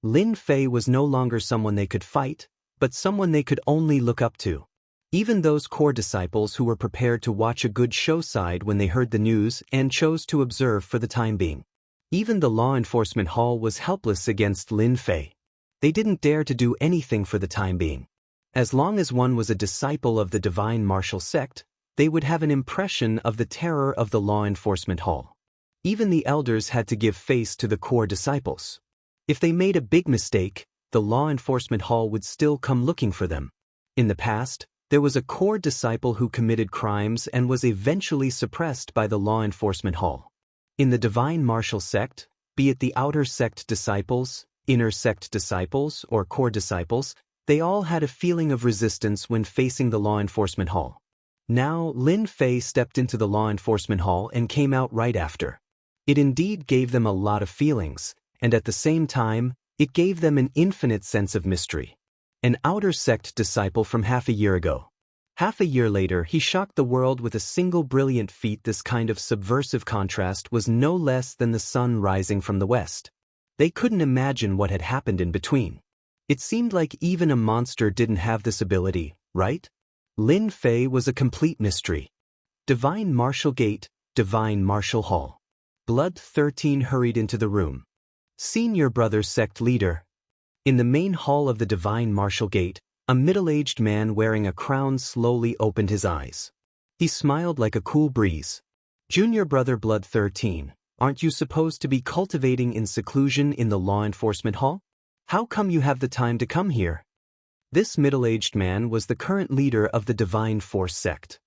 Lin Fei was no longer someone they could fight, but someone they could only look up to. Even those core disciples who were prepared to watch a good show sighed when they heard the news and chose to observe for the time being. Even the law enforcement hall was helpless against Lin Fei. They didn't dare to do anything for the time being. As long as one was a disciple of the divine martial sect, they would have an impression of the terror of the law enforcement hall. Even the elders had to give face to the core disciples. If they made a big mistake, the law enforcement hall would still come looking for them. In the past, there was a core disciple who committed crimes and was eventually suppressed by the law enforcement hall. In the divine martial sect, be it the outer sect disciples, inner sect disciples, or core disciples, they all had a feeling of resistance when facing the law enforcement hall. Now, Lin Fei stepped into the law enforcement hall and came out right after. It indeed gave them a lot of feelings, and at the same time, it gave them an infinite sense of mystery. An outer sect disciple from half a year ago. Half a year later, he shocked the world with a single brilliant feat. This kind of subversive contrast was no less than the sun rising from the west. They couldn't imagine what had happened in between. It seemed like even a monster didn't have this ability, right? Lin Fei was a complete mystery. Divine Martial Gate, Divine Martial Hall. Blood 13 hurried into the room. Senior brother sect leader. In the main hall of the Divine Martial Gate, a middle-aged man wearing a crown slowly opened his eyes. He smiled like a cool breeze. Junior brother Blood 13, aren't you supposed to be cultivating in seclusion in the law enforcement hall? How come you have the time to come here? This middle-aged man was the current leader of the Divine Force sect.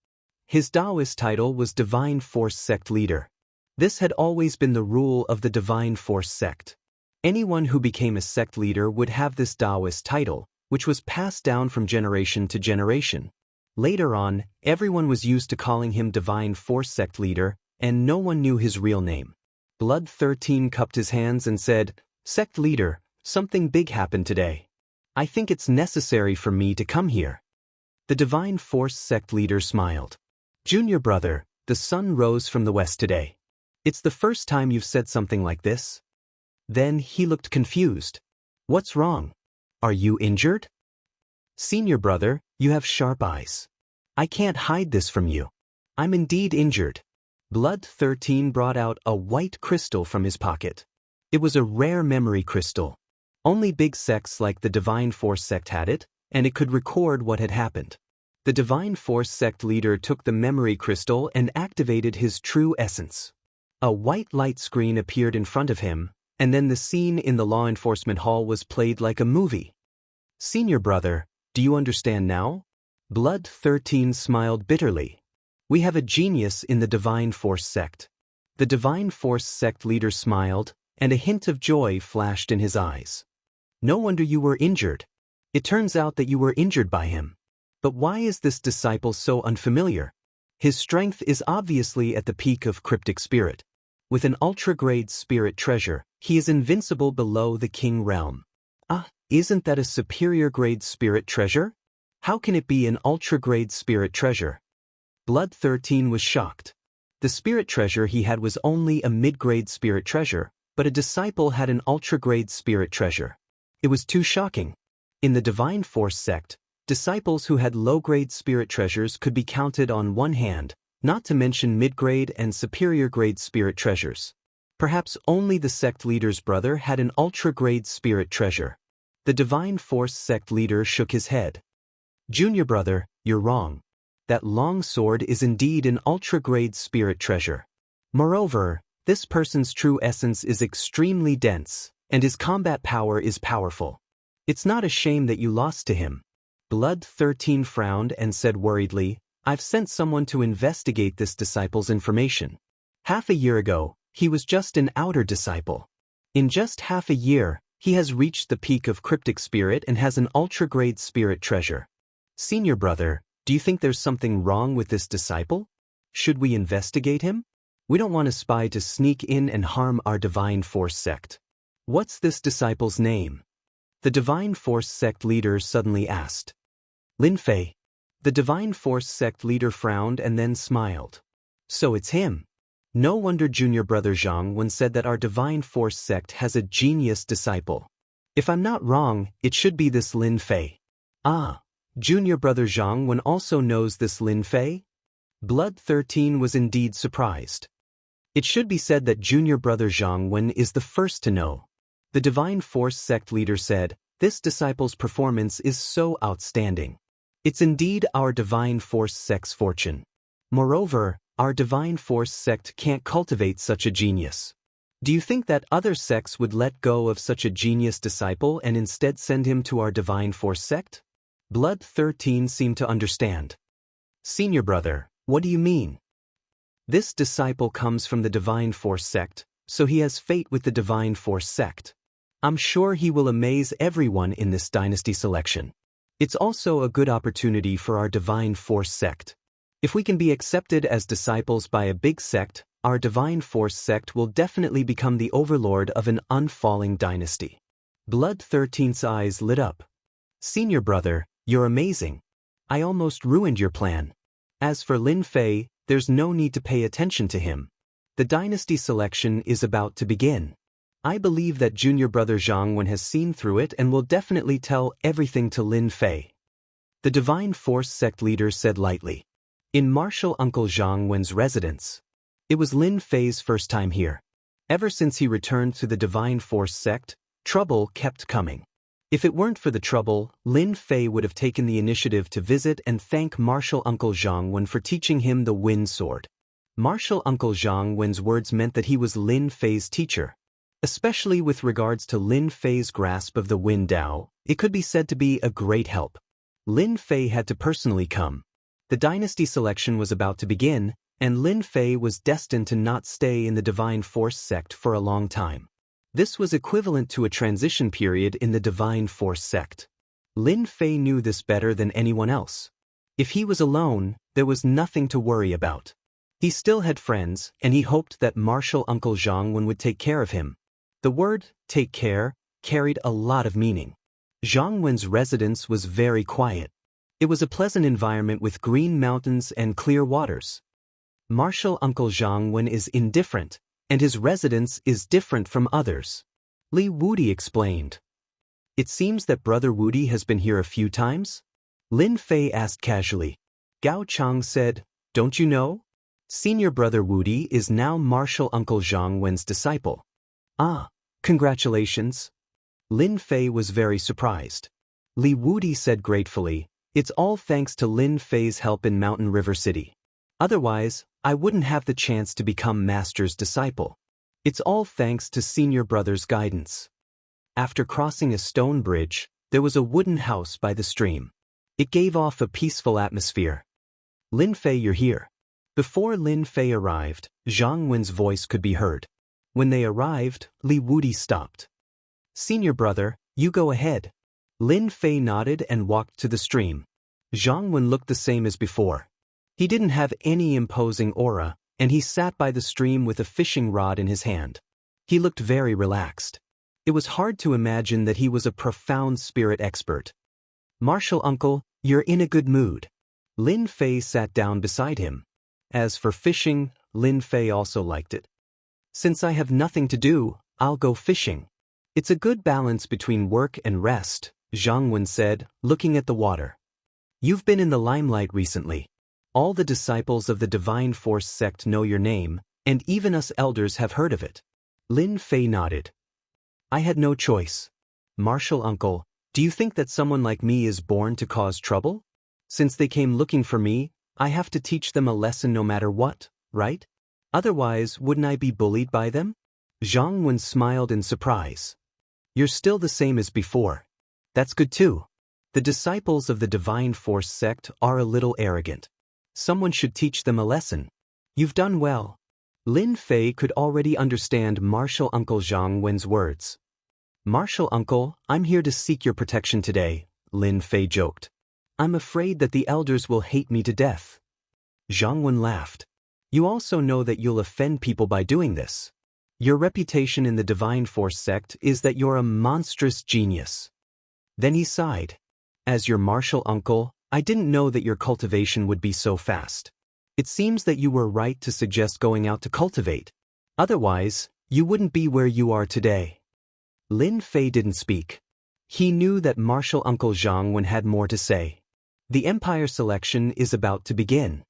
His Daoist title was Divine Force Sect Leader. This had always been the rule of the Divine Force sect. Anyone who became a sect leader would have this Daoist title, which was passed down from generation to generation. Later on, everyone was used to calling him Divine Force Sect Leader, and no one knew his real name. Blood 13 cupped his hands and said, Sect Leader, something big happened today. I think it's necessary for me to come here. The Divine Force Sect Leader smiled. Junior brother, the sun rose from the west today. It's the first time you've said something like this. Then he looked confused. What's wrong? Are you injured? Senior brother, you have sharp eyes. I can't hide this from you. I'm indeed injured. Blood 13 brought out a white crystal from his pocket. It was a rare memory crystal. Only big sects like the Divine Force sect had it, and it could record what had happened. The Divine Force sect leader took the memory crystal and activated his true essence. A white light screen appeared in front of him, and then the scene in the law enforcement hall was played like a movie. Senior brother, do you understand now? Blood 13 smiled bitterly. We have a genius in the Divine Force sect. The Divine Force sect leader smiled, and a hint of joy flashed in his eyes. No wonder you were injured. It turns out that you were injured by him. But why is this disciple so unfamiliar? His strength is obviously at the peak of cryptic spirit. With an ultra-grade spirit treasure, he is invincible below the king realm. Isn't that a superior grade spirit treasure? How can it be an ultra-grade spirit treasure? Blood 13 was shocked. The spirit treasure he had was only a mid-grade spirit treasure, but a disciple had an ultra-grade spirit treasure. It was too shocking. In the Divine Force sect, disciples who had low-grade spirit treasures could be counted on one hand, not to mention mid-grade and superior-grade spirit treasures. Perhaps only the sect leader's brother had an ultra-grade spirit treasure. The Divine Force sect leader shook his head. Junior brother, you're wrong. That long sword is indeed an ultra-grade spirit treasure. Moreover, this person's true essence is extremely dense, and his combat power is powerful. It's not a shame that you lost to him. Blood 13 frowned and said worriedly, I've sent someone to investigate this disciple's information. Half a year ago, he was just an outer disciple. In just half a year, he has reached the peak of cryptic spirit and has an ultra-grade spirit treasure. Senior brother, do you think there's something wrong with this disciple? Should we investigate him? We don't want a spy to sneak in and harm our Divine Force sect. What's this disciple's name? The Divine Force sect leader suddenly asked. Lin Fei. The Divine Force sect leader frowned and then smiled. So it's him. No wonder Junior Brother Zhang Wen said that our Divine Force sect has a genius disciple. If I'm not wrong, it should be this Lin Fei. Junior Brother Zhang Wen also knows this Lin Fei? Blood 13 was indeed surprised. It should be said that Junior Brother Zhang Wen is the first to know. The Divine Force sect leader said, this disciple's performance is so outstanding. It's indeed our Divine Force sect's fortune. Moreover, our Divine Force sect can't cultivate such a genius. Do you think that other sects would let go of such a genius disciple and instead send him to our Divine Force sect? Blood 13 seemed to understand. Senior brother, what do you mean? This disciple comes from the Divine Force sect, so he has fate with the Divine Force sect. I'm sure he will amaze everyone in this dynasty selection. It's also a good opportunity for our Divine Force sect. If we can be accepted as disciples by a big sect, our Divine Force sect will definitely become the overlord of an unfalling dynasty. Blood 13's eyes lit up. Senior brother, you're amazing. I almost ruined your plan. As for Lin Fei, there's no need to pay attention to him. The dynasty selection is about to begin. I believe that Junior Brother Zhang Wen has seen through it and will definitely tell everything to Lin Fei. The Divine Force sect leader said lightly. In Martial Uncle Zhang Wen's residence. It was Lin Fei's first time here. Ever since he returned to the Divine Force sect, trouble kept coming. If it weren't for the trouble, Lin Fei would have taken the initiative to visit and thank Martial Uncle Zhang Wen for teaching him the Wind Sword. Martial Uncle Zhang Wen's words meant that he was Lin Fei's teacher. Especially with regards to Lin Fei's grasp of the Wind Dao, it could be said to be a great help. Lin Fei had to personally come. The dynasty selection was about to begin, and Lin Fei was destined to not stay in the Divine Force sect for a long time. This was equivalent to a transition period in the Divine Force sect. Lin Fei knew this better than anyone else. If he was alone, there was nothing to worry about. He still had friends, and he hoped that Martial Uncle Zhang Wen would take care of him. The word, take care, carried a lot of meaning. Zhang Wen's residence was very quiet. It was a pleasant environment with green mountains and clear waters. Martial Uncle Zhang Wen is indifferent, and his residence is different from others. Li Wudi explained. It seems that Brother Wudi has been here a few times? Lin Fei asked casually. Gao Chang said, don't you know? Senior Brother Wudi is now Martial Uncle Zhang Wen's disciple. Congratulations. Lin Fei was very surprised. Li Wudi said gratefully, it's all thanks to Lin Fei's help in Mountain River City. Otherwise, I wouldn't have the chance to become Master's disciple. It's all thanks to Senior Brother's guidance. After crossing a stone bridge, There was a wooden house by the stream. It gave off a peaceful atmosphere. Lin Fei, you're here. Before Lin Fei arrived, Zhang Wen's voice could be heard. When they arrived, Li Wudi stopped. Senior brother, you go ahead. Lin Fei nodded and walked to the stream. Zhang Wen looked the same as before. He didn't have any imposing aura, and he sat by the stream with a fishing rod in his hand. He looked very relaxed. It was hard to imagine that he was a profound spirit expert. Martial uncle, you're in a good mood. Lin Fei sat down beside him. As for fishing, Lin Fei also liked it. Since I have nothing to do, I'll go fishing. It's a good balance between work and rest, Zhang Wen said, looking at the water. You've been in the limelight recently. All the disciples of the Divine Force sect know your name, and even us elders have heard of it. Lin Fei nodded. I had no choice. Martial uncle, do you think that someone like me is born to cause trouble? Since they came looking for me, I have to teach them a lesson no matter what, right? Otherwise, wouldn't I be bullied by them? Zhang Wen smiled in surprise. You're still the same as before. That's good too. The disciples of the Divine Force sect are a little arrogant. Someone should teach them a lesson. You've done well. Lin Fei could already understand Martial Uncle Zhang Wen's words. Martial Uncle, I'm here to seek your protection today, Lin Fei joked. I'm afraid that the elders will hate me to death. Zhang Wen laughed. You also know that you'll offend people by doing this. Your reputation in the Divine Force sect is that you're a monstrous genius. Then he sighed. As your martial uncle, I didn't know that your cultivation would be so fast. It seems that you were right to suggest going out to cultivate. Otherwise, you wouldn't be where you are today. Lin Fei didn't speak. He knew that martial uncle Zhang Wen had more to say. The Empire selection is about to begin.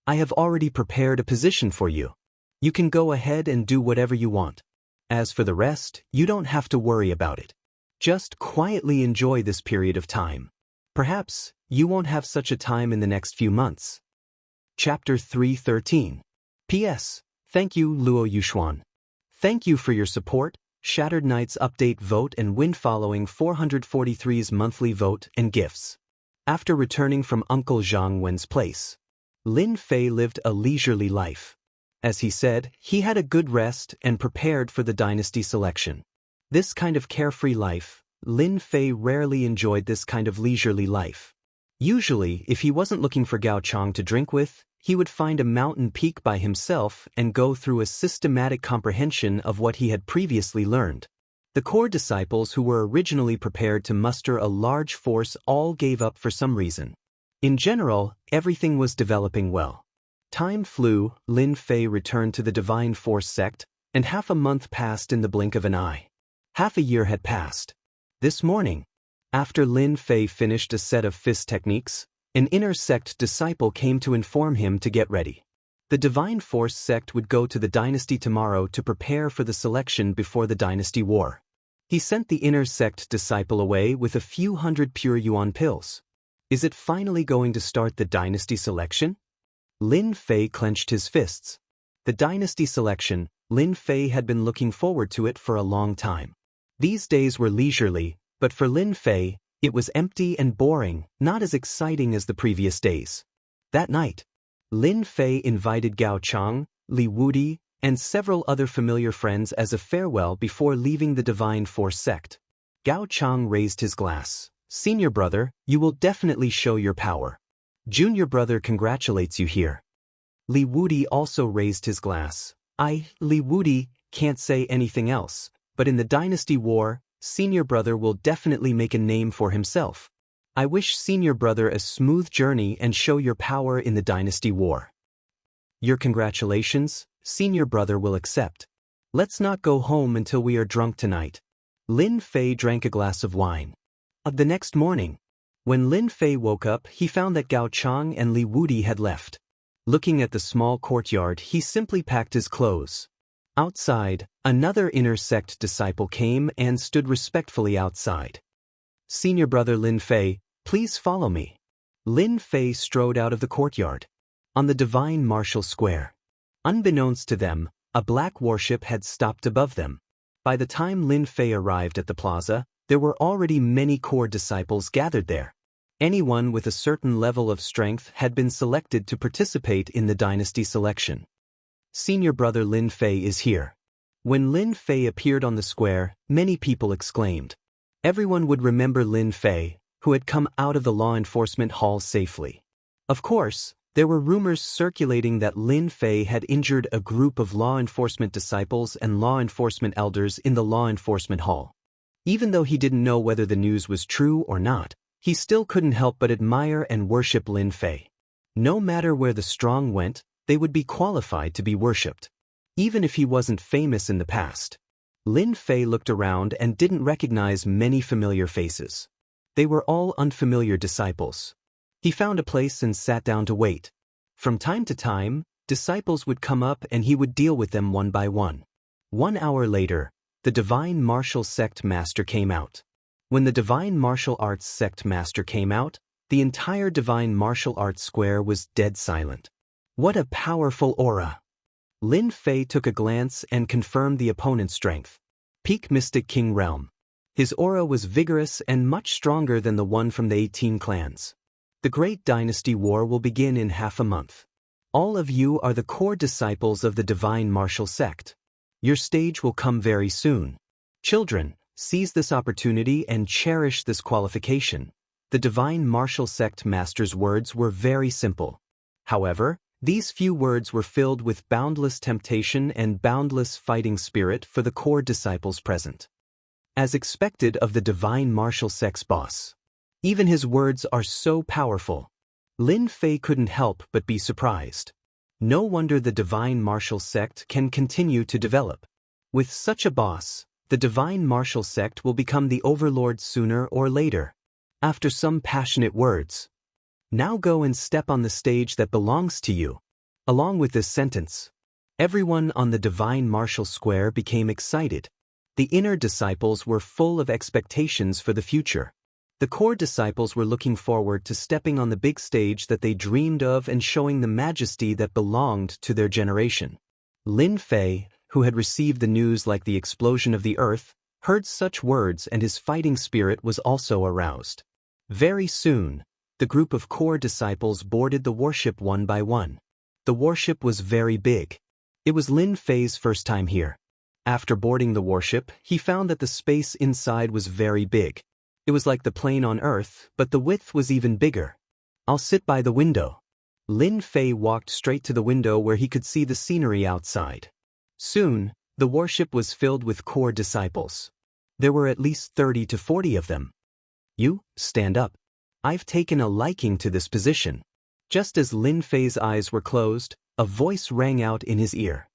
I have already prepared a position for you. You can go ahead and do whatever you want. As for the rest, you don't have to worry about it. Just quietly enjoy this period of time. Perhaps you won't have such a time in the next few months. Chapter 313. P.S. Thank you, Luo Yuxuan. Thank you for your support. Shattered Knights update vote and win following 443's monthly vote and gifts. After returning from Uncle Zhang Wen's place, Lin Fei lived a leisurely life. As he said, he had a good rest and prepared for the dynasty selection. This kind of carefree life, Lin Fei rarely enjoyed this kind of leisurely life. Usually, if he wasn't looking for Gao Chang to drink with, he would find a mountain peak by himself and go through a systematic comprehension of what he had previously learned. The core disciples who were originally prepared to muster a large force all gave up for some reason. In general, everything was developing well. Time flew, Lin Fei returned to the Divine Force sect, and half a month passed in the blink of an eye. Half a year had passed. This morning, after Lin Fei finished a set of fist techniques, an inner sect disciple came to inform him to get ready. The Divine Force sect would go to the dynasty tomorrow to prepare for the selection before the dynasty war. He sent the inner sect disciple away with a few hundred pure yuan pills. Is it finally going to start the dynasty selection? Lin Fei clenched his fists. The dynasty selection, Lin Fei had been looking forward to it for a long time. These days were leisurely, but for Lin Fei, it was empty and boring, not as exciting as the previous days. That night, Lin Fei invited Gao Chang, Li Wudi, and several other familiar friends as a farewell before leaving the Divine Force sect. Gao Chang raised his glass. Senior brother, you will definitely show your power. Junior brother congratulates you here. Li Wudi also raised his glass. Li Wudi, can't say anything else, but in the dynasty war, senior brother will definitely make a name for himself. I wish senior brother a smooth journey and show your power in the dynasty war. Your congratulations, senior brother will accept. Let's not go home until we are drunk tonight. Lin Fei drank a glass of wine. The next morning, when Lin Fei woke up, he found that Gao Chang and Li Wudi had left. Looking at the small courtyard, he simply packed his clothes. Outside, another inner sect disciple came and stood respectfully outside. Senior brother Lin Fei, please follow me. Lin Fei strode out of the courtyard. On the divine martial square. Unbeknownst to them, a black warship had stopped above them. By the time Lin Fei arrived at the plaza, There were already many core disciples gathered there. Anyone with a certain level of strength had been selected to participate in the dynasty selection. Senior brother Lin Fei is here. When Lin Fei appeared on the square, many people exclaimed. Everyone would remember Lin Fei, who had come out of the law enforcement hall safely. Of course, there were rumors circulating that Lin Fei had injured a group of law enforcement disciples and law enforcement elders in the law enforcement hall. Even though he didn't know whether the news was true or not, he still couldn't help but admire and worship Lin Fei. No matter where the strong went, they would be qualified to be worshipped. Even if he wasn't famous in the past. Lin Fei looked around and didn't recognize many familiar faces. They were all unfamiliar disciples. He found a place and sat down to wait. From time to time, disciples would come up and he would deal with them one by one. 1 hour later, the Divine Martial Sect Master came out. When the Divine Martial Arts Sect Master came out, the entire Divine Martial Arts Square was dead silent. What a powerful aura! Lin Fei took a glance and confirmed the opponent's strength. Peak Mystic King Realm. His aura was vigorous and much stronger than the one from the 18 clans. The Great Dynasty War will begin in half a month. All of you are the core disciples of the Divine Martial Sect. Your stage will come very soon. Children, seize this opportunity and cherish this qualification. The Divine Martial Sect Master's words were very simple. However, these few words were filled with boundless temptation and boundless fighting spirit for the core disciples present. As expected of the Divine Martial Sect's boss. Even his words are so powerful. Lin Fei couldn't help but be surprised. No wonder the Divine Martial Sect can continue to develop. With such a boss, the Divine Martial Sect will become the overlord sooner or later. After some passionate words. Now go and step on the stage that belongs to you. Along with this sentence, everyone on the Divine Martial Square became excited. The inner disciples were full of expectations for the future. The core disciples were looking forward to stepping on the big stage that they dreamed of and showing the majesty that belonged to their generation. Lin Fei, who had received the news like the explosion of the earth, heard such words and his fighting spirit was also aroused. Very soon, the group of core disciples boarded the warship one by one. The warship was very big. It was Lin Fei's first time here. After boarding the warship, he found that the space inside was very big. It was like the plane on Earth, but the width was even bigger. I'll sit by the window. Lin Fei walked straight to the window where he could see the scenery outside. Soon, the warship was filled with core disciples. There were at least 30 to 40 of them. You, stand up. I've taken a liking to this position. Just as Lin Fei's eyes were closed, a voice rang out in his ear.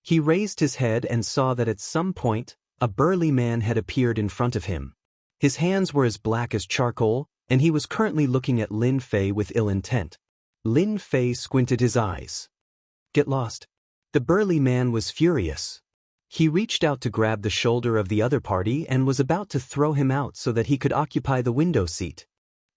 He raised his head and saw that at some point, a burly man had appeared in front of him. His hands were as black as charcoal, and he was currently looking at Lin Fei with ill intent. Lin Fei squinted his eyes. Get lost. The burly man was furious. He reached out to grab the shoulder of the other party and was about to throw him out so that he could occupy the window seat.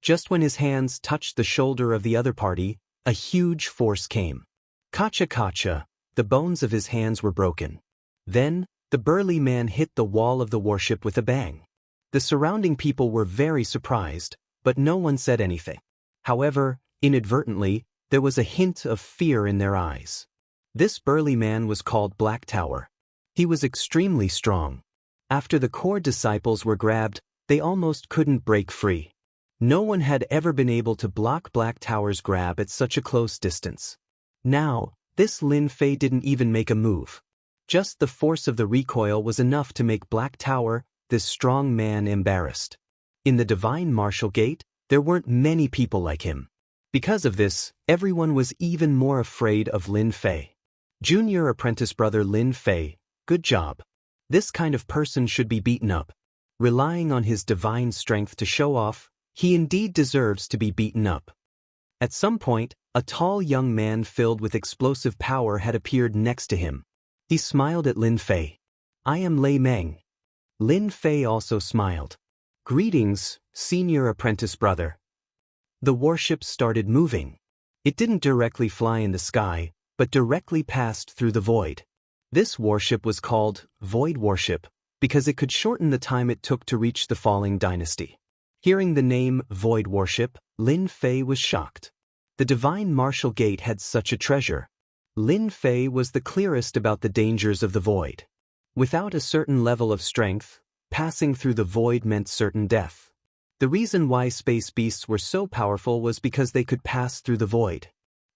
Just when his hands touched the shoulder of the other party, a huge force came. Kacha, the bones of his hands were broken. Then, the burly man hit the wall of the warship with a bang. The surrounding people were very surprised, but no one said anything. However, inadvertently, there was a hint of fear in their eyes. This burly man was called Black Tower. He was extremely strong. After the core disciples were grabbed, they almost couldn't break free. No one had ever been able to block Black Tower's grab at such a close distance. Now, this Lin Fei didn't even make a move. Just the force of the recoil was enough to make Black Tower, this strong man, embarrassed. In the Divine Martial Gate, there weren't many people like him. Because of this, everyone was even more afraid of Lin Fei. Junior apprentice brother Lin Fei, good job. This kind of person should be beaten up. Relying on his divine strength to show off, he indeed deserves to be beaten up. At some point, a tall young man filled with explosive power had appeared next to him. He smiled at Lin Fei. I am Lei Meng. Lin Fei also smiled. Greetings, senior apprentice brother. The warship started moving. It didn't directly fly in the sky, but directly passed through the void. This warship was called Void Warship, because it could shorten the time it took to reach the falling dynasty. Hearing the name Void Worship, Lin Fei was shocked. The divine martial gate had such a treasure. Lin Fei was the clearest about the dangers of the void. Without a certain level of strength, passing through the void meant certain death. The reason why space beasts were so powerful was because they could pass through the void.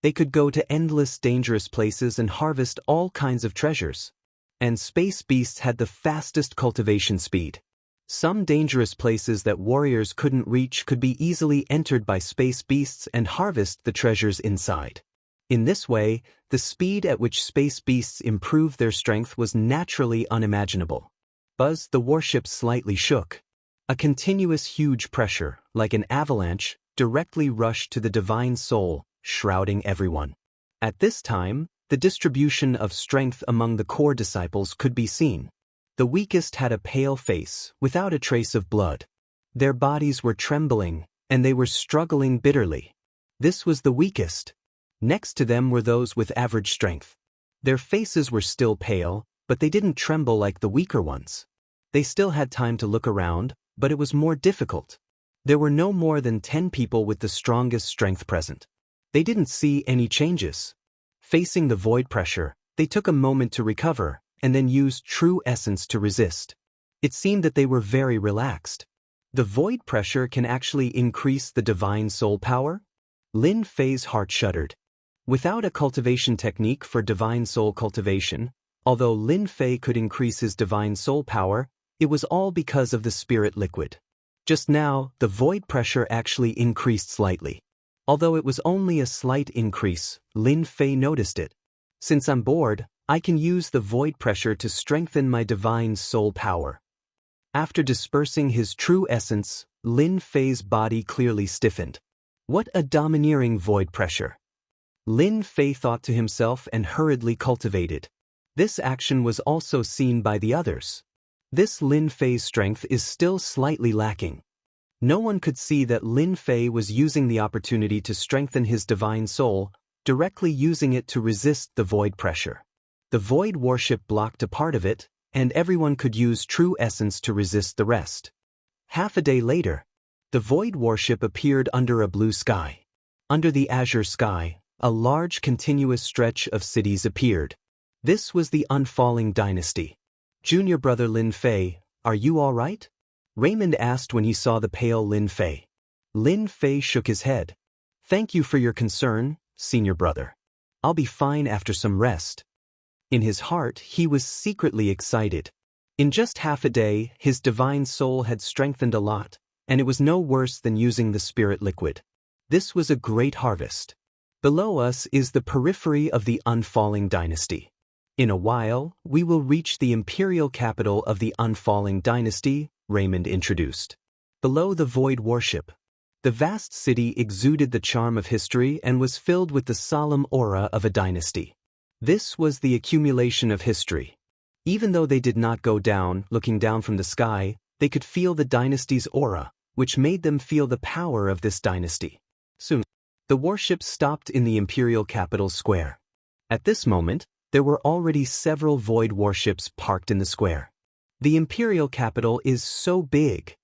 They could go to endless dangerous places and harvest all kinds of treasures. And space beasts had the fastest cultivation speed. Some dangerous places that warriors couldn't reach could be easily entered by space beasts and harvest the treasures inside. In this way, the speed at which space beasts improved their strength was naturally unimaginable. Buzz, the warship slightly shook. A continuous huge pressure, like an avalanche, directly rushed to the divine soul, shrouding everyone. At this time, the distribution of strength among the core disciples could be seen. The weakest had a pale face, without a trace of blood. Their bodies were trembling, and they were struggling bitterly. This was the weakest. Next to them were those with average strength. Their faces were still pale, but they didn't tremble like the weaker ones. They still had time to look around, but it was more difficult. There were no more than 10 people with the strongest strength present. They didn't see any changes. Facing the void pressure, they took a moment to recover, and then used true essence to resist. It seemed that they were very relaxed. The void pressure can actually increase the divine soul power? Lin Fei's heart shuddered. Without a cultivation technique for divine soul cultivation, although Lin Fei could increase his divine soul power, it was all because of the spirit liquid. Just now, the void pressure actually increased slightly. Although it was only a slight increase, Lin Fei noticed it. Since I'm bored, I can use the void pressure to strengthen my divine soul power. After dispersing his true essence, Lin Fei's body clearly stiffened. What a domineering void pressure! Lin Fei thought to himself and hurriedly cultivated. This action was also seen by the others. This Lin Fei's strength is still slightly lacking. No one could see that Lin Fei was using the opportunity to strengthen his divine soul, directly using it to resist the void pressure. The void worship blocked a part of it, and everyone could use true essence to resist the rest. Half a day later, the void worship appeared under a blue sky. Under the azure sky, a large continuous stretch of cities appeared. This was the unfalling dynasty. Junior brother Lin Fei, are you all right? Raymond asked when he saw the pale Lin Fei. Lin Fei shook his head. Thank you for your concern, senior brother. I'll be fine after some rest. In his heart, he was secretly excited. In just half a day, his divine soul had strengthened a lot, and it was no worse than using the spirit liquid. This was a great harvest. Below us is the periphery of the unfalling dynasty. In a while, we will reach the imperial capital of the unfalling dynasty, Raymond introduced. Below the void worship, the vast city exuded the charm of history and was filled with the solemn aura of a dynasty. This was the accumulation of history. Even though they did not go down, looking down from the sky, they could feel the dynasty's aura, which made them feel the power of this dynasty. Soon, the warships stopped in the imperial capital square. At this moment, there were already several void warships parked in the square. The imperial capital is so big.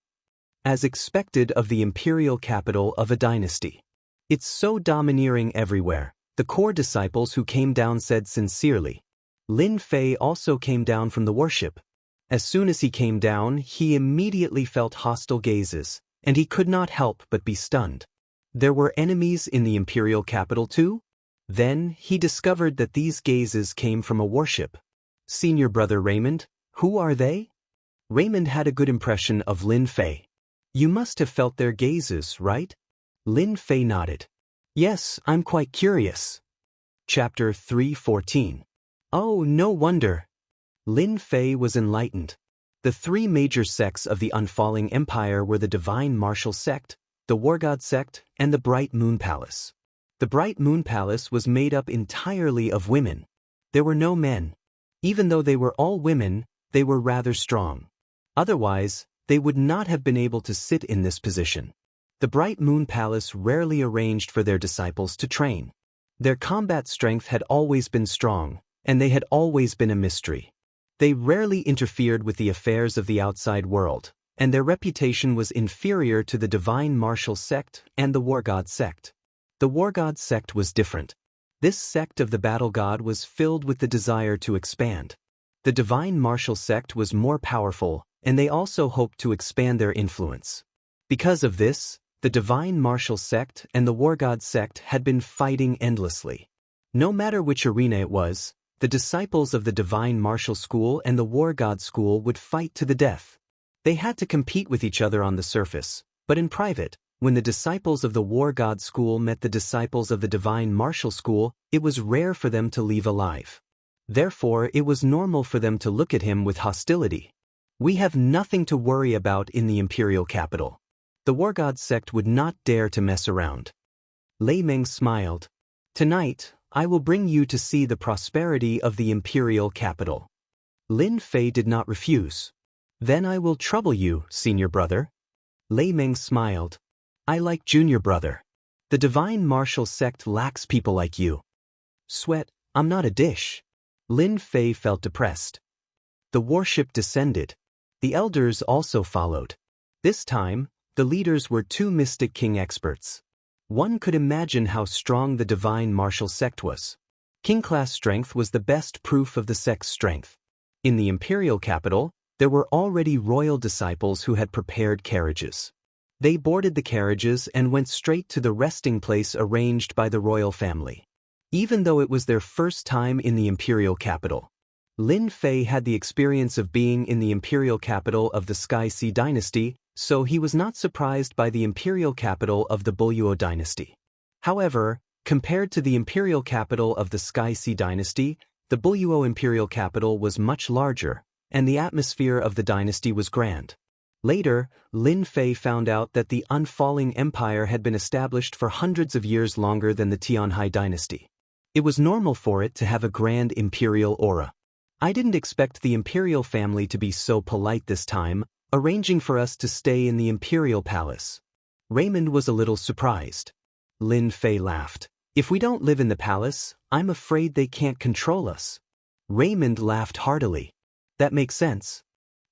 As expected of the imperial capital of a dynasty. It's so domineering everywhere, the core disciples who came down said sincerely. Lin Fei also came down from the warship. As soon as he came down, he immediately felt hostile gazes, and he could not help but be stunned. There were enemies in the imperial capital too? Then, he discovered that these gazes came from a warship. Senior brother Raymond, who are they? Raymond had a good impression of Lin Fei. You must have felt their gazes, right? Lin Fei nodded. Yes, I'm quite curious. Chapter 3:14. Oh, no wonder. Lin Fei was enlightened. The three major sects of the unfalling empire were the Divine Martial Sect, the War God Sect, and the Bright Moon Palace. The Bright Moon Palace was made up entirely of women. There were no men. Even though they were all women, they were rather strong. Otherwise, they would not have been able to sit in this position. The Bright Moon Palace rarely arranged for their disciples to train. Their combat strength had always been strong, and they had always been a mystery. They rarely interfered with the affairs of the outside world, and their reputation was inferior to the divine martial sect and the war god sect. The war god sect was different. This sect of the battle god was filled with the desire to expand. The divine martial sect was more powerful, and they also hoped to expand their influence. Because of this, the divine martial sect and the war god sect had been fighting endlessly. No matter which arena it was, the disciples of the divine martial school and the war god school would fight to the death. They had to compete with each other on the surface, but in private, when the disciples of the war god school met the disciples of the divine martial school, it was rare for them to leave alive. Therefore, it was normal for them to look at him with hostility. We have nothing to worry about in the imperial capital. The war god sect would not dare to mess around. Lei Meng smiled. Tonight, I will bring you to see the prosperity of the imperial capital. Lin Fei did not refuse. Then I will trouble you, senior brother. Lei Meng smiled. I like junior brother. The divine martial sect lacks people like you. Sweat, I'm not a dish. Lin Fei felt depressed. The warship descended. The elders also followed. This time, the leaders were two Mystic King experts. One could imagine how strong the divine martial sect was. King-class strength was the best proof of the sect's strength. In the imperial capital, there were already royal disciples who had prepared carriages. They boarded the carriages and went straight to the resting place arranged by the royal family. Even though it was their first time in the imperial capital, Lin Fei had the experience of being in the imperial capital of the Sky Sea dynasty, so he was not surprised by the imperial capital of the Buyuo dynasty. However, compared to the imperial capital of the Sky Sea dynasty, the Buyuo imperial capital was much larger, and the atmosphere of the dynasty was grand. Later, Lin Fei found out that the unfalling empire had been established for hundreds of years longer than the Tianhai dynasty. It was normal for it to have a grand imperial aura. I didn't expect the imperial family to be so polite this time, arranging for us to stay in the imperial palace. Raymond was a little surprised. Lin Fei laughed. If we don't live in the palace, I'm afraid they can't control us. Raymond laughed heartily. That makes sense.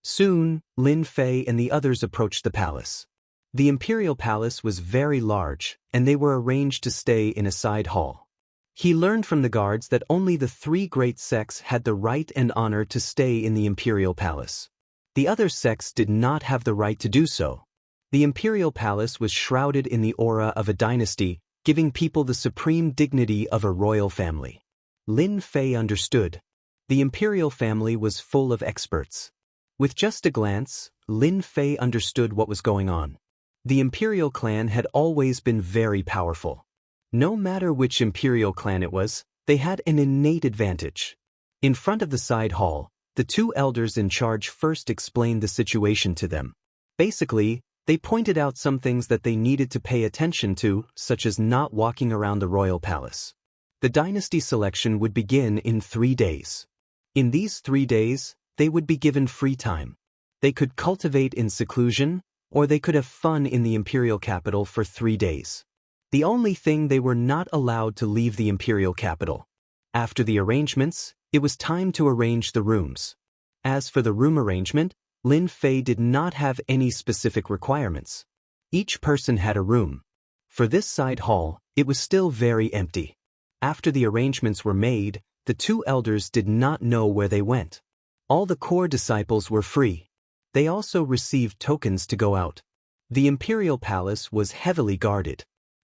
Soon, Lin Fei and the others approached the palace. The imperial palace was very large, and they were arranged to stay in a side hall. He learned from the guards that only the three great sects had the right and honor to stay in the imperial palace. The other sects did not have the right to do so. The imperial palace was shrouded in the aura of a dynasty, giving people the supreme dignity of a royal family. Lin Fei understood. The imperial family was full of experts. With just a glance, Lin Fei understood what was going on. The imperial clan had always been very powerful. No matter which imperial clan it was, they had an innate advantage. In front of the side hall, the two elders in charge first explained the situation to them. Basically, they pointed out some things that they needed to pay attention to, such as not walking around the royal palace. The dynasty selection would begin in 3 days. In these 3 days, they would be given free time. They could cultivate in seclusion, or they could have fun in the imperial capital for 3 days. The only thing they were not allowed to leave the imperial capital. After the arrangements, it was time to arrange the rooms. As for the room arrangement, Lin Fei did not have any specific requirements. Each person had a room. For this side hall, it was still very empty. After the arrangements were made, the two elders did not know where they went. All the core disciples were free. They also received tokens to go out. The imperial palace was heavily guarded.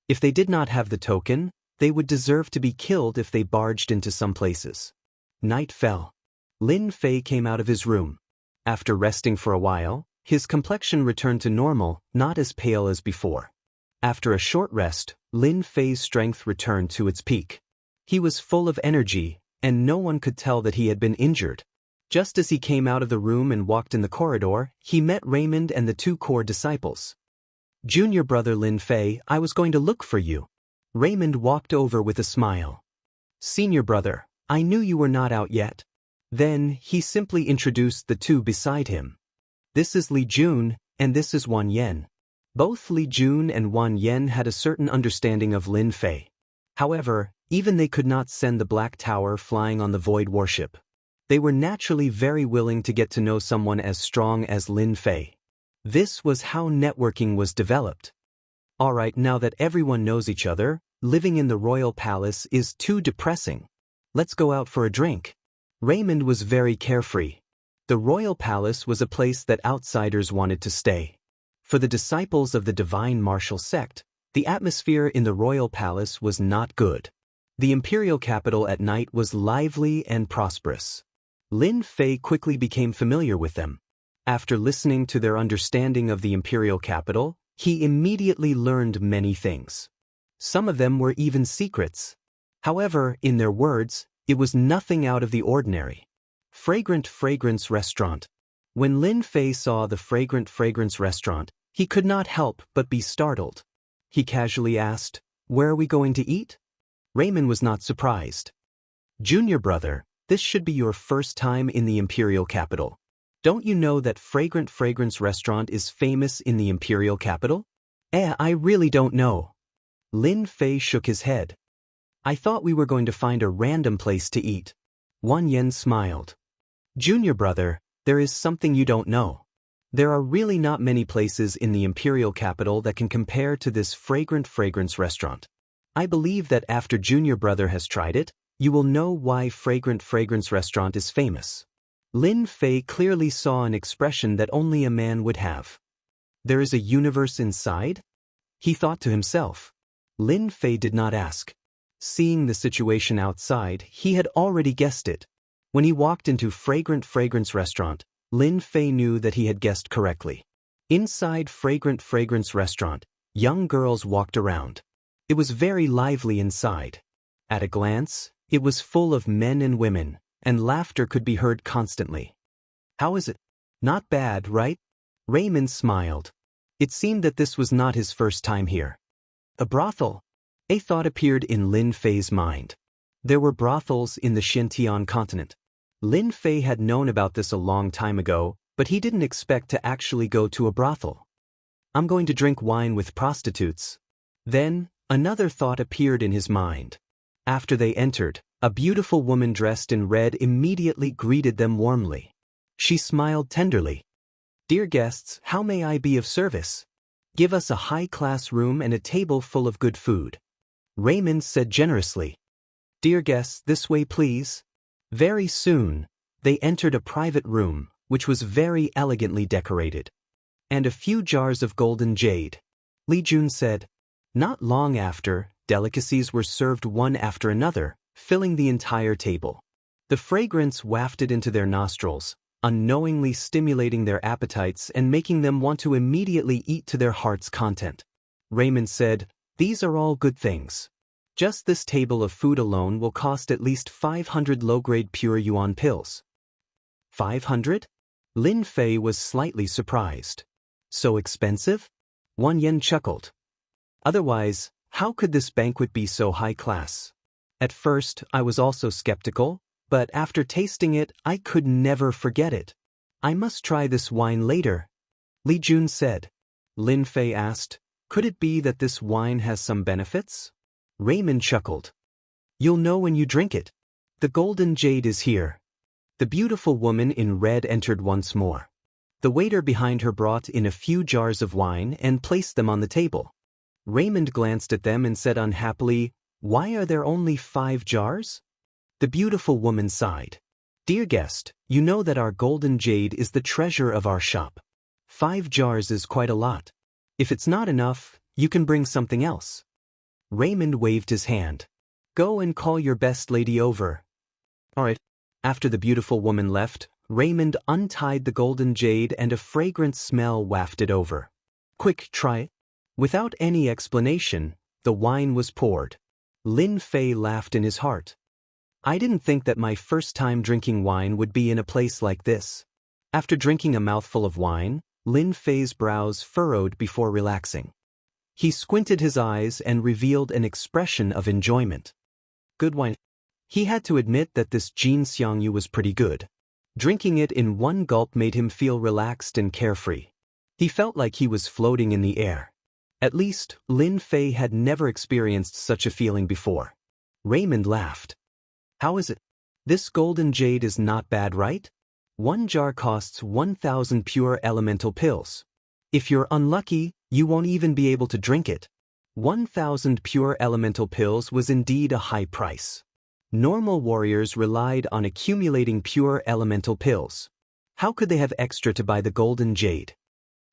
If they did not have the token, they would deserve to be killed if they barged into some places. Night fell. Lin Fei came out of his room. After resting for a while, his complexion returned to normal, not as pale as before. After a short rest, Lin Fei's strength returned to its peak. He was full of energy, and no one could tell that he had been injured. Just as he came out of the room and walked in the corridor, he met Raymond and the two core disciples. Junior brother Lin Fei, I was going to look for you. Raymond walked over with a smile. Senior brother, I knew you were not out yet. Then, he simply introduced the two beside him. This is Li Jun, and this is Wan Yen. Both Li Jun and Wan Yen had a certain understanding of Lin Fei. However, even they could not send the Black Tower flying on the Void warship. They were naturally very willing to get to know someone as strong as Lin Fei. This was how networking was developed. Alright, now that everyone knows each other, living in the royal palace is too depressing. Let's go out for a drink. Raymond was very carefree. The royal palace was a place that outsiders wanted to stay. For the disciples of the divine martial sect, the atmosphere in the royal palace was not good. The imperial capital at night was lively and prosperous. Lin Fei quickly became familiar with them. After listening to their understanding of the imperial capital, he immediately learned many things. Some of them were even secrets. However, in their words, it was nothing out of the ordinary. Fragrant Fragrance Restaurant. When Lin Fei saw the Fragrant Fragrance Restaurant, he could not help but be startled. He casually asked, "Where are we going to eat?" Raymond was not surprised. "Junior brother, this should be your first time in the imperial capital. Don't you know that Fragrant Fragrance Restaurant is famous in the imperial capital?" I really don't know." Lin Fei shook his head. "I thought we were going to find a random place to eat." Wang Lin smiled. "Junior brother, there is something you don't know. There are really not many places in the imperial capital that can compare to this Fragrant Fragrance Restaurant. I believe that after Junior brother has tried it, you will know why Fragrant Fragrance Restaurant is famous." Lin Fei clearly saw an expression that only a man would have. There is a universe inside? He thought to himself. Lin Fei did not ask. Seeing the situation outside, he had already guessed it. When he walked into Fragrant Fragrance Restaurant, Lin Fei knew that he had guessed correctly. Inside Fragrant Fragrance Restaurant, young girls walked around. It was very lively inside. At a glance, it was full of men and women, and laughter could be heard constantly. "How is it? Not bad, right?" Raymond smiled. It seemed that this was not his first time here. A brothel? A thought appeared in Lin Fei's mind. There were brothels in the Xintian continent. Lin Fei had known about this a long time ago, but he didn't expect to actually go to a brothel. "I'm going to drink wine with prostitutes." Then, another thought appeared in his mind. After they entered, a beautiful woman dressed in red immediately greeted them warmly. She smiled tenderly. "Dear guests, how may I be of service? Give us a high-class room and a table full of good food." Raymond said generously. "Dear guests, this way please." Very soon, they entered a private room, which was very elegantly decorated. "And a few jars of golden jade," Li Jun said. Not long after, delicacies were served one after another, filling the entire table. The fragrance wafted into their nostrils, unknowingly stimulating their appetites and making them want to immediately eat to their heart's content. Raymond said, "These are all good things. Just this table of food alone will cost at least 500 low-grade pure yuan pills." 500? Lin Fei was slightly surprised. "So expensive?" Wang Lin chuckled. "Otherwise, how could this banquet be so high class?" At first, I was also skeptical, but after tasting it, I could never forget it. "I must try this wine later," Li Jun said. Lin Fei asked, "Could it be that this wine has some benefits?" Raymond chuckled. "You'll know when you drink it. The golden jade is here." The beautiful woman in red entered once more. The waiter behind her brought in a few jars of wine and placed them on the table. Raymond glanced at them and said unhappily, "Why are there only 5 jars?" The beautiful woman sighed. "Dear guest, you know that our golden jade is the treasure of our shop. 5 jars is quite a lot. If it's not enough, you can bring something else." Raymond waved his hand. "Go and call your best lady over." All right. After the beautiful woman left, Raymond untied the golden jade and a fragrant smell wafted over. "Quick, try it." Without any explanation, the wine was poured. Lin Fei laughed in his heart. "I didn't think that my first time drinking wine would be in a place like this." After drinking a mouthful of wine, Lin Fei's brows furrowed before relaxing. He squinted his eyes and revealed an expression of enjoyment. Good wine. He had to admit that this Jin Xiangyu was pretty good. Drinking it in one gulp made him feel relaxed and carefree. He felt like he was floating in the air. At least, Lin Fei had never experienced such a feeling before. Raymond laughed. "How is it?" This golden jade is not bad, right? One jar costs 1,000 pure elemental pills. If you're unlucky, you won't even be able to drink it. 1,000 pure elemental pills was indeed a high price. Normal warriors relied on accumulating pure elemental pills. How could they have extra to buy the golden jade?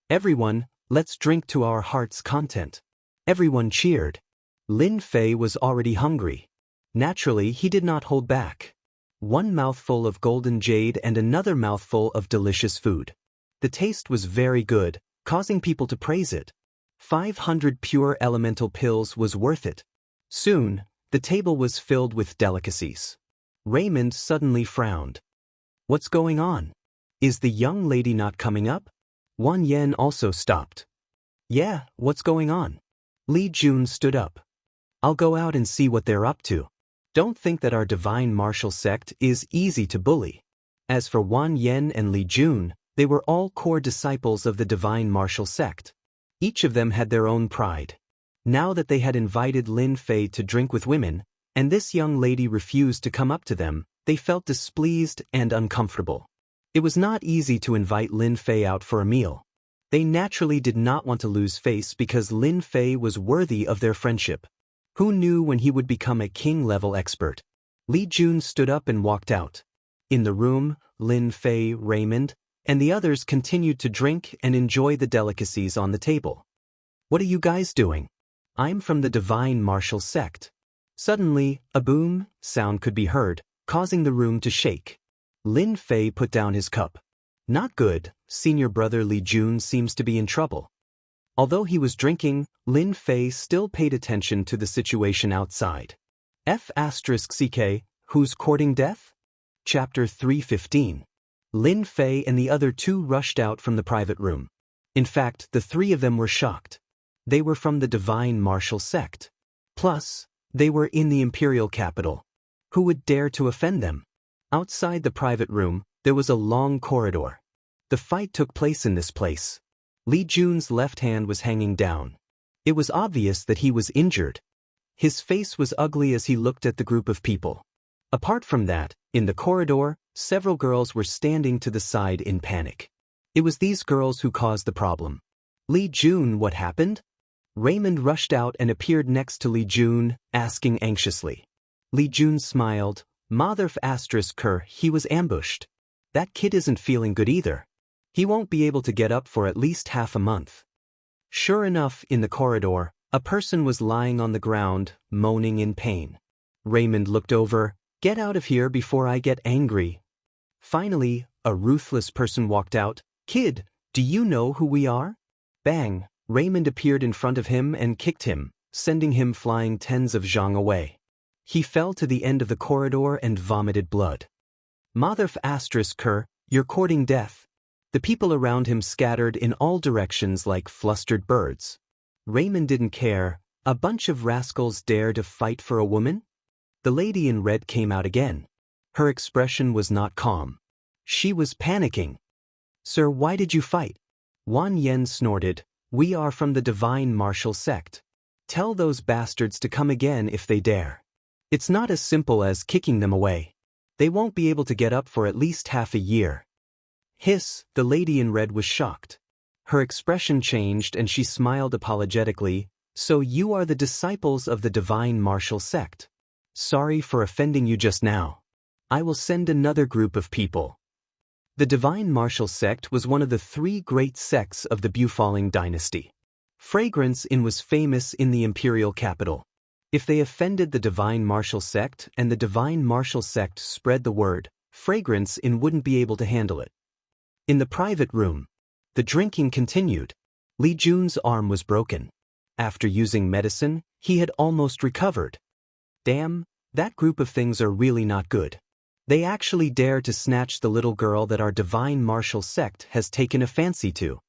Everyone, let's drink to our heart's content. Everyone cheered. Lin Fei was already hungry. Naturally, he did not hold back. One mouthful of golden jade and another mouthful of delicious food. The taste was very good, causing people to praise it. 500 pure elemental pills was worth it. Soon, the table was filled with delicacies. Raymond suddenly frowned. What's going on? Is the young lady not coming up? Wan Yen also stopped. Yeah, what's going on? Li Jun stood up. I'll go out and see what they're up to. Don't think that our divine martial sect is easy to bully. As for Wan Yen and Li Jun, they were all core disciples of the divine martial sect. Each of them had their own pride. Now that they had invited Lin Fei to drink with women, and this young lady refused to come up to them, they felt displeased and uncomfortable. It was not easy to invite Lin Fei out for a meal. They naturally did not want to lose face because Lin Fei was worthy of their friendship. Who knew when he would become a king-level expert? Li Jun stood up and walked out. In the room, Lin Fei, Raymond, and the others continued to drink and enjoy the delicacies on the table. What are you guys doing? I'm from the divine martial sect. Suddenly, a boom sound could be heard, causing the room to shake. Lin Fei put down his cup. Not good, senior brother Li Jun seems to be in trouble. Although he was drinking, Lin Fei still paid attention to the situation outside. F***CK, who's courting death? Chapter 315. Lin Fei and the other two rushed out from the private room. In fact, the three of them were shocked. They were from the divine martial sect. Plus, they were in the imperial capital. Who would dare to offend them? Outside the private room, there was a long corridor. The fight took place in this place. Li Jun's left hand was hanging down. It was obvious that he was injured. His face was ugly as he looked at the group of people. Apart from that, in the corridor, several girls were standing to the side in panic. It was these girls who caused the problem. Li Jun, what happened? Raymond rushed out and appeared next to Li Jun, asking anxiously. Li Jun smiled. Mother***, he was ambushed. That kid isn't feeling good either. He won't be able to get up for at least half a month. Sure enough, in the corridor, a person was lying on the ground, moaning in pain. Raymond looked over. Get out of here before I get angry. Finally, a ruthless person walked out. Kid, do you know who we are? Bang! Raymond appeared in front of him and kicked him, sending him flying tens of zhang away. He fell to the end of the corridor and vomited blood. Mother***, you're courting death. The people around him scattered in all directions like flustered birds. Raymond didn't care. A bunch of rascals dare to fight for a woman? The lady in red came out again. Her expression was not calm. She was panicking. Sir, why did you fight? Wan Yen snorted. We are from the divine martial sect. Tell those bastards to come again if they dare. It's not as simple as kicking them away. They won't be able to get up for at least half a year. Hiss, the lady in red was shocked. Her expression changed and she smiled apologetically. So you are the disciples of the divine martial sect. Sorry for offending you just now. I will send another group of people. The divine martial sect was one of the three great sects of the Bufalling dynasty. Fragrance Inn was famous in the imperial capital. If they offended the divine martial sect and the divine martial sect spread the word, Fragrance Inn wouldn't be able to handle it. In the private room, the drinking continued. Li Jun's arm was broken. After using medicine, he had almost recovered. Damn, that group of things are really not good. They actually dare to snatch the little girl that our divine martial sect has taken a fancy to.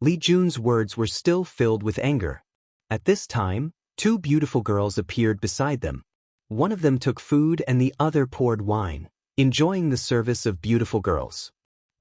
Li Jun's words were still filled with anger. At this time, two beautiful girls appeared beside them. One of them took food and the other poured wine, enjoying the service of beautiful girls.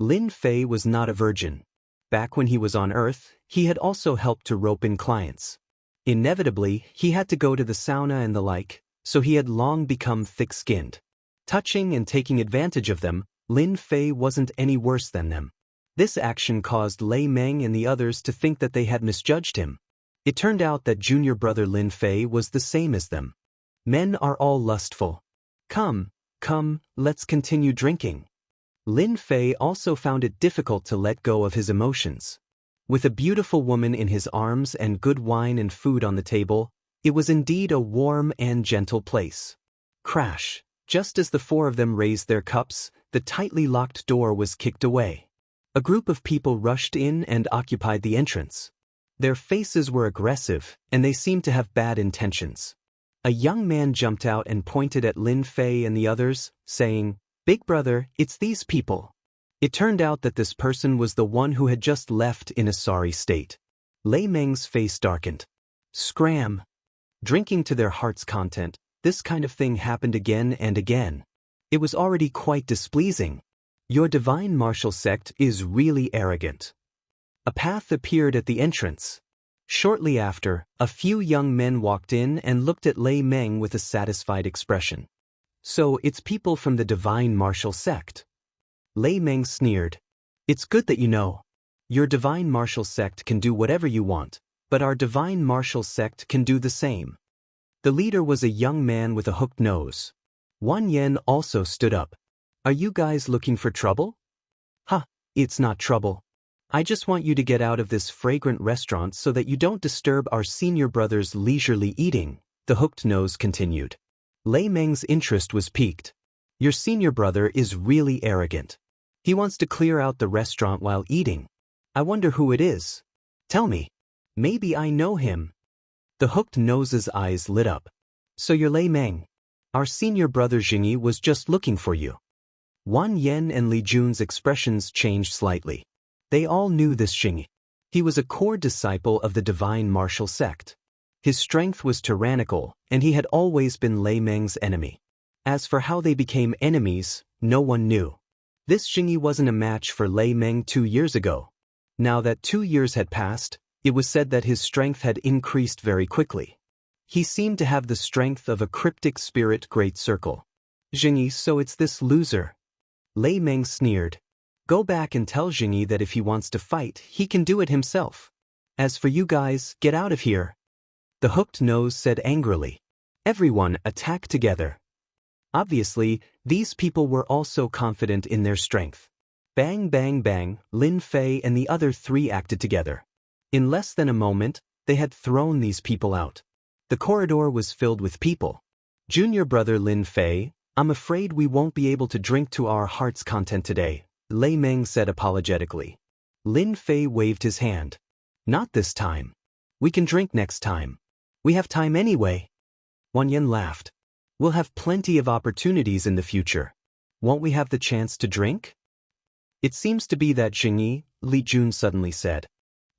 Lin Fei was not a virgin. Back when he was on Earth, he had also helped to rope in clients. Inevitably, he had to go to the sauna and the like, so he had long become thick-skinned. Touching and taking advantage of them, Lin Fei wasn't any worse than them. This action caused Lei Meng and the others to think that they had misjudged him. It turned out that junior brother Lin Fei was the same as them. Men are all lustful. Come, let's continue drinking. Lin Fei also found it difficult to let go of his emotions. With a beautiful woman in his arms and good wine and food on the table, it was indeed a warm and gentle place. Crash! Just as the four of them raised their cups, the tightly locked door was kicked away. A group of people rushed in and occupied the entrance. Their faces were aggressive, and they seemed to have bad intentions. A young man jumped out and pointed at Lin Fei and the others, saying, "Big brother, it's these people." It turned out that this person was the one who had just left in a sorry state. Lei Meng's face darkened. Scram! Drinking to their heart's content, this kind of thing happened again and again. It was already quite displeasing. Your divine martial sect is really arrogant. A path appeared at the entrance. Shortly after, a few young men walked in and looked at Lei Meng with a satisfied expression. So it's people from the divine martial sect. Lei Meng sneered. It's good that you know. Your divine martial sect can do whatever you want, but our divine martial sect can do the same. The leader was a young man with a hooked nose. Wan Yen also stood up. Are you guys looking for trouble? Ha, it's not trouble. I just want you to get out of this fragrant restaurant so that you don't disturb our senior brother's leisurely eating, the hooked nose continued. Lei Meng's interest was piqued. Your senior brother is really arrogant. He wants to clear out the restaurant while eating. I wonder who it is. Tell me. Maybe I know him. The hooked nose's eyes lit up. So you're Lei Meng. Our senior brother Jingyi was just looking for you. Wan Yen and Li Jun's expressions changed slightly. They all knew this Jingyi. He was a core disciple of the divine martial sect. His strength was tyrannical, and he had always been Lei Meng's enemy. As for how they became enemies, no one knew. This Jingyi wasn't a match for Lei Meng 2 years ago. Now that 2 years had passed, it was said that his strength had increased very quickly. He seemed to have the strength of a cryptic spirit great circle. Jingyi, so it's this loser. Lei Meng sneered. Go back and tell Jingyi that if he wants to fight, he can do it himself. As for you guys, get out of here. The hooked nose said angrily. Everyone attack together. Obviously, these people were also confident in their strength. Bang bang bang, Lin Fei and the other three acted together. In less than a moment, they had thrown these people out. The corridor was filled with people. Junior brother Lin Fei, I'm afraid we won't be able to drink to our heart's content today, Lei Meng said apologetically. Lin Fei waved his hand. Not this time. We can drink next time. We have time anyway. Wan Yen laughed. We'll have plenty of opportunities in the future. Won't we have the chance to drink? It seems to be that Jingyi, Li Jun suddenly said.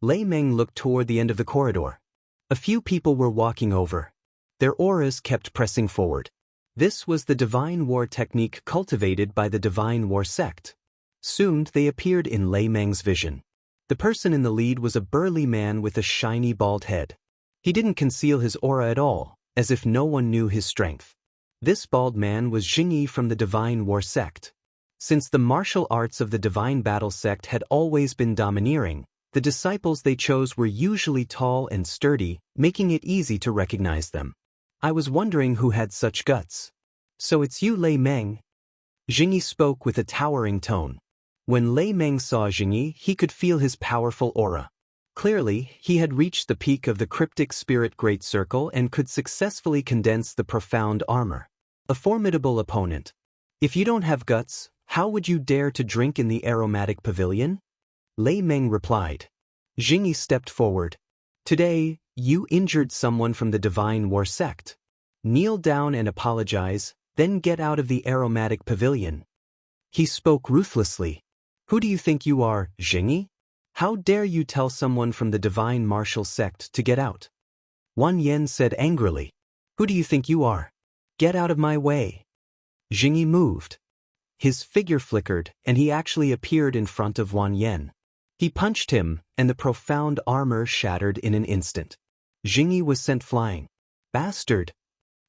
Lei Meng looked toward the end of the corridor. A few people were walking over. Their auras kept pressing forward. This was the divine war technique cultivated by the divine war sect. Soon they appeared in Lei Meng's vision. The person in the lead was a burly man with a shiny bald head. He didn't conceal his aura at all, as if no one knew his strength. This bald man was Jingyi from the divine war sect. Since the martial arts of the divine battle sect had always been domineering, the disciples they chose were usually tall and sturdy, making it easy to recognize them. I was wondering who had such guts. So it's you, Lei Meng? Jingyi spoke with a towering tone. When Lei Meng saw Jingyi, he could feel his powerful aura. Clearly, he had reached the peak of the cryptic spirit great circle and could successfully condense the profound armor. A formidable opponent. If you don't have guts, how would you dare to drink in the aromatic pavilion? Lei Meng replied. Jingyi stepped forward. Today, you injured someone from the divine war sect. Kneel down and apologize, then get out of the aromatic pavilion. He spoke ruthlessly. Who do you think you are, Jingyi? How dare you tell someone from the divine martial sect to get out? Wan Yen said angrily. Who do you think you are? Get out of my way. Jingyi moved. His figure flickered, and he actually appeared in front of Wan Yen. He punched him, and the profound armor shattered in an instant. Jingyi was sent flying. Bastard!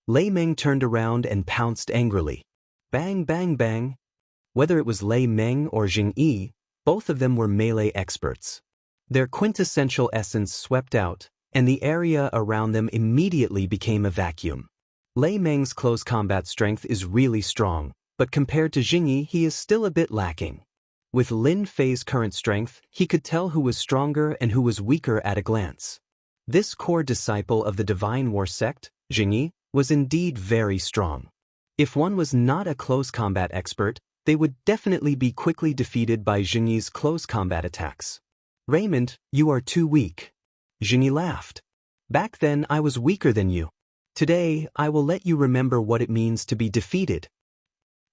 Lei Meng turned around and pounced angrily. Bang bang bang. Whether it was Lei Meng or Jing Yi, both of them were melee experts. Their quintessential essence swept out, and the area around them immediately became a vacuum. Lei Meng's close combat strength is really strong, but compared to Jing Yi, he is still a bit lacking. With Lin Fei's current strength, he could tell who was stronger and who was weaker at a glance. This core disciple of the Divine War sect, Jing Yi, was indeed very strong. If one was not a close combat expert, they would definitely be quickly defeated by Jing Yi's close combat attacks. Raymond, you are too weak. Jing Yi laughed. Back then I was weaker than you. Today I will let you remember what it means to be defeated.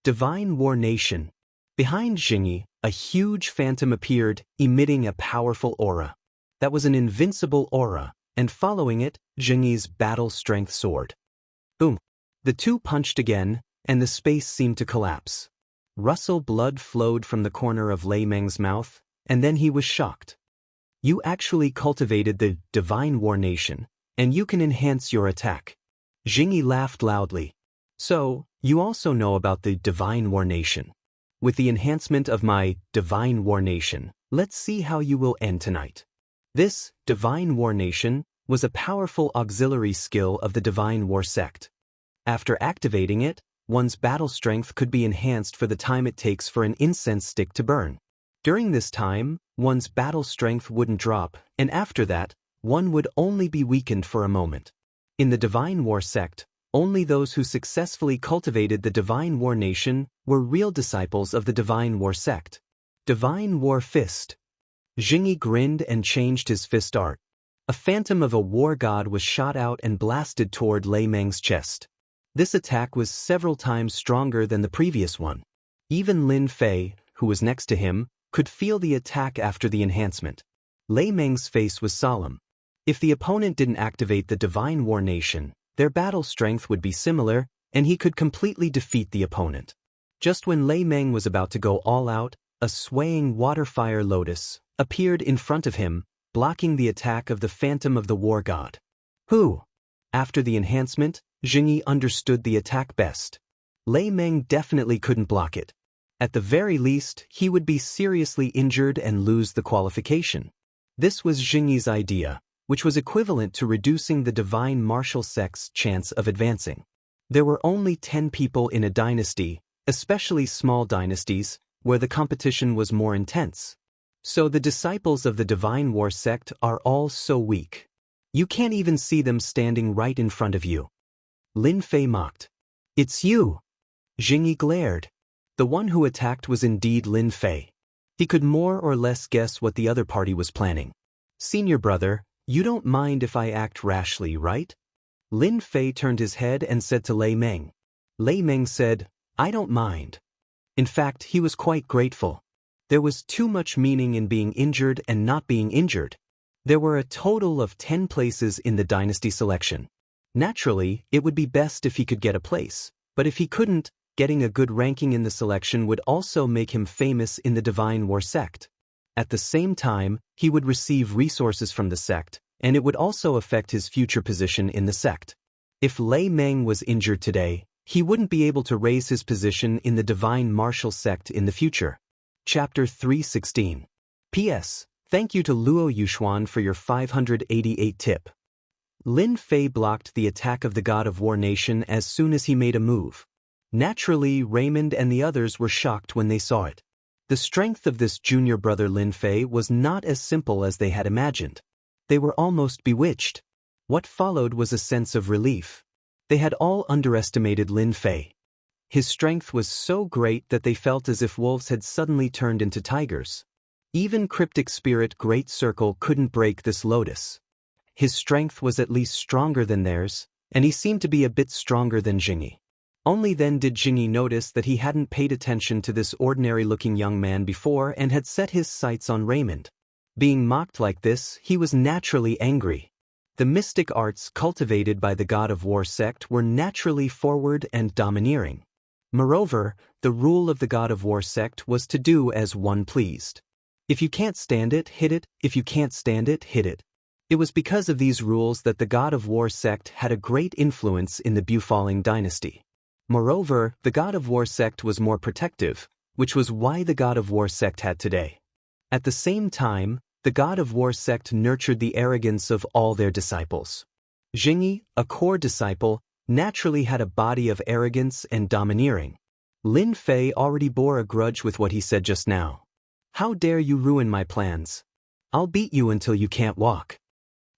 Divine War Nation. Behind Jing Yi, a huge phantom appeared, emitting a powerful aura. That was an invincible aura, and following it, Jing Yi's battle strength sword. Boom. The two punched again, and the space seemed to collapse. Russell blood flowed from the corner of Lei Meng's mouth, and then he was shocked. You actually cultivated the Divine War Nation, and you can enhance your attack. Jing Yi laughed loudly. So, you also know about the Divine War Nation. With the enhancement of my Divine War Nation, let's see how you will end tonight. This Divine War Nation was a powerful auxiliary skill of the Divine War sect. After activating it, one's battle strength could be enhanced for the time it takes for an incense stick to burn. During this time, one's battle strength wouldn't drop, and after that, one would only be weakened for a moment. In the Divine War sect, only those who successfully cultivated the Divine War Nation were real disciples of the Divine War sect. Divine War Fist. Jing Yi grinned and changed his fist art. A phantom of a war god was shot out and blasted toward Lei Meng's chest. This attack was several times stronger than the previous one. Even Lin Fei, who was next to him, could feel the attack after the enhancement. Lei Meng's face was solemn. If the opponent didn't activate the Divine War Nation, their battle strength would be similar, and he could completely defeat the opponent. Just when Lei Meng was about to go all out, a swaying water-fire lotus appeared in front of him, blocking the attack of the phantom of the war god. Who? After the enhancement, Jing Yi understood the attack best. Lei Meng definitely couldn't block it. At the very least, he would be seriously injured and lose the qualification. This was Jing Yi's idea, which was equivalent to reducing the divine martial sect's chance of advancing. There were only 10 people in a dynasty, especially small dynasties, where the competition was more intense. So the disciples of the Divine War sect are all so weak. You can't even see them standing right in front of you. Lin Fei mocked. It's you! Jing Yi glared. The one who attacked was indeed Lin Fei. He could more or less guess what the other party was planning. Senior brother, you don't mind if I act rashly, right? Lin Fei turned his head and said to Lei Meng. Lei Meng said, I don't mind. In fact, he was quite grateful. There was too much meaning in being injured and not being injured. There were a total of 10 places in the dynasty selection. Naturally, it would be best if he could get a place, but if he couldn't, getting a good ranking in the selection would also make him famous in the Divine War sect. At the same time, he would receive resources from the sect, and it would also affect his future position in the sect. If Lei Meng was injured today, he wouldn't be able to raise his position in the Divine Martial sect in the future. Chapter 316. P.S. Thank you to Luo Yuxuan for your 588 tip. Lin Fei blocked the attack of the God of War Nation as soon as he made a move. Naturally, Raymond and the others were shocked when they saw it. The strength of this junior brother Lin Fei was not as simple as they had imagined. They were almost bewitched. What followed was a sense of relief. They had all underestimated Lin Fei. His strength was so great that they felt as if wolves had suddenly turned into tigers. Even Cryptic Spirit Great Circle couldn't break this lotus. His strength was at least stronger than theirs, and he seemed to be a bit stronger than Jing Yi. Only then did Jing Yi notice that he hadn't paid attention to this ordinary-looking young man before and had set his sights on Raymond. Being mocked like this, he was naturally angry. The mystic arts cultivated by the God of War sect were naturally forward and domineering. Moreover, the rule of the God of War sect was to do as one pleased. If you can't stand it, hit it. If you can't stand it, hit it. It was because of these rules that the God of War sect had a great influence in the Bufalling dynasty. Moreover, the God of War sect was more protective, which was why the God of War sect had today. At the same time, the God of War sect nurtured the arrogance of all their disciples. Jingyi, a core disciple, naturally had a body of arrogance and domineering. Lin Fei already bore a grudge with what he said just now. How dare you ruin my plans? I'll beat you until you can't walk.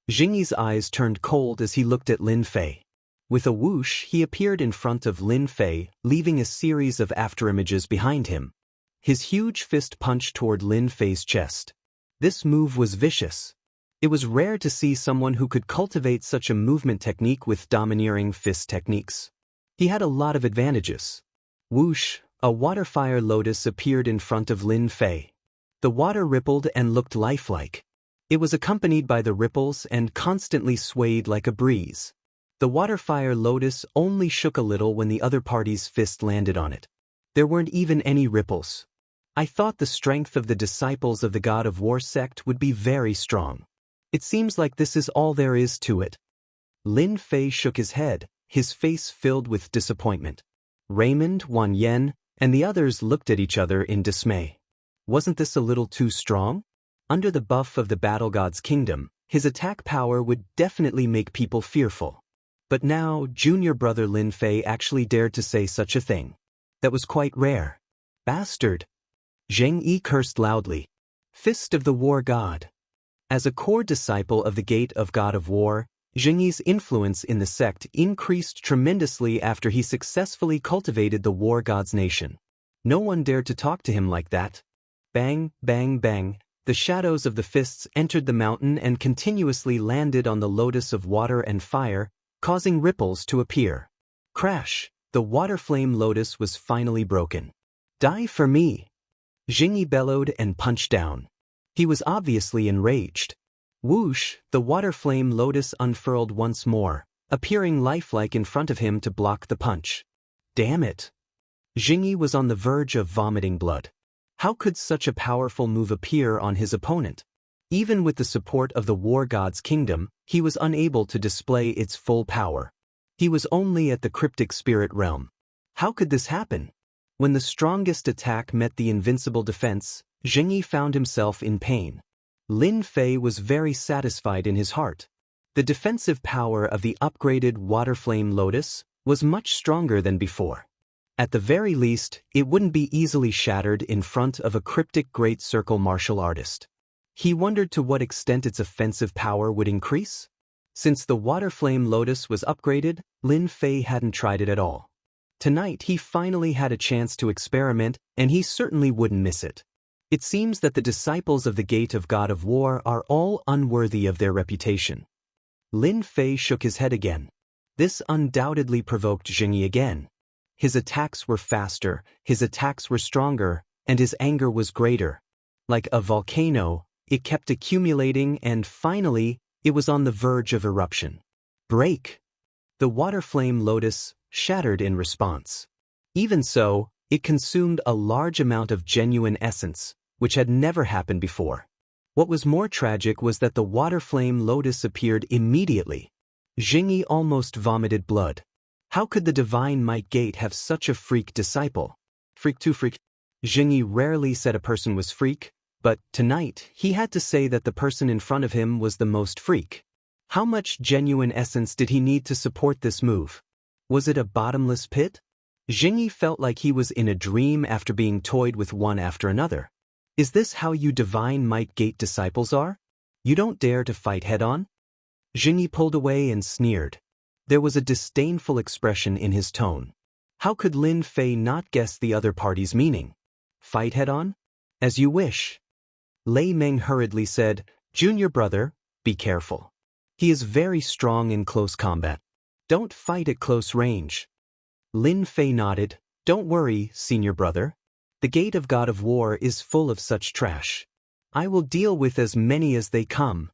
Jingyi's eyes turned cold as he looked at Lin Fei. With a whoosh, he appeared in front of Lin Fei, leaving a series of afterimages behind him. His huge fist punched toward Lin Fei's chest. This move was vicious. It was rare to see someone who could cultivate such a movement technique with domineering fist techniques. He had a lot of advantages. Whoosh, a water fire lotus appeared in front of Lin Fei. The water rippled and looked lifelike. It was accompanied by the ripples and constantly swayed like a breeze. The water fire lotus only shook a little when the other party's fist landed on it. There weren't even any ripples. I thought the strength of the disciples of the God of War sect would be very strong. It seems like this is all there is to it. Lin Fei shook his head, his face filled with disappointment. Raymond, Wan Yen, and the others looked at each other in dismay. Wasn't this a little too strong? Under the buff of the Battle God's kingdom, his attack power would definitely make people fearful. But now, junior brother Lin Fei actually dared to say such a thing. That was quite rare. Bastard! Zheng Yi cursed loudly. Fist of the War God. As a core disciple of the Gate of God of War, Zheng Yi's influence in the sect increased tremendously after he successfully cultivated the War God's nation. No one dared to talk to him like that. Bang, bang, bang. The shadows of the fists entered the mountain and continuously landed on the lotus of water and fire, causing ripples to appear. Crash! The water flame lotus was finally broken. Die for me! Jingyi bellowed and punched down. He was obviously enraged. Whoosh! The water flame lotus unfurled once more, appearing lifelike in front of him to block the punch. Damn it! Jingyi was on the verge of vomiting blood. How could such a powerful move appear on his opponent? Even with the support of the War God's kingdom, he was unable to display its full power. He was only at the cryptic spirit realm. How could this happen? When the strongest attack met the invincible defense, Zhengyi found himself in pain. Lin Fei was very satisfied in his heart. The defensive power of the upgraded Water Flame Lotus was much stronger than before. At the very least, it wouldn't be easily shattered in front of a cryptic Great Circle martial artist. He wondered to what extent its offensive power would increase. Since the Water Flame Lotus was upgraded, Lin Fei hadn't tried it at all. Tonight he finally had a chance to experiment, and he certainly wouldn't miss it. It seems that the disciples of the Gate of God of War are all unworthy of their reputation. Lin Fei shook his head again. This undoubtedly provoked Zhengyi again. His attacks were faster, his attacks were stronger, and his anger was greater. Like a volcano, it kept accumulating and finally, it was on the verge of eruption. Break! The water flame lotus shattered in response. Even so, it consumed a large amount of genuine essence, which had never happened before. What was more tragic was that the water flame lotus appeared immediately. Zhengyi almost vomited blood. How could the Divine Might Gate have such a freak disciple? Freak to freak. Zhengyi rarely said a person was freak, but tonight he had to say that the person in front of him was the most freak. How much genuine essence did he need to support this move? Was it a bottomless pit? Zhengyi felt like he was in a dream after being toyed with one after another. Is this how you Divine Might Gate disciples are? You don't dare to fight head-on? Zhengyi pulled away and sneered. There was a disdainful expression in his tone. How could Lin Fei not guess the other party's meaning? Fight head-on? As you wish. Lei Meng hurriedly said, Junior brother, be careful. He is very strong in close combat. Don't fight at close range. Lin Fei nodded. Don't worry, senior brother. The Gate of God of War is full of such trash. I will deal with as many as they come.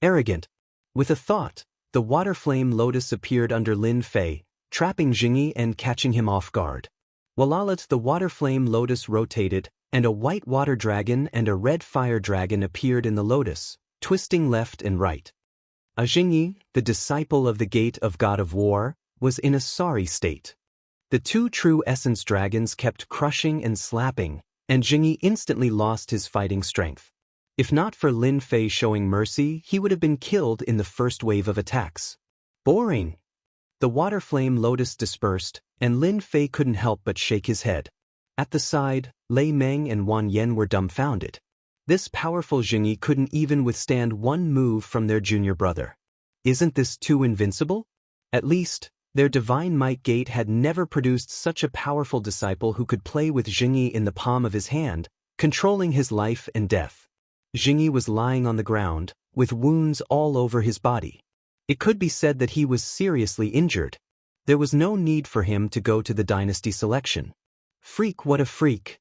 Arrogant. With a thought, the water flame lotus appeared under Lin Fei, trapping Zhengyi and catching him off guard. While the water flame lotus rotated, and a white water dragon and a red fire dragon appeared in the lotus, twisting left and right. Zhengyi, the disciple of the Gate of God of War, was in a sorry state. The two true essence dragons kept crushing and slapping, and Jingyi instantly lost his fighting strength. If not for Lin Fei showing mercy, he would have been killed in the first wave of attacks. Boring. The water flame lotus dispersed, and Lin Fei couldn't help but shake his head. At the side, Lei Meng and Wan Yen were dumbfounded. This powerful Jingyi couldn't even withstand one move from their junior brother. Isn't this too invincible? At least, their divine might gate had never produced such a powerful disciple who could play with Jingyi in the palm of his hand, controlling his life and death. Jingyi was lying on the ground, with wounds all over his body. It could be said that he was seriously injured. There was no need for him to go to the dynasty selection. Freak, what a freak.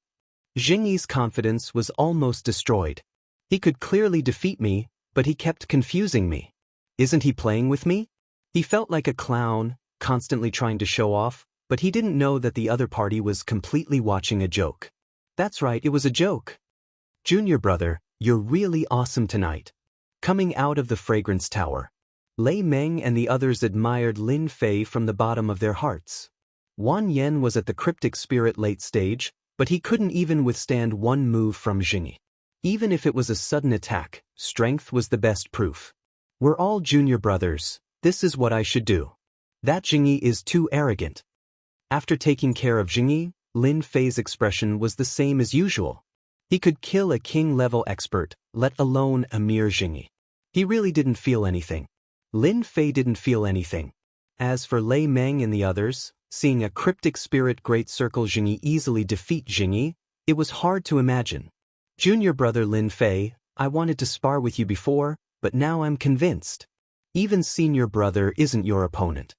Jingyi's confidence was almost destroyed. He could clearly defeat me, but he kept confusing me. Isn't he playing with me? He felt like a clown, constantly trying to show off, but he didn't know that the other party was completely watching a joke. That's right, it was a joke. Junior brother, you're really awesome tonight. Coming out of the fragrance tower, Lei Meng and the others admired Lin Fei from the bottom of their hearts. Wan Yen was at the cryptic spirit late stage, but he couldn't even withstand one move from Jingyi. Even if it was a sudden attack, strength was the best proof. We're all junior brothers, this is what I should do. That Jingyi is too arrogant. After taking care of Jingyi, Lin Fei's expression was the same as usual. He could kill a king-level expert, let alone a mere Jingyi. He really didn't feel anything. Lin Fei didn't feel anything. As for Lei Meng and the others, seeing a cryptic spirit great circle Jingyi easily defeat Jingyi, it was hard to imagine. Junior brother Lin Fei, I wanted to spar with you before, but now I'm convinced. Even senior brother isn't your opponent.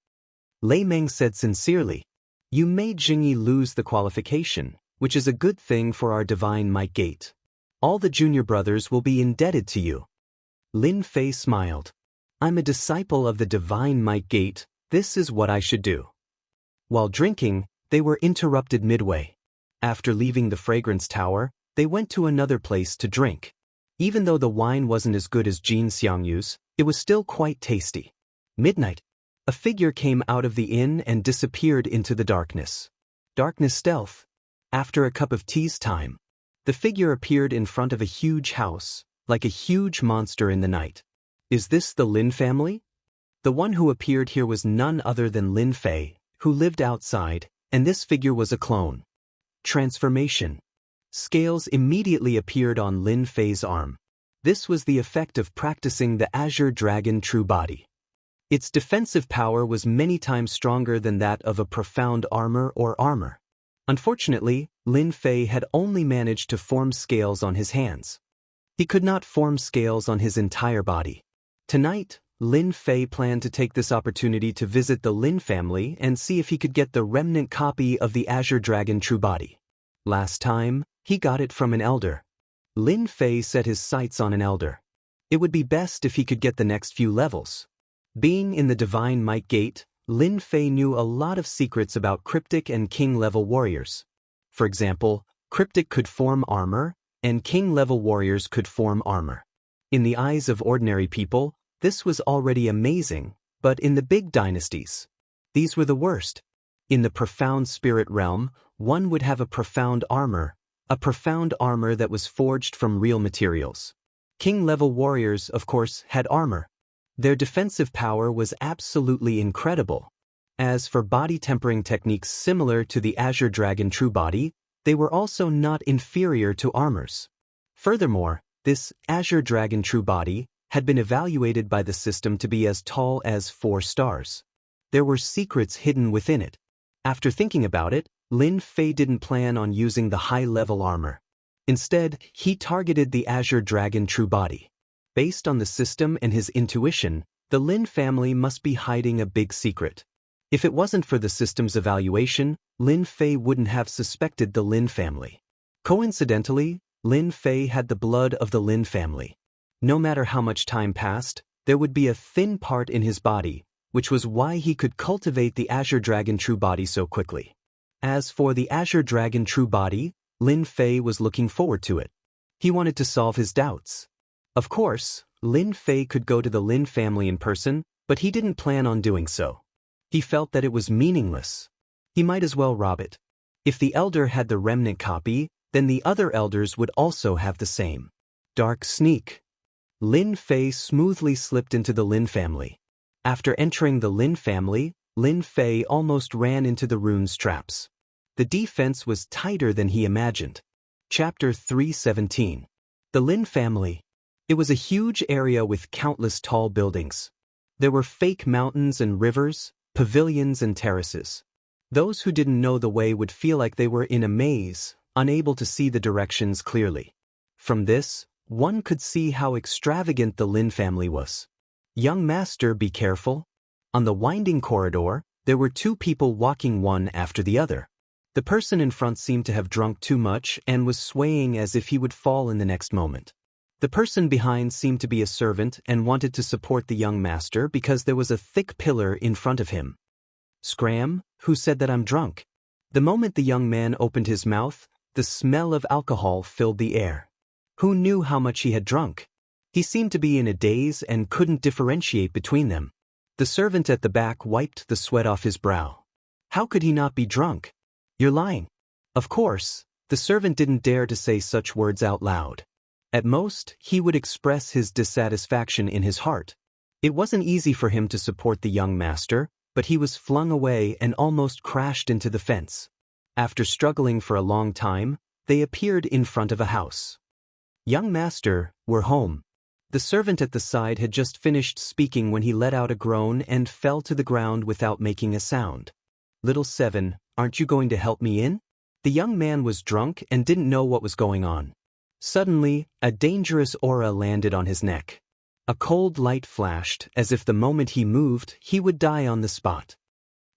Lei Meng said sincerely. You made Jingyi lose the qualification, which is a good thing for our divine might gate. All the junior brothers will be indebted to you. Lin Fei smiled. I'm a disciple of the divine might gate, this is what I should do. While drinking, they were interrupted midway. After leaving the fragrance tower, they went to another place to drink. Even though the wine wasn't as good as Jin Xiangyu's, it was still quite tasty. Midnight. A figure came out of the inn and disappeared into the darkness. Darkness stealth. After a cup of tea's time, the figure appeared in front of a huge house, like a huge monster in the night. Is this the Lin family? The one who appeared here was none other than Lin Fei, who lived outside, and this figure was a clone. Transformation. Scales immediately appeared on Lin Fei's arm. This was the effect of practicing the Azure Dragon True Body. Its defensive power was many times stronger than that of a profound armor or armor. Unfortunately, Lin Fei had only managed to form scales on his hands. He could not form scales on his entire body. Tonight, Lin Fei planned to take this opportunity to visit the Lin family and see if he could get the remnant copy of the Azure Dragon True Body. Last time, he got it from an elder. Lin Fei set his sights on an elder. It would be best if he could get the next few levels. Being in the Divine Might Gate, Lin Fei knew a lot of secrets about cryptic and king-level warriors. For example, cryptic could form armor, and king-level warriors could form armor. In the eyes of ordinary people, this was already amazing, but in the big dynasties, these were the worst. In the profound spirit realm, one would have a profound armor that was forged from real materials. King-level warriors, of course, had armor. Their defensive power was absolutely incredible. As for body tempering techniques similar to the Azure Dragon True Body, they were also not inferior to armors. Furthermore, this Azure Dragon True Body had been evaluated by the system to be as tall as 4 stars. There were secrets hidden within it. After thinking about it, Lin Fei didn't plan on using the high-level armor. Instead, he targeted the Azure Dragon True Body. Based on the system and his intuition, the Lin family must be hiding a big secret. If it wasn't for the system's evaluation, Lin Fei wouldn't have suspected the Lin family. Coincidentally, Lin Fei had the blood of the Lin family. No matter how much time passed, there would be a thin part in his body, which was why he could cultivate the Azure Dragon True Body so quickly. As for the Azure Dragon True Body, Lin Fei was looking forward to it. He wanted to solve his doubts. Of course, Lin Fei could go to the Lin family in person, but he didn't plan on doing so. He felt that it was meaningless. He might as well rob it. If the elder had the remnant copy, then the other elders would also have the same. Dark sneak. Lin Fei smoothly slipped into the Lin family. After entering the Lin family, Lin Fei almost ran into the rune's traps. The defense was tighter than he imagined. Chapter 317. The Lin family. It was a huge area with countless tall buildings. There were fake mountains and rivers, pavilions and terraces. Those who didn't know the way would feel like they were in a maze, unable to see the directions clearly. From this, one could see how extravagant the Lin family was. Young master, be careful. On the winding corridor, there were two people walking one after the other. The person in front seemed to have drunk too much and was swaying as if he would fall in the next moment. The person behind seemed to be a servant and wanted to support the young master because there was a thick pillar in front of him. Scram, who said that I'm drunk? The moment the young man opened his mouth, the smell of alcohol filled the air. Who knew how much he had drunk? He seemed to be in a daze and couldn't differentiate between them. The servant at the back wiped the sweat off his brow. How could he not be drunk? You're lying. Of course, the servant didn't dare to say such words out loud. At most, he would express his dissatisfaction in his heart. It wasn't easy for him to support the young master, but he was flung away and almost crashed into the fence. After struggling for a long time, they appeared in front of a house. Young master, we're home. The servant at the side had just finished speaking when he let out a groan and fell to the ground without making a sound. Little Seven, aren't you going to help me in? The young man was drunk and didn't know what was going on. Suddenly, a dangerous aura landed on his neck. A cold light flashed, as if the moment he moved, he would die on the spot.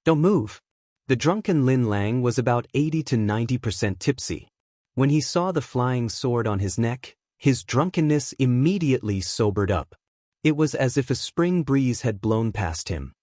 Don't move. The drunken Lin Lang was about 80 to 90% tipsy. When he saw the flying sword on his neck, his drunkenness immediately sobered up. It was as if a spring breeze had blown past him.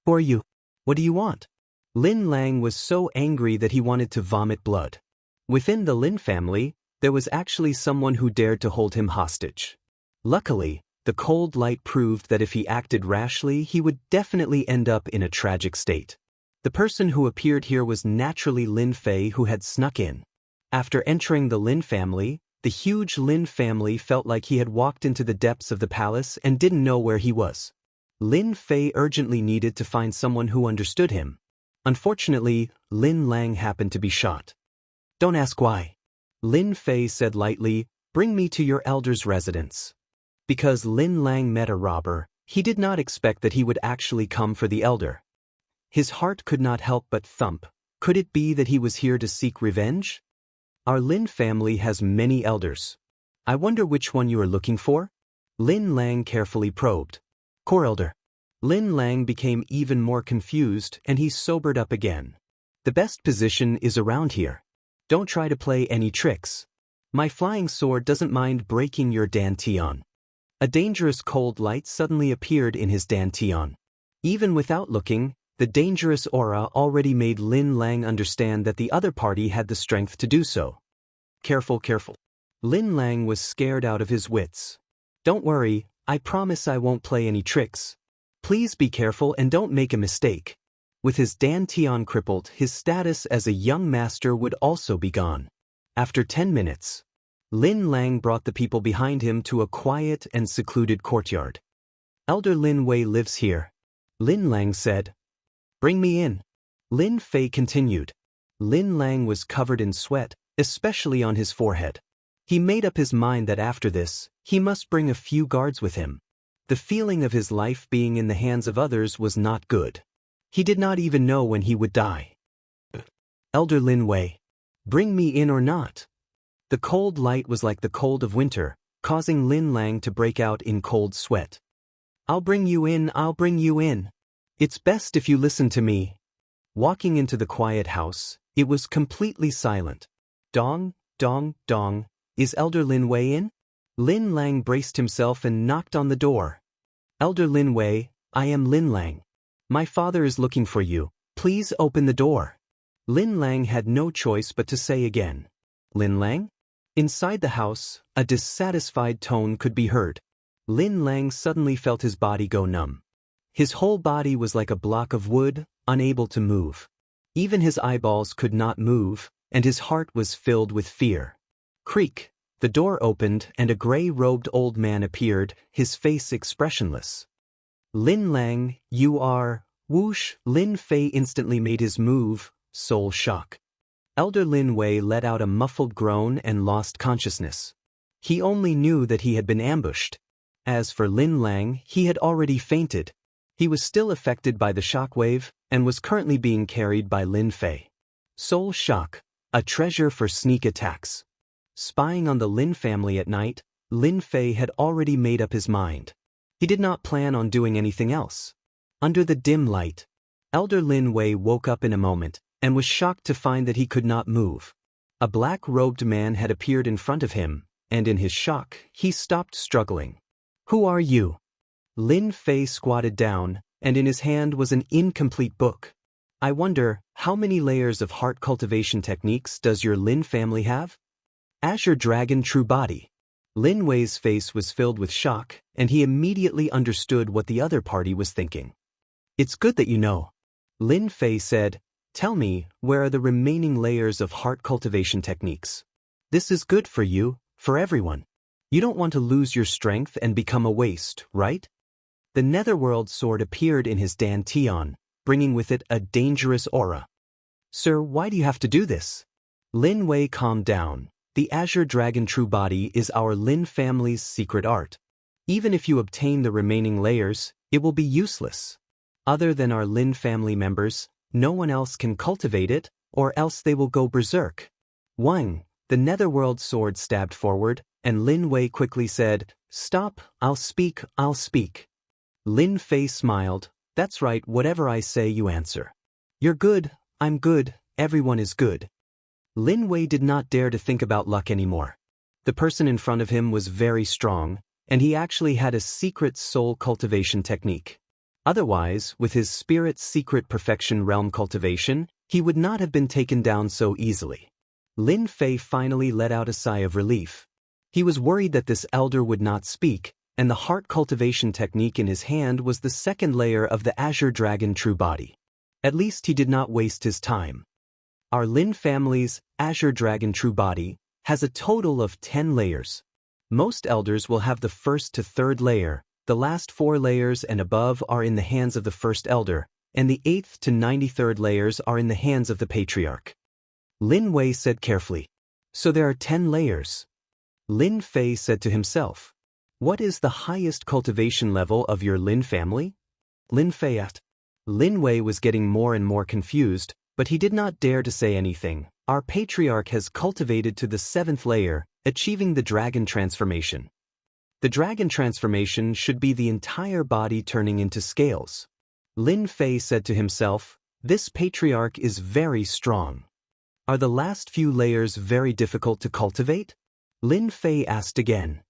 Who are you? What do you want? Lin Lang was so angry that he wanted to vomit blood. Within the Lin family, there was actually someone who dared to hold him hostage. Luckily, the cold light proved that if he acted rashly, he would definitely end up in a tragic state. The person who appeared here was naturally Lin Fei, who had snuck in. After entering the Lin family, the huge Lin family felt like he had walked into the depths of the palace and didn't know where he was. Lin Fei urgently needed to find someone who understood him. Unfortunately, Lin Lang happened to be shot. Don't ask why. Lin Fei said lightly, bring me to your elder's residence. Because Lin Lang met a robber, he did not expect that he would actually come for the elder. His heart could not help but thump. Could it be that he was here to seek revenge? Our Lin family has many elders. I wonder which one you are looking for? Lin Lang carefully probed. Core elder. Lin Lang became even more confused and he sobered up again. The best position is around here. Don't try to play any tricks. My flying sword doesn't mind breaking your dantian. A dangerous cold light suddenly appeared in his dantian. Even without looking, the dangerous aura already made Lin Lang understand that the other party had the strength to do so. Careful, careful. Lin Lang was scared out of his wits. Don't worry, I promise I won't play any tricks. Please be careful and don't make a mistake. With his dantian crippled, his status as a young master would also be gone. After 10 minutes, Lin Lang brought the people behind him to a quiet and secluded courtyard. Elder Lin Wei lives here. Lin Lang said. Bring me in. Lin Fei continued. Lin Lang was covered in sweat, especially on his forehead. He made up his mind that after this, he must bring a few guards with him. The feeling of his life being in the hands of others was not good. He did not even know when he would die. Elder Lin Wei. Bring me in or not? The cold light was like the cold of winter, causing Lin Lang to break out in cold sweat. I'll bring you in, I'll bring you in. It's best if you listen to me. Walking into the quiet house, it was completely silent. Dong, dong, dong, is Elder Lin Wei in? Lin Lang braced himself and knocked on the door. Elder Lin Wei, I am Lin Lang. My father is looking for you. Please open the door. Lin Lang had no choice but to say again. Lin Lang? Inside the house, a dissatisfied tone could be heard. Lin Lang suddenly felt his body go numb. His whole body was like a block of wood, unable to move. Even his eyeballs could not move, and his heart was filled with fear. Creak! The door opened and a gray-robed old man appeared, his face expressionless. Lin Lang, you are… Whoosh! Lin Fei instantly made his move, soul shock. Elder Lin Wei let out a muffled groan and lost consciousness. He only knew that he had been ambushed. As for Lin Lang, he had already fainted. He was still affected by the shockwave and was currently being carried by Lin Fei. Soul shock, a treasure for sneak attacks. Spying on the Lin family at night, Lin Fei had already made up his mind. He did not plan on doing anything else. Under the dim light, Elder Lin Wei woke up in a moment and was shocked to find that he could not move. A black-robed man had appeared in front of him, and in his shock, he stopped struggling. Who are you? Lin Fei squatted down, and in his hand was an incomplete book. I wonder, how many layers of heart cultivation techniques does your Lin family have? Azure Dragon True Body. Lin Wei's face was filled with shock, and he immediately understood what the other party was thinking. It's good that you know. Lin Fei said, tell me, where are the remaining layers of heart cultivation techniques? This is good for you, for everyone. You don't want to lose your strength and become a waste, right? The Netherworld sword appeared in his dantian, bringing with it a dangerous aura. Sir, why do you have to do this? Lin Wei calmed down. The Azure Dragon True Body is our Lin family's secret art. Even if you obtain the remaining layers, it will be useless. Other than our Lin family members, no one else can cultivate it, or else they will go berserk. Wang, the Netherworld sword stabbed forward, and Lin Wei quickly said, stop, I'll speak. Lin Fei smiled, that's right, whatever I say you answer. You're good, I'm good, everyone is good. Lin Wei did not dare to think about luck anymore. The person in front of him was very strong, and he actually had a secret soul cultivation technique. Otherwise, with his spirit's secret perfection realm cultivation, he would not have been taken down so easily. Lin Fei finally let out a sigh of relief. He was worried that this elder would not speak, and the heart cultivation technique in his hand was the second layer of the Azure Dragon True Body. At least he did not waste his time. Our Lin family's Azure Dragon True Body has a total of 10 layers. Most elders will have the first to third layer, the last 4 layers and above are in the hands of the first elder, and the 8th to 93rd layers are in the hands of the patriarch. Lin Wei said carefully, so there are 10 layers. Lin Fei said to himself, what is the highest cultivation level of your Lin family? Lin Fei asked. Lin Wei was getting more and more confused, but he did not dare to say anything. Our patriarch has cultivated to the 7th layer, achieving the dragon transformation. The dragon transformation should be the entire body turning into scales. Lin Fei said to himself, this patriarch is very strong. Are the last few layers very difficult to cultivate? Lin Fei asked again.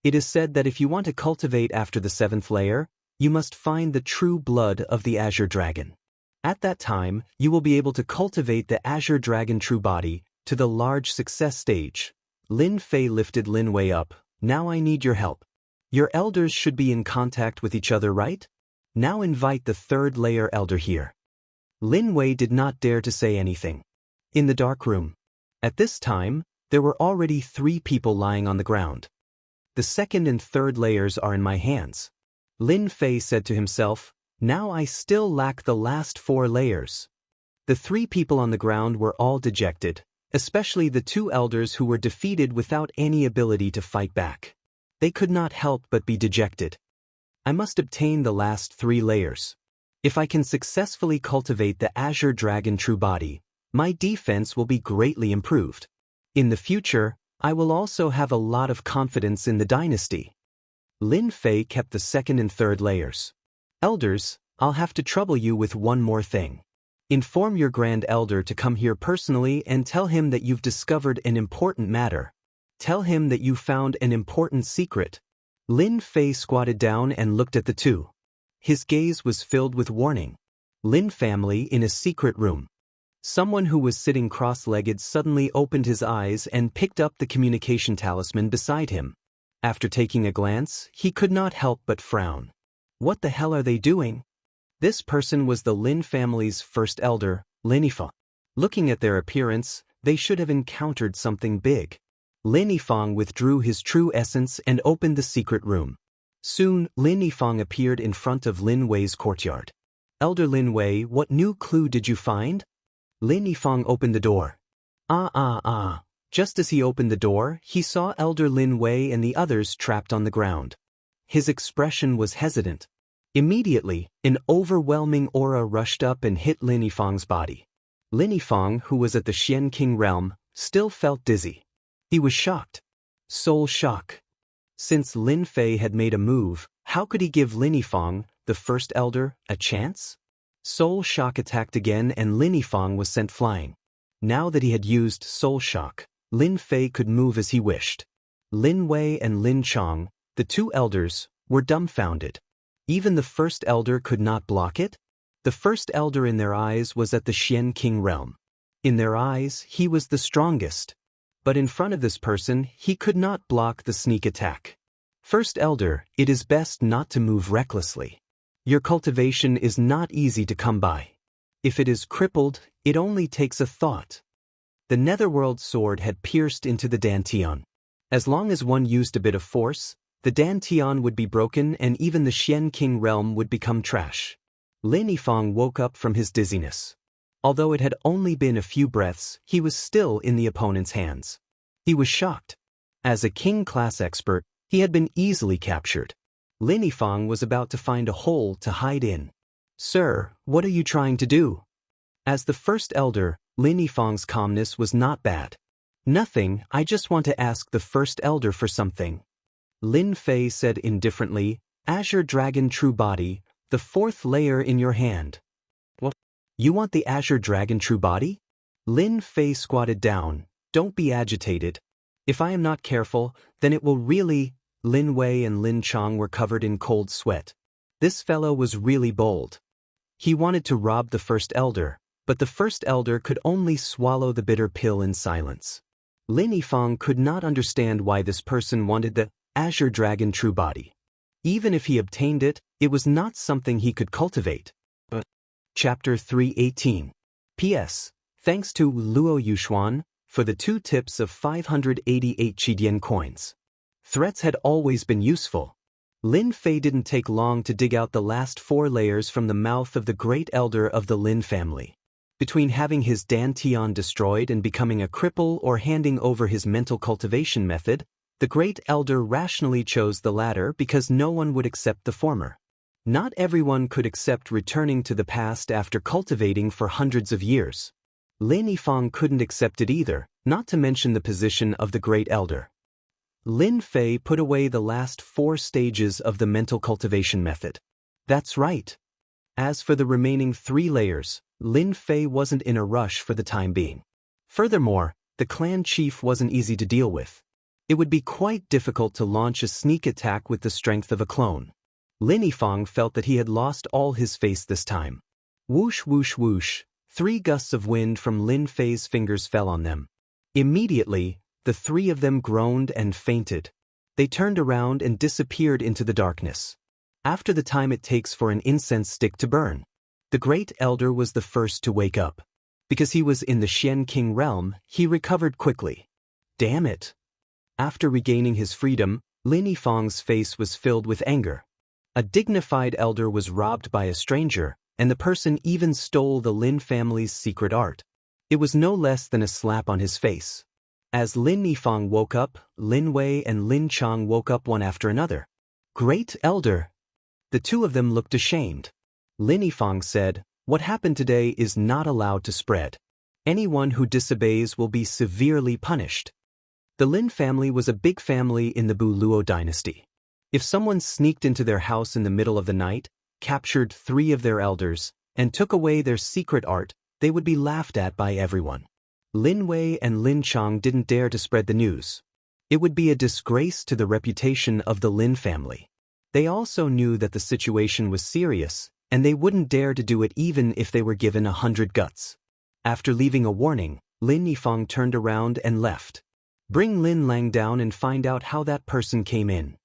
It is said that if you want to cultivate after the 7th layer, you must find the true blood of the Azure Dragon. At that time, you will be able to cultivate the Azure Dragon True Body to the large success stage. Lin Fei lifted Lin Wei up. Now I need your help. Your elders should be in contact with each other, right? Now invite the 3rd layer elder here. Lin Wei did not dare to say anything. In the dark room. At this time, there were already 3 people lying on the ground. The 2nd and 3rd layers are in my hands. Lin Fei said to himself, now I still lack the last 4 layers. The 3 people on the ground were all dejected, especially the 2 elders who were defeated without any ability to fight back. They could not help but be dejected. I must obtain the last 3 layers. If I can successfully cultivate the Azure Dragon True Body, my defense will be greatly improved. In the future, I will also have a lot of confidence in the dynasty. Lin Fei kept the 2nd and 3rd layers. Elders, I'll have to trouble you with one more thing. Inform your Grand Elder to come here personally and tell him that you've discovered an important matter. Tell him that you found an important secret. Lin Fei squatted down and looked at the 2. His gaze was filled with warning. Lin family in a secret room. Someone who was sitting cross-legged suddenly opened his eyes and picked up the communication talisman beside him. After taking a glance, he could not help but frown. What the hell are they doing? This person was the Lin family's first elder, Lin Yifang. Looking at their appearance, they should have encountered something big. Lin Yifang withdrew his true essence and opened the secret room. Soon, Lin Yifang appeared in front of Lin Wei's courtyard. Elder Lin Wei, what new clue did you find? Lin Yifang opened the door. Just as he opened the door, he saw Elder Lin Wei and the others trapped on the ground. His expression was hesitant. Immediately, an overwhelming aura rushed up and hit Lin Yifang's body. Lin Yifang, who was at the Xian King realm, still felt dizzy. He was shocked. Soul shock. Since Lin Fei had made a move, how could he give Lin Yifang, the first elder, a chance? Soul shock attacked again and Lin Yifang was sent flying. Now that he had used soul shock, Lin Fei could move as he wished. Lin Wei and Lin Chong, the two elders, were dumbfounded. Even the first elder could not block it? The first elder in their eyes was at the Xian King realm. In their eyes, he was the strongest. But in front of this person, he could not block the sneak attack. First elder, it is best not to move recklessly. Your cultivation is not easy to come by. If it is crippled, it only takes a thought. The netherworld sword had pierced into the dantian. As long as one used a bit of force, the dantian would be broken and even the Xian King realm would become trash. Lin Yifang woke up from his dizziness. Although it had only been a few breaths, he was still in the opponent's hands. He was shocked. As a king-class expert, he had been easily captured. Lin Yifang was about to find a hole to hide in. Sir, what are you trying to do? As the first elder, Lin Yifang's calmness was not bad. Nothing, I just want to ask the first elder for something. Lin Fei said indifferently, Azure Dragon True Body, the fourth layer in your hand. What? You want the Azure Dragon True Body? Lin Fei squatted down. Don't be agitated. If I am not careful, then it will really... Lin Wei and Lin Chong were covered in cold sweat. This fellow was really bold. He wanted to rob the first elder, but the first elder could only swallow the bitter pill in silence. Lin Yifang could not understand why this person wanted the Azure Dragon True Body. Even if he obtained it, it was not something he could cultivate. But Chapter 318. P.S. Thanks to Luo Yuxuan for the 2 tips of 588 Qidian coins. Threats had always been useful. Lin Fei didn't take long to dig out the last 4 layers from the mouth of the great elder of the Lin family. Between having his dantian destroyed and becoming a cripple or handing over his mental cultivation method, the great elder rationally chose the latter because no one would accept the former. Not everyone could accept returning to the past after cultivating for hundreds of years. Lin Yifang couldn't accept it either, not to mention the position of the great elder. Lin Fei put away the last 4 stages of the mental cultivation method. That's right. As for the remaining 3 layers, Lin Fei wasn't in a rush for the time being. Furthermore, the clan chief wasn't easy to deal with. It would be quite difficult to launch a sneak attack with the strength of a clone. Lin Yifang felt that he had lost all his face this time. Whoosh whoosh whoosh, 3 gusts of wind from Lin Fei's fingers fell on them. Immediately, the 3 of them groaned and fainted. They turned around and disappeared into the darkness. After the time it takes for an incense stick to burn. The great elder was the first to wake up. Because he was in the Xian King realm, he recovered quickly. Damn it! After regaining his freedom, Lin Yifang's face was filled with anger. A dignified elder was robbed by a stranger, and the person even stole the Lin family's secret art. It was no less than a slap on his face. As Lin Yifang woke up, Lin Wei and Lin Chong woke up one after another. Great elder! The 2 of them looked ashamed. Lin Yifang said, What happened today is not allowed to spread. Anyone who disobeys will be severely punished. The Lin family was a big family in the Bu Luo dynasty. If someone sneaked into their house in the middle of the night, captured 3 of their elders, and took away their secret art, they would be laughed at by everyone. Lin Wei and Lin Chong didn't dare to spread the news. It would be a disgrace to the reputation of the Lin family. They also knew that the situation was serious, and they wouldn't dare to do it even if they were given 100 guts. After leaving a warning, Lin Yifang turned around and left. Bring Lin Lang down and find out how that person came in.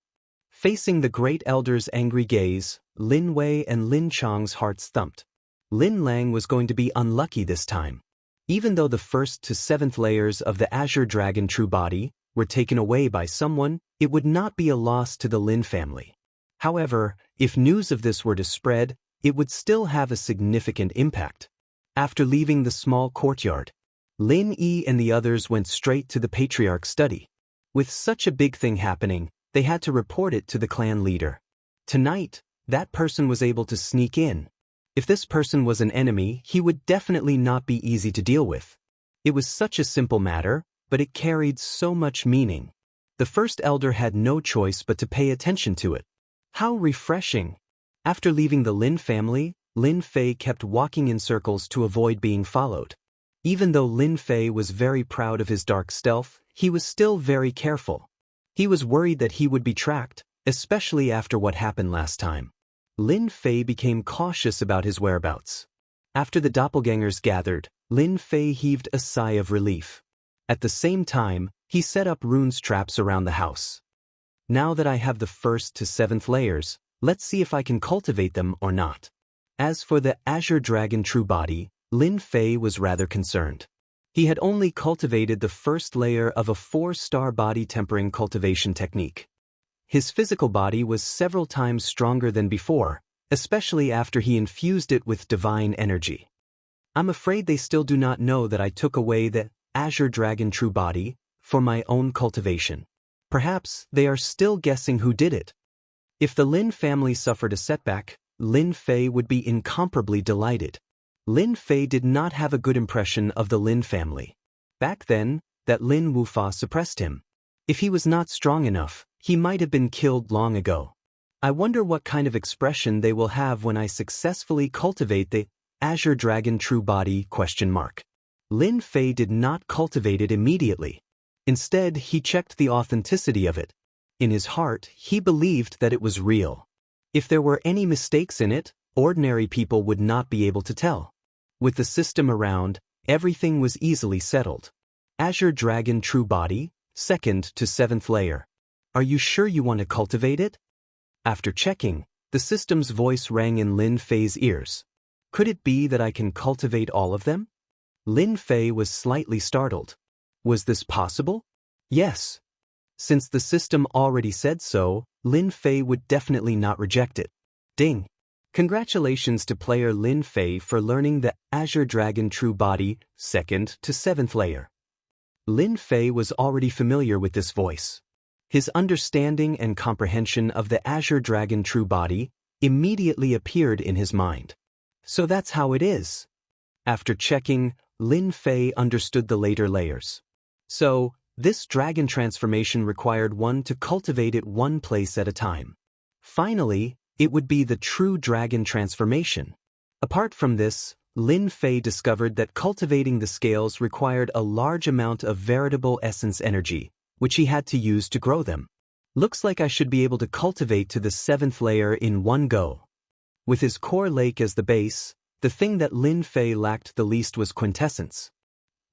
Facing the great elder's angry gaze, Lin Wei and Lin Chong's hearts thumped. Lin Lang was going to be unlucky this time. Even though the 1st to 7th layers of the Azure Dragon True Body were taken away by someone, it would not be a loss to the Lin family. However, if news of this were to spread, it would still have a significant impact. After leaving the small courtyard, Lin Yi and the others went straight to the patriarch's study. With such a big thing happening, they had to report it to the clan leader. Tonight, that person was able to sneak in. If this person was an enemy, he would definitely not be easy to deal with. It was such a simple matter, but it carried so much meaning. The first elder had no choice but to pay attention to it. How refreshing! After leaving the Lin family, Lin Fei kept walking in circles to avoid being followed. Even though Lin Fei was very proud of his dark stealth, he was still very careful. He was worried that he would be tracked, especially after what happened last time. Lin Fei became cautious about his whereabouts. After the doppelgangers gathered, Lin Fei heaved a sigh of relief. At the same time, he set up runes traps around the house. Now that I have the 1st to 7th layers, let's see if I can cultivate them or not. As for the Azure Dragon True Body, Lin Fei was rather concerned. He had only cultivated the 1st layer of a 4-star body tempering cultivation technique. His physical body was several times stronger than before, especially after he infused it with divine energy. I'm afraid they still do not know that I took away the Azure Dragon True Body for my own cultivation. Perhaps they are still guessing who did it. If the Lin family suffered a setback, Lin Fei would be incomparably delighted. Lin Fei did not have a good impression of the Lin family. Back then, that Lin Wufa suppressed him. If he was not strong enough, he might have been killed long ago. I wonder what kind of expression they will have when I successfully cultivate the Azure Dragon True Body ? Lin Fei did not cultivate it immediately. Instead, he checked the authenticity of it. In his heart, he believed that it was real. If there were any mistakes in it, ordinary people would not be able to tell. With the system around, everything was easily settled. Azure Dragon True Body, 2nd to 7th layer. Are you sure you want to cultivate it? After checking, the system's voice rang in Lin Fei's ears. Could it be that I can cultivate all of them? Lin Fei was slightly startled. Was this possible? Yes. Since the system already said so, Lin Fei would definitely not reject it. Ding! Congratulations to player Lin Fei for learning the Azure Dragon True Body, 2nd to 7th layer. Lin Fei was already familiar with this voice. His understanding and comprehension of the Azure Dragon True Body immediately appeared in his mind. So that's how it is. After checking, Lin Fei understood the later layers. So, this dragon transformation required one to cultivate it one place at a time. Finally, it would be the true dragon transformation. Apart from this, Lin Fei discovered that cultivating the scales required a large amount of veritable essence energy, which he had to use to grow them. Looks like I should be able to cultivate to the 7th layer in one go. With his core lake as the base, the thing that Lin Fei lacked the least was quintessence.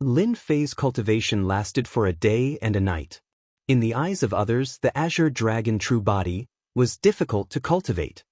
Lin Fei's cultivation lasted for a day and a night. In the eyes of others, the Azure Dragon True Body was difficult to cultivate.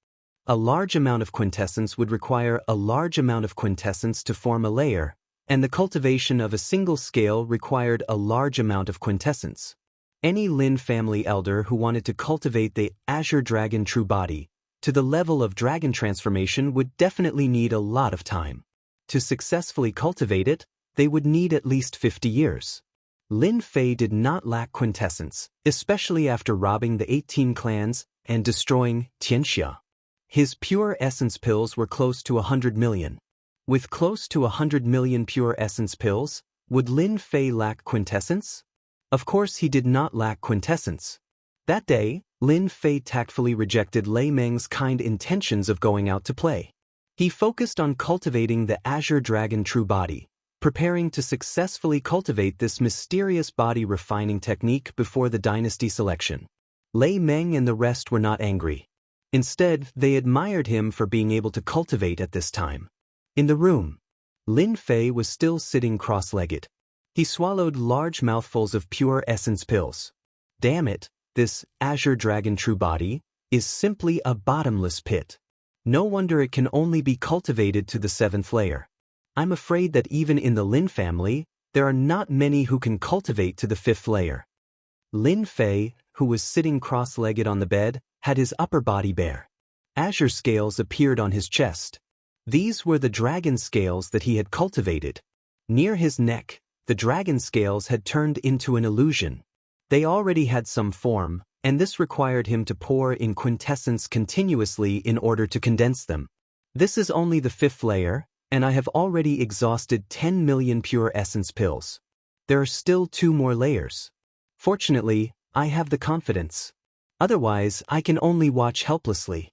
A large amount of quintessence would require a large amount of quintessence to form a layer, and the cultivation of a single scale required a large amount of quintessence. Any Lin family elder who wanted to cultivate the Azure Dragon True Body to the level of dragon transformation would definitely need a lot of time. To successfully cultivate it, they would need at least 50 years. Lin Fei did not lack quintessence, especially after robbing the 18 clans and destroying Xianxia. His pure essence pills were close to 100 million. With close to 100 million pure essence pills, would Lin Fei lack quintessence? Of course he did not lack quintessence. That day, Lin Fei tactfully rejected Lei Meng's kind intentions of going out to play. He focused on cultivating the Azure Dragon True Body, preparing to successfully cultivate this mysterious body refining technique before the dynasty selection. Lei Meng and the rest were not angry. Instead, they admired him for being able to cultivate at this time. In the room, Lin Fei was still sitting cross-legged. He swallowed large mouthfuls of pure essence pills. Damn it, this Azure Dragon True Body is simply a bottomless pit. No wonder it can only be cultivated to the 7th layer. I'm afraid that even in the Lin family, there are not many who can cultivate to the 5th layer. Lin Fei, who was sitting cross-legged on the bed, had his upper body bare. Azure scales appeared on his chest. These were the dragon scales that he had cultivated. Near his neck, the dragon scales had turned into an illusion. They already had some form, and this required him to pour in quintessence continuously in order to condense them. This is only the 5th layer, and I have already exhausted 10 million pure essence pills. There are still 2 more layers. Fortunately, I have the confidence. Otherwise, I can only watch helplessly.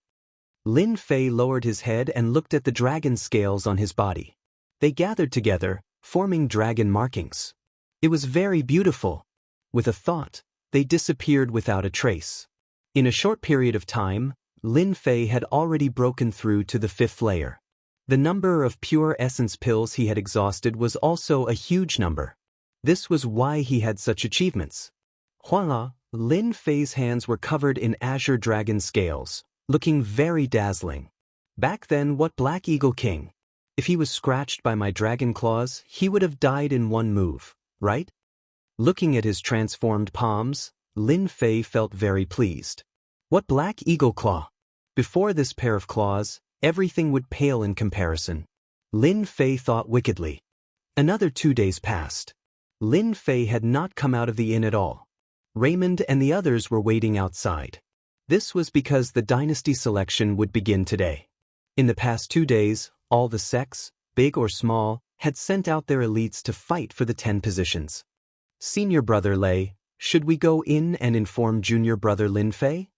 Lin Fei lowered his head and looked at the dragon scales on his body. They gathered together, forming dragon markings. It was very beautiful. With a thought, they disappeared without a trace. In a short period of time, Lin Fei had already broken through to the 5th layer. The number of pure essence pills he had exhausted was also a huge number. This was why he had such achievements. Voila! Lin Fei's hands were covered in azure dragon scales, looking very dazzling. Back then, what Black Eagle King? If he was scratched by my dragon claws, he would have died in one move, right? Looking at his transformed palms, Lin Fei felt very pleased. What Black Eagle Claw? Before this pair of claws, everything would pale in comparison. Lin Fei thought wickedly. Another 2 days passed. Lin Fei had not come out of the inn at all. Raymond and the others were waiting outside. This was because the dynasty selection would begin today. In the past 2 days, all the sects, big or small, had sent out their elites to fight for the 10 positions. Senior brother Lei, should we go in and inform junior brother Lin Fei?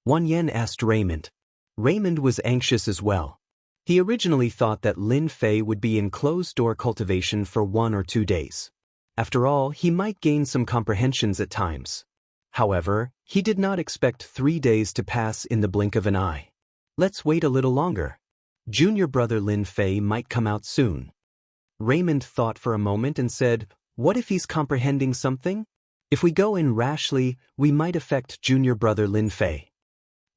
Wang Yan asked Raymond. Raymond was anxious as well. He originally thought that Lin Fei would be in closed-door cultivation for 1 or 2 days. After all, he might gain some comprehensions at times. However, he did not expect 3 days to pass in the blink of an eye. Let's wait a little longer. Junior brother Lin Fei might come out soon. Raymond thought for a moment and said, what if he's comprehending something? If we go in rashly, we might affect junior brother Lin Fei.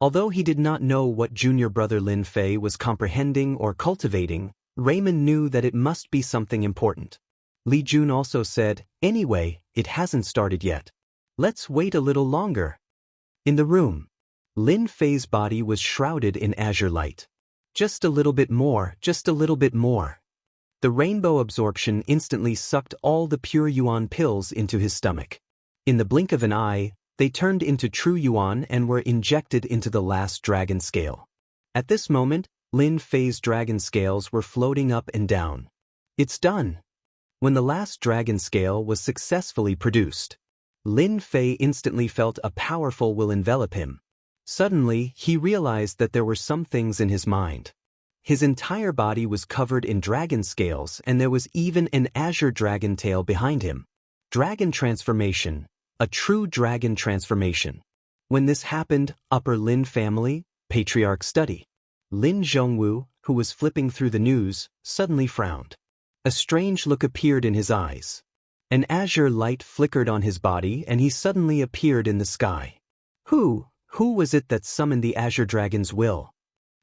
Although he did not know what junior brother Lin Fei was comprehending or cultivating, Raymond knew that it must be something important. Li Jun also said, anyway, it hasn't started yet. Let's wait a little longer. In the room, Lin Fei's body was shrouded in azure light. Just a little bit more, just a little bit more. The rainbow absorption instantly sucked all the pure yuan pills into his stomach. In the blink of an eye, they turned into true yuan and were injected into the last dragon scale. At this moment, Lin Fei's dragon scales were floating up and down. It's done. When the last dragon scale was successfully produced, Lin Fei instantly felt a powerful will envelop him. Suddenly, he realized that there were some things in his mind. His entire body was covered in dragon scales and there was even an azure dragon tail behind him. Dragon transformation. A true dragon transformation. When this happened, Upper Lin family, patriarch study. Lin Zhongwu, who was flipping through the news, suddenly frowned. A strange look appeared in his eyes. An azure light flickered on his body and he suddenly appeared in the sky. Who was it that summoned the azure dragon's will?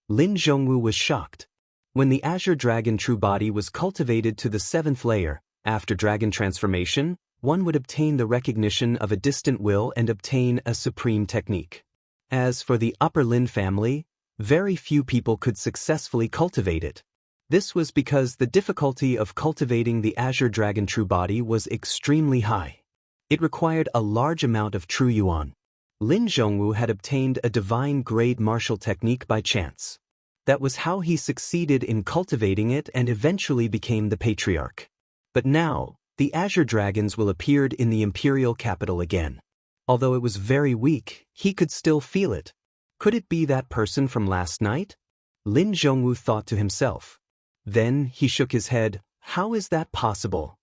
Lin Zhongwu was shocked. When the azure dragon true body was cultivated to the 7th layer, after dragon transformation, one would obtain the recognition of a distant will and obtain a supreme technique. As for the Upper Lin family, very few people could successfully cultivate it. This was because the difficulty of cultivating the azure dragon true body was extremely high. It required a large amount of true yuan. Lin Zhongwu had obtained a divine grade martial technique by chance. That was how he succeeded in cultivating it and eventually became the patriarch. But now, the azure dragons will appear in the imperial capital again. Although it was very weak, he could still feel it. Could it be that person from last night? Lin Zhongwu thought to himself. Then he shook his head. How is that possible?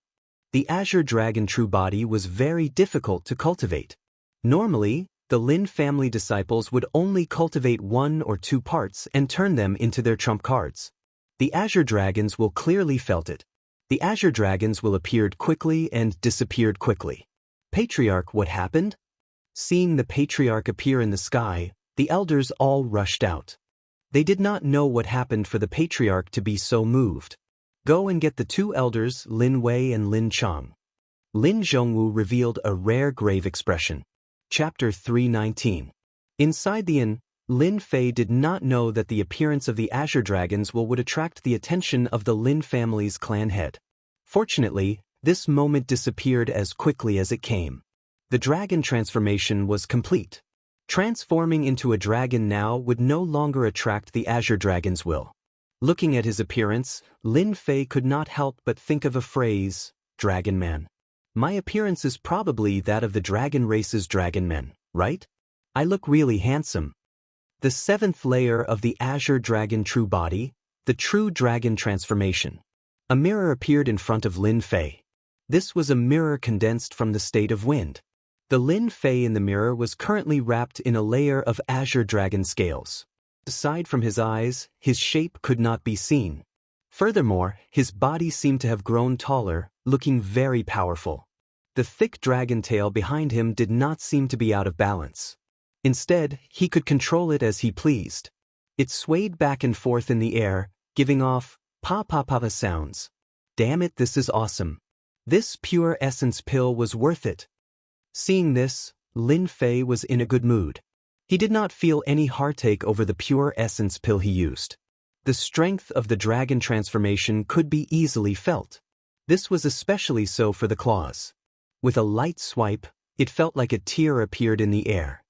The azure dragon true body was very difficult to cultivate. Normally, the Lin family disciples would only cultivate 1 or 2 parts and turn them into their trump cards. The azure dragons will clearly felt it. The azure dragons will appeared quickly and disappeared quickly. Patriarch, what happened? Seeing the patriarch appear in the sky, the elders all rushed out. They did not know what happened for the patriarch to be so moved. Go and get the two elders, Lin Wei and Lin Chang. Lin Zhongwu revealed a rare grave expression. Chapter 319. Inside the inn, Lin Fei did not know that the appearance of the Azure Dragons would attract the attention of the Lin family's clan head. Fortunately, this moment disappeared as quickly as it came. The dragon transformation was complete. Transforming into a dragon now would no longer attract the Azure Dragon's will. Looking at his appearance, Lin Fei could not help but think of a phrase, Dragon Man. My appearance is probably that of the dragon race's dragon men, right? I look really handsome. The seventh layer of the Azure Dragon true body, the true dragon transformation. A mirror appeared in front of Lin Fei. This was a mirror condensed from the state of wind. The Lin Fei in the mirror was currently wrapped in a layer of Azure Dragon scales. Aside from his eyes, his shape could not be seen. Furthermore, his body seemed to have grown taller, looking very powerful. The thick dragon tail behind him did not seem to be out of balance. Instead, he could control it as he pleased. It swayed back and forth in the air, giving off pa-pa-pa sounds. Damn it, this is awesome. This pure essence pill was worth it. Seeing this, Lin Fei was in a good mood. He did not feel any heartache over the pure essence pill he used. The strength of the dragon transformation could be easily felt. This was especially so for the claws. With a light swipe, it felt like a tear appeared in the air.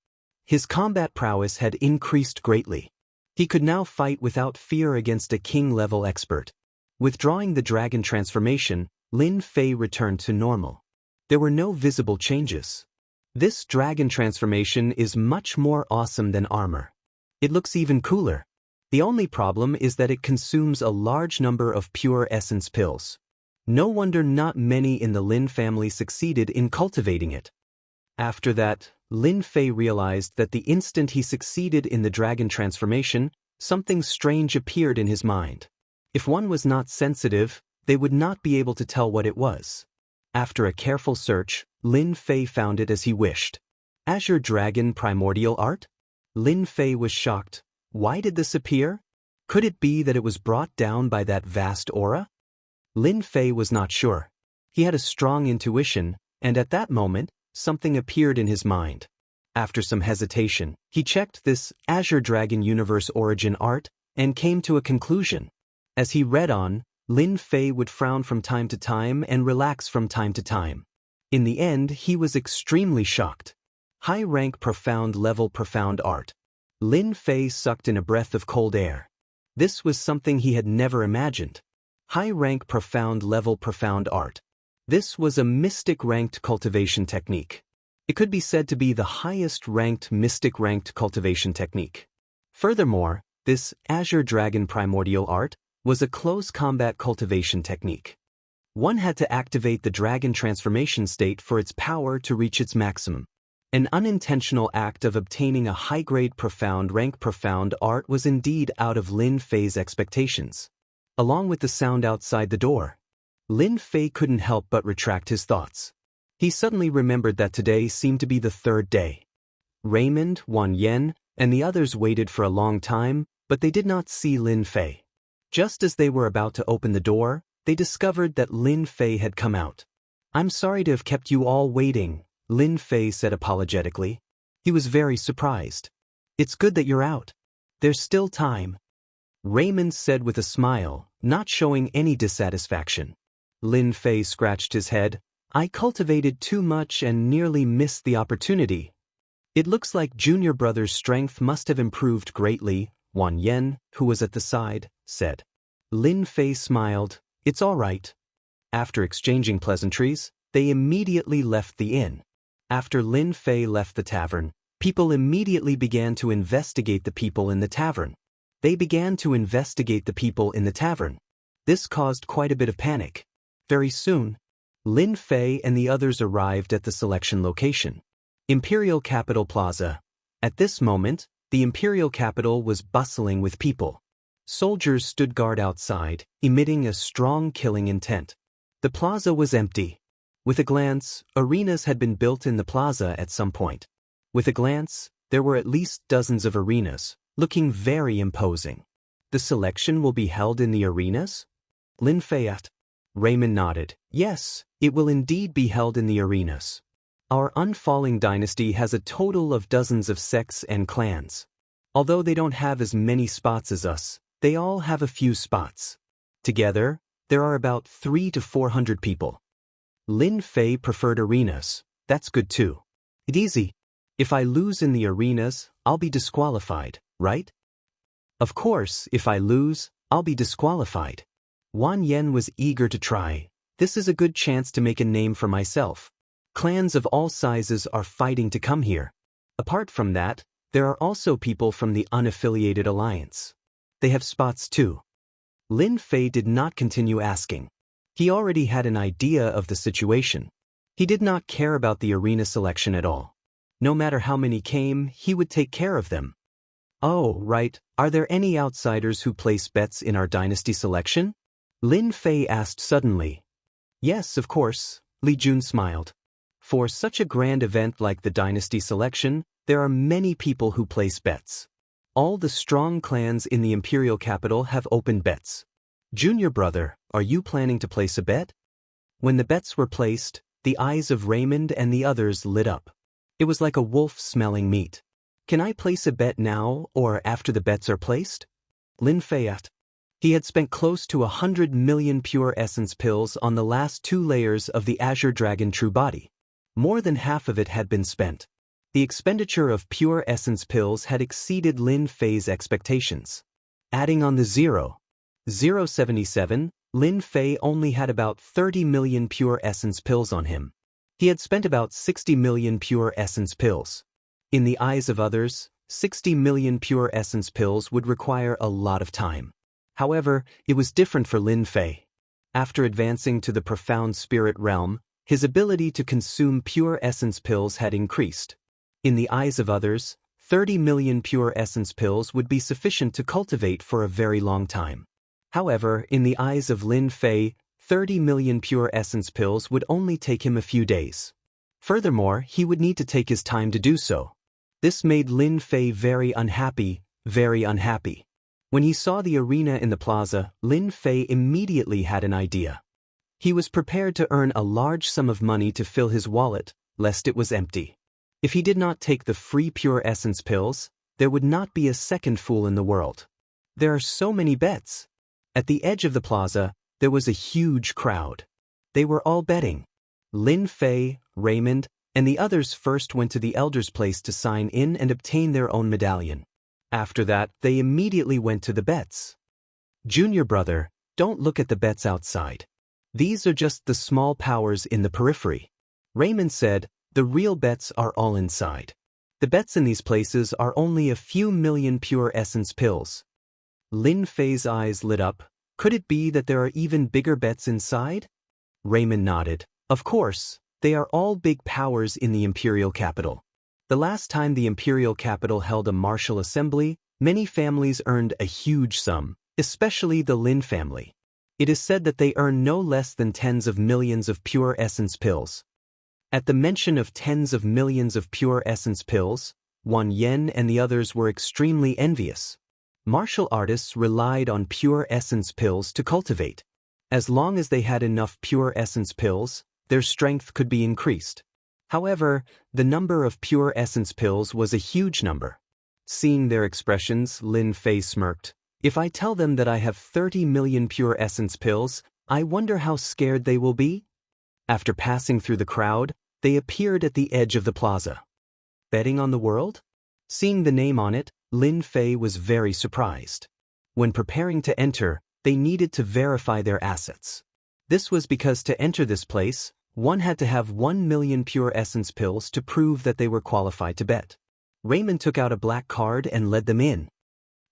His combat prowess had increased greatly. He could now fight without fear against a king-level expert. Withdrawing the dragon transformation, Lin Fei returned to normal. There were no visible changes. This dragon transformation is much more awesome than armor. It looks even cooler. The only problem is that it consumes a large number of pure essence pills. No wonder not many in the Lin family succeeded in cultivating it. After that, Lin Fei realized that the instant he succeeded in the dragon transformation, something strange appeared in his mind. If one was not sensitive, they would not be able to tell what it was. After a careful search, Lin Fei found it as he wished. Azure Dragon Primordial Art? Lin Fei was shocked. Why did this appear? Could it be that it was brought down by that vast aura? Lin Fei was not sure. He had a strong intuition, and at that moment, something appeared in his mind. After some hesitation, he checked this Azure Dragon Universe Origin art and came to a conclusion. As he read on, Lin Fei would frown from time to time and relax from time to time. In the end, he was extremely shocked. High-rank profound level profound art. Lin Fei sucked in a breath of cold air. This was something he had never imagined. High-rank profound level profound art. This was a mystic-ranked cultivation technique. It could be said to be the highest-ranked mystic-ranked cultivation technique. Furthermore, this Azure Dragon Primordial Art was a close combat cultivation technique. One had to activate the dragon transformation state for its power to reach its maximum. An unintentional act of obtaining a high-grade profound rank profound art was indeed out of Lin Fei's expectations. Along with the sound outside the door, Lin Fei couldn't help but retract his thoughts. He suddenly remembered that today seemed to be the third day. Raymond, Wan Yen, and the others waited for a long time, but they did not see Lin Fei. Just as they were about to open the door, they discovered that Lin Fei had come out. I'm sorry to have kept you all waiting, Lin Fei said apologetically. He was very surprised. It's good that you're out. There's still time. Raymond said with a smile, not showing any dissatisfaction. Lin Fei scratched his head. I cultivated too much and nearly missed the opportunity. It looks like Junior Brother's strength must have improved greatly, Wan Yen, who was at the side, said. Lin Fei smiled. It's all right. After exchanging pleasantries, they immediately left the inn. After Lin Fei left the tavern, people immediately began to investigate the people in the tavern. They began to investigate the people in the tavern. This caused quite a bit of panic. Very soon, Lin Fei and the others arrived at the selection location. Imperial Capital Plaza. At this moment, the Imperial Capital was bustling with people. Soldiers stood guard outside, emitting a strong killing intent. The plaza was empty. With a glance, arenas had been built in the plaza at some point. With a glance, there were at least dozens of arenas, looking very imposing. The selection will be held in the arenas? Lin Fei asked. Raymond nodded. Yes, it will indeed be held in the arenas. Our unfalling dynasty has a total of dozens of sects and clans. Although they don't have as many spots as us, they all have a few spots. Together, there are about 300 to 400 people. Lin Fei preferred arenas. That's good too. It's easy. If I lose in the arenas, I'll be disqualified, right? Of course, if I lose, I'll be disqualified. Wan Yen was eager to try. This is a good chance to make a name for myself. Clans of all sizes are fighting to come here. Apart from that, there are also people from the unaffiliated alliance. They have spots too. Lin Fei did not continue asking. He already had an idea of the situation. He did not care about the arena selection at all. No matter how many came, he would take care of them. Oh, right, are there any outsiders who place bets in our dynasty selection? Lin Fei asked suddenly. Yes, of course, Li Jun smiled. For such a grand event like the dynasty selection, there are many people who place bets. All the strong clans in the imperial capital have opened bets. Junior brother, are you planning to place a bet? When the bets were placed, the eyes of Raymond and the others lit up. It was like a wolf smelling meat. Can I place a bet now or after the bets are placed? Lin Fei asked. He had spent close to 100 million pure essence pills on the last 2 layers of the Azure Dragon True Body. More than half of it had been spent. The expenditure of pure essence pills had exceeded Lin Fei's expectations. Adding on the 0.77, Lin Fei only had about 30 million pure essence pills on him. He had spent about 60 million pure essence pills. In the eyes of others, 60 million pure essence pills would require a lot of time. However, it was different for Lin Fei. After advancing to the profound spirit realm, his ability to consume pure essence pills had increased. In the eyes of others, 30 million pure essence pills would be sufficient to cultivate for a very long time. However, in the eyes of Lin Fei, 30 million pure essence pills would only take him a few days. Furthermore, he would need to take his time to do so. This made Lin Fei very unhappy, very unhappy. When he saw the arena in the plaza, Lin Fei immediately had an idea. He was prepared to earn a large sum of money to fill his wallet, lest it was empty. If he did not take the free pure essence pills, there would not be a second fool in the world. There are so many bets. At the edge of the plaza, there was a huge crowd. They were all betting. Lin Fei, Raymond, and the others first went to the elder's place to sign in and obtain their own medallion. After that, they immediately went to the bets. Junior brother, don't look at the bets outside. These are just the small powers in the periphery. Raymond said, the real bets are all inside. The bets in these places are only a few million pure essence pills. Lin Fei's eyes lit up. Could it be that there are even bigger bets inside? Raymond nodded. Of course, they are all big powers in the imperial capital. The last time the imperial capital held a martial assembly, many families earned a huge sum, especially the Lin family. It is said that they earn no less than tens of millions of pure essence pills. At the mention of tens of millions of pure essence pills, Wan Yen and the others were extremely envious. Martial artists relied on pure essence pills to cultivate. As long as they had enough pure essence pills, their strength could be increased. However, the number of pure essence pills was a huge number. Seeing their expressions, Lin Fei smirked. If I tell them that I have 30 million pure essence pills, I wonder how scared they will be? After passing through the crowd, they appeared at the edge of the plaza. Betting on the world? Seeing the name on it, Lin Fei was very surprised. When preparing to enter, they needed to verify their assets. This was because to enter this place, one had to have 1 million pure essence pills to prove that they were qualified to bet. Raymond took out a black card and led them in.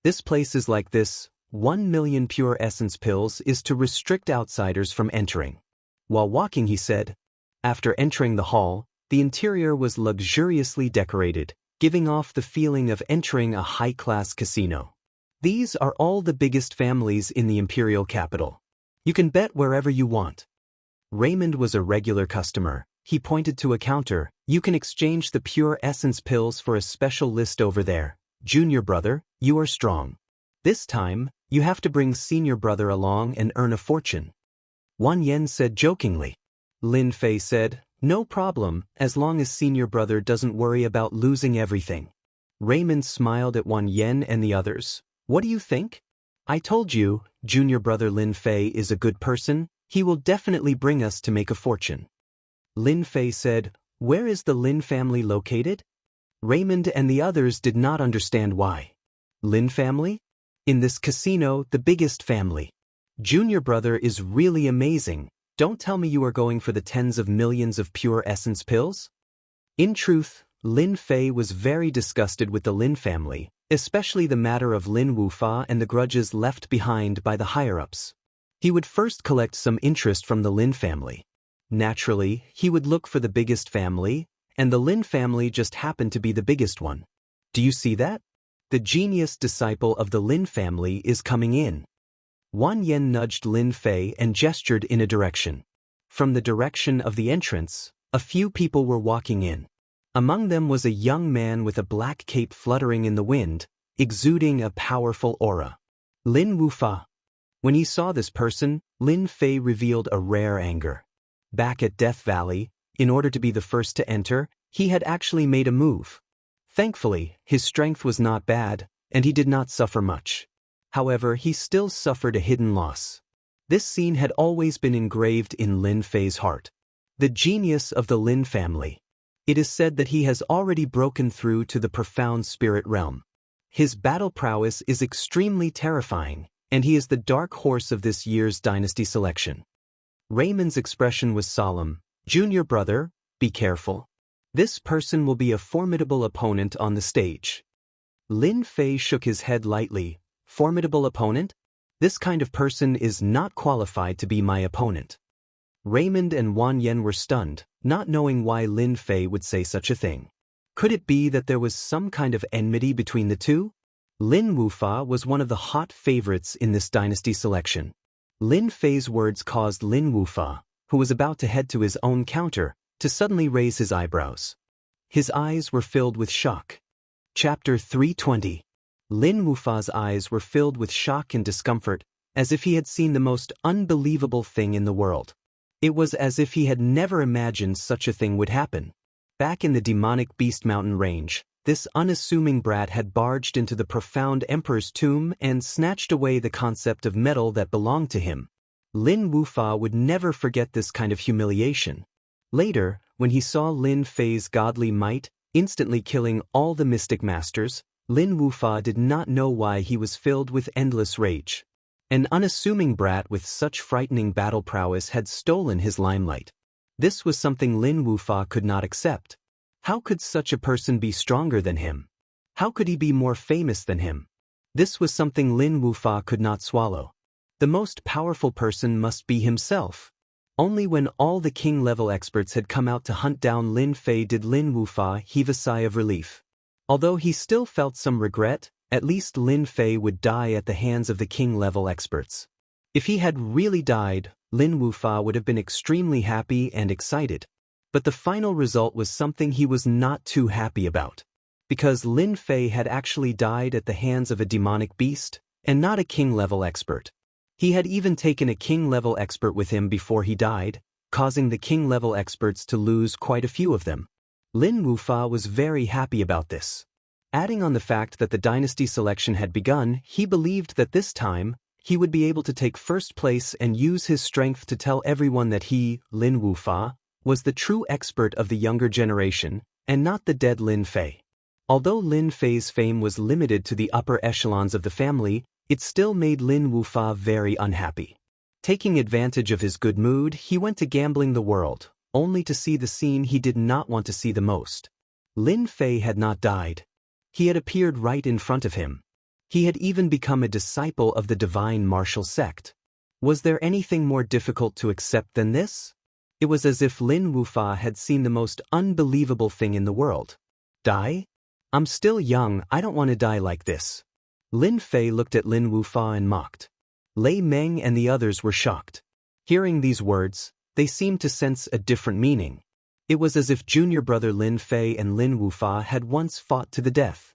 This place is like this. 1 million pure essence pills is to restrict outsiders from entering. While walking, he said. After entering the hall, the interior was luxuriously decorated, giving off the feeling of entering a high-class casino. These are all the biggest families in the imperial capital. You can bet wherever you want. Raymond was a regular customer. He pointed to a counter. You can exchange the pure essence pills for a special list over there. Junior brother, you are strong. This time, you have to bring senior brother along and earn a fortune. Wan Yen said jokingly. Lin Fei said, no problem, as long as senior brother doesn't worry about losing everything. Raymond smiled at Wan Yen and the others. What do you think? I told you, junior brother Lin Fei is a good person, he will definitely bring us to make a fortune. Lin Fei said, where is the Lin family located? Raymond and the others did not understand why. Lin family? In this casino, the biggest family. Junior brother is really amazing. Don't tell me you are going for the tens of millions of pure essence pills? In truth, Lin Fei was very disgusted with the Lin family, especially the matter of Lin Wufa and the grudges left behind by the higher-ups. He would first collect some interest from the Lin family. Naturally, he would look for the biggest family, and the Lin family just happened to be the biggest one. Do you see that? The genius disciple of the Lin family is coming in. Wan Yen nudged Lin Fei and gestured in a direction. From the direction of the entrance, a few people were walking in. Among them was a young man with a black cape fluttering in the wind, exuding a powerful aura. Lin Wufa. When he saw this person, Lin Fei revealed a rare anger. Back at Death Valley, in order to be the first to enter, he had actually made a move. Thankfully, his strength was not bad, and he did not suffer much. However, he still suffered a hidden loss. This scene had always been engraved in Lin Fei's heart. The genius of the Lin family. It is said that he has already broken through to the profound spirit realm. His battle prowess is extremely terrifying, and he is the dark horse of this year's dynasty selection. Raymond's expression was solemn. Junior brother, be careful. This person will be a formidable opponent on the stage. Lin Fei shook his head lightly. Formidable opponent? This kind of person is not qualified to be my opponent. Raymond and Wan Yen were stunned, not knowing why Lin Fei would say such a thing. Could it be that there was some kind of enmity between the two? Lin Wufa was one of the hot favorites in this dynasty selection. Lin Fei's words caused Lin Wufa, who was about to head to his own counter, to suddenly raise his eyebrows. His eyes were filled with shock. Chapter 320. Lin Wufa's eyes were filled with shock and discomfort, as if he had seen the most unbelievable thing in the world. It was as if he had never imagined such a thing would happen. Back in the demonic Beast Mountain range, this unassuming brat had barged into the profound emperor's tomb and snatched away the concept of metal that belonged to him. Lin Wufa would never forget this kind of humiliation. Later, when he saw Lin Fei's godly might, instantly killing all the mystic masters, Lin Wufa did not know why he was filled with endless rage. An unassuming brat with such frightening battle prowess had stolen his limelight. This was something Lin Wufa could not accept. How could such a person be stronger than him? How could he be more famous than him? This was something Lin Wufa could not swallow. The most powerful person must be himself. Only when all the king-level experts had come out to hunt down Lin Fei did Lin Wufa heave a sigh of relief. Although he still felt some regret, at least Lin Fei would die at the hands of the king-level experts. If he had really died, Lin Wufa would have been extremely happy and excited. But the final result was something he was not too happy about. Because Lin Fei had actually died at the hands of a demonic beast, and not a king-level expert. He had even taken a king-level expert with him before he died, causing the king-level experts to lose quite a few of them. Lin Wufa was very happy about this. Adding on the fact that the dynasty selection had begun, he believed that this time, he would be able to take first place and use his strength to tell everyone that he, Lin Wufa, was the true expert of the younger generation, and not the dead Lin Fei. Although Lin Fei's fame was limited to the upper echelons of the family, it still made Lin Wufa very unhappy. Taking advantage of his good mood, he went to gambling the world, only to see the scene he did not want to see the most. Lin Fei had not died. He had appeared right in front of him. He had even become a disciple of the divine martial sect. Was there anything more difficult to accept than this? It was as if Lin Wufa had seen the most unbelievable thing in the world. Die? I'm still young, I don't want to die like this. Lin Fei looked at Lin Wufa and mocked. Lei Meng and the others were shocked. Hearing these words, they seemed to sense a different meaning. It was as if junior brother Lin Fei and Lin Wufa had once fought to the death.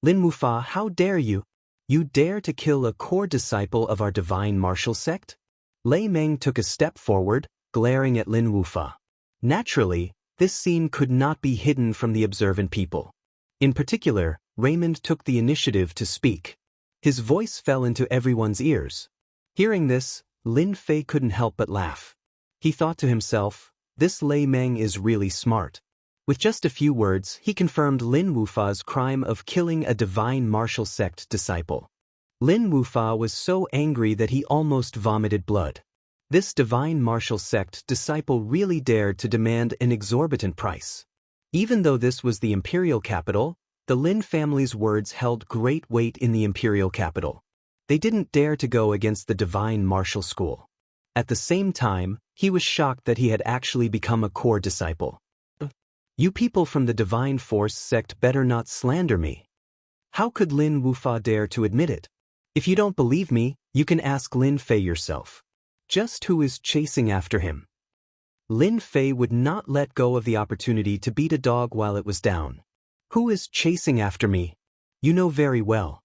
Lin Wufa, how dare you? You dare to kill a core disciple of our divine martial sect? Lei Meng took a step forward, glaring at Lin Wufa. Naturally, this scene could not be hidden from the observant people. In particular, Raymond took the initiative to speak. His voice fell into everyone's ears. Hearing this, Lin Fei couldn't help but laugh. He thought to himself, this Lei Meng is really smart. With just a few words, he confirmed Lin Wufa's crime of killing a divine martial sect disciple. Lin Wufa was so angry that he almost vomited blood. This divine martial sect disciple really dared to demand an exorbitant price. Even though this was the imperial capital, the Lin family's words held great weight in the imperial capital. They didn't dare to go against the divine martial school. At the same time, he was shocked that he had actually become a core disciple. You people from the divine force sect better not slander me. How could Lin Wufa dare to admit it? If you don't believe me, you can ask Lin Fei yourself. Just who is chasing after him? Lin Fei would not let go of the opportunity to beat a dog while it was down. Who is chasing after me? You know very well.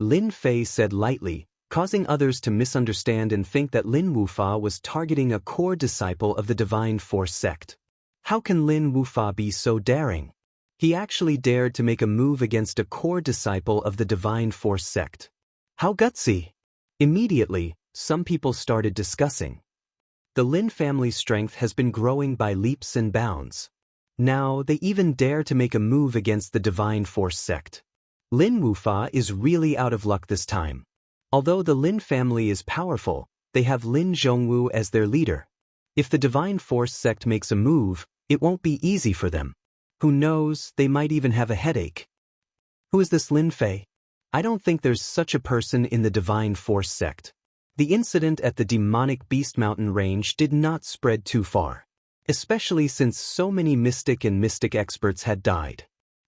Lin Fei said lightly, causing others to misunderstand and think that Lin Wufa was targeting a core disciple of the divine force sect. How can Lin Wufa be so daring? He actually dared to make a move against a core disciple of the divine force sect. How gutsy! Immediately, some people started discussing. The Lin family's strength has been growing by leaps and bounds. Now they even dare to make a move against the divine force sect. Lin Wufa is really out of luck this time. Although the Lin family is powerful, they have Lin Zhongwu as their leader. If the divine force sect makes a move, it won't be easy for them. Who knows, they might even have a headache. Who is this Lin Fei? I don't think there's such a person in the divine force sect. The incident at the demonic Beast Mountain range did not spread too far, especially since so many mystic and mystic experts had died.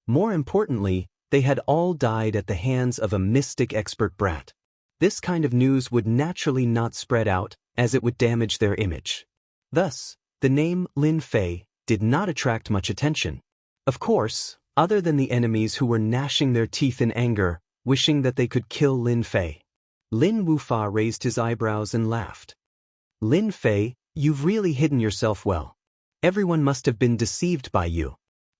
More importantly, they had all died at the hands of a mystic expert brat. This kind of news would naturally not spread out, as it would damage their image. Thus, the name Lin Fei did not attract much attention. Of course, other than the enemies who were gnashing their teeth in anger, wishing that they could kill Lin Fei. Lin Wufa raised his eyebrows and laughed. Lin Fei, you've really hidden yourself well. Everyone must have been deceived by you.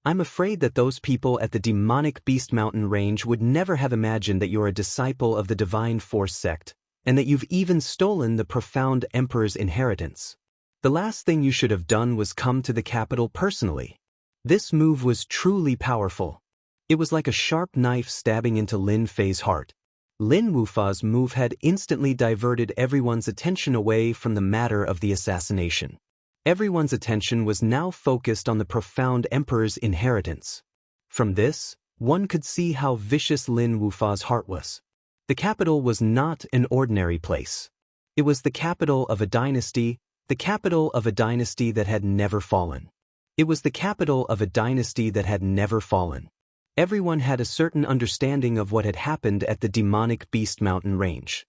I'm afraid that those people at the demonic Beast Mountain range would never have imagined that you're a disciple of the divine force sect, and that you've even stolen the profound emperor's inheritance. The last thing you should have done was come to the capital personally. This move was truly powerful. It was like a sharp knife stabbing into Lin Fei's heart. Lin Wufa's move had instantly diverted everyone's attention away from the matter of the assassination. Everyone's attention was now focused on the profound emperor's inheritance. From this, one could see how vicious Lin Wufa's heart was. The capital was not an ordinary place. It was the capital of a dynasty, the capital of a dynasty that had never fallen. It was the capital of a dynasty that had never fallen. Everyone had a certain understanding of what had happened at the demonic Beast Mountain range.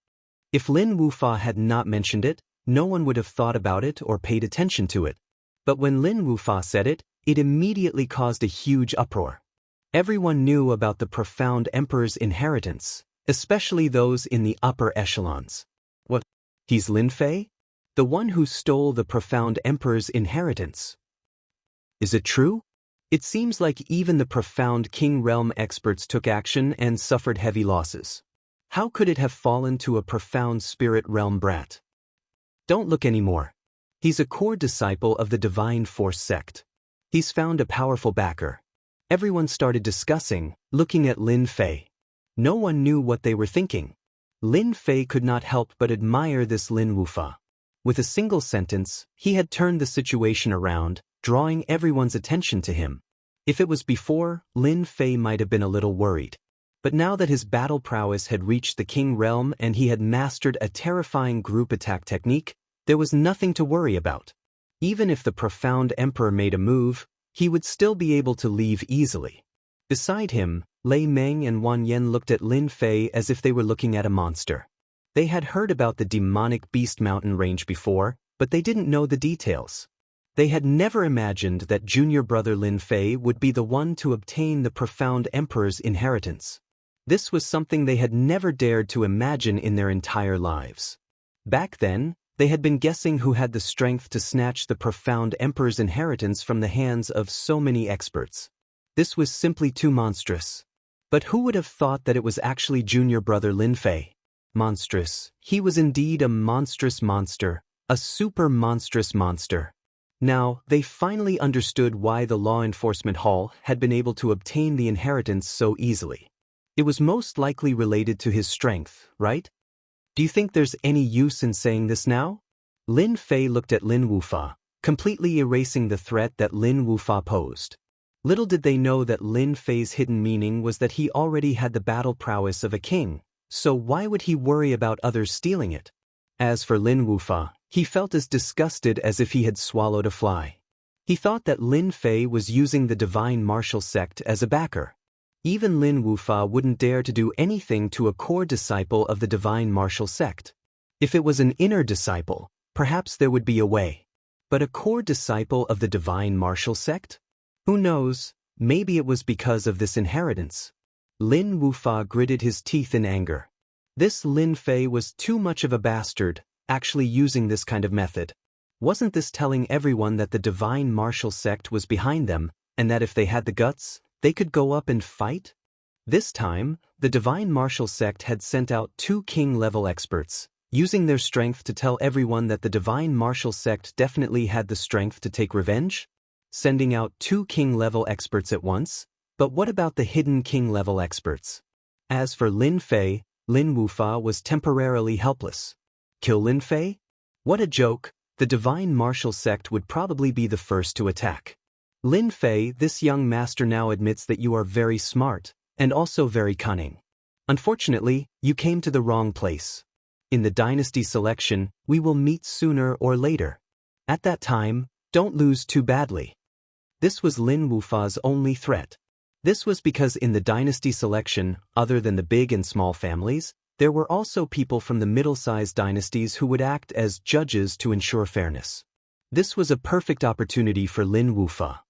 If Lin Wufa had not mentioned it, no one would have thought about it or paid attention to it. But when Lin Wufa said it, it immediately caused a huge uproar. Everyone knew about the profound emperor's inheritance, especially those in the upper echelons. What? He's Lin Fei? The one who stole the profound emperor's inheritance. Is it true? It seems like even the profound King Realm experts took action and suffered heavy losses. How could it have fallen to a profound spirit realm brat? Don't look anymore. He's a core disciple of the divine force sect. He's found a powerful backer. Everyone started discussing, looking at Lin Fei. No one knew what they were thinking. Lin Fei could not help but admire this Lin Wufa. With a single sentence, he had turned the situation around, drawing everyone's attention to him. If it was before, Lin Fei might have been a little worried. But now that his battle prowess had reached the King Realm and he had mastered a terrifying group attack technique, there was nothing to worry about. Even if the profound emperor made a move, he would still be able to leave easily. Beside him, Lei Meng and Wan Yan looked at Lin Fei as if they were looking at a monster. They had heard about the demonic Beast Mountain range before, but they didn't know the details. They had never imagined that junior brother Lin Fei would be the one to obtain the profound emperor's inheritance. This was something they had never dared to imagine in their entire lives. Back then, they had been guessing who had the strength to snatch the profound emperor's inheritance from the hands of so many experts. This was simply too monstrous. But who would have thought that it was actually junior brother Lin Fei? Monstrous. He was indeed a monstrous monster, a super monstrous monster. Now, they finally understood why the law enforcement hall had been able to obtain the inheritance so easily. It was most likely related to his strength, right? Do you think there's any use in saying this now? Lin Fei looked at Lin Wufa, completely erasing the threat that Lin Wufa posed. Little did they know that Lin Fei's hidden meaning was that he already had the battle prowess of a king, so why would he worry about others stealing it? As for Lin Wufa, he felt as disgusted as if he had swallowed a fly. He thought that Lin Fei was using the divine martial sect as a backer. Even Lin Wufa wouldn't dare to do anything to a core disciple of the divine martial sect. If it was an inner disciple, perhaps there would be a way. But a core disciple of the divine martial sect? Who knows, maybe it was because of this inheritance. Lin Wufa gritted his teeth in anger. This Lin Fei was too much of a bastard, actually using this kind of method. Wasn't this telling everyone that the divine martial sect was behind them, and that if they had the guts, they could go up and fight? This time, the divine martial sect had sent out 2 king-level experts, using their strength to tell everyone that the divine martial sect definitely had the strength to take revenge? Sending out 2 king-level experts at once? But what about the hidden king-level experts? As for Lin Fei, Lin Wufa was temporarily helpless. Kill Lin Fei? What a joke, the divine martial sect would probably be the first to attack. Lin Fei, this young master now admits that you are very smart, and also very cunning. Unfortunately, you came to the wrong place. In the dynasty selection, we will meet sooner or later. At that time, don't lose too badly. This was Lin Wufa's only threat. This was because in the dynasty selection, other than the big and small families, there were also people from the middle-sized dynasties who would act as judges to ensure fairness. This was a perfect opportunity for Lin Wufa.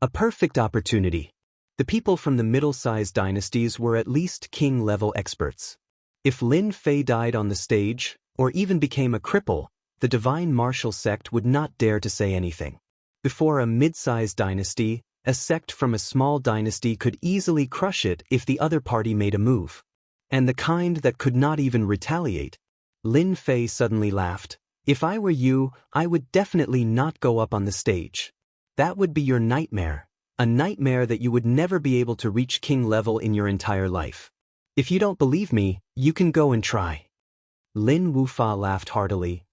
A perfect opportunity. The people from the middle-sized dynasties were at least king-level experts. If Lin Fei died on the stage, or even became a cripple, the divine martial sect would not dare to say anything. Before a mid-sized dynasty, a sect from a small dynasty could easily crush it if the other party made a move. And the kind that could not even retaliate. Lin Fei suddenly laughed. If I were you, I would definitely not go up on the stage. That would be your nightmare. A nightmare that you would never be able to reach king level in your entire life. If you don't believe me, you can go and try. Lin Wufa laughed heartily.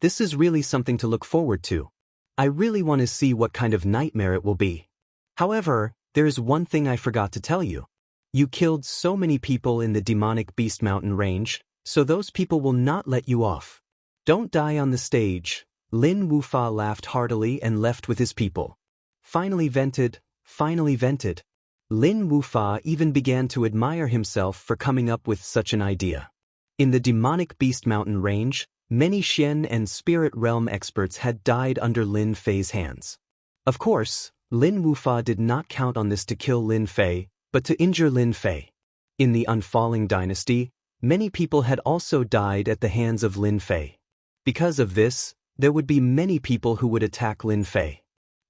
This is really something to look forward to. I really want to see what kind of nightmare it will be. However, there is one thing I forgot to tell you. You killed so many people in the demonic beast mountain range, so those people will not let you off. Don't die on the stage. Lin Wufa laughed heartily and left with his people. Finally vented. Lin Wufa even began to admire himself for coming up with such an idea. In the demonic beast mountain range, many Xian and spirit realm experts had died under Lin Fei's hands. Of course, Lin Wufa did not count on this to kill Lin Fei, but to injure Lin Fei. In the Unfalling Dynasty, many people had also died at the hands of Lin Fei. Because of this, there would be many people who would attack Lin Fei.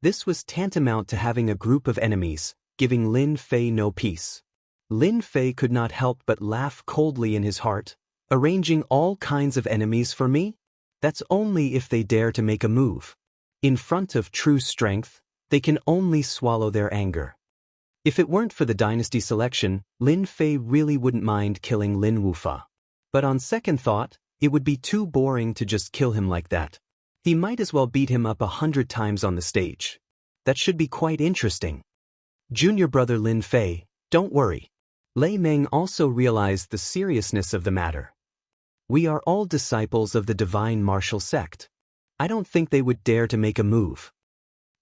This was tantamount to having a group of enemies, giving Lin Fei no peace. Lin Fei could not help but laugh coldly in his heart. Arranging all kinds of enemies for me? That's only if they dare to make a move. In front of true strength, they can only swallow their anger. If it weren't for the dynasty selection, Lin Fei really wouldn't mind killing Lin Wufa. But on second thought, it would be too boring to just kill him like that. He might as well beat him up 100 times on the stage. That should be quite interesting. Junior brother Lin Fei, don't worry. Lei Meng also realized the seriousness of the matter. We are all disciples of the divine martial sect. I don't think they would dare to make a move.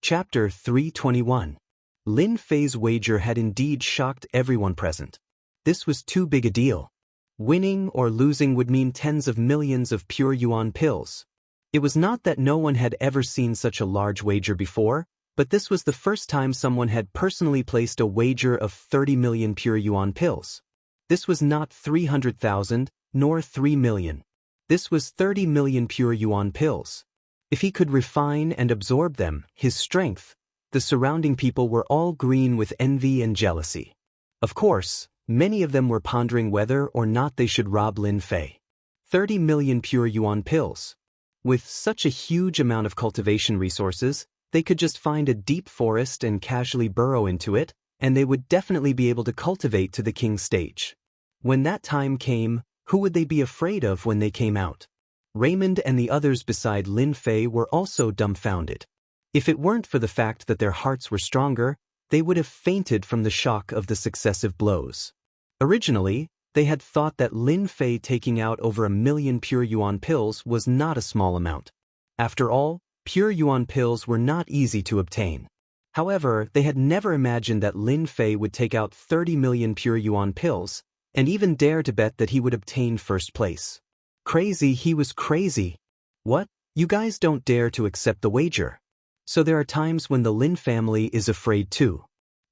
Chapter 321. Lin Fei's wager had indeed shocked everyone present. This was too big a deal. Winning or losing would mean tens of millions of pure yuan pills. It was not that no one had ever seen such a large wager before, but this was the first time someone had personally placed a wager of 30 million pure yuan pills. This was not 300,000, nor 3 million. This was 30 million pure yuan pills. If he could refine and absorb them, his strength, the surrounding people were all green with envy and jealousy. Of course, many of them were pondering whether or not they should rob Lin Fei. 30 million pure yuan pills. With such a huge amount of cultivation resources, they could just find a deep forest and casually burrow into it, and they would definitely be able to cultivate to the king's stage. When that time came, who would they be afraid of when they came out? Raymond and the others beside Lin Fei were also dumbfounded. If it weren't for the fact that their hearts were stronger, they would have fainted from the shock of the successive blows. Originally, they had thought that Lin Fei taking out over 1 million pure yuan pills was not a small amount. After all, pure yuan pills were not easy to obtain. However, they had never imagined that Lin Fei would take out 30 million pure yuan pills, and even dare to bet that he would obtain first place. Crazy, he was crazy. What? You guys don't dare to accept the wager. So there are times when the Lin family is afraid too.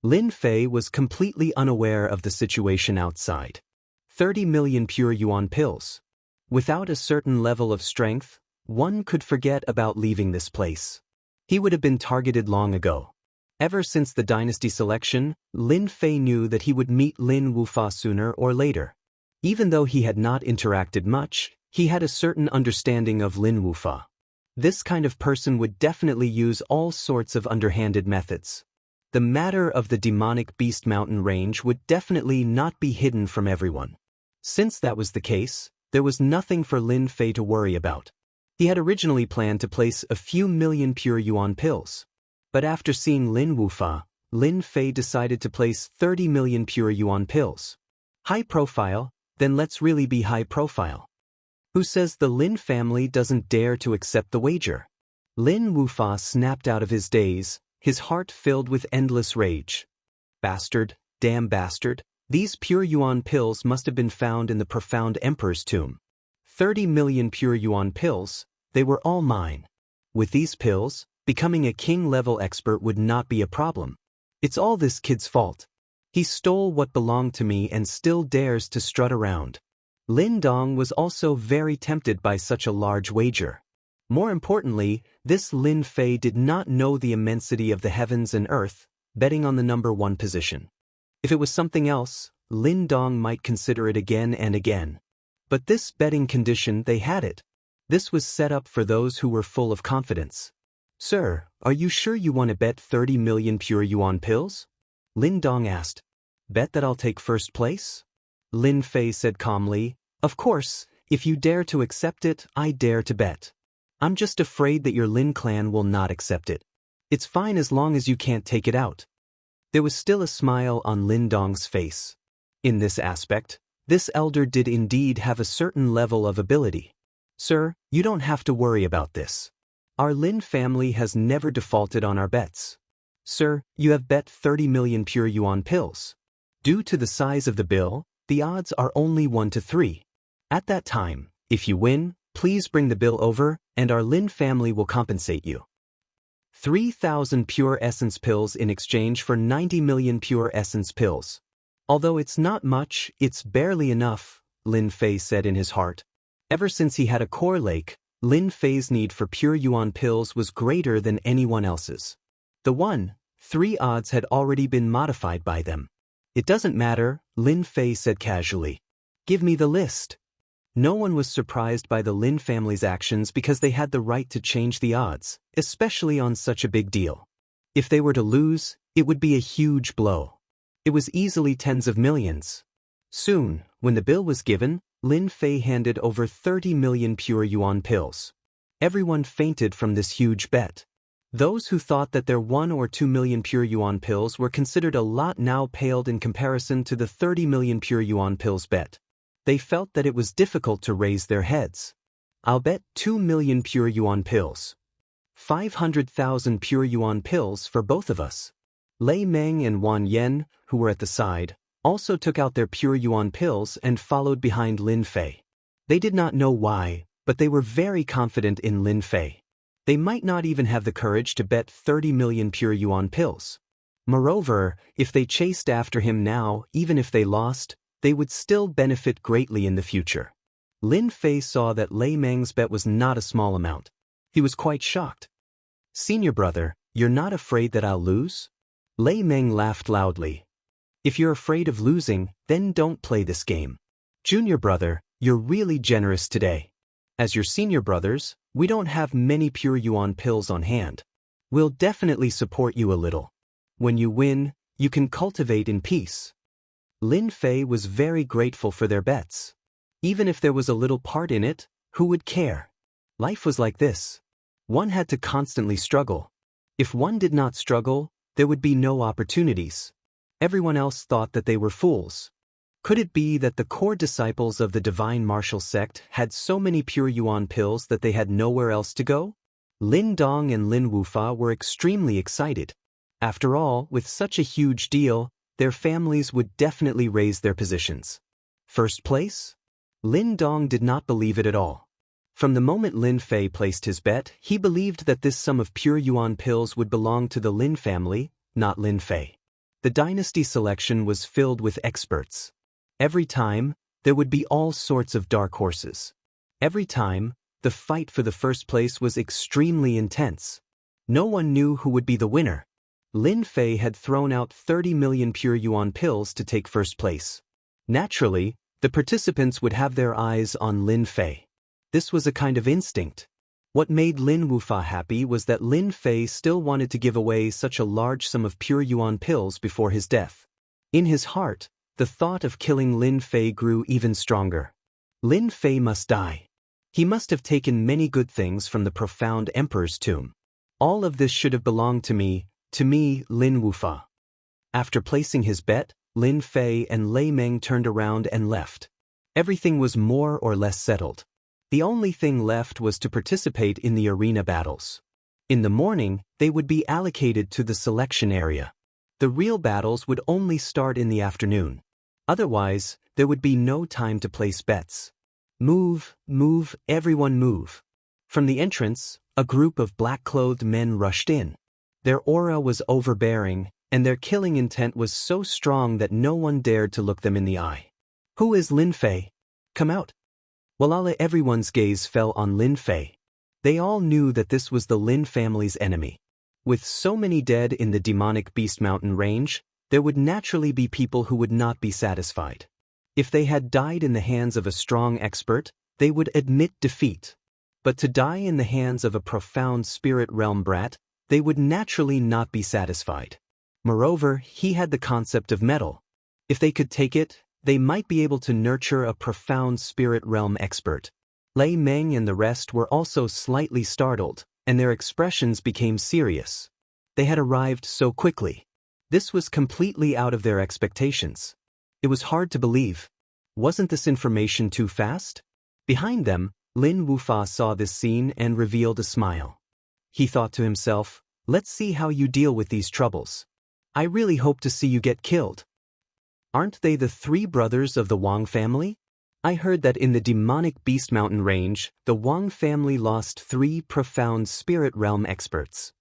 Lin Fei was completely unaware of the situation outside. 30 million pure yuan pills. Without a certain level of strength, one could forget about leaving this place. He would have been targeted long ago. Ever since the dynasty selection, Lin Fei knew that he would meet Lin Wufa sooner or later. Even though he had not interacted much, he had a certain understanding of Lin Wufa. This kind of person would definitely use all sorts of underhanded methods. The matter of the demonic Beast Mountain range would definitely not be hidden from everyone. Since that was the case, there was nothing for Lin Fei to worry about. He had originally planned to place a few million pure yuan pills. But after seeing Lin Wufa, Lin Fei decided to place 30 million pure yuan pills. High profile? Then let's really be high profile. Who says the Lin family doesn't dare to accept the wager? Lin Wufa snapped out of his daze, his heart filled with endless rage. Bastard, damn bastard, these pure yuan pills must have been found in the profound emperor's tomb. 30 million pure yuan pills, they were all mine. With these pills, becoming a king-level expert would not be a problem. It's all this kid's fault. He stole what belonged to me and still dares to strut around. Lin Dong was also very tempted by such a large wager. More importantly, this Lin Fei did not know the immensity of the heavens and earth, betting on the number 1 position. If it was something else, Lin Dong might consider it again and again. But this betting condition, they had it. This was set up for those who were full of confidence. Sir, are you sure you want to bet 30 million pure yuan pills? Lin Dong asked. Bet that I'll take first place? Lin Fei said calmly, of course, if you dare to accept it, I dare to bet. I'm just afraid that your Lin clan will not accept it. It's fine as long as you can't take it out. There was still a smile on Lin Dong's face. In this aspect, this elder did indeed have a certain level of ability. Sir, you don't have to worry about this. Our Lin family has never defaulted on our bets. Sir, you have bet 30 million pure yuan pills. Due to the size of the bill, the odds are only 1 to 3. At that time, if you win, please bring the bill over, and our Lin family will compensate you. 3,000 pure essence pills in exchange for 90 million pure essence pills. Although it's not much, it's barely enough, Lin Fei said in his heart. Ever since he had a core lake, Lin Fei's need for pure yuan pills was greater than anyone else's. The 1-3 odds had already been modified by them. It doesn't matter, Lin Fei said casually. Give me the list. No one was surprised by the Lin family's actions because they had the right to change the odds, especially on such a big deal. If they were to lose, it would be a huge blow. It was easily tens of millions. Soon, when the bill was given, Lin Fei handed over 30 million pure yuan pills. Everyone fainted from this huge bet. Those who thought that their 1 or 2 million pure yuan pills were considered a lot now paled in comparison to the 30 million pure yuan pills bet. They felt that it was difficult to raise their heads. I'll bet 2 million pure yuan pills. 500,000 pure yuan pills for both of us. Lei Meng and Wan Yen, who were at the side, also took out their pure yuan pills and followed behind Lin Fei. They did not know why, but they were very confident in Lin Fei. They might not even have the courage to bet 30 million pure yuan pills. Moreover, if they chased after him now, even if they lost, they would still benefit greatly in the future. Lin Fei saw that Lei Meng's bet was not a small amount. He was quite shocked. "Senior brother, you're not afraid that I'll lose?" Lei Meng laughed loudly. "If you're afraid of losing, then don't play this game. Junior brother, you're really generous today. As your senior brothers, we don't have many pure yuan pills on hand. We'll definitely support you a little. When you win, you can cultivate in peace." Lin Fei was very grateful for their bets. Even if there was a little part in it, who would care? Life was like this. One had to constantly struggle. If one did not struggle, there would be no opportunities. Everyone else thought that they were fools. Could it be that the core disciples of the divine martial sect had so many pure yuan pills that they had nowhere else to go? Lin Dong and Lin Wufa were extremely excited. After all, with such a huge deal, their families would definitely raise their positions. First place? Lin Dong did not believe it at all. From the moment Lin Fei placed his bet, he believed that this sum of pure yuan pills would belong to the Lin family, not Lin Fei. The dynasty selection was filled with experts. Every time, there would be all sorts of dark horses. Every time, the fight for the first place was extremely intense. No one knew who would be the winner. Lin Fei had thrown out 30 million pure yuan pills to take first place. Naturally, the participants would have their eyes on Lin Fei. This was a kind of instinct. What made Lin Wufa happy was that Lin Fei still wanted to give away such a large sum of pure yuan pills before his death. In his heart, the thought of killing Lin Fei grew even stronger. Lin Fei must die. He must have taken many good things from the profound emperor's tomb. All of this should have belonged to me, Lin Wufa. After placing his bet, Lin Fei and Lei Meng turned around and left. Everything was more or less settled. The only thing left was to participate in the arena battles. In the morning, they would be allocated to the selection area. The real battles would only start in the afternoon. Otherwise, there would be no time to place bets. Move, move, everyone move. From the entrance, a group of black-clothed men rushed in. Their aura was overbearing, and their killing intent was so strong that no one dared to look them in the eye. "Who is Lin Fei? Come out." While everyone's gaze fell on Lin Fei, they all knew that this was the Lin family's enemy. With so many dead in the demonic Beast Mountain range, there would naturally be people who would not be satisfied. If they had died in the hands of a strong expert, they would admit defeat. But to die in the hands of a profound spirit realm brat, they would naturally not be satisfied. Moreover, he had the concept of metal. If they could take it, they might be able to nurture a profound spirit realm expert. Lei Meng and the rest were also slightly startled, and their expressions became serious. They had arrived so quickly. This was completely out of their expectations. It was hard to believe. Wasn't this information too fast? Behind them, Lin Wufa saw this scene and revealed a smile. He thought to himself, "Let's see how you deal with these troubles. I really hope to see you get killed." Aren't they the three brothers of the Wang family? I heard that in the demonic Beast Mountain range, the Wang family lost 3 profound spirit realm experts.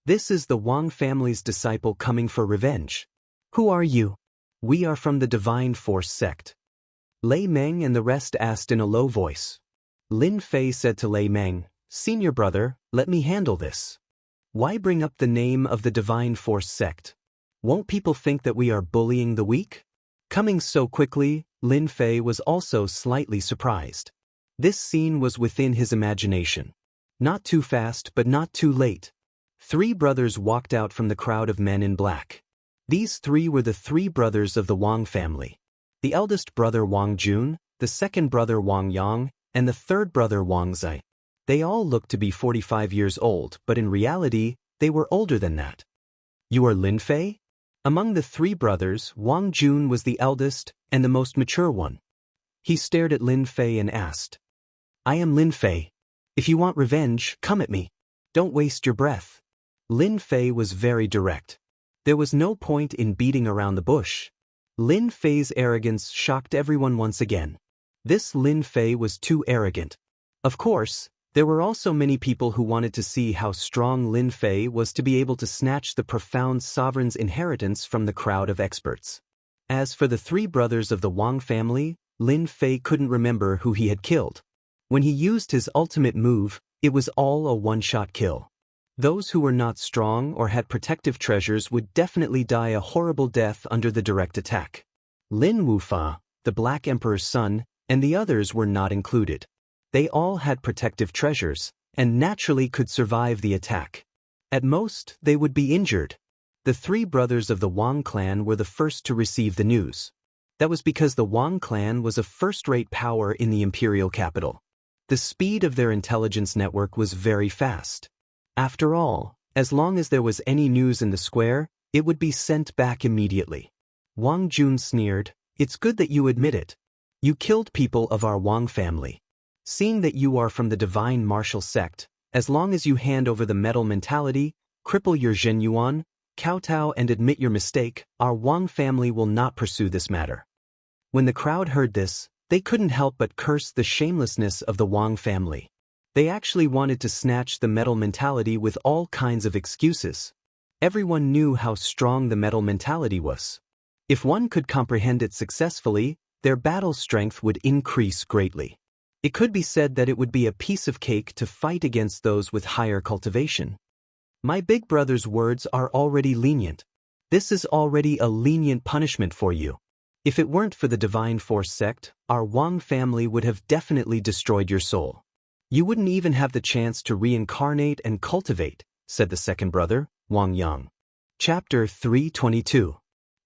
This is the Wang family's disciple coming for revenge. "Who are you?" "We are from the Divine Force sect." Lei Meng and the rest asked in a low voice. Lin Fei said to Lei Meng, "Senior brother, let me handle this. Why bring up the name of the Divine Force sect? Won't people think that we are bullying the weak?" Coming so quickly, Lin Fei was also slightly surprised. This scene was within his imagination. Not too fast but not too late. 3 brothers walked out from the crowd of men in black. These 3 were the 3 brothers of the Wang family. The eldest brother Wang Jun, the second brother Wang Yang, and the third brother Wang Zai. They all looked to be 45 years old, but in reality, they were older than that. "You are Lin Fei?" Among the 3 brothers, Wang Jun was the eldest and the most mature one. He stared at Lin Fei and asked, "I am Lin Fei. If you want revenge, come at me. Don't waste your breath." Lin Fei was very direct. There was no point in beating around the bush. Lin Fei's arrogance shocked everyone once again. This Lin Fei was too arrogant. Of course, there were also many people who wanted to see how strong Lin Fei was to be able to snatch the profound sovereign's inheritance from the crowd of experts. As for the three brothers of the Wang family, Lin Fei couldn't remember who he had killed. When he used his ultimate move, it was all a one-shot kill. Those who were not strong or had protective treasures would definitely die a horrible death under the direct attack. Lin Wufa, the Black Emperor's son, and the others were not included. They all had protective treasures, and naturally could survive the attack. At most, they would be injured. The three brothers of the Wang clan were the first to receive the news. That was because the Wang clan was a first-rate power in the imperial capital. The speed of their intelligence network was very fast. After all, as long as there was any news in the square, it would be sent back immediately. Wang Jun sneered, "It's good that you admit it. You killed people of our Wang family. Seeing that you are from the divine martial sect, as long as you hand over the metal mentality, cripple your Zhenyuan, kowtow and admit your mistake, our Wang family will not pursue this matter." When the crowd heard this, they couldn't help but curse the shamelessness of the Wang family. They actually wanted to snatch the metal mentality with all kinds of excuses. Everyone knew how strong the metal mentality was. If one could comprehend it successfully, their battle strength would increase greatly. It could be said that it would be a piece of cake to fight against those with higher cultivation. My big brother's words are already lenient. This is already a lenient punishment for you. If it weren't for the Divine Force sect, our Wang family would have definitely destroyed your soul. You wouldn't even have the chance to reincarnate and cultivate, said the second brother, Wang Yang. Chapter 322.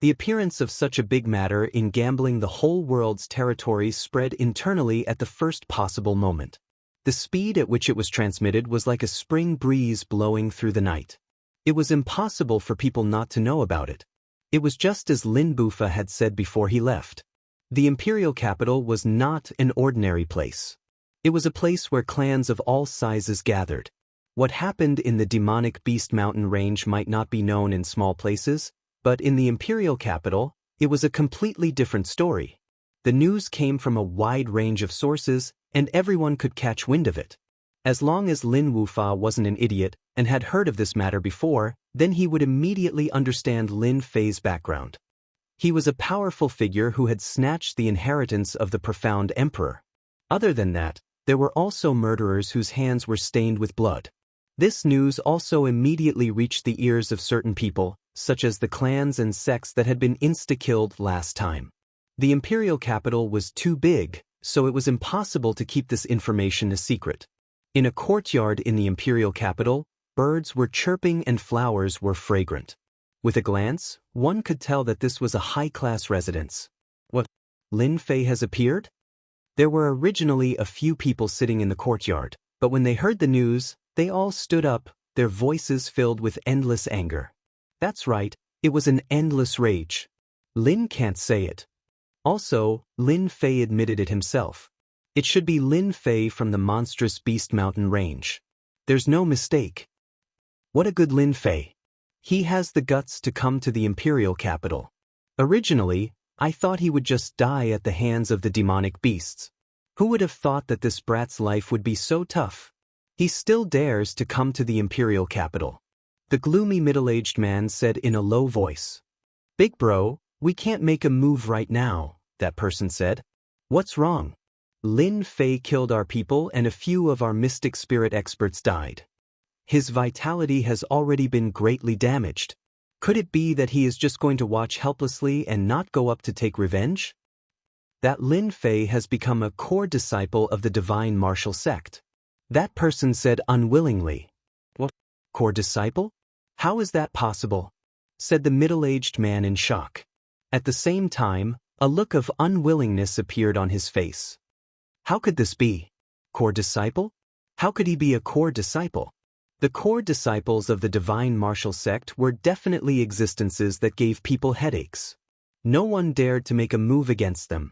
The appearance of such a big matter in gambling the whole world's territory spread internally at the first possible moment. The speed at which it was transmitted was like a spring breeze blowing through the night. It was impossible for people not to know about it. It was just as Lin Bufa had said before he left. The imperial capital was not an ordinary place. It was a place where clans of all sizes gathered. What happened in the demonic beast mountain range might not be known in small places, but in the imperial capital, it was a completely different story. The news came from a wide range of sources, and everyone could catch wind of it. As long as Lin Wufa wasn't an idiot and had heard of this matter before, then he would immediately understand Lin Fei's background. He was a powerful figure who had snatched the inheritance of the profound emperor. Other than that, there were also murderers whose hands were stained with blood. This news also immediately reached the ears of certain people, such as the clans and sects that had been insta-killed last time. The imperial capital was too big, so it was impossible to keep this information a secret. In a courtyard in the imperial capital, birds were chirping and flowers were fragrant. With a glance, one could tell that this was a high-class residence. What? Lin Fei has appeared? There were originally a few people sitting in the courtyard, but when they heard the news, they all stood up, their voices filled with endless anger. That's right, it was an endless rage. Lin can't say it. Also, Lin Fei admitted it himself. It should be Lin Fei from the monstrous Beast Mountain range. There's no mistake. What a good Lin Fei. He has the guts to come to the imperial capital. Originally, I thought he would just die at the hands of the demonic beasts. Who would have thought that this brat's life would be so tough? He still dares to come to the imperial capital. The gloomy middle-aged man said in a low voice. Big bro, we can't make a move right now, that person said. What's wrong? Lin Fei killed our people and a few of our mystic spirit experts died. His vitality has already been greatly damaged. Could it be that he is just going to watch helplessly and not go up to take revenge? That Lin Fei has become a core disciple of the divine martial sect. That person said unwillingly. What? Core disciple? How is that possible? Said the middle-aged man in shock. At the same time, a look of unwillingness appeared on his face. How could this be? Core disciple? How could he be a core disciple? The core disciples of the divine martial sect were definitely existences that gave people headaches. No one dared to make a move against them.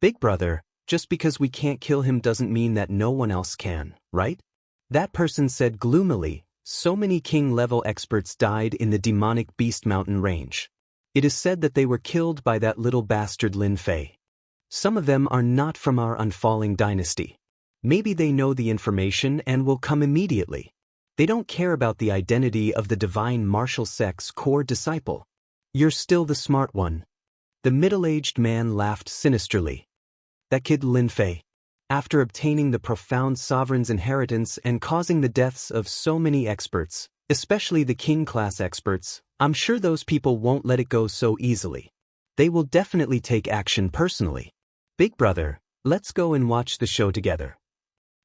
Big brother, just because we can't kill him doesn't mean that no one else can, right? That person said gloomily, so many king-level experts died in the demonic Beast Mountain range. It is said that they were killed by that little bastard Lin Fei. Some of them are not from our unfalling dynasty. Maybe they know the information and will come immediately. They don't care about the identity of the divine martial sect's core disciple. You're still the smart one. The middle-aged man laughed sinisterly. That kid Lin Fei. After obtaining the profound sovereign's inheritance and causing the deaths of so many experts, especially the king-class experts, I'm sure those people won't let it go so easily. They will definitely take action personally. Big brother, let's go and watch the show together.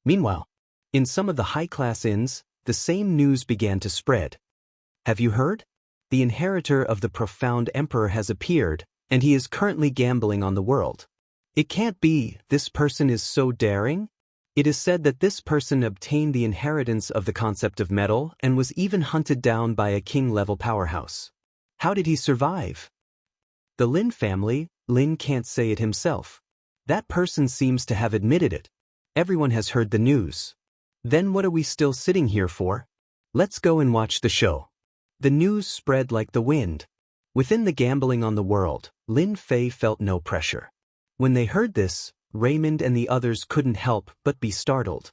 Meanwhile, in some of the high-class inns, the same news began to spread. Have you heard? The inheritor of the profound emperor has appeared, and he is currently gambling on the world. It can't be, this person is so daring? It is said that this person obtained the inheritance of the concept of metal and was even hunted down by a king-level powerhouse. How did he survive? The Lin family, Lin can't say it himself. That person seems to have admitted it. Everyone has heard the news. Then what are we still sitting here for? Let's go and watch the show. The news spread like the wind. Within the gambling on the world, Lin Fei felt no pressure. When they heard this, Raymond and the others couldn't help but be startled.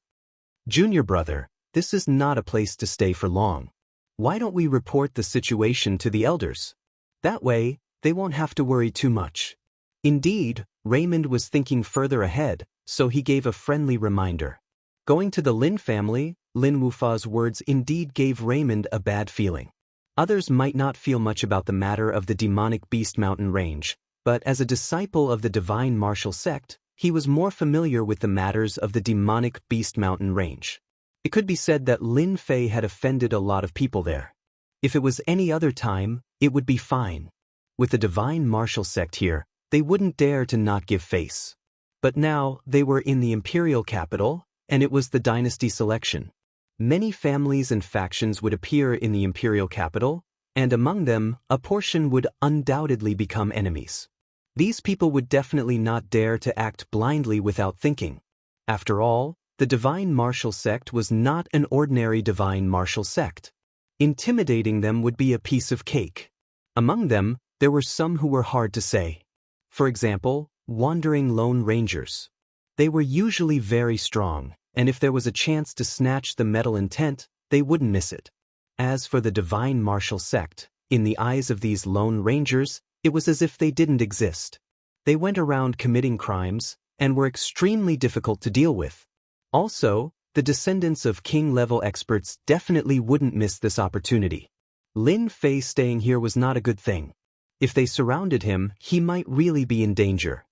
Junior brother, this is not a place to stay for long. Why don't we report the situation to the elders? That way, they won't have to worry too much. Indeed, Raymond was thinking further ahead, so he gave a friendly reminder. Going to the Lin family, Lin Wufa's words indeed gave Raymond a bad feeling. Others might not feel much about the matter of the demonic beast mountain range, but as a disciple of the divine martial sect, he was more familiar with the matters of the demonic beast mountain range. It could be said that Lin Fei had offended a lot of people there. If it was any other time, it would be fine. With the divine martial sect here, they wouldn't dare to not give face. But now, they were in the imperial capital, and it was the dynasty selection. Many families and factions would appear in the imperial capital, and among them, a portion would undoubtedly become enemies. These people would definitely not dare to act blindly without thinking. After all, the divine martial sect was not an ordinary divine martial sect. Intimidating them would be a piece of cake. Among them, there were some who were hard to say. For example, wandering lone rangers. They were usually very strong, and if there was a chance to snatch the metal intent, they wouldn't miss it. As for the divine martial sect, in the eyes of these lone rangers, it was as if they didn't exist. They went around committing crimes, and were extremely difficult to deal with. Also, the descendants of king-level experts definitely wouldn't miss this opportunity. Lin Fei staying here was not a good thing. If they surrounded him, he might really be in danger.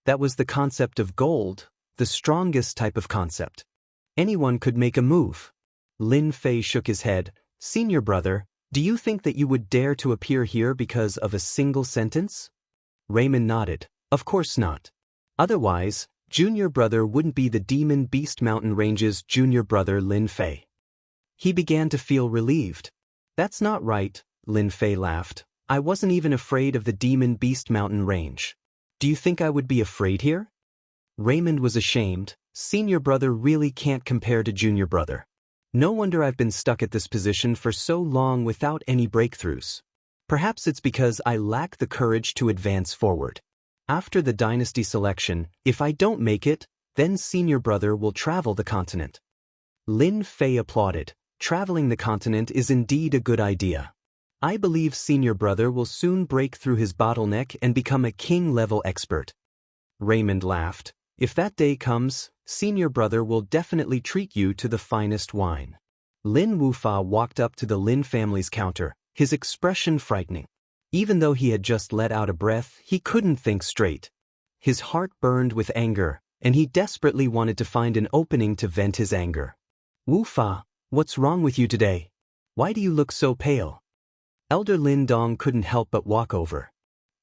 That was the concept of gold, the strongest type of concept. Anyone could make a move. Lin Fei shook his head. Senior brother, do you think that you would dare to appear here because of a single sentence? Raymond nodded. Of course not. Otherwise, junior brother wouldn't be the demon beast mountain range's junior brother Lin Fei. He began to feel relieved. That's not right, Lin Fei laughed. I wasn't even afraid of the demon beast mountain range. Do you think I would be afraid here? Raymond was ashamed. Senior brother really can't compare to junior brother. No wonder I've been stuck at this position for so long without any breakthroughs. Perhaps it's because I lack the courage to advance forward. After the dynasty selection, if I don't make it, then senior brother will travel the continent. Lin Fei applauded. Traveling the continent is indeed a good idea. I believe senior brother will soon break through his bottleneck and become a king-level expert. Raymond laughed. If that day comes, senior brother will definitely treat you to the finest wine. Lin Wufa walked up to the Lin family's counter, his expression frightening. Even though he had just let out a breath, he couldn't think straight. His heart burned with anger, and he desperately wanted to find an opening to vent his anger. Wufa, what's wrong with you today? Why do you look so pale? Elder Lin Dong couldn't help but walk over.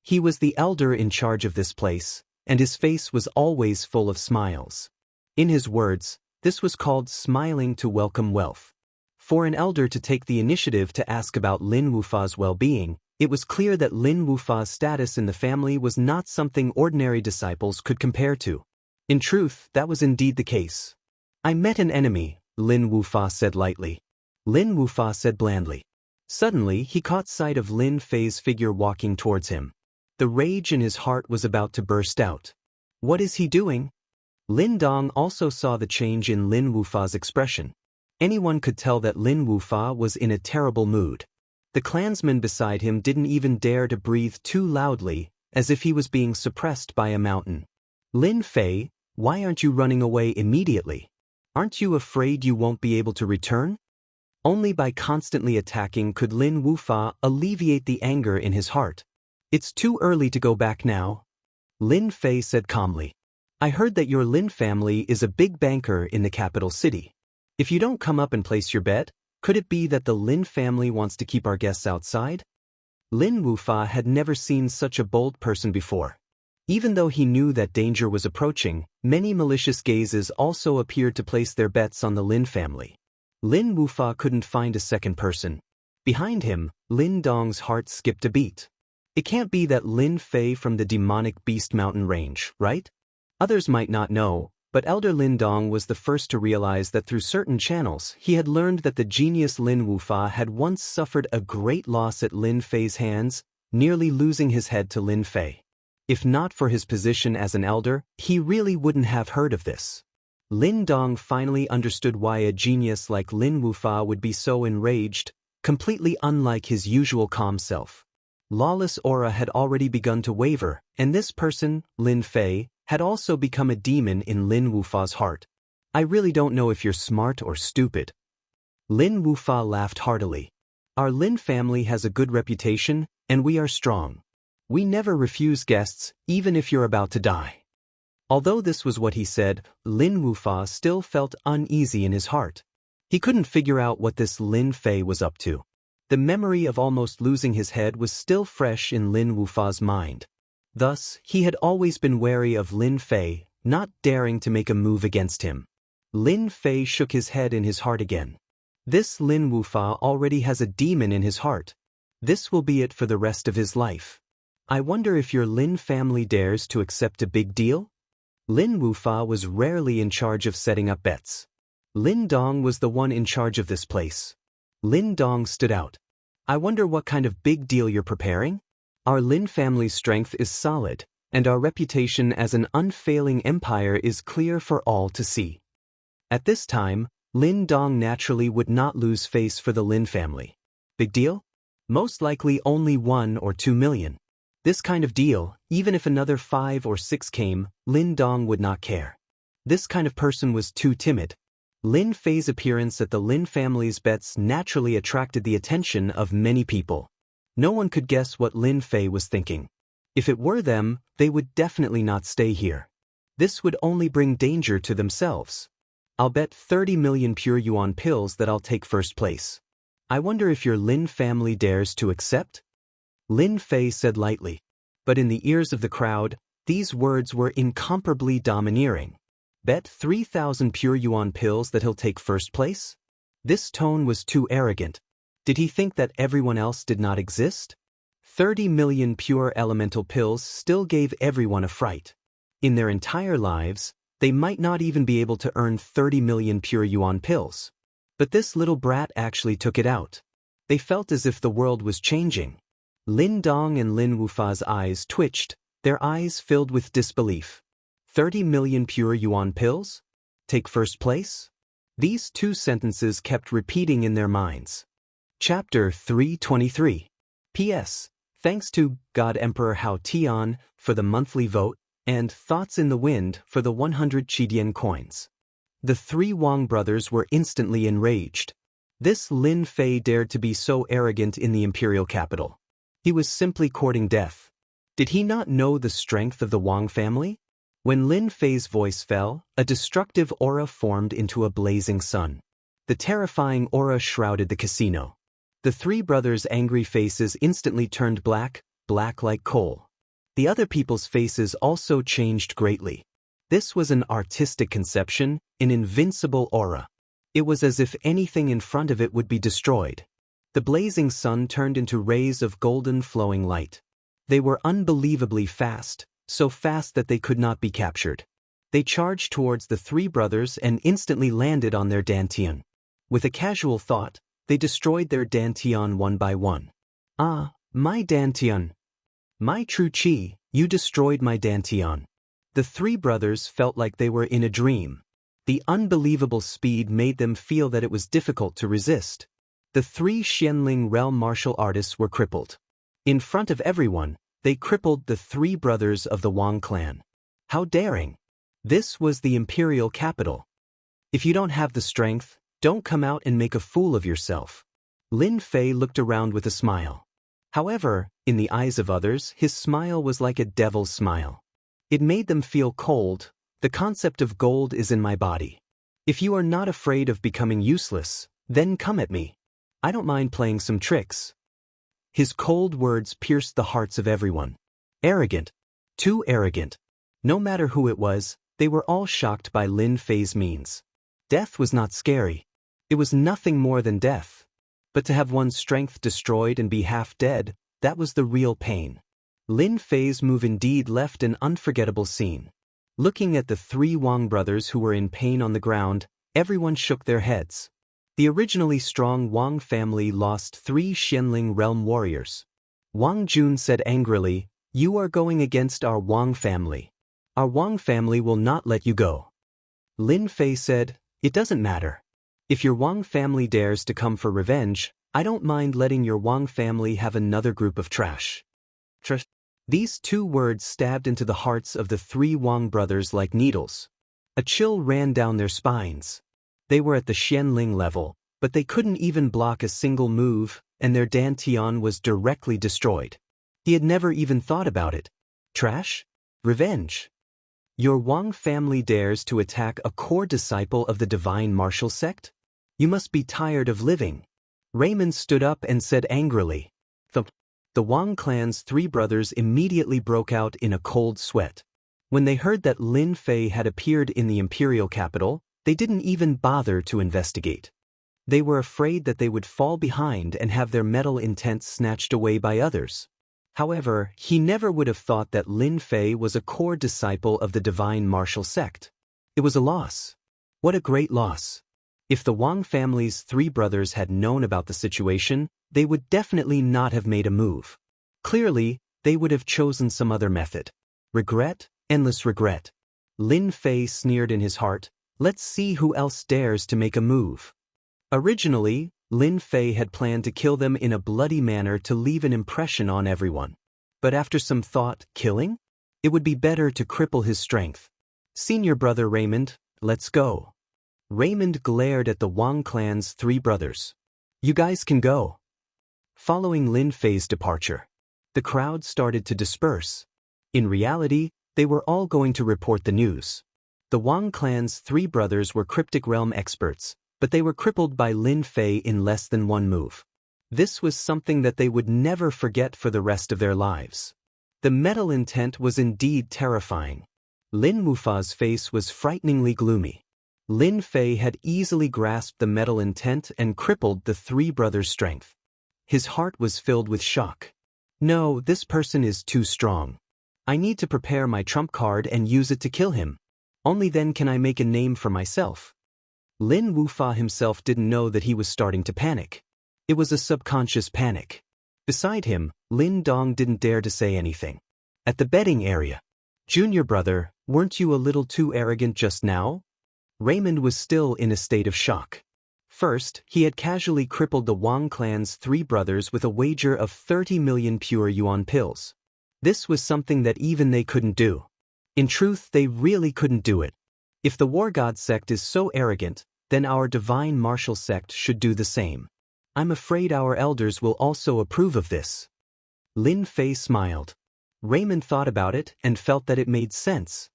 He was the elder in charge of this place, and his face was always full of smiles. In his words, this was called smiling to welcome wealth. For an elder to take the initiative to ask about Lin Wufa's well-being, it was clear that Lin Wufa's status in the family was not something ordinary disciples could compare to. In truth, that was indeed the case. I met an enemy, Lin Wufa said lightly. Lin Wufa said blandly. Suddenly, he caught sight of Lin Fei's figure walking towards him. The rage in his heart was about to burst out. What is he doing? Lin Dong also saw the change in Lin Wufa's expression. Anyone could tell that Lin Wufa was in a terrible mood. The clansmen beside him didn't even dare to breathe too loudly, as if he was being suppressed by a mountain. Lin Fei, why aren't you running away immediately? Aren't you afraid you won't be able to return? Only by constantly attacking could Lin Wufa alleviate the anger in his heart. It's too early to go back now, Lin Fei said calmly. I heard that your Lin family is a big banker in the capital city. If you don't come up and place your bet, could it be that the Lin family wants to keep our guests outside? Lin Wufa had never seen such a bold person before. Even though he knew that danger was approaching, many malicious gazes also appeared to place their bets on the Lin family. Lin Wufa couldn't find a second person. Behind him, Lin Dong's heart skipped a beat. It can't be that Lin Fei from the demonic Beast Mountain range, right? Others might not know, but Elder Lin Dong was the first to realize that through certain channels he had learned that the genius Lin Wufa had once suffered a great loss at Lin Fei's hands, nearly losing his head to Lin Fei. If not for his position as an elder, he really wouldn't have heard of this. Lin Dong finally understood why a genius like Lin Wufa would be so enraged, completely unlike his usual calm self. Lawless aura had already begun to waver, and this person, Lin Fei, had also become a demon in Lin Wufa's heart. I really don't know if you're smart or stupid. Lin Wufa laughed heartily. Our Lin family has a good reputation, and we are strong. We never refuse guests, even if you're about to die. Although this was what he said, Lin Wufa still felt uneasy in his heart. He couldn't figure out what this Lin Fei was up to. The memory of almost losing his head was still fresh in Lin Wufa's mind. Thus, he had always been wary of Lin Fei, not daring to make a move against him. Lin Fei shook his head in his heart again. This Lin Wufa already has a demon in his heart. This will be it for the rest of his life. I wonder if your Lin family dares to accept a big deal? Lin Wufa was rarely in charge of setting up bets. Lin Dong was the one in charge of this place. Lin Dong stood out. I wonder what kind of big deal you're preparing? Our Lin family's strength is solid, and our reputation as an unfailing empire is clear for all to see. At this time, Lin Dong naturally would not lose face for the Lin family. Big deal? Most likely only 1 or 2 million. This kind of deal, even if another 5 or 6 came, Lin Dong would not care. This kind of person was too timid. Lin Fei's appearance at the Lin family's bets naturally attracted the attention of many people. No one could guess what Lin Fei was thinking. If it were them, they would definitely not stay here. This would only bring danger to themselves. I'll bet 30 million pure yuan pills that I'll take first place. I wonder if your Lin family dares to accept? Lin Fei said lightly. But in the ears of the crowd, these words were incomparably domineering. Bet 3,000 pure yuan pills that he'll take first place? This tone was too arrogant. Did he think that everyone else did not exist? 30 million pure elemental pills still gave everyone a fright. In their entire lives, they might not even be able to earn 30 million pure yuan pills. But this little brat actually took it out. They felt as if the world was changing. Lin Dong and Lin Wufa's eyes twitched, their eyes filled with disbelief. 30 million pure yuan pills? Take first place? These two sentences kept repeating in their minds. Chapter 323. P.S. Thanks to God Emperor Hao Tian for the monthly vote, and Thoughts in the Wind for the 100 Qidian coins. The 3 Wang brothers were instantly enraged. This Lin Fei dared to be so arrogant in the imperial capital. He was simply courting death. Did he not know the strength of the Wang family? When Lin Fei's voice fell, a destructive aura formed into a blazing sun. The terrifying aura shrouded the casino. The 3 brothers' angry faces instantly turned black, black like coal. The other people's faces also changed greatly. This was an artistic conception, an invincible aura. It was as if anything in front of it would be destroyed. The blazing sun turned into rays of golden flowing light. They were unbelievably fast, so fast that they could not be captured. They charged towards the 3 brothers and instantly landed on their dantian. With a casual thought, they destroyed their dantian one by one. Ah, my dantian! My true chi, you destroyed my dantian. The 3 brothers felt like they were in a dream. The unbelievable speed made them feel that it was difficult to resist. The 3 Xianling realm martial artists were crippled. In front of everyone, they crippled the three brothers of the Wang clan. How daring! This was the imperial capital. If you don't have the strength, don't come out and make a fool of yourself. Lin Fei looked around with a smile. However, in the eyes of others, his smile was like a devil's smile. It made them feel cold. The concept of gold is in my body. If you are not afraid of becoming useless, then come at me. I don't mind playing some tricks. His cold words pierced the hearts of everyone. Arrogant. Too arrogant. No matter who it was, they were all shocked by Lin Fei's means. Death was not scary. It was nothing more than death. But to have one's strength destroyed and be half dead, that was the real pain. Lin Fei's move indeed left an unforgettable scene. Looking at the three Wang brothers who were in pain on the ground, everyone shook their heads. The originally strong Wang family lost 3 Xianling realm warriors. Wang Jun said angrily, "You are going against our Wang family. Our Wang family will not let you go." Lin Fei said, "It doesn't matter. If your Wang family dares to come for revenge, I don't mind letting your Wang family have another group of trash." These 2 words stabbed into the hearts of the 3 Wang brothers like needles. A chill ran down their spines. They were at the Xianling level, but they couldn't even block a single move, and their dantian was directly destroyed. He had never even thought about it. Trash? Revenge. Your Wang family dares to attack a core disciple of the divine martial sect? You must be tired of living. Raymond stood up and said angrily. The Wang clan's 3 brothers immediately broke out in a cold sweat. When they heard that Lin Fei had appeared in the imperial capital, they didn't even bother to investigate. They were afraid that they would fall behind and have their metal intent snatched away by others. However, he never would have thought that Lin Fei was a core disciple of the divine martial sect. It was a loss. What a great loss. If the Wang family's 3 brothers had known about the situation, they would definitely not have made a move. Clearly, they would have chosen some other method. Regret, endless regret. Lin Fei sneered in his heart, "Let's see who else dares to make a move." Originally, Lin Fei had planned to kill them in a bloody manner to leave an impression on everyone. But after some thought, killing? It would be better to cripple his strength. "Senior brother Raymond, let's go." Raymond glared at the Wang clan's 3 brothers. "You guys can go." Following Lin Fei's departure, the crowd started to disperse. In reality, they were all going to report the news. The Wang clan's 3 brothers were cryptic realm experts, but they were crippled by Lin Fei in less than 1 move. This was something that they would never forget for the rest of their lives. The metal intent was indeed terrifying. Lin Mufa's face was frighteningly gloomy. Lin Fei had easily grasped the metal intent and crippled the 3 brothers' strength. His heart was filled with shock. "No, this person is too strong. I need to prepare my trump card and use it to kill him. Only then can I make a name for myself." Lin Wufa himself didn't know that he was starting to panic. It was a subconscious panic. Beside him, Lin Dong didn't dare to say anything. At the betting area, "Junior brother, weren't you a little too arrogant just now?" Raymond was still in a state of shock. First, he had casually crippled the Wang clan's 3 brothers with a wager of 30 million pure yuan pills. This was something that even they couldn't do. In truth, they really couldn't do it. If the War God sect is so arrogant, then our divine martial sect should do the same. I'm afraid our elders will also approve of this. Lin Fei smiled. Raymond thought about it and felt that it made sense.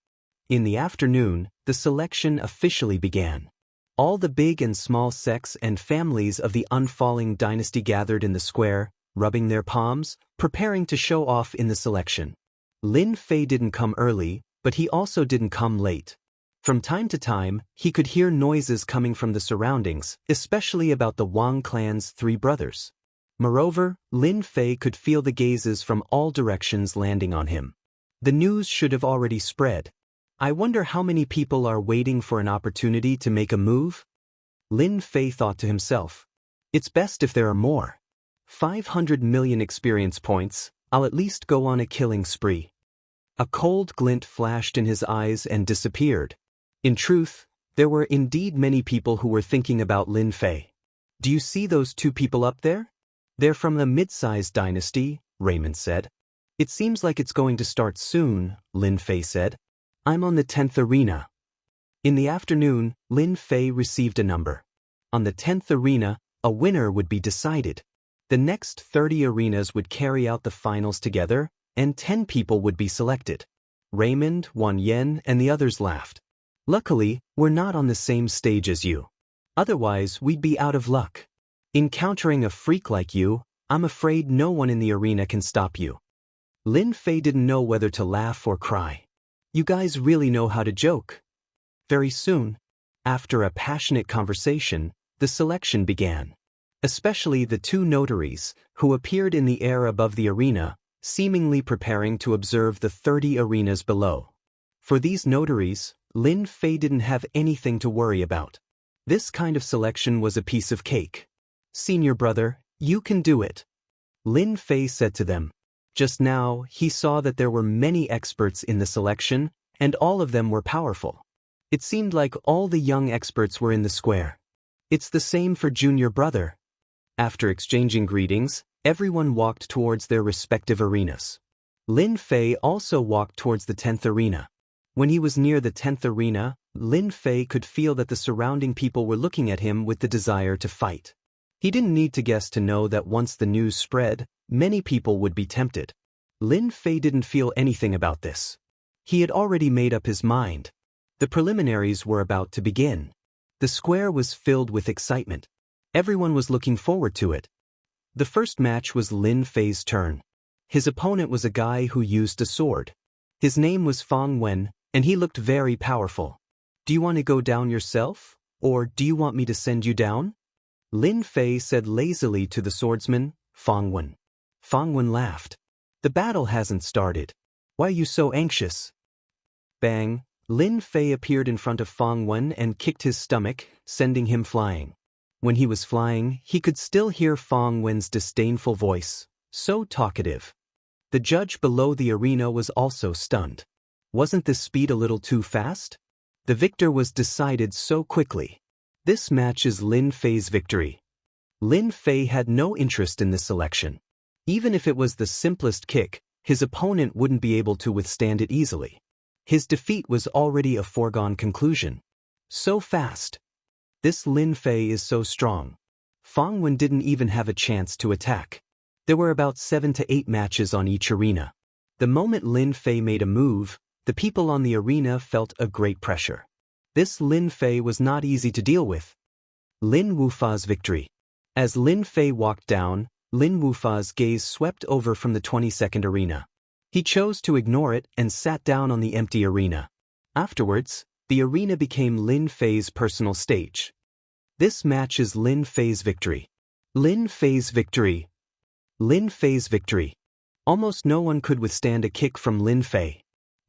In the afternoon, the selection officially began. All the big and small sects and families of the unfalling dynasty gathered in the square, rubbing their palms, preparing to show off in the selection. Lin Fei didn't come early, but he also didn't come late. From time to time, he could hear noises coming from the surroundings, especially about the Wang clan's 3 brothers. Moreover, Lin Fei could feel the gazes from all directions landing on him. The news should have already spread. I wonder how many people are waiting for an opportunity to make a move? Lin Fei thought to himself. It's best if there are more. 500 million experience points, I'll at least go on a killing spree. A cold glint flashed in his eyes and disappeared. In truth, there were indeed many people who were thinking about Lin Fei. Do you see those 2 people up there? They're from the mid-sized dynasty, Raymond said. It seems like it's going to start soon, Lin Fei said. I'm on the 10th arena. In the afternoon, Lin Fei received a number. On the 10th arena, a winner would be decided. The next 30 arenas would carry out the finals together, and 10 people would be selected. Raymond, Wan Yen, and the others laughed. Luckily, we're not on the same stage as you. Otherwise, we'd be out of luck. Encountering a freak like you, I'm afraid no one in the arena can stop you. Lin Fei didn't know whether to laugh or cry. You guys really know how to joke. Very soon, after a passionate conversation, the selection began. Especially the two notaries, who appeared in the air above the arena, seemingly preparing to observe the 30 arenas below. For these notaries, Lin Fei didn't have anything to worry about. This kind of selection was a piece of cake. Senior brother, you can do it. Lin Fei said to them. Just now, he saw that there were many experts in the selection, and all of them were powerful. It seemed like all the young experts were in the square. It's the same for junior brother. After exchanging greetings, everyone walked towards their respective arenas. Lin Fei also walked towards the 10th arena. When he was near the 10th arena, Lin Fei could feel that the surrounding people were looking at him with the desire to fight. He didn't need to guess to know that once the news spread, many people would be tempted. Lin Fei didn't feel anything about this. He had already made up his mind. The preliminaries were about to begin. The square was filled with excitement. Everyone was looking forward to it. The first match was Lin Fei's turn. His opponent was a guy who used a sword. His name was Fang Wen, and he looked very powerful. Do you want to go down yourself, or do you want me to send you down? Lin Fei said lazily to the swordsman, Fang Wen. Fang Wen laughed. The battle hasn't started. Why are you so anxious? Bang! Lin Fei appeared in front of Fang Wen and kicked his stomach, sending him flying. When he was flying, he could still hear Fang Wen's disdainful voice, so talkative. The judge below the arena was also stunned. Wasn't this speed a little too fast? The victor was decided so quickly. This match is Lin Fei's victory. Lin Fei had no interest in this selection. Even if it was the simplest kick, his opponent wouldn't be able to withstand it easily. His defeat was already a foregone conclusion. So fast. This Lin Fei is so strong. Fang Wen didn't even have a chance to attack. There were about 7 to 8 matches on each arena. The moment Lin Fei made a move, the people on the arena felt a great pressure. This Lin Fei was not easy to deal with. Lin Wufa's victory. As Lin Fei walked down, Lin Wufa's gaze swept over from the 22nd arena. He chose to ignore it and sat down on the empty arena. Afterwards, the arena became Lin Fei's personal stage. This match is Lin Fei's victory. Lin Fei's victory. Lin Fei's victory. Almost no one could withstand a kick from Lin Fei.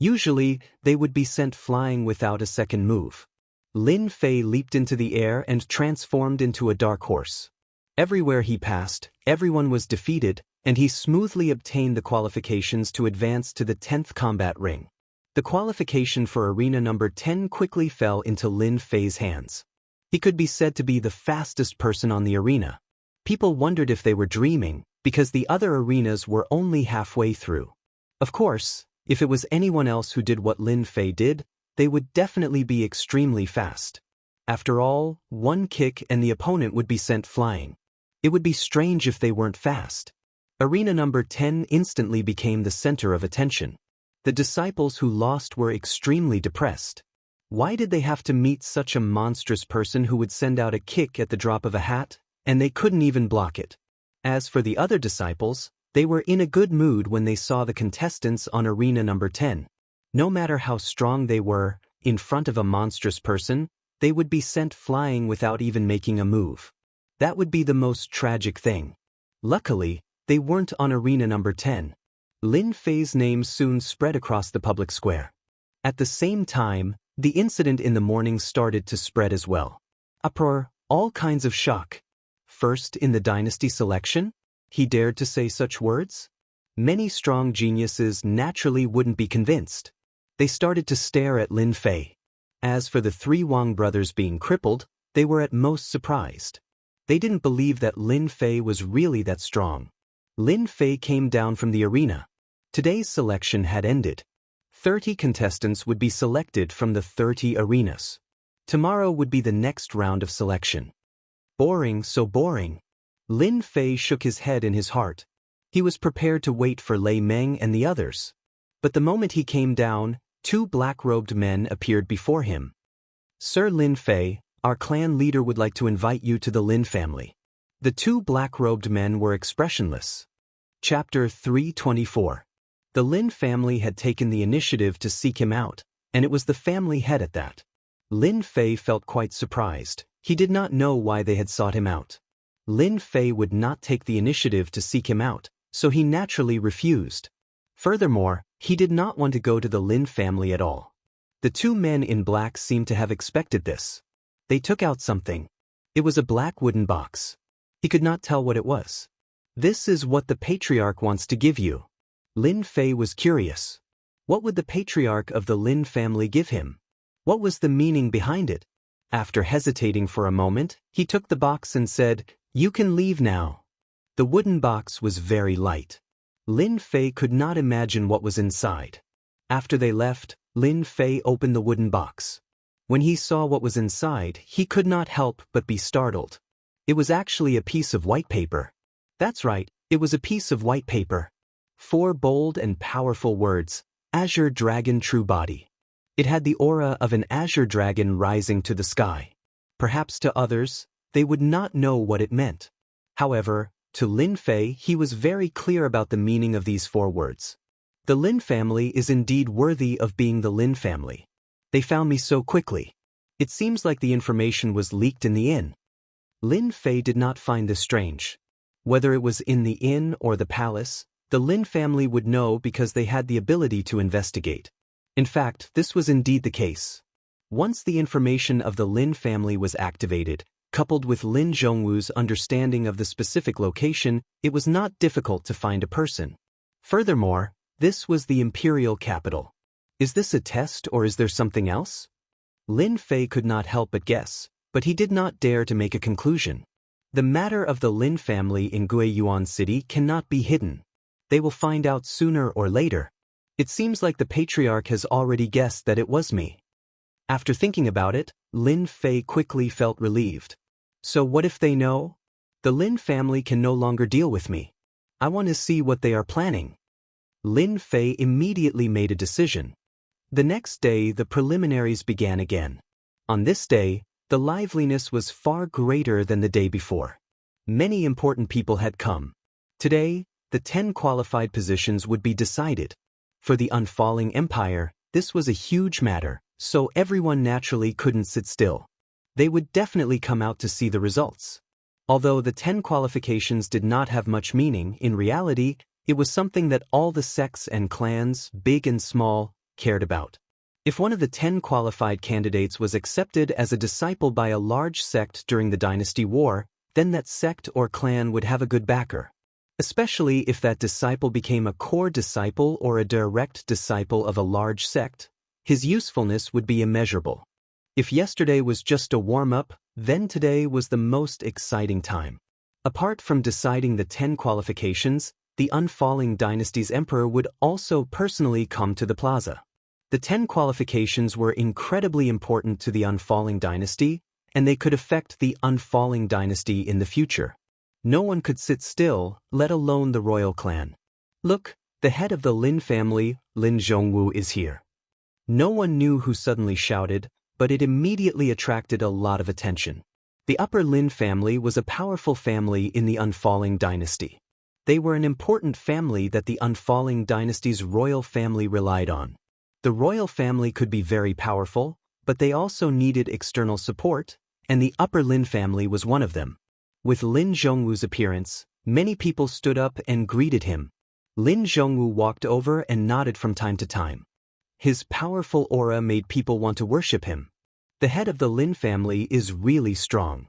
Usually, they would be sent flying without a second move. Lin Fei leaped into the air and transformed into a dark horse. Everywhere he passed, everyone was defeated, and he smoothly obtained the qualifications to advance to the 10th combat ring. The qualification for arena number 10 quickly fell into Lin Fei's hands. He could be said to be the fastest person on the arena. People wondered if they were dreaming, because the other arenas were only halfway through. Of course, if it was anyone else who did what Lin Fei did, they would definitely be extremely fast. After all, one kick and the opponent would be sent flying. It would be strange if they weren't fast. Arena number 10 instantly became the center of attention. The disciples who lost were extremely depressed. Why did they have to meet such a monstrous person who would send out a kick at the drop of a hat, and they couldn't even block it? As for the other disciples, they were in a good mood when they saw the contestants on arena number 10. No matter how strong they were, in front of a monstrous person, they would be sent flying without even making a move. That would be the most tragic thing. Luckily, they weren't on arena number 10. Lin Fei's name soon spread across the public square. At the same time, the incident in the morning started to spread as well. Uproar, all kinds of shock. First in the dynasty selection? He dared to say such words? Many strong geniuses naturally wouldn't be convinced. They started to stare at Lin Fei. As for the 3 Wang brothers being crippled, they were at most surprised. They didn't believe that Lin Fei was really that strong. Lin Fei came down from the arena. Today's selection had ended. 30 contestants would be selected from the 30 arenas. Tomorrow would be the next round of selection. Boring, so boring. Lin Fei shook his head in his heart. He was prepared to wait for Lei Meng and the others. But the moment he came down, 2 black-robed men appeared before him. Sir Lin Fei, our clan leader would like to invite you to the Lin family. The 2 black-robed men were expressionless. Chapter 324. The Lin family had taken the initiative to seek him out, and it was the family head at that. Lin Fei felt quite surprised. He did not know why they had sought him out. Lin Fei would not take the initiative to seek him out, so he naturally refused. Furthermore, he did not want to go to the Lin family at all. The 2 men in black seemed to have expected this. They took out something. It was a black wooden box. He could not tell what it was. This is what the patriarch wants to give you. Lin Fei was curious. What would the patriarch of the Lin family give him? What was the meaning behind it? After hesitating for a moment, he took the box and said, "You can leave now." The wooden box was very light. Lin Fei could not imagine what was inside. After they left, Lin Fei opened the wooden box. When he saw what was inside, he could not help but be startled. It was actually a piece of white paper. That's right, it was a piece of white paper. 4 bold and powerful words, Azure Dragon True Body. It had the aura of an azure dragon rising to the sky. Perhaps to others, they would not know what it meant. However, to Lin Fei, he was very clear about the meaning of these 4 words. The Lin family is indeed worthy of being the Lin family. They found me so quickly. It seems like the information was leaked in the inn. Lin Fei did not find this strange. Whether it was in the inn or the palace, the Lin family would know because they had the ability to investigate. In fact, this was indeed the case. Once the information of the Lin family was activated, coupled with Lin Zhongwu's understanding of the specific location, it was not difficult to find a person. Furthermore, this was the imperial capital. Is this a test or is there something else? Lin Fei could not help but guess, but he did not dare to make a conclusion. The matter of the Lin family in Guiyuan City cannot be hidden. They will find out sooner or later. It seems like the patriarch has already guessed that it was me. After thinking about it, Lin Fei quickly felt relieved. So what if they know? The Lin family can no longer deal with me. I want to see what they are planning. Lin Fei immediately made a decision. The next day, the preliminaries began again. On this day, the liveliness was far greater than the day before. Many important people had come. Today, the 10 qualified positions would be decided. For the unfalling empire, this was a huge matter, so everyone naturally couldn't sit still. They would definitely come out to see the results. Although the 10 qualifications did not have much meaning, in reality, it was something that all the sects and clans, big and small, cared about. If one of the 10 qualified candidates was accepted as a disciple by a large sect during the dynasty war, then that sect or clan would have a good backer. Especially if that disciple became a core disciple or a direct disciple of a large sect, his usefulness would be immeasurable. If yesterday was just a warm-up, then today was the most exciting time. Apart from deciding the 10 qualifications, the unfalling dynasty's emperor would also personally come to the plaza. The 10 qualifications were incredibly important to the unfalling dynasty, and they could affect the unfalling dynasty in the future. No one could sit still, let alone the royal clan. Look, the head of the Lin family, Lin Zhongwu, is here. No one knew who suddenly shouted, but it immediately attracted a lot of attention. The upper Lin family was a powerful family in the unfalling dynasty. They were an important family that the unfalling dynasty's royal family relied on. The royal family could be very powerful, but they also needed external support, and the upper Lin family was one of them. With Lin Zhongwu's appearance, many people stood up and greeted him. Lin Zhongwu walked over and nodded from time to time. His powerful aura made people want to worship him. The head of the Lin family is really strong.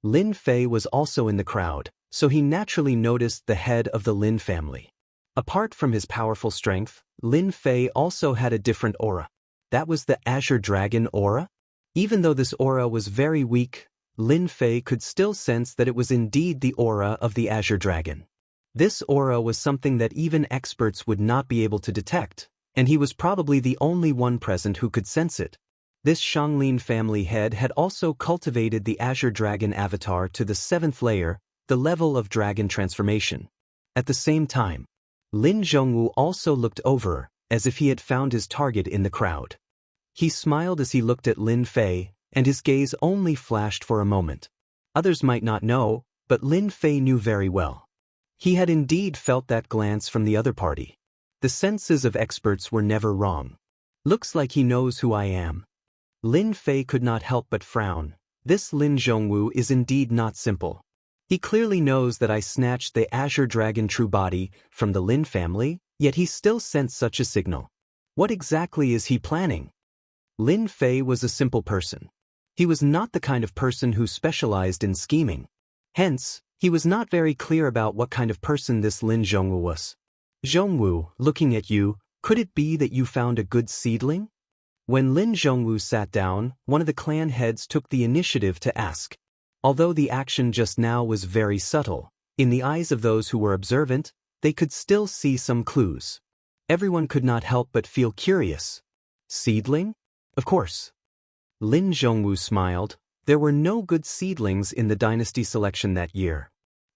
Lin Fei was also in the crowd, so he naturally noticed the head of the Lin family. Apart from his powerful strength, Lin Fei also had a different aura. That was the Azure Dragon aura? Even though this aura was very weak, Lin Fei could still sense that it was indeed the aura of the Azure Dragon. This aura was something that even experts would not be able to detect, and he was probably the only one present who could sense it. This Wang Lin family head had also cultivated the Azure Dragon avatar to the 7th layer, the level of dragon transformation. At the same time, Lin Zhongwu also looked over, as if he had found his target in the crowd. He smiled as he looked at Lin Fei, and his gaze only flashed for a moment. Others might not know, but Lin Fei knew very well. He had indeed felt that glance from the other party. The senses of experts were never wrong. Looks like he knows who I am. Lin Fei could not help but frown. This Lin Zhongwu is indeed not simple. He clearly knows that I snatched the Azure Dragon true body from the Lin family, yet he still sent such a signal. What exactly is he planning? Lin Fei was a simple person. He was not the kind of person who specialized in scheming. Hence, he was not very clear about what kind of person this Lin Zhongwu was. Zhongwu, looking at you, could it be that you found a good seedling? When Lin Zhongwu sat down, one of the clan heads took the initiative to ask. Although the action just now was very subtle, in the eyes of those who were observant, they could still see some clues. Everyone could not help but feel curious. Seedling? Of course. Lin Zhongwu smiled. There were no good seedlings in the dynasty selection that year.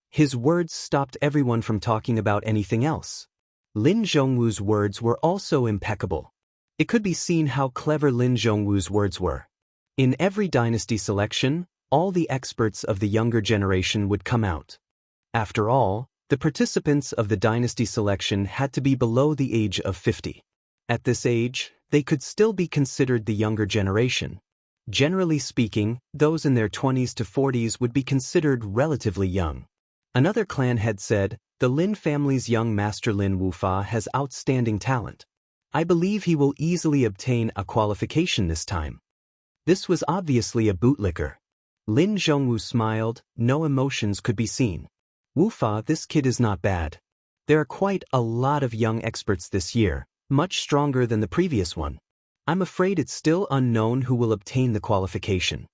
His words stopped everyone from talking about anything else. Lin Zhongwu's words were also impeccable. It could be seen how clever Lin Zhongwu's words were. In every dynasty selection, all the experts of the younger generation would come out. After all, the participants of the dynasty selection had to be below the age of 50. At this age, they could still be considered the younger generation. Generally speaking, those in their 20s to 40s would be considered relatively young. Another clan head said, "The Lin family's young master Lin Wufa has outstanding talent. I believe he will easily obtain a qualification this time." This was obviously a bootlicker. Lin Zhongwu smiled, no emotions could be seen. "Wufa, this kid is not bad. There are quite a lot of young experts this year, much stronger than the previous one. I'm afraid it's still unknown who will obtain the qualification."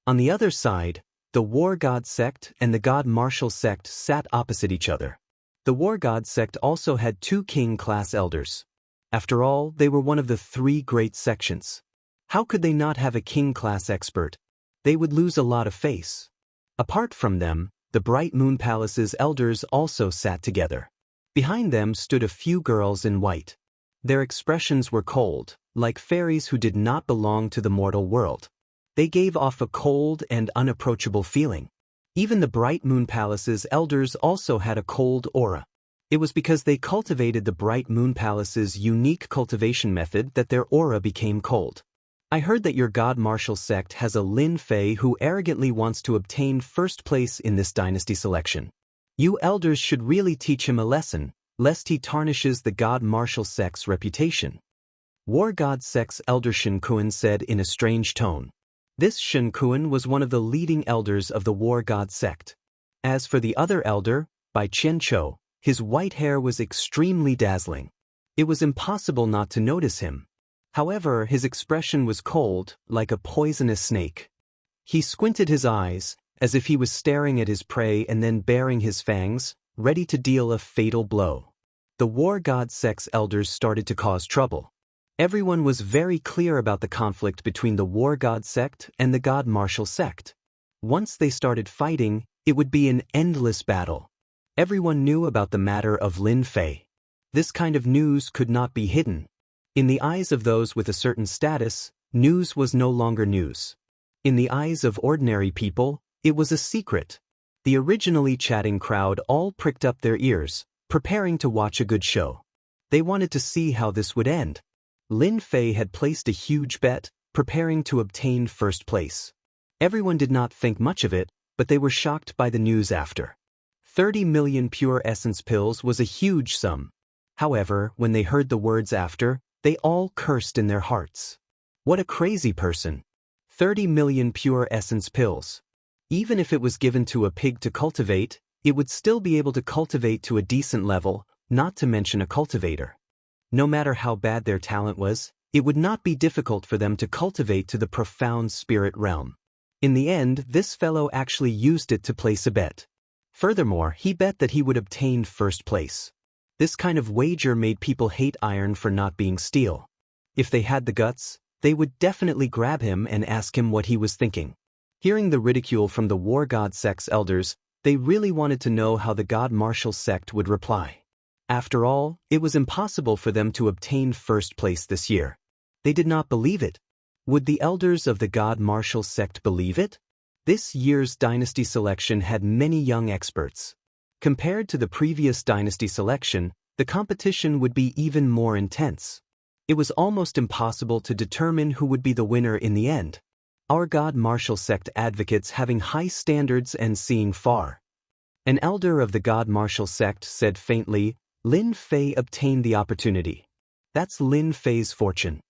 On the other side, the War God sect and the God Martial sect sat opposite each other. The War God sect also had 2 king-class elders. After all, they were one of the 3 great sections. How could they not have a king-class expert? They would lose a lot of face. Apart from them, the Bright Moon Palace's elders also sat together. Behind them stood a few girls in white. Their expressions were cold, like fairies who did not belong to the mortal world. They gave off a cold and unapproachable feeling. Even the Bright Moon Palace's elders also had a cold aura. It was because they cultivated the Bright Moon Palace's unique cultivation method that their aura became cold. "I heard that your God Martial sect has a Lin Fei who arrogantly wants to obtain first place in this dynasty selection. You elders should really teach him a lesson, lest he tarnishes the God Martial sect's reputation." War God sect's elder Shen Kuan said in a strange tone. This Shen Kuan was one of the leading elders of the War God sect. As for the other elder, Bai Qianqiu, his white hair was extremely dazzling. It was impossible not to notice him. However, his expression was cold, like a poisonous snake. He squinted his eyes, as if he was staring at his prey and then baring his fangs, ready to deal a fatal blow. The War God sect's elders started to cause trouble. Everyone was very clear about the conflict between the War God sect and the God Martial sect. Once they started fighting, it would be an endless battle. Everyone knew about the matter of Lin Fei. This kind of news could not be hidden. In the eyes of those with a certain status, news was no longer news. In the eyes of ordinary people, it was a secret. The originally chatting crowd all pricked up their ears, preparing to watch a good show. They wanted to see how this would end. Lin Fei had placed a huge bet, preparing to obtain first place. Everyone did not think much of it, but they were shocked by the news after. 30 million pure essence pills was a huge sum. However, when they heard the words after, they all cursed in their hearts. What a crazy person. 30 million pure essence pills. Even if it was given to a pig to cultivate, it would still be able to cultivate to a decent level, not to mention a cultivator. No matter how bad their talent was, it would not be difficult for them to cultivate to the profound spirit realm. In the end, this fellow actually used it to place a bet. Furthermore, he bet that he would obtain first place. This kind of wager made people hate iron for not being steel. If they had the guts, they would definitely grab him and ask him what he was thinking. Hearing the ridicule from the war god sect's elders, they really wanted to know how the god martial sect would reply. After all, it was impossible for them to obtain first place this year. They did not believe it. Would the elders of the god martial sect believe it? This year's dynasty selection had many young experts. Compared to the previous dynasty selection, the competition would be even more intense. It was almost impossible to determine who would be the winner in the end. Our god martial sect advocates having high standards and seeing far. An elder of the god martial sect said faintly, Lin Fei obtained the opportunity. That's Lin Fei's fortune.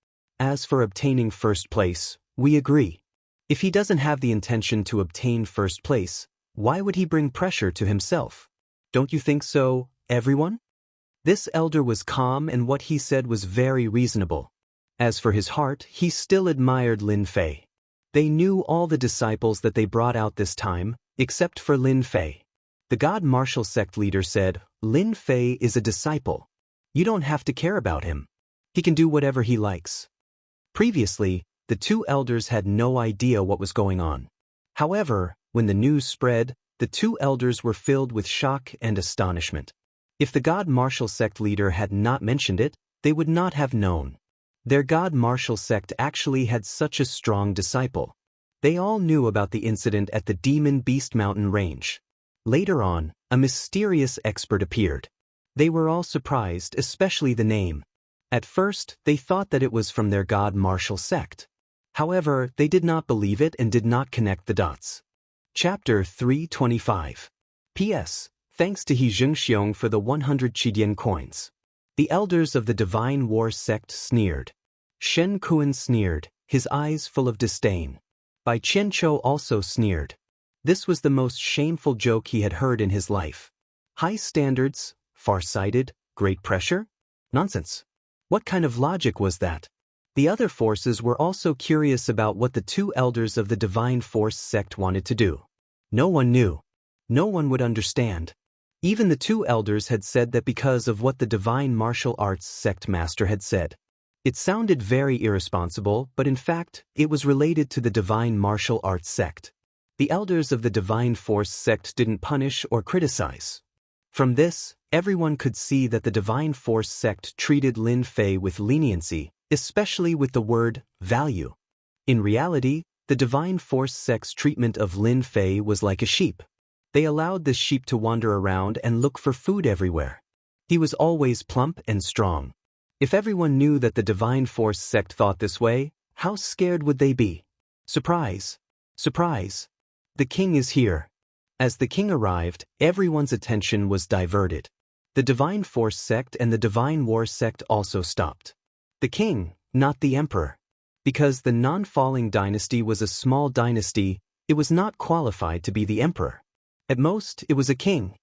As for obtaining first place, we agree. If he doesn't have the intention to obtain first place, why would he bring pressure to himself? Don't you think so, everyone? This elder was calm and what he said was very reasonable. As for his heart, he still admired Lin Fei. They knew all the disciples that they brought out this time, except for Lin Fei. The god martial sect leader said, Lin Fei is a disciple. You don't have to care about him. He can do whatever he likes. Previously, the two elders had no idea what was going on. However, when the news spread, the two elders were filled with shock and astonishment. If the god martial sect leader had not mentioned it, they would not have known. Their god martial sect actually had such a strong disciple. They all knew about the incident at the Demon Beast Mountain range. Later on, a mysterious expert appeared. They were all surprised, especially the name. At first, they thought that it was from their god martial sect. However, they did not believe it and did not connect the dots. Chapter 325. P.S. Thanks to He Zhengxiong for the 100 Qidian coins. The elders of the Divine War sect sneered. Shen Kuan sneered, his eyes full of disdain. Bai Qianqiu also sneered. This was the most shameful joke he had heard in his life. High standards, far-sighted, great pressure? Nonsense. What kind of logic was that? The other forces were also curious about what the two elders of the Divine Force sect wanted to do. No one knew. No one would understand. Even the two elders had said that because of what the Divine Martial Arts sect master had said. It sounded very irresponsible, but in fact, it was related to the Divine Martial Arts sect. The elders of the Divine Force sect didn't punish or criticize. From this, everyone could see that the Divine Force sect treated Lin Fei with leniency, especially with the word value. In reality, the Divine Force sect's treatment of Lin Fei was like a sheep. They allowed the sheep to wander around and look for food everywhere. He was always plump and strong. If everyone knew that the Divine Force sect thought this way, how scared would they be? Surprise! Surprise! The king is here. As the king arrived, everyone's attention was diverted. The Divine Force sect and the Divine War sect also stopped. The king, not the emperor. Because the non-falling dynasty was a small dynasty, it was not qualified to be the emperor. At most, it was a king.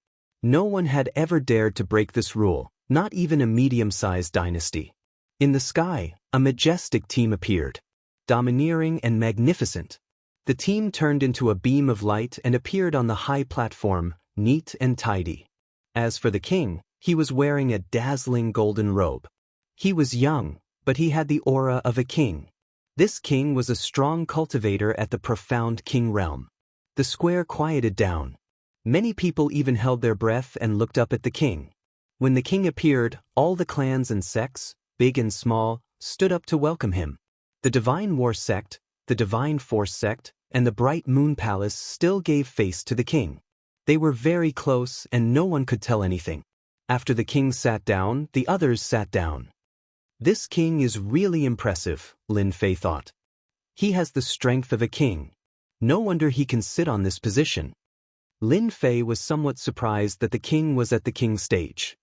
No one had ever dared to break this rule, not even a medium-sized dynasty. In the sky, a majestic team appeared. Domineering and magnificent. The team turned into a beam of light and appeared on the high platform, neat and tidy. As for the king, he was wearing a dazzling golden robe. He was young, but he had the aura of a king. This king was a strong cultivator at the profound king realm. The square quieted down. Many people even held their breath and looked up at the king. When the king appeared, all the clans and sects, big and small, stood up to welcome him. The Divine War sect, the Divine Force sect, and the Bright Moon Palace still gave face to the king. They were very close and no one could tell anything. After the king sat down, the others sat down. This king is really impressive, Lin Fei thought. He has the strength of a king. No wonder he can sit on this position. Lin Fei was somewhat surprised that the king was at the king's stage.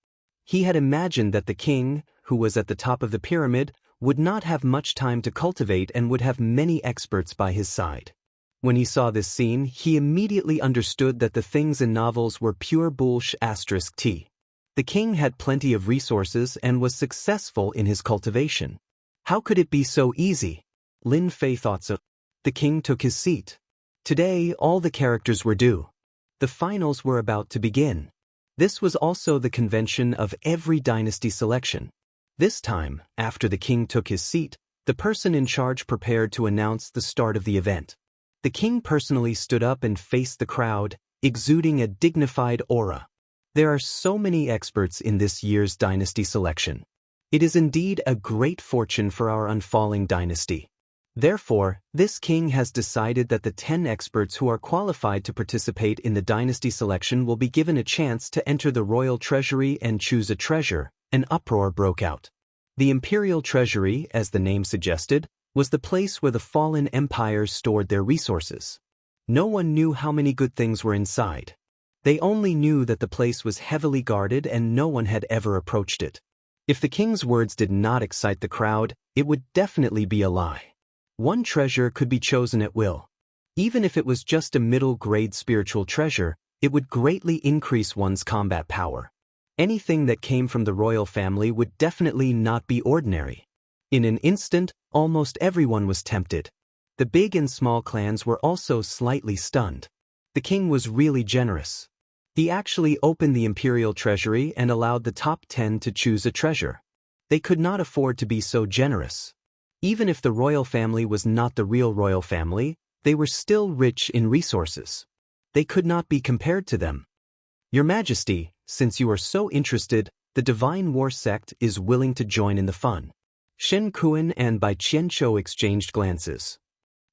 He had imagined that the king, who was at the top of the pyramid, would not have much time to cultivate and would have many experts by his side. When he saw this scene, he immediately understood that the things in novels were pure bullshit. The king had plenty of resources and was successful in his cultivation. How could it be so easy? Lin Fei thought so. The king took his seat. Today, all the characters were due. The finals were about to begin. This was also the convention of every dynasty selection. This time, after the king took his seat, the person in charge prepared to announce the start of the event. The king personally stood up and faced the crowd, exuding a dignified aura. There are so many experts in this year's dynasty selection. It is indeed a great fortune for our unfalling dynasty. Therefore, this king has decided that the 10 experts who are qualified to participate in the dynasty selection will be given a chance to enter the royal treasury and choose a treasure. An uproar broke out. The imperial treasury, as the name suggested, was the place where the fallen empires stored their resources. No one knew how many good things were inside. They only knew that the place was heavily guarded and no one had ever approached it. If the king's words did not excite the crowd, it would definitely be a lie. One treasure could be chosen at will. Even if it was just a middle-grade spiritual treasure, it would greatly increase one's combat power. Anything that came from the royal family would definitely not be ordinary. In an instant, almost everyone was tempted. The big and small clans were also slightly stunned. The king was really generous. He actually opened the imperial treasury and allowed the top 10 to choose a treasure. They could not afford to be so generous. Even if the royal family was not the real royal family, they were still rich in resources. They could not be compared to them. Your Majesty, since you are so interested, the Divine War Sect is willing to join in the fun. Shen Kuan and Bai Qianqiu exchanged glances.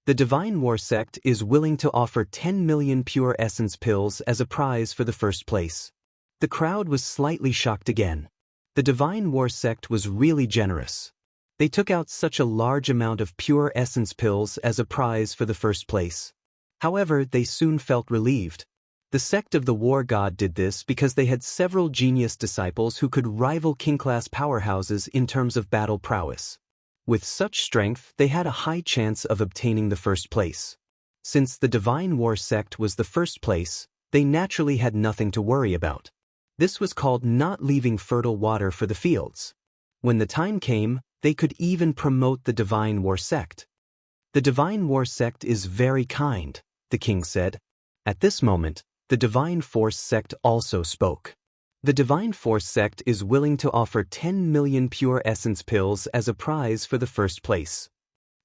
The Divine War Sect is willing to offer 10 million pure essence pills as a prize for the first place. The crowd was slightly shocked again. The Divine War Sect was really generous. They took out such a large amount of pure essence pills as a prize for the first place. However, they soon felt relieved. The sect of the war god did this because they had several genius disciples who could rival king-class powerhouses in terms of battle prowess. With such strength, they had a high chance of obtaining the first place. Since the Divine War Sect was the first place, they naturally had nothing to worry about. This was called not leaving fertile water for the fields. When the time came, they could even promote the Divine War Sect. The Divine War Sect is very kind, the king said. At this moment, the Divine Force Sect also spoke. The Divine Force Sect is willing to offer 10 million pure essence pills as a prize for the first place.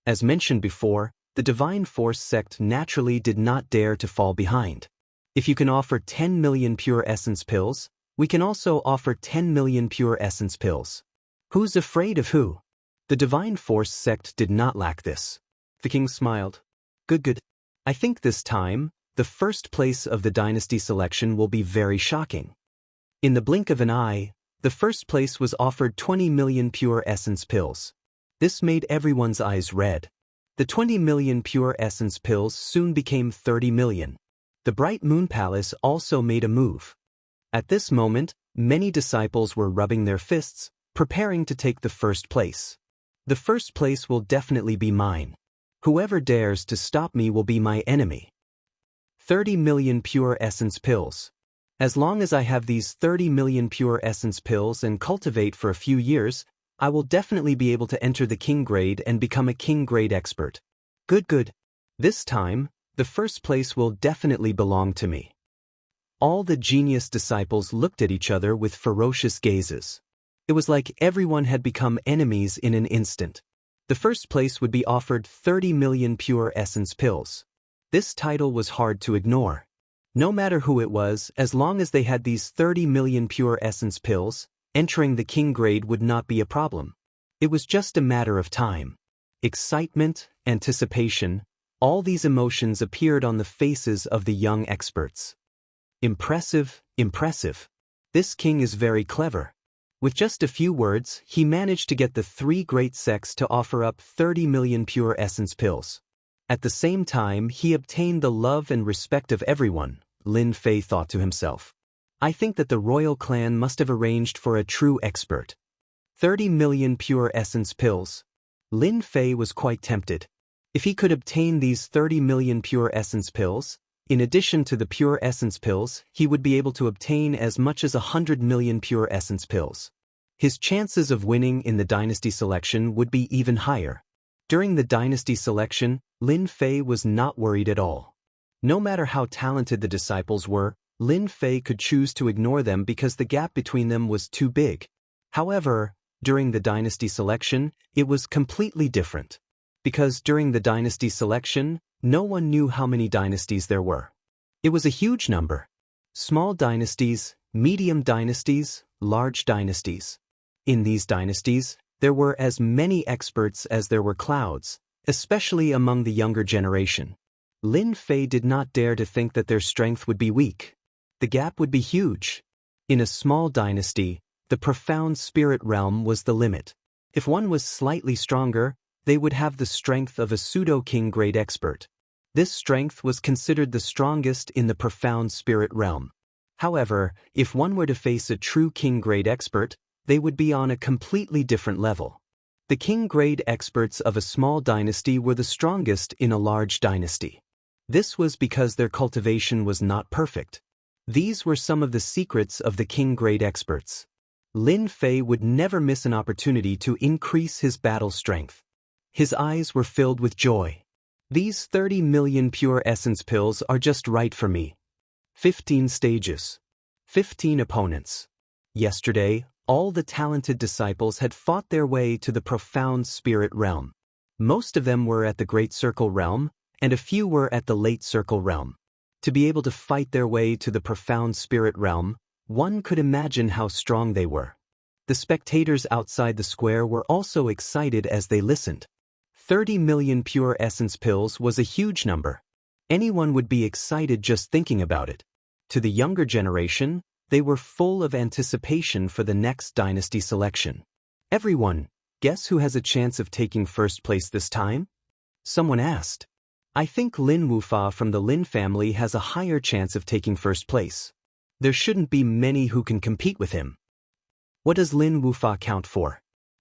As mentioned before, the Divine Force Sect naturally did not dare to fall behind. If you can offer 10 million pure essence pills, we can also offer 10 million pure essence pills. Who's afraid of who? The Divine Force Sect did not lack this. The king smiled. Good. I think this time, the first place of the dynasty selection will be very shocking. In the blink of an eye, the first place was offered 20 million pure essence pills. This made everyone's eyes red. The 20 million pure essence pills soon became 30 million. The Bright Moon Palace also made a move. At this moment, many disciples were rubbing their fists, preparing to take the first place. The first place will definitely be mine. Whoever dares to stop me will be my enemy. 30 million pure essence pills. As long as I have these 30 million pure essence pills and cultivate for a few years, I will definitely be able to enter the king grade and become a king grade expert. Good. This time, the first place will definitely belong to me. All the genius disciples looked at each other with ferocious gazes. It was like everyone had become enemies in an instant. The first place would be offered 30 million pure essence pills. This title was hard to ignore. No matter who it was, as long as they had these 30 million pure essence pills, entering the king grade would not be a problem. It was just a matter of time. Excitement, anticipation, all these emotions appeared on the faces of the young experts. Impressive. This king is very clever. With just a few words, he managed to get the 3 great sects to offer up 30 million pure essence pills. At the same time, he obtained the love and respect of everyone, Lin Fei thought to himself. I think that the royal clan must have arranged for a true expert. 30 million pure essence pills. Lin Fei was quite tempted. If he could obtain these 30 million pure essence pills, in addition to the pure essence pills, he would be able to obtain as much as 100 million pure essence pills. His chances of winning in the dynasty selection would be even higher. During the dynasty selection, Lin Fei was not worried at all. No matter how talented the disciples were, Lin Fei could choose to ignore them because the gap between them was too big. However, during the dynasty selection, it was completely different. Because during the dynasty selection, no one knew how many dynasties there were. It was a huge number. Small dynasties, medium dynasties, large dynasties. In these dynasties, there were as many experts as there were clouds, especially among the younger generation. Lin Fei did not dare to think that their strength would be weak. The gap would be huge. In a small dynasty, the profound spirit realm was the limit. If one was slightly stronger, they would have the strength of a pseudo-king grade expert. This strength was considered the strongest in the profound spirit realm. However, if one were to face a true king grade expert, they would be on a completely different level. The king grade experts of a small dynasty were the strongest in a large dynasty. This was because their cultivation was not perfect. These were some of the secrets of the king grade experts. Lin Fei would never miss an opportunity to increase his battle strength. His eyes were filled with joy. These 30 million pure essence pills are just right for me. 15 stages. 15 opponents. Yesterday, all the talented disciples had fought their way to the profound spirit realm. Most of them were at the Great Circle realm, and a few were at the Late Circle realm. To be able to fight their way to the profound spirit realm, one could imagine how strong they were. The spectators outside the square were also excited as they listened. 30 million pure essence pills was a huge number. Anyone would be excited just thinking about it. To the younger generation, they were full of anticipation for the next dynasty selection. Everyone, guess who has a chance of taking first place this time? Someone asked. I think Lin Wufa from the Lin family has a higher chance of taking first place. There shouldn't be many who can compete with him. What does Lin Wufa count for?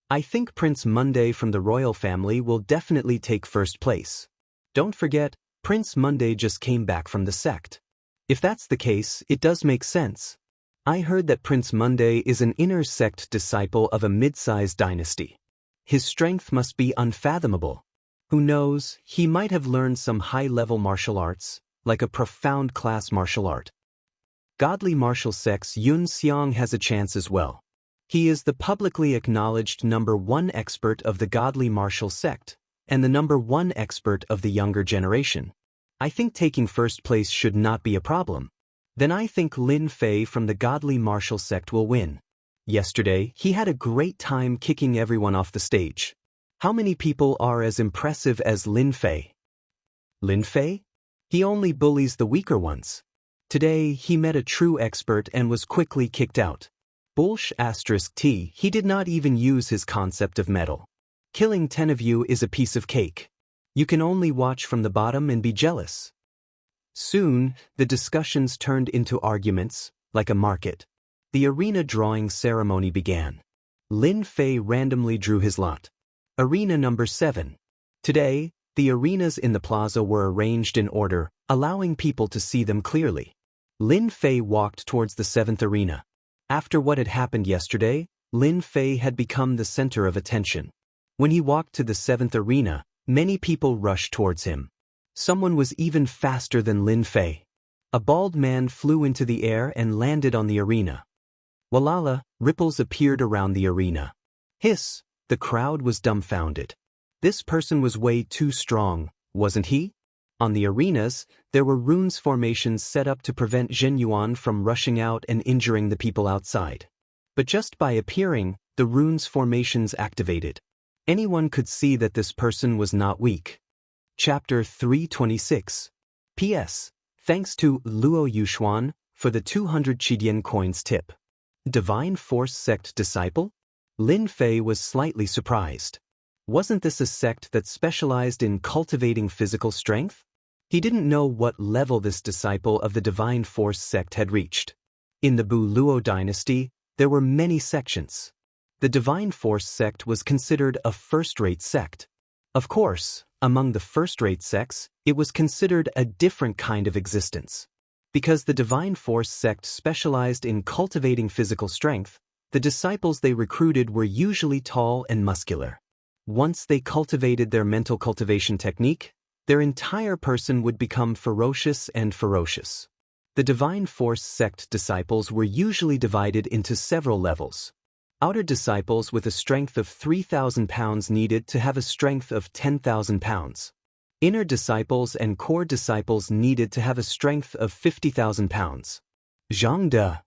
I think Prince Monday from the royal family will definitely take first place. Don't forget, Prince Monday just came back from the sect. If that's the case, it does make sense. I heard that Prince Monday is an inner sect disciple of a mid-sized dynasty. His strength must be unfathomable. Who knows, he might have learned some high-level martial arts, like a profound class martial art. Godly martial sect's Yun Xiang has a chance as well. He is the publicly acknowledged #1 expert of the godly martial sect, and the #1 expert of the younger generation. I think taking first place should not be a problem. Then I think Lin Fei from the godly martial sect will win. Yesterday, he had a great time kicking everyone off the stage. How many people are as impressive as Lin Fei? Lin Fei? He only bullies the weaker ones. Today, he met a true expert and was quickly kicked out. T, he did not even use his concept of metal. Killing 10 of you is a piece of cake. You can only watch from the bottom and be jealous. Soon, the discussions turned into arguments, like a market. The arena drawing ceremony began. Lin Fei randomly drew his lot. Arena number 7. Today, the arenas in the plaza were arranged in order, allowing people to see them clearly. Lin Fei walked towards the 7th arena. After what had happened yesterday, Lin Fei had become the center of attention. When he walked to the 7th arena, many people rushed towards him. Someone was even faster than Lin Fei. A bald man flew into the air and landed on the arena. Walala, ripples appeared around the arena. Hiss, the crowd was dumbfounded. This person was way too strong, wasn't he? On the arenas, there were runes formations set up to prevent Zhen Yuan from rushing out and injuring the people outside. But just by appearing, the runes formations activated. Anyone could see that this person was not weak. Chapter 326. P.S. Thanks to Luo Yuxuan for the 200 Qidian coins tip. Divine Force Sect disciple? Lin Fei was slightly surprised. Wasn't this a sect that specialized in cultivating physical strength? He didn't know what level this disciple of the Divine Force sect had reached. In the Bu Luo dynasty, there were many sections. The Divine Force sect was considered a first-rate sect. Of course, among the first-rate sects, it was considered a different kind of existence. Because the Divine Force sect specialized in cultivating physical strength, the disciples they recruited were usually tall and muscular. Once they cultivated their mental cultivation technique, their entire person would become ferocious and ferocious. The Divine Force sect disciples were usually divided into several levels. Outer disciples with a strength of 3,000 pounds needed to have a strength of 10,000 pounds. Inner disciples and core disciples needed to have a strength of 50,000 pounds. Zhang De,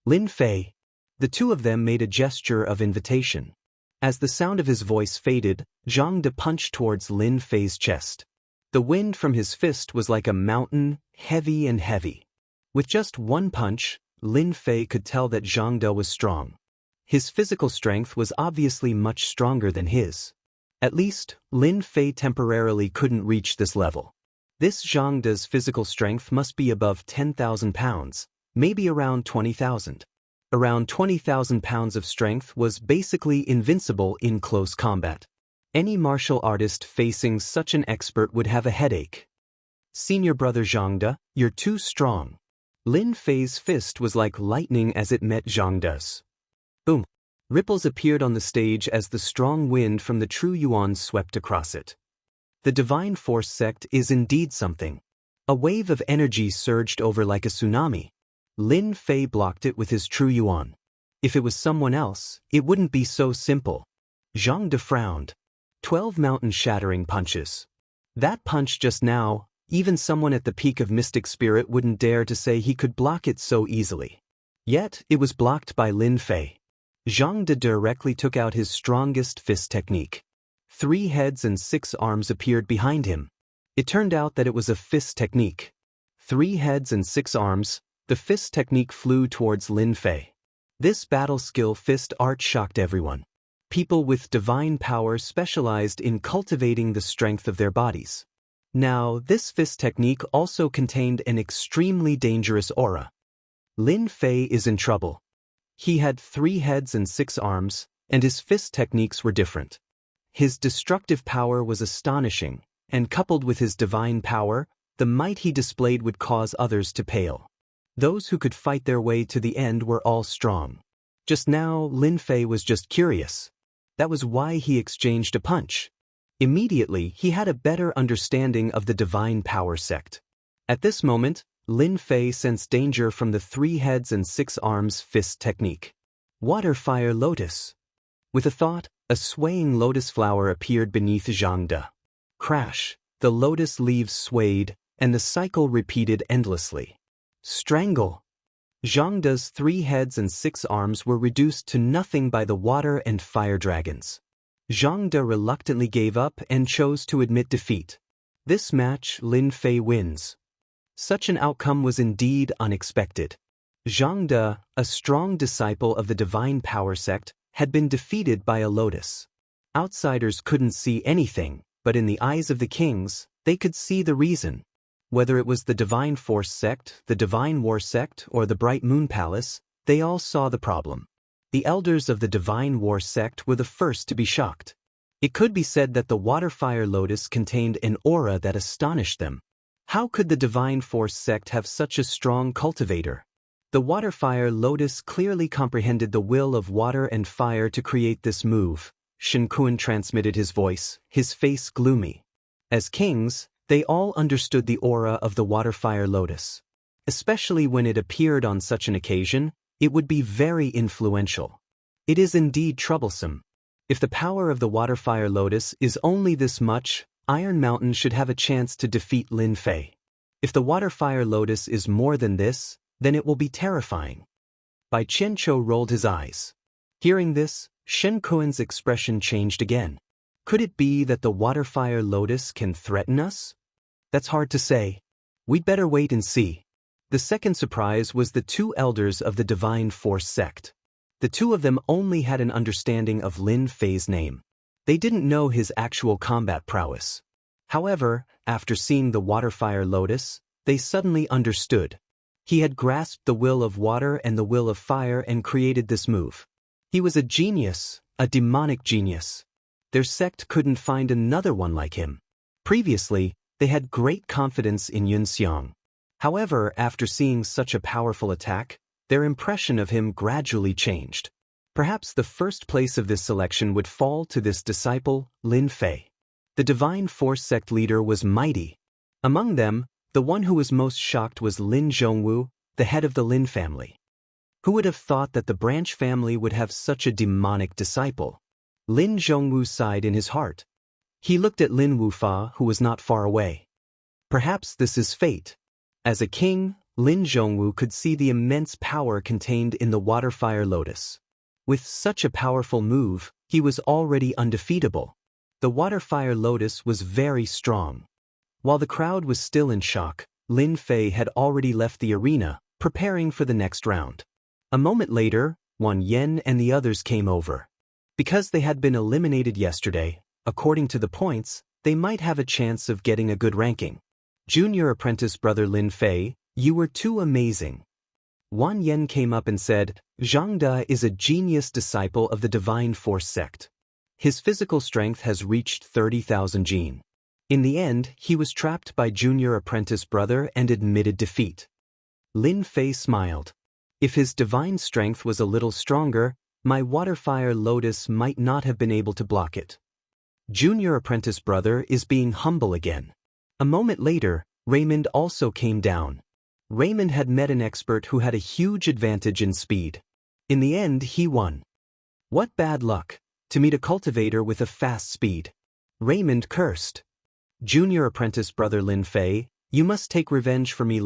Lin Fei. The two of them made a gesture of invitation. As the sound of his voice faded, Zhang De punched towards Lin Fei's chest. The wind from his fist was like a mountain, heavy and heavy. With just one punch, Lin Fei could tell that Zhang De was strong. His physical strength was obviously much stronger than his. At least, Lin Fei temporarily couldn't reach this level. This Zhang De's physical strength must be above 10,000 pounds, maybe around 20,000. Around 20,000 pounds of strength was basically invincible in close combat. Any martial artist facing such an expert would have a headache. Senior brother Zhang De, you're too strong. Lin Fei's fist was like lightning as it met Zhang De's. Boom! Ripples appeared on the stage as the strong wind from the true yuan swept across it. The Divine Force sect is indeed something. A wave of energy surged over like a tsunami. Lin Fei blocked it with his true yuan. If it was someone else, it wouldn't be so simple. Zhang De frowned. 12 mountain-shattering punches. That punch just now, even someone at the peak of mystic spirit wouldn't dare to say he could block it so easily. Yet, it was blocked by Lin Fei. Zhang De directly took out his strongest fist technique. 3 heads and 6 arms appeared behind him. It turned out that it was a fist technique. 3 heads and 6 arms, the fist technique flew towards Lin Fei. This battle skill fist art shocked everyone. People with divine power specialized in cultivating the strength of their bodies. Now, this fist technique also contained an extremely dangerous aura. Lin Fei is in trouble. He had 3 heads and 6 arms, and his fist techniques were different. His destructive power was astonishing, and coupled with his divine power, the might he displayed would cause others to pale. Those who could fight their way to the end were all strong. Just now, Lin Fei was just curious. That was why he exchanged a punch. Immediately, he had a better understanding of the divine power sect. At this moment, Lin Fei sensed danger from the 3 heads and 6 arms fist technique. Water Fire Lotus. With a thought, a swaying lotus flower appeared beneath Zhang De. Crash, the lotus leaves swayed, and the cycle repeated endlessly. Strangle. Zhang De's 3 heads and 6 arms were reduced to nothing by the water and fire dragons. Zhang De reluctantly gave up and chose to admit defeat. This match, Lin Fei wins. Such an outcome was indeed unexpected. Zhang De, a strong disciple of the Divine Power sect, had been defeated by a lotus. Outsiders couldn't see anything, but in the eyes of the kings, they could see the reason. Whether it was the Divine Force sect, the Divine War sect, or the Bright Moon Palace, they all saw the problem. The elders of the Divine War sect were the first to be shocked. It could be said that the Water Fire Lotus contained an aura that astonished them. How could the Divine Force sect have such a strong cultivator? The Water Fire Lotus clearly comprehended the will of water and fire to create this move. Shen Kuan transmitted his voice, his face gloomy. As kings, they all understood the aura of the Water Fire Lotus. Especially when it appeared on such an occasion, it would be very influential. It is indeed troublesome. If the power of the Water Fire Lotus is only this much, Iron Mountain should have a chance to defeat Lin Fei. If the Water Fire Lotus is more than this, then it will be terrifying. Bai Qianqiu rolled his eyes. Hearing this, Shen Kuan's expression changed again. Could it be that the Water Fire Lotus can threaten us? That's hard to say. We'd better wait and see. The second surprise was the 2 elders of the Divine Force sect. The 2 of them only had an understanding of Lin Fei's name. They didn't know his actual combat prowess. However, after seeing the Water Fire Lotus, they suddenly understood. He had grasped the will of water and the will of fire and created this move. He was a genius, a demonic genius. Their sect couldn't find another one like him. Previously, they had great confidence in Yun Xiang. However, after seeing such a powerful attack, their impression of him gradually changed. Perhaps the first place of this selection would fall to this disciple, Lin Fei. The Divine Force sect leader was mighty. Among them, the one who was most shocked was Lin Zhongwu, the head of the Lin family. Who would have thought that the branch family would have such a demonic disciple? Lin Zhongwu sighed in his heart. He looked at Lin Wufa, who was not far away. Perhaps this is fate. As a king, Lin Zhongwu could see the immense power contained in the Waterfire Lotus. With such a powerful move, he was already undefeatable. The Waterfire Lotus was very strong. While the crowd was still in shock, Lin Fei had already left the arena, preparing for the next round. A moment later, Wang Yan and the others came over. Because they had been eliminated yesterday, according to the points, they might have a chance of getting a good ranking. Junior apprentice brother Lin Fei, you were too amazing. Wang Yan came up and said, Zhang De is a genius disciple of the Divine Force sect. His physical strength has reached 30,000 jin. In the end, he was trapped by junior apprentice brother and admitted defeat. Lin Fei smiled. If his divine strength was a little stronger, my Waterfire Lotus might not have been able to block it. Junior apprentice brother is being humble again. A moment later, Raymond also came down. Raymond had met an expert who had a huge advantage in speed. In the end, he won. What bad luck, to meet a cultivator with a fast speed. Raymond cursed. Junior apprentice brother Lin Fei, you must take revenge for me.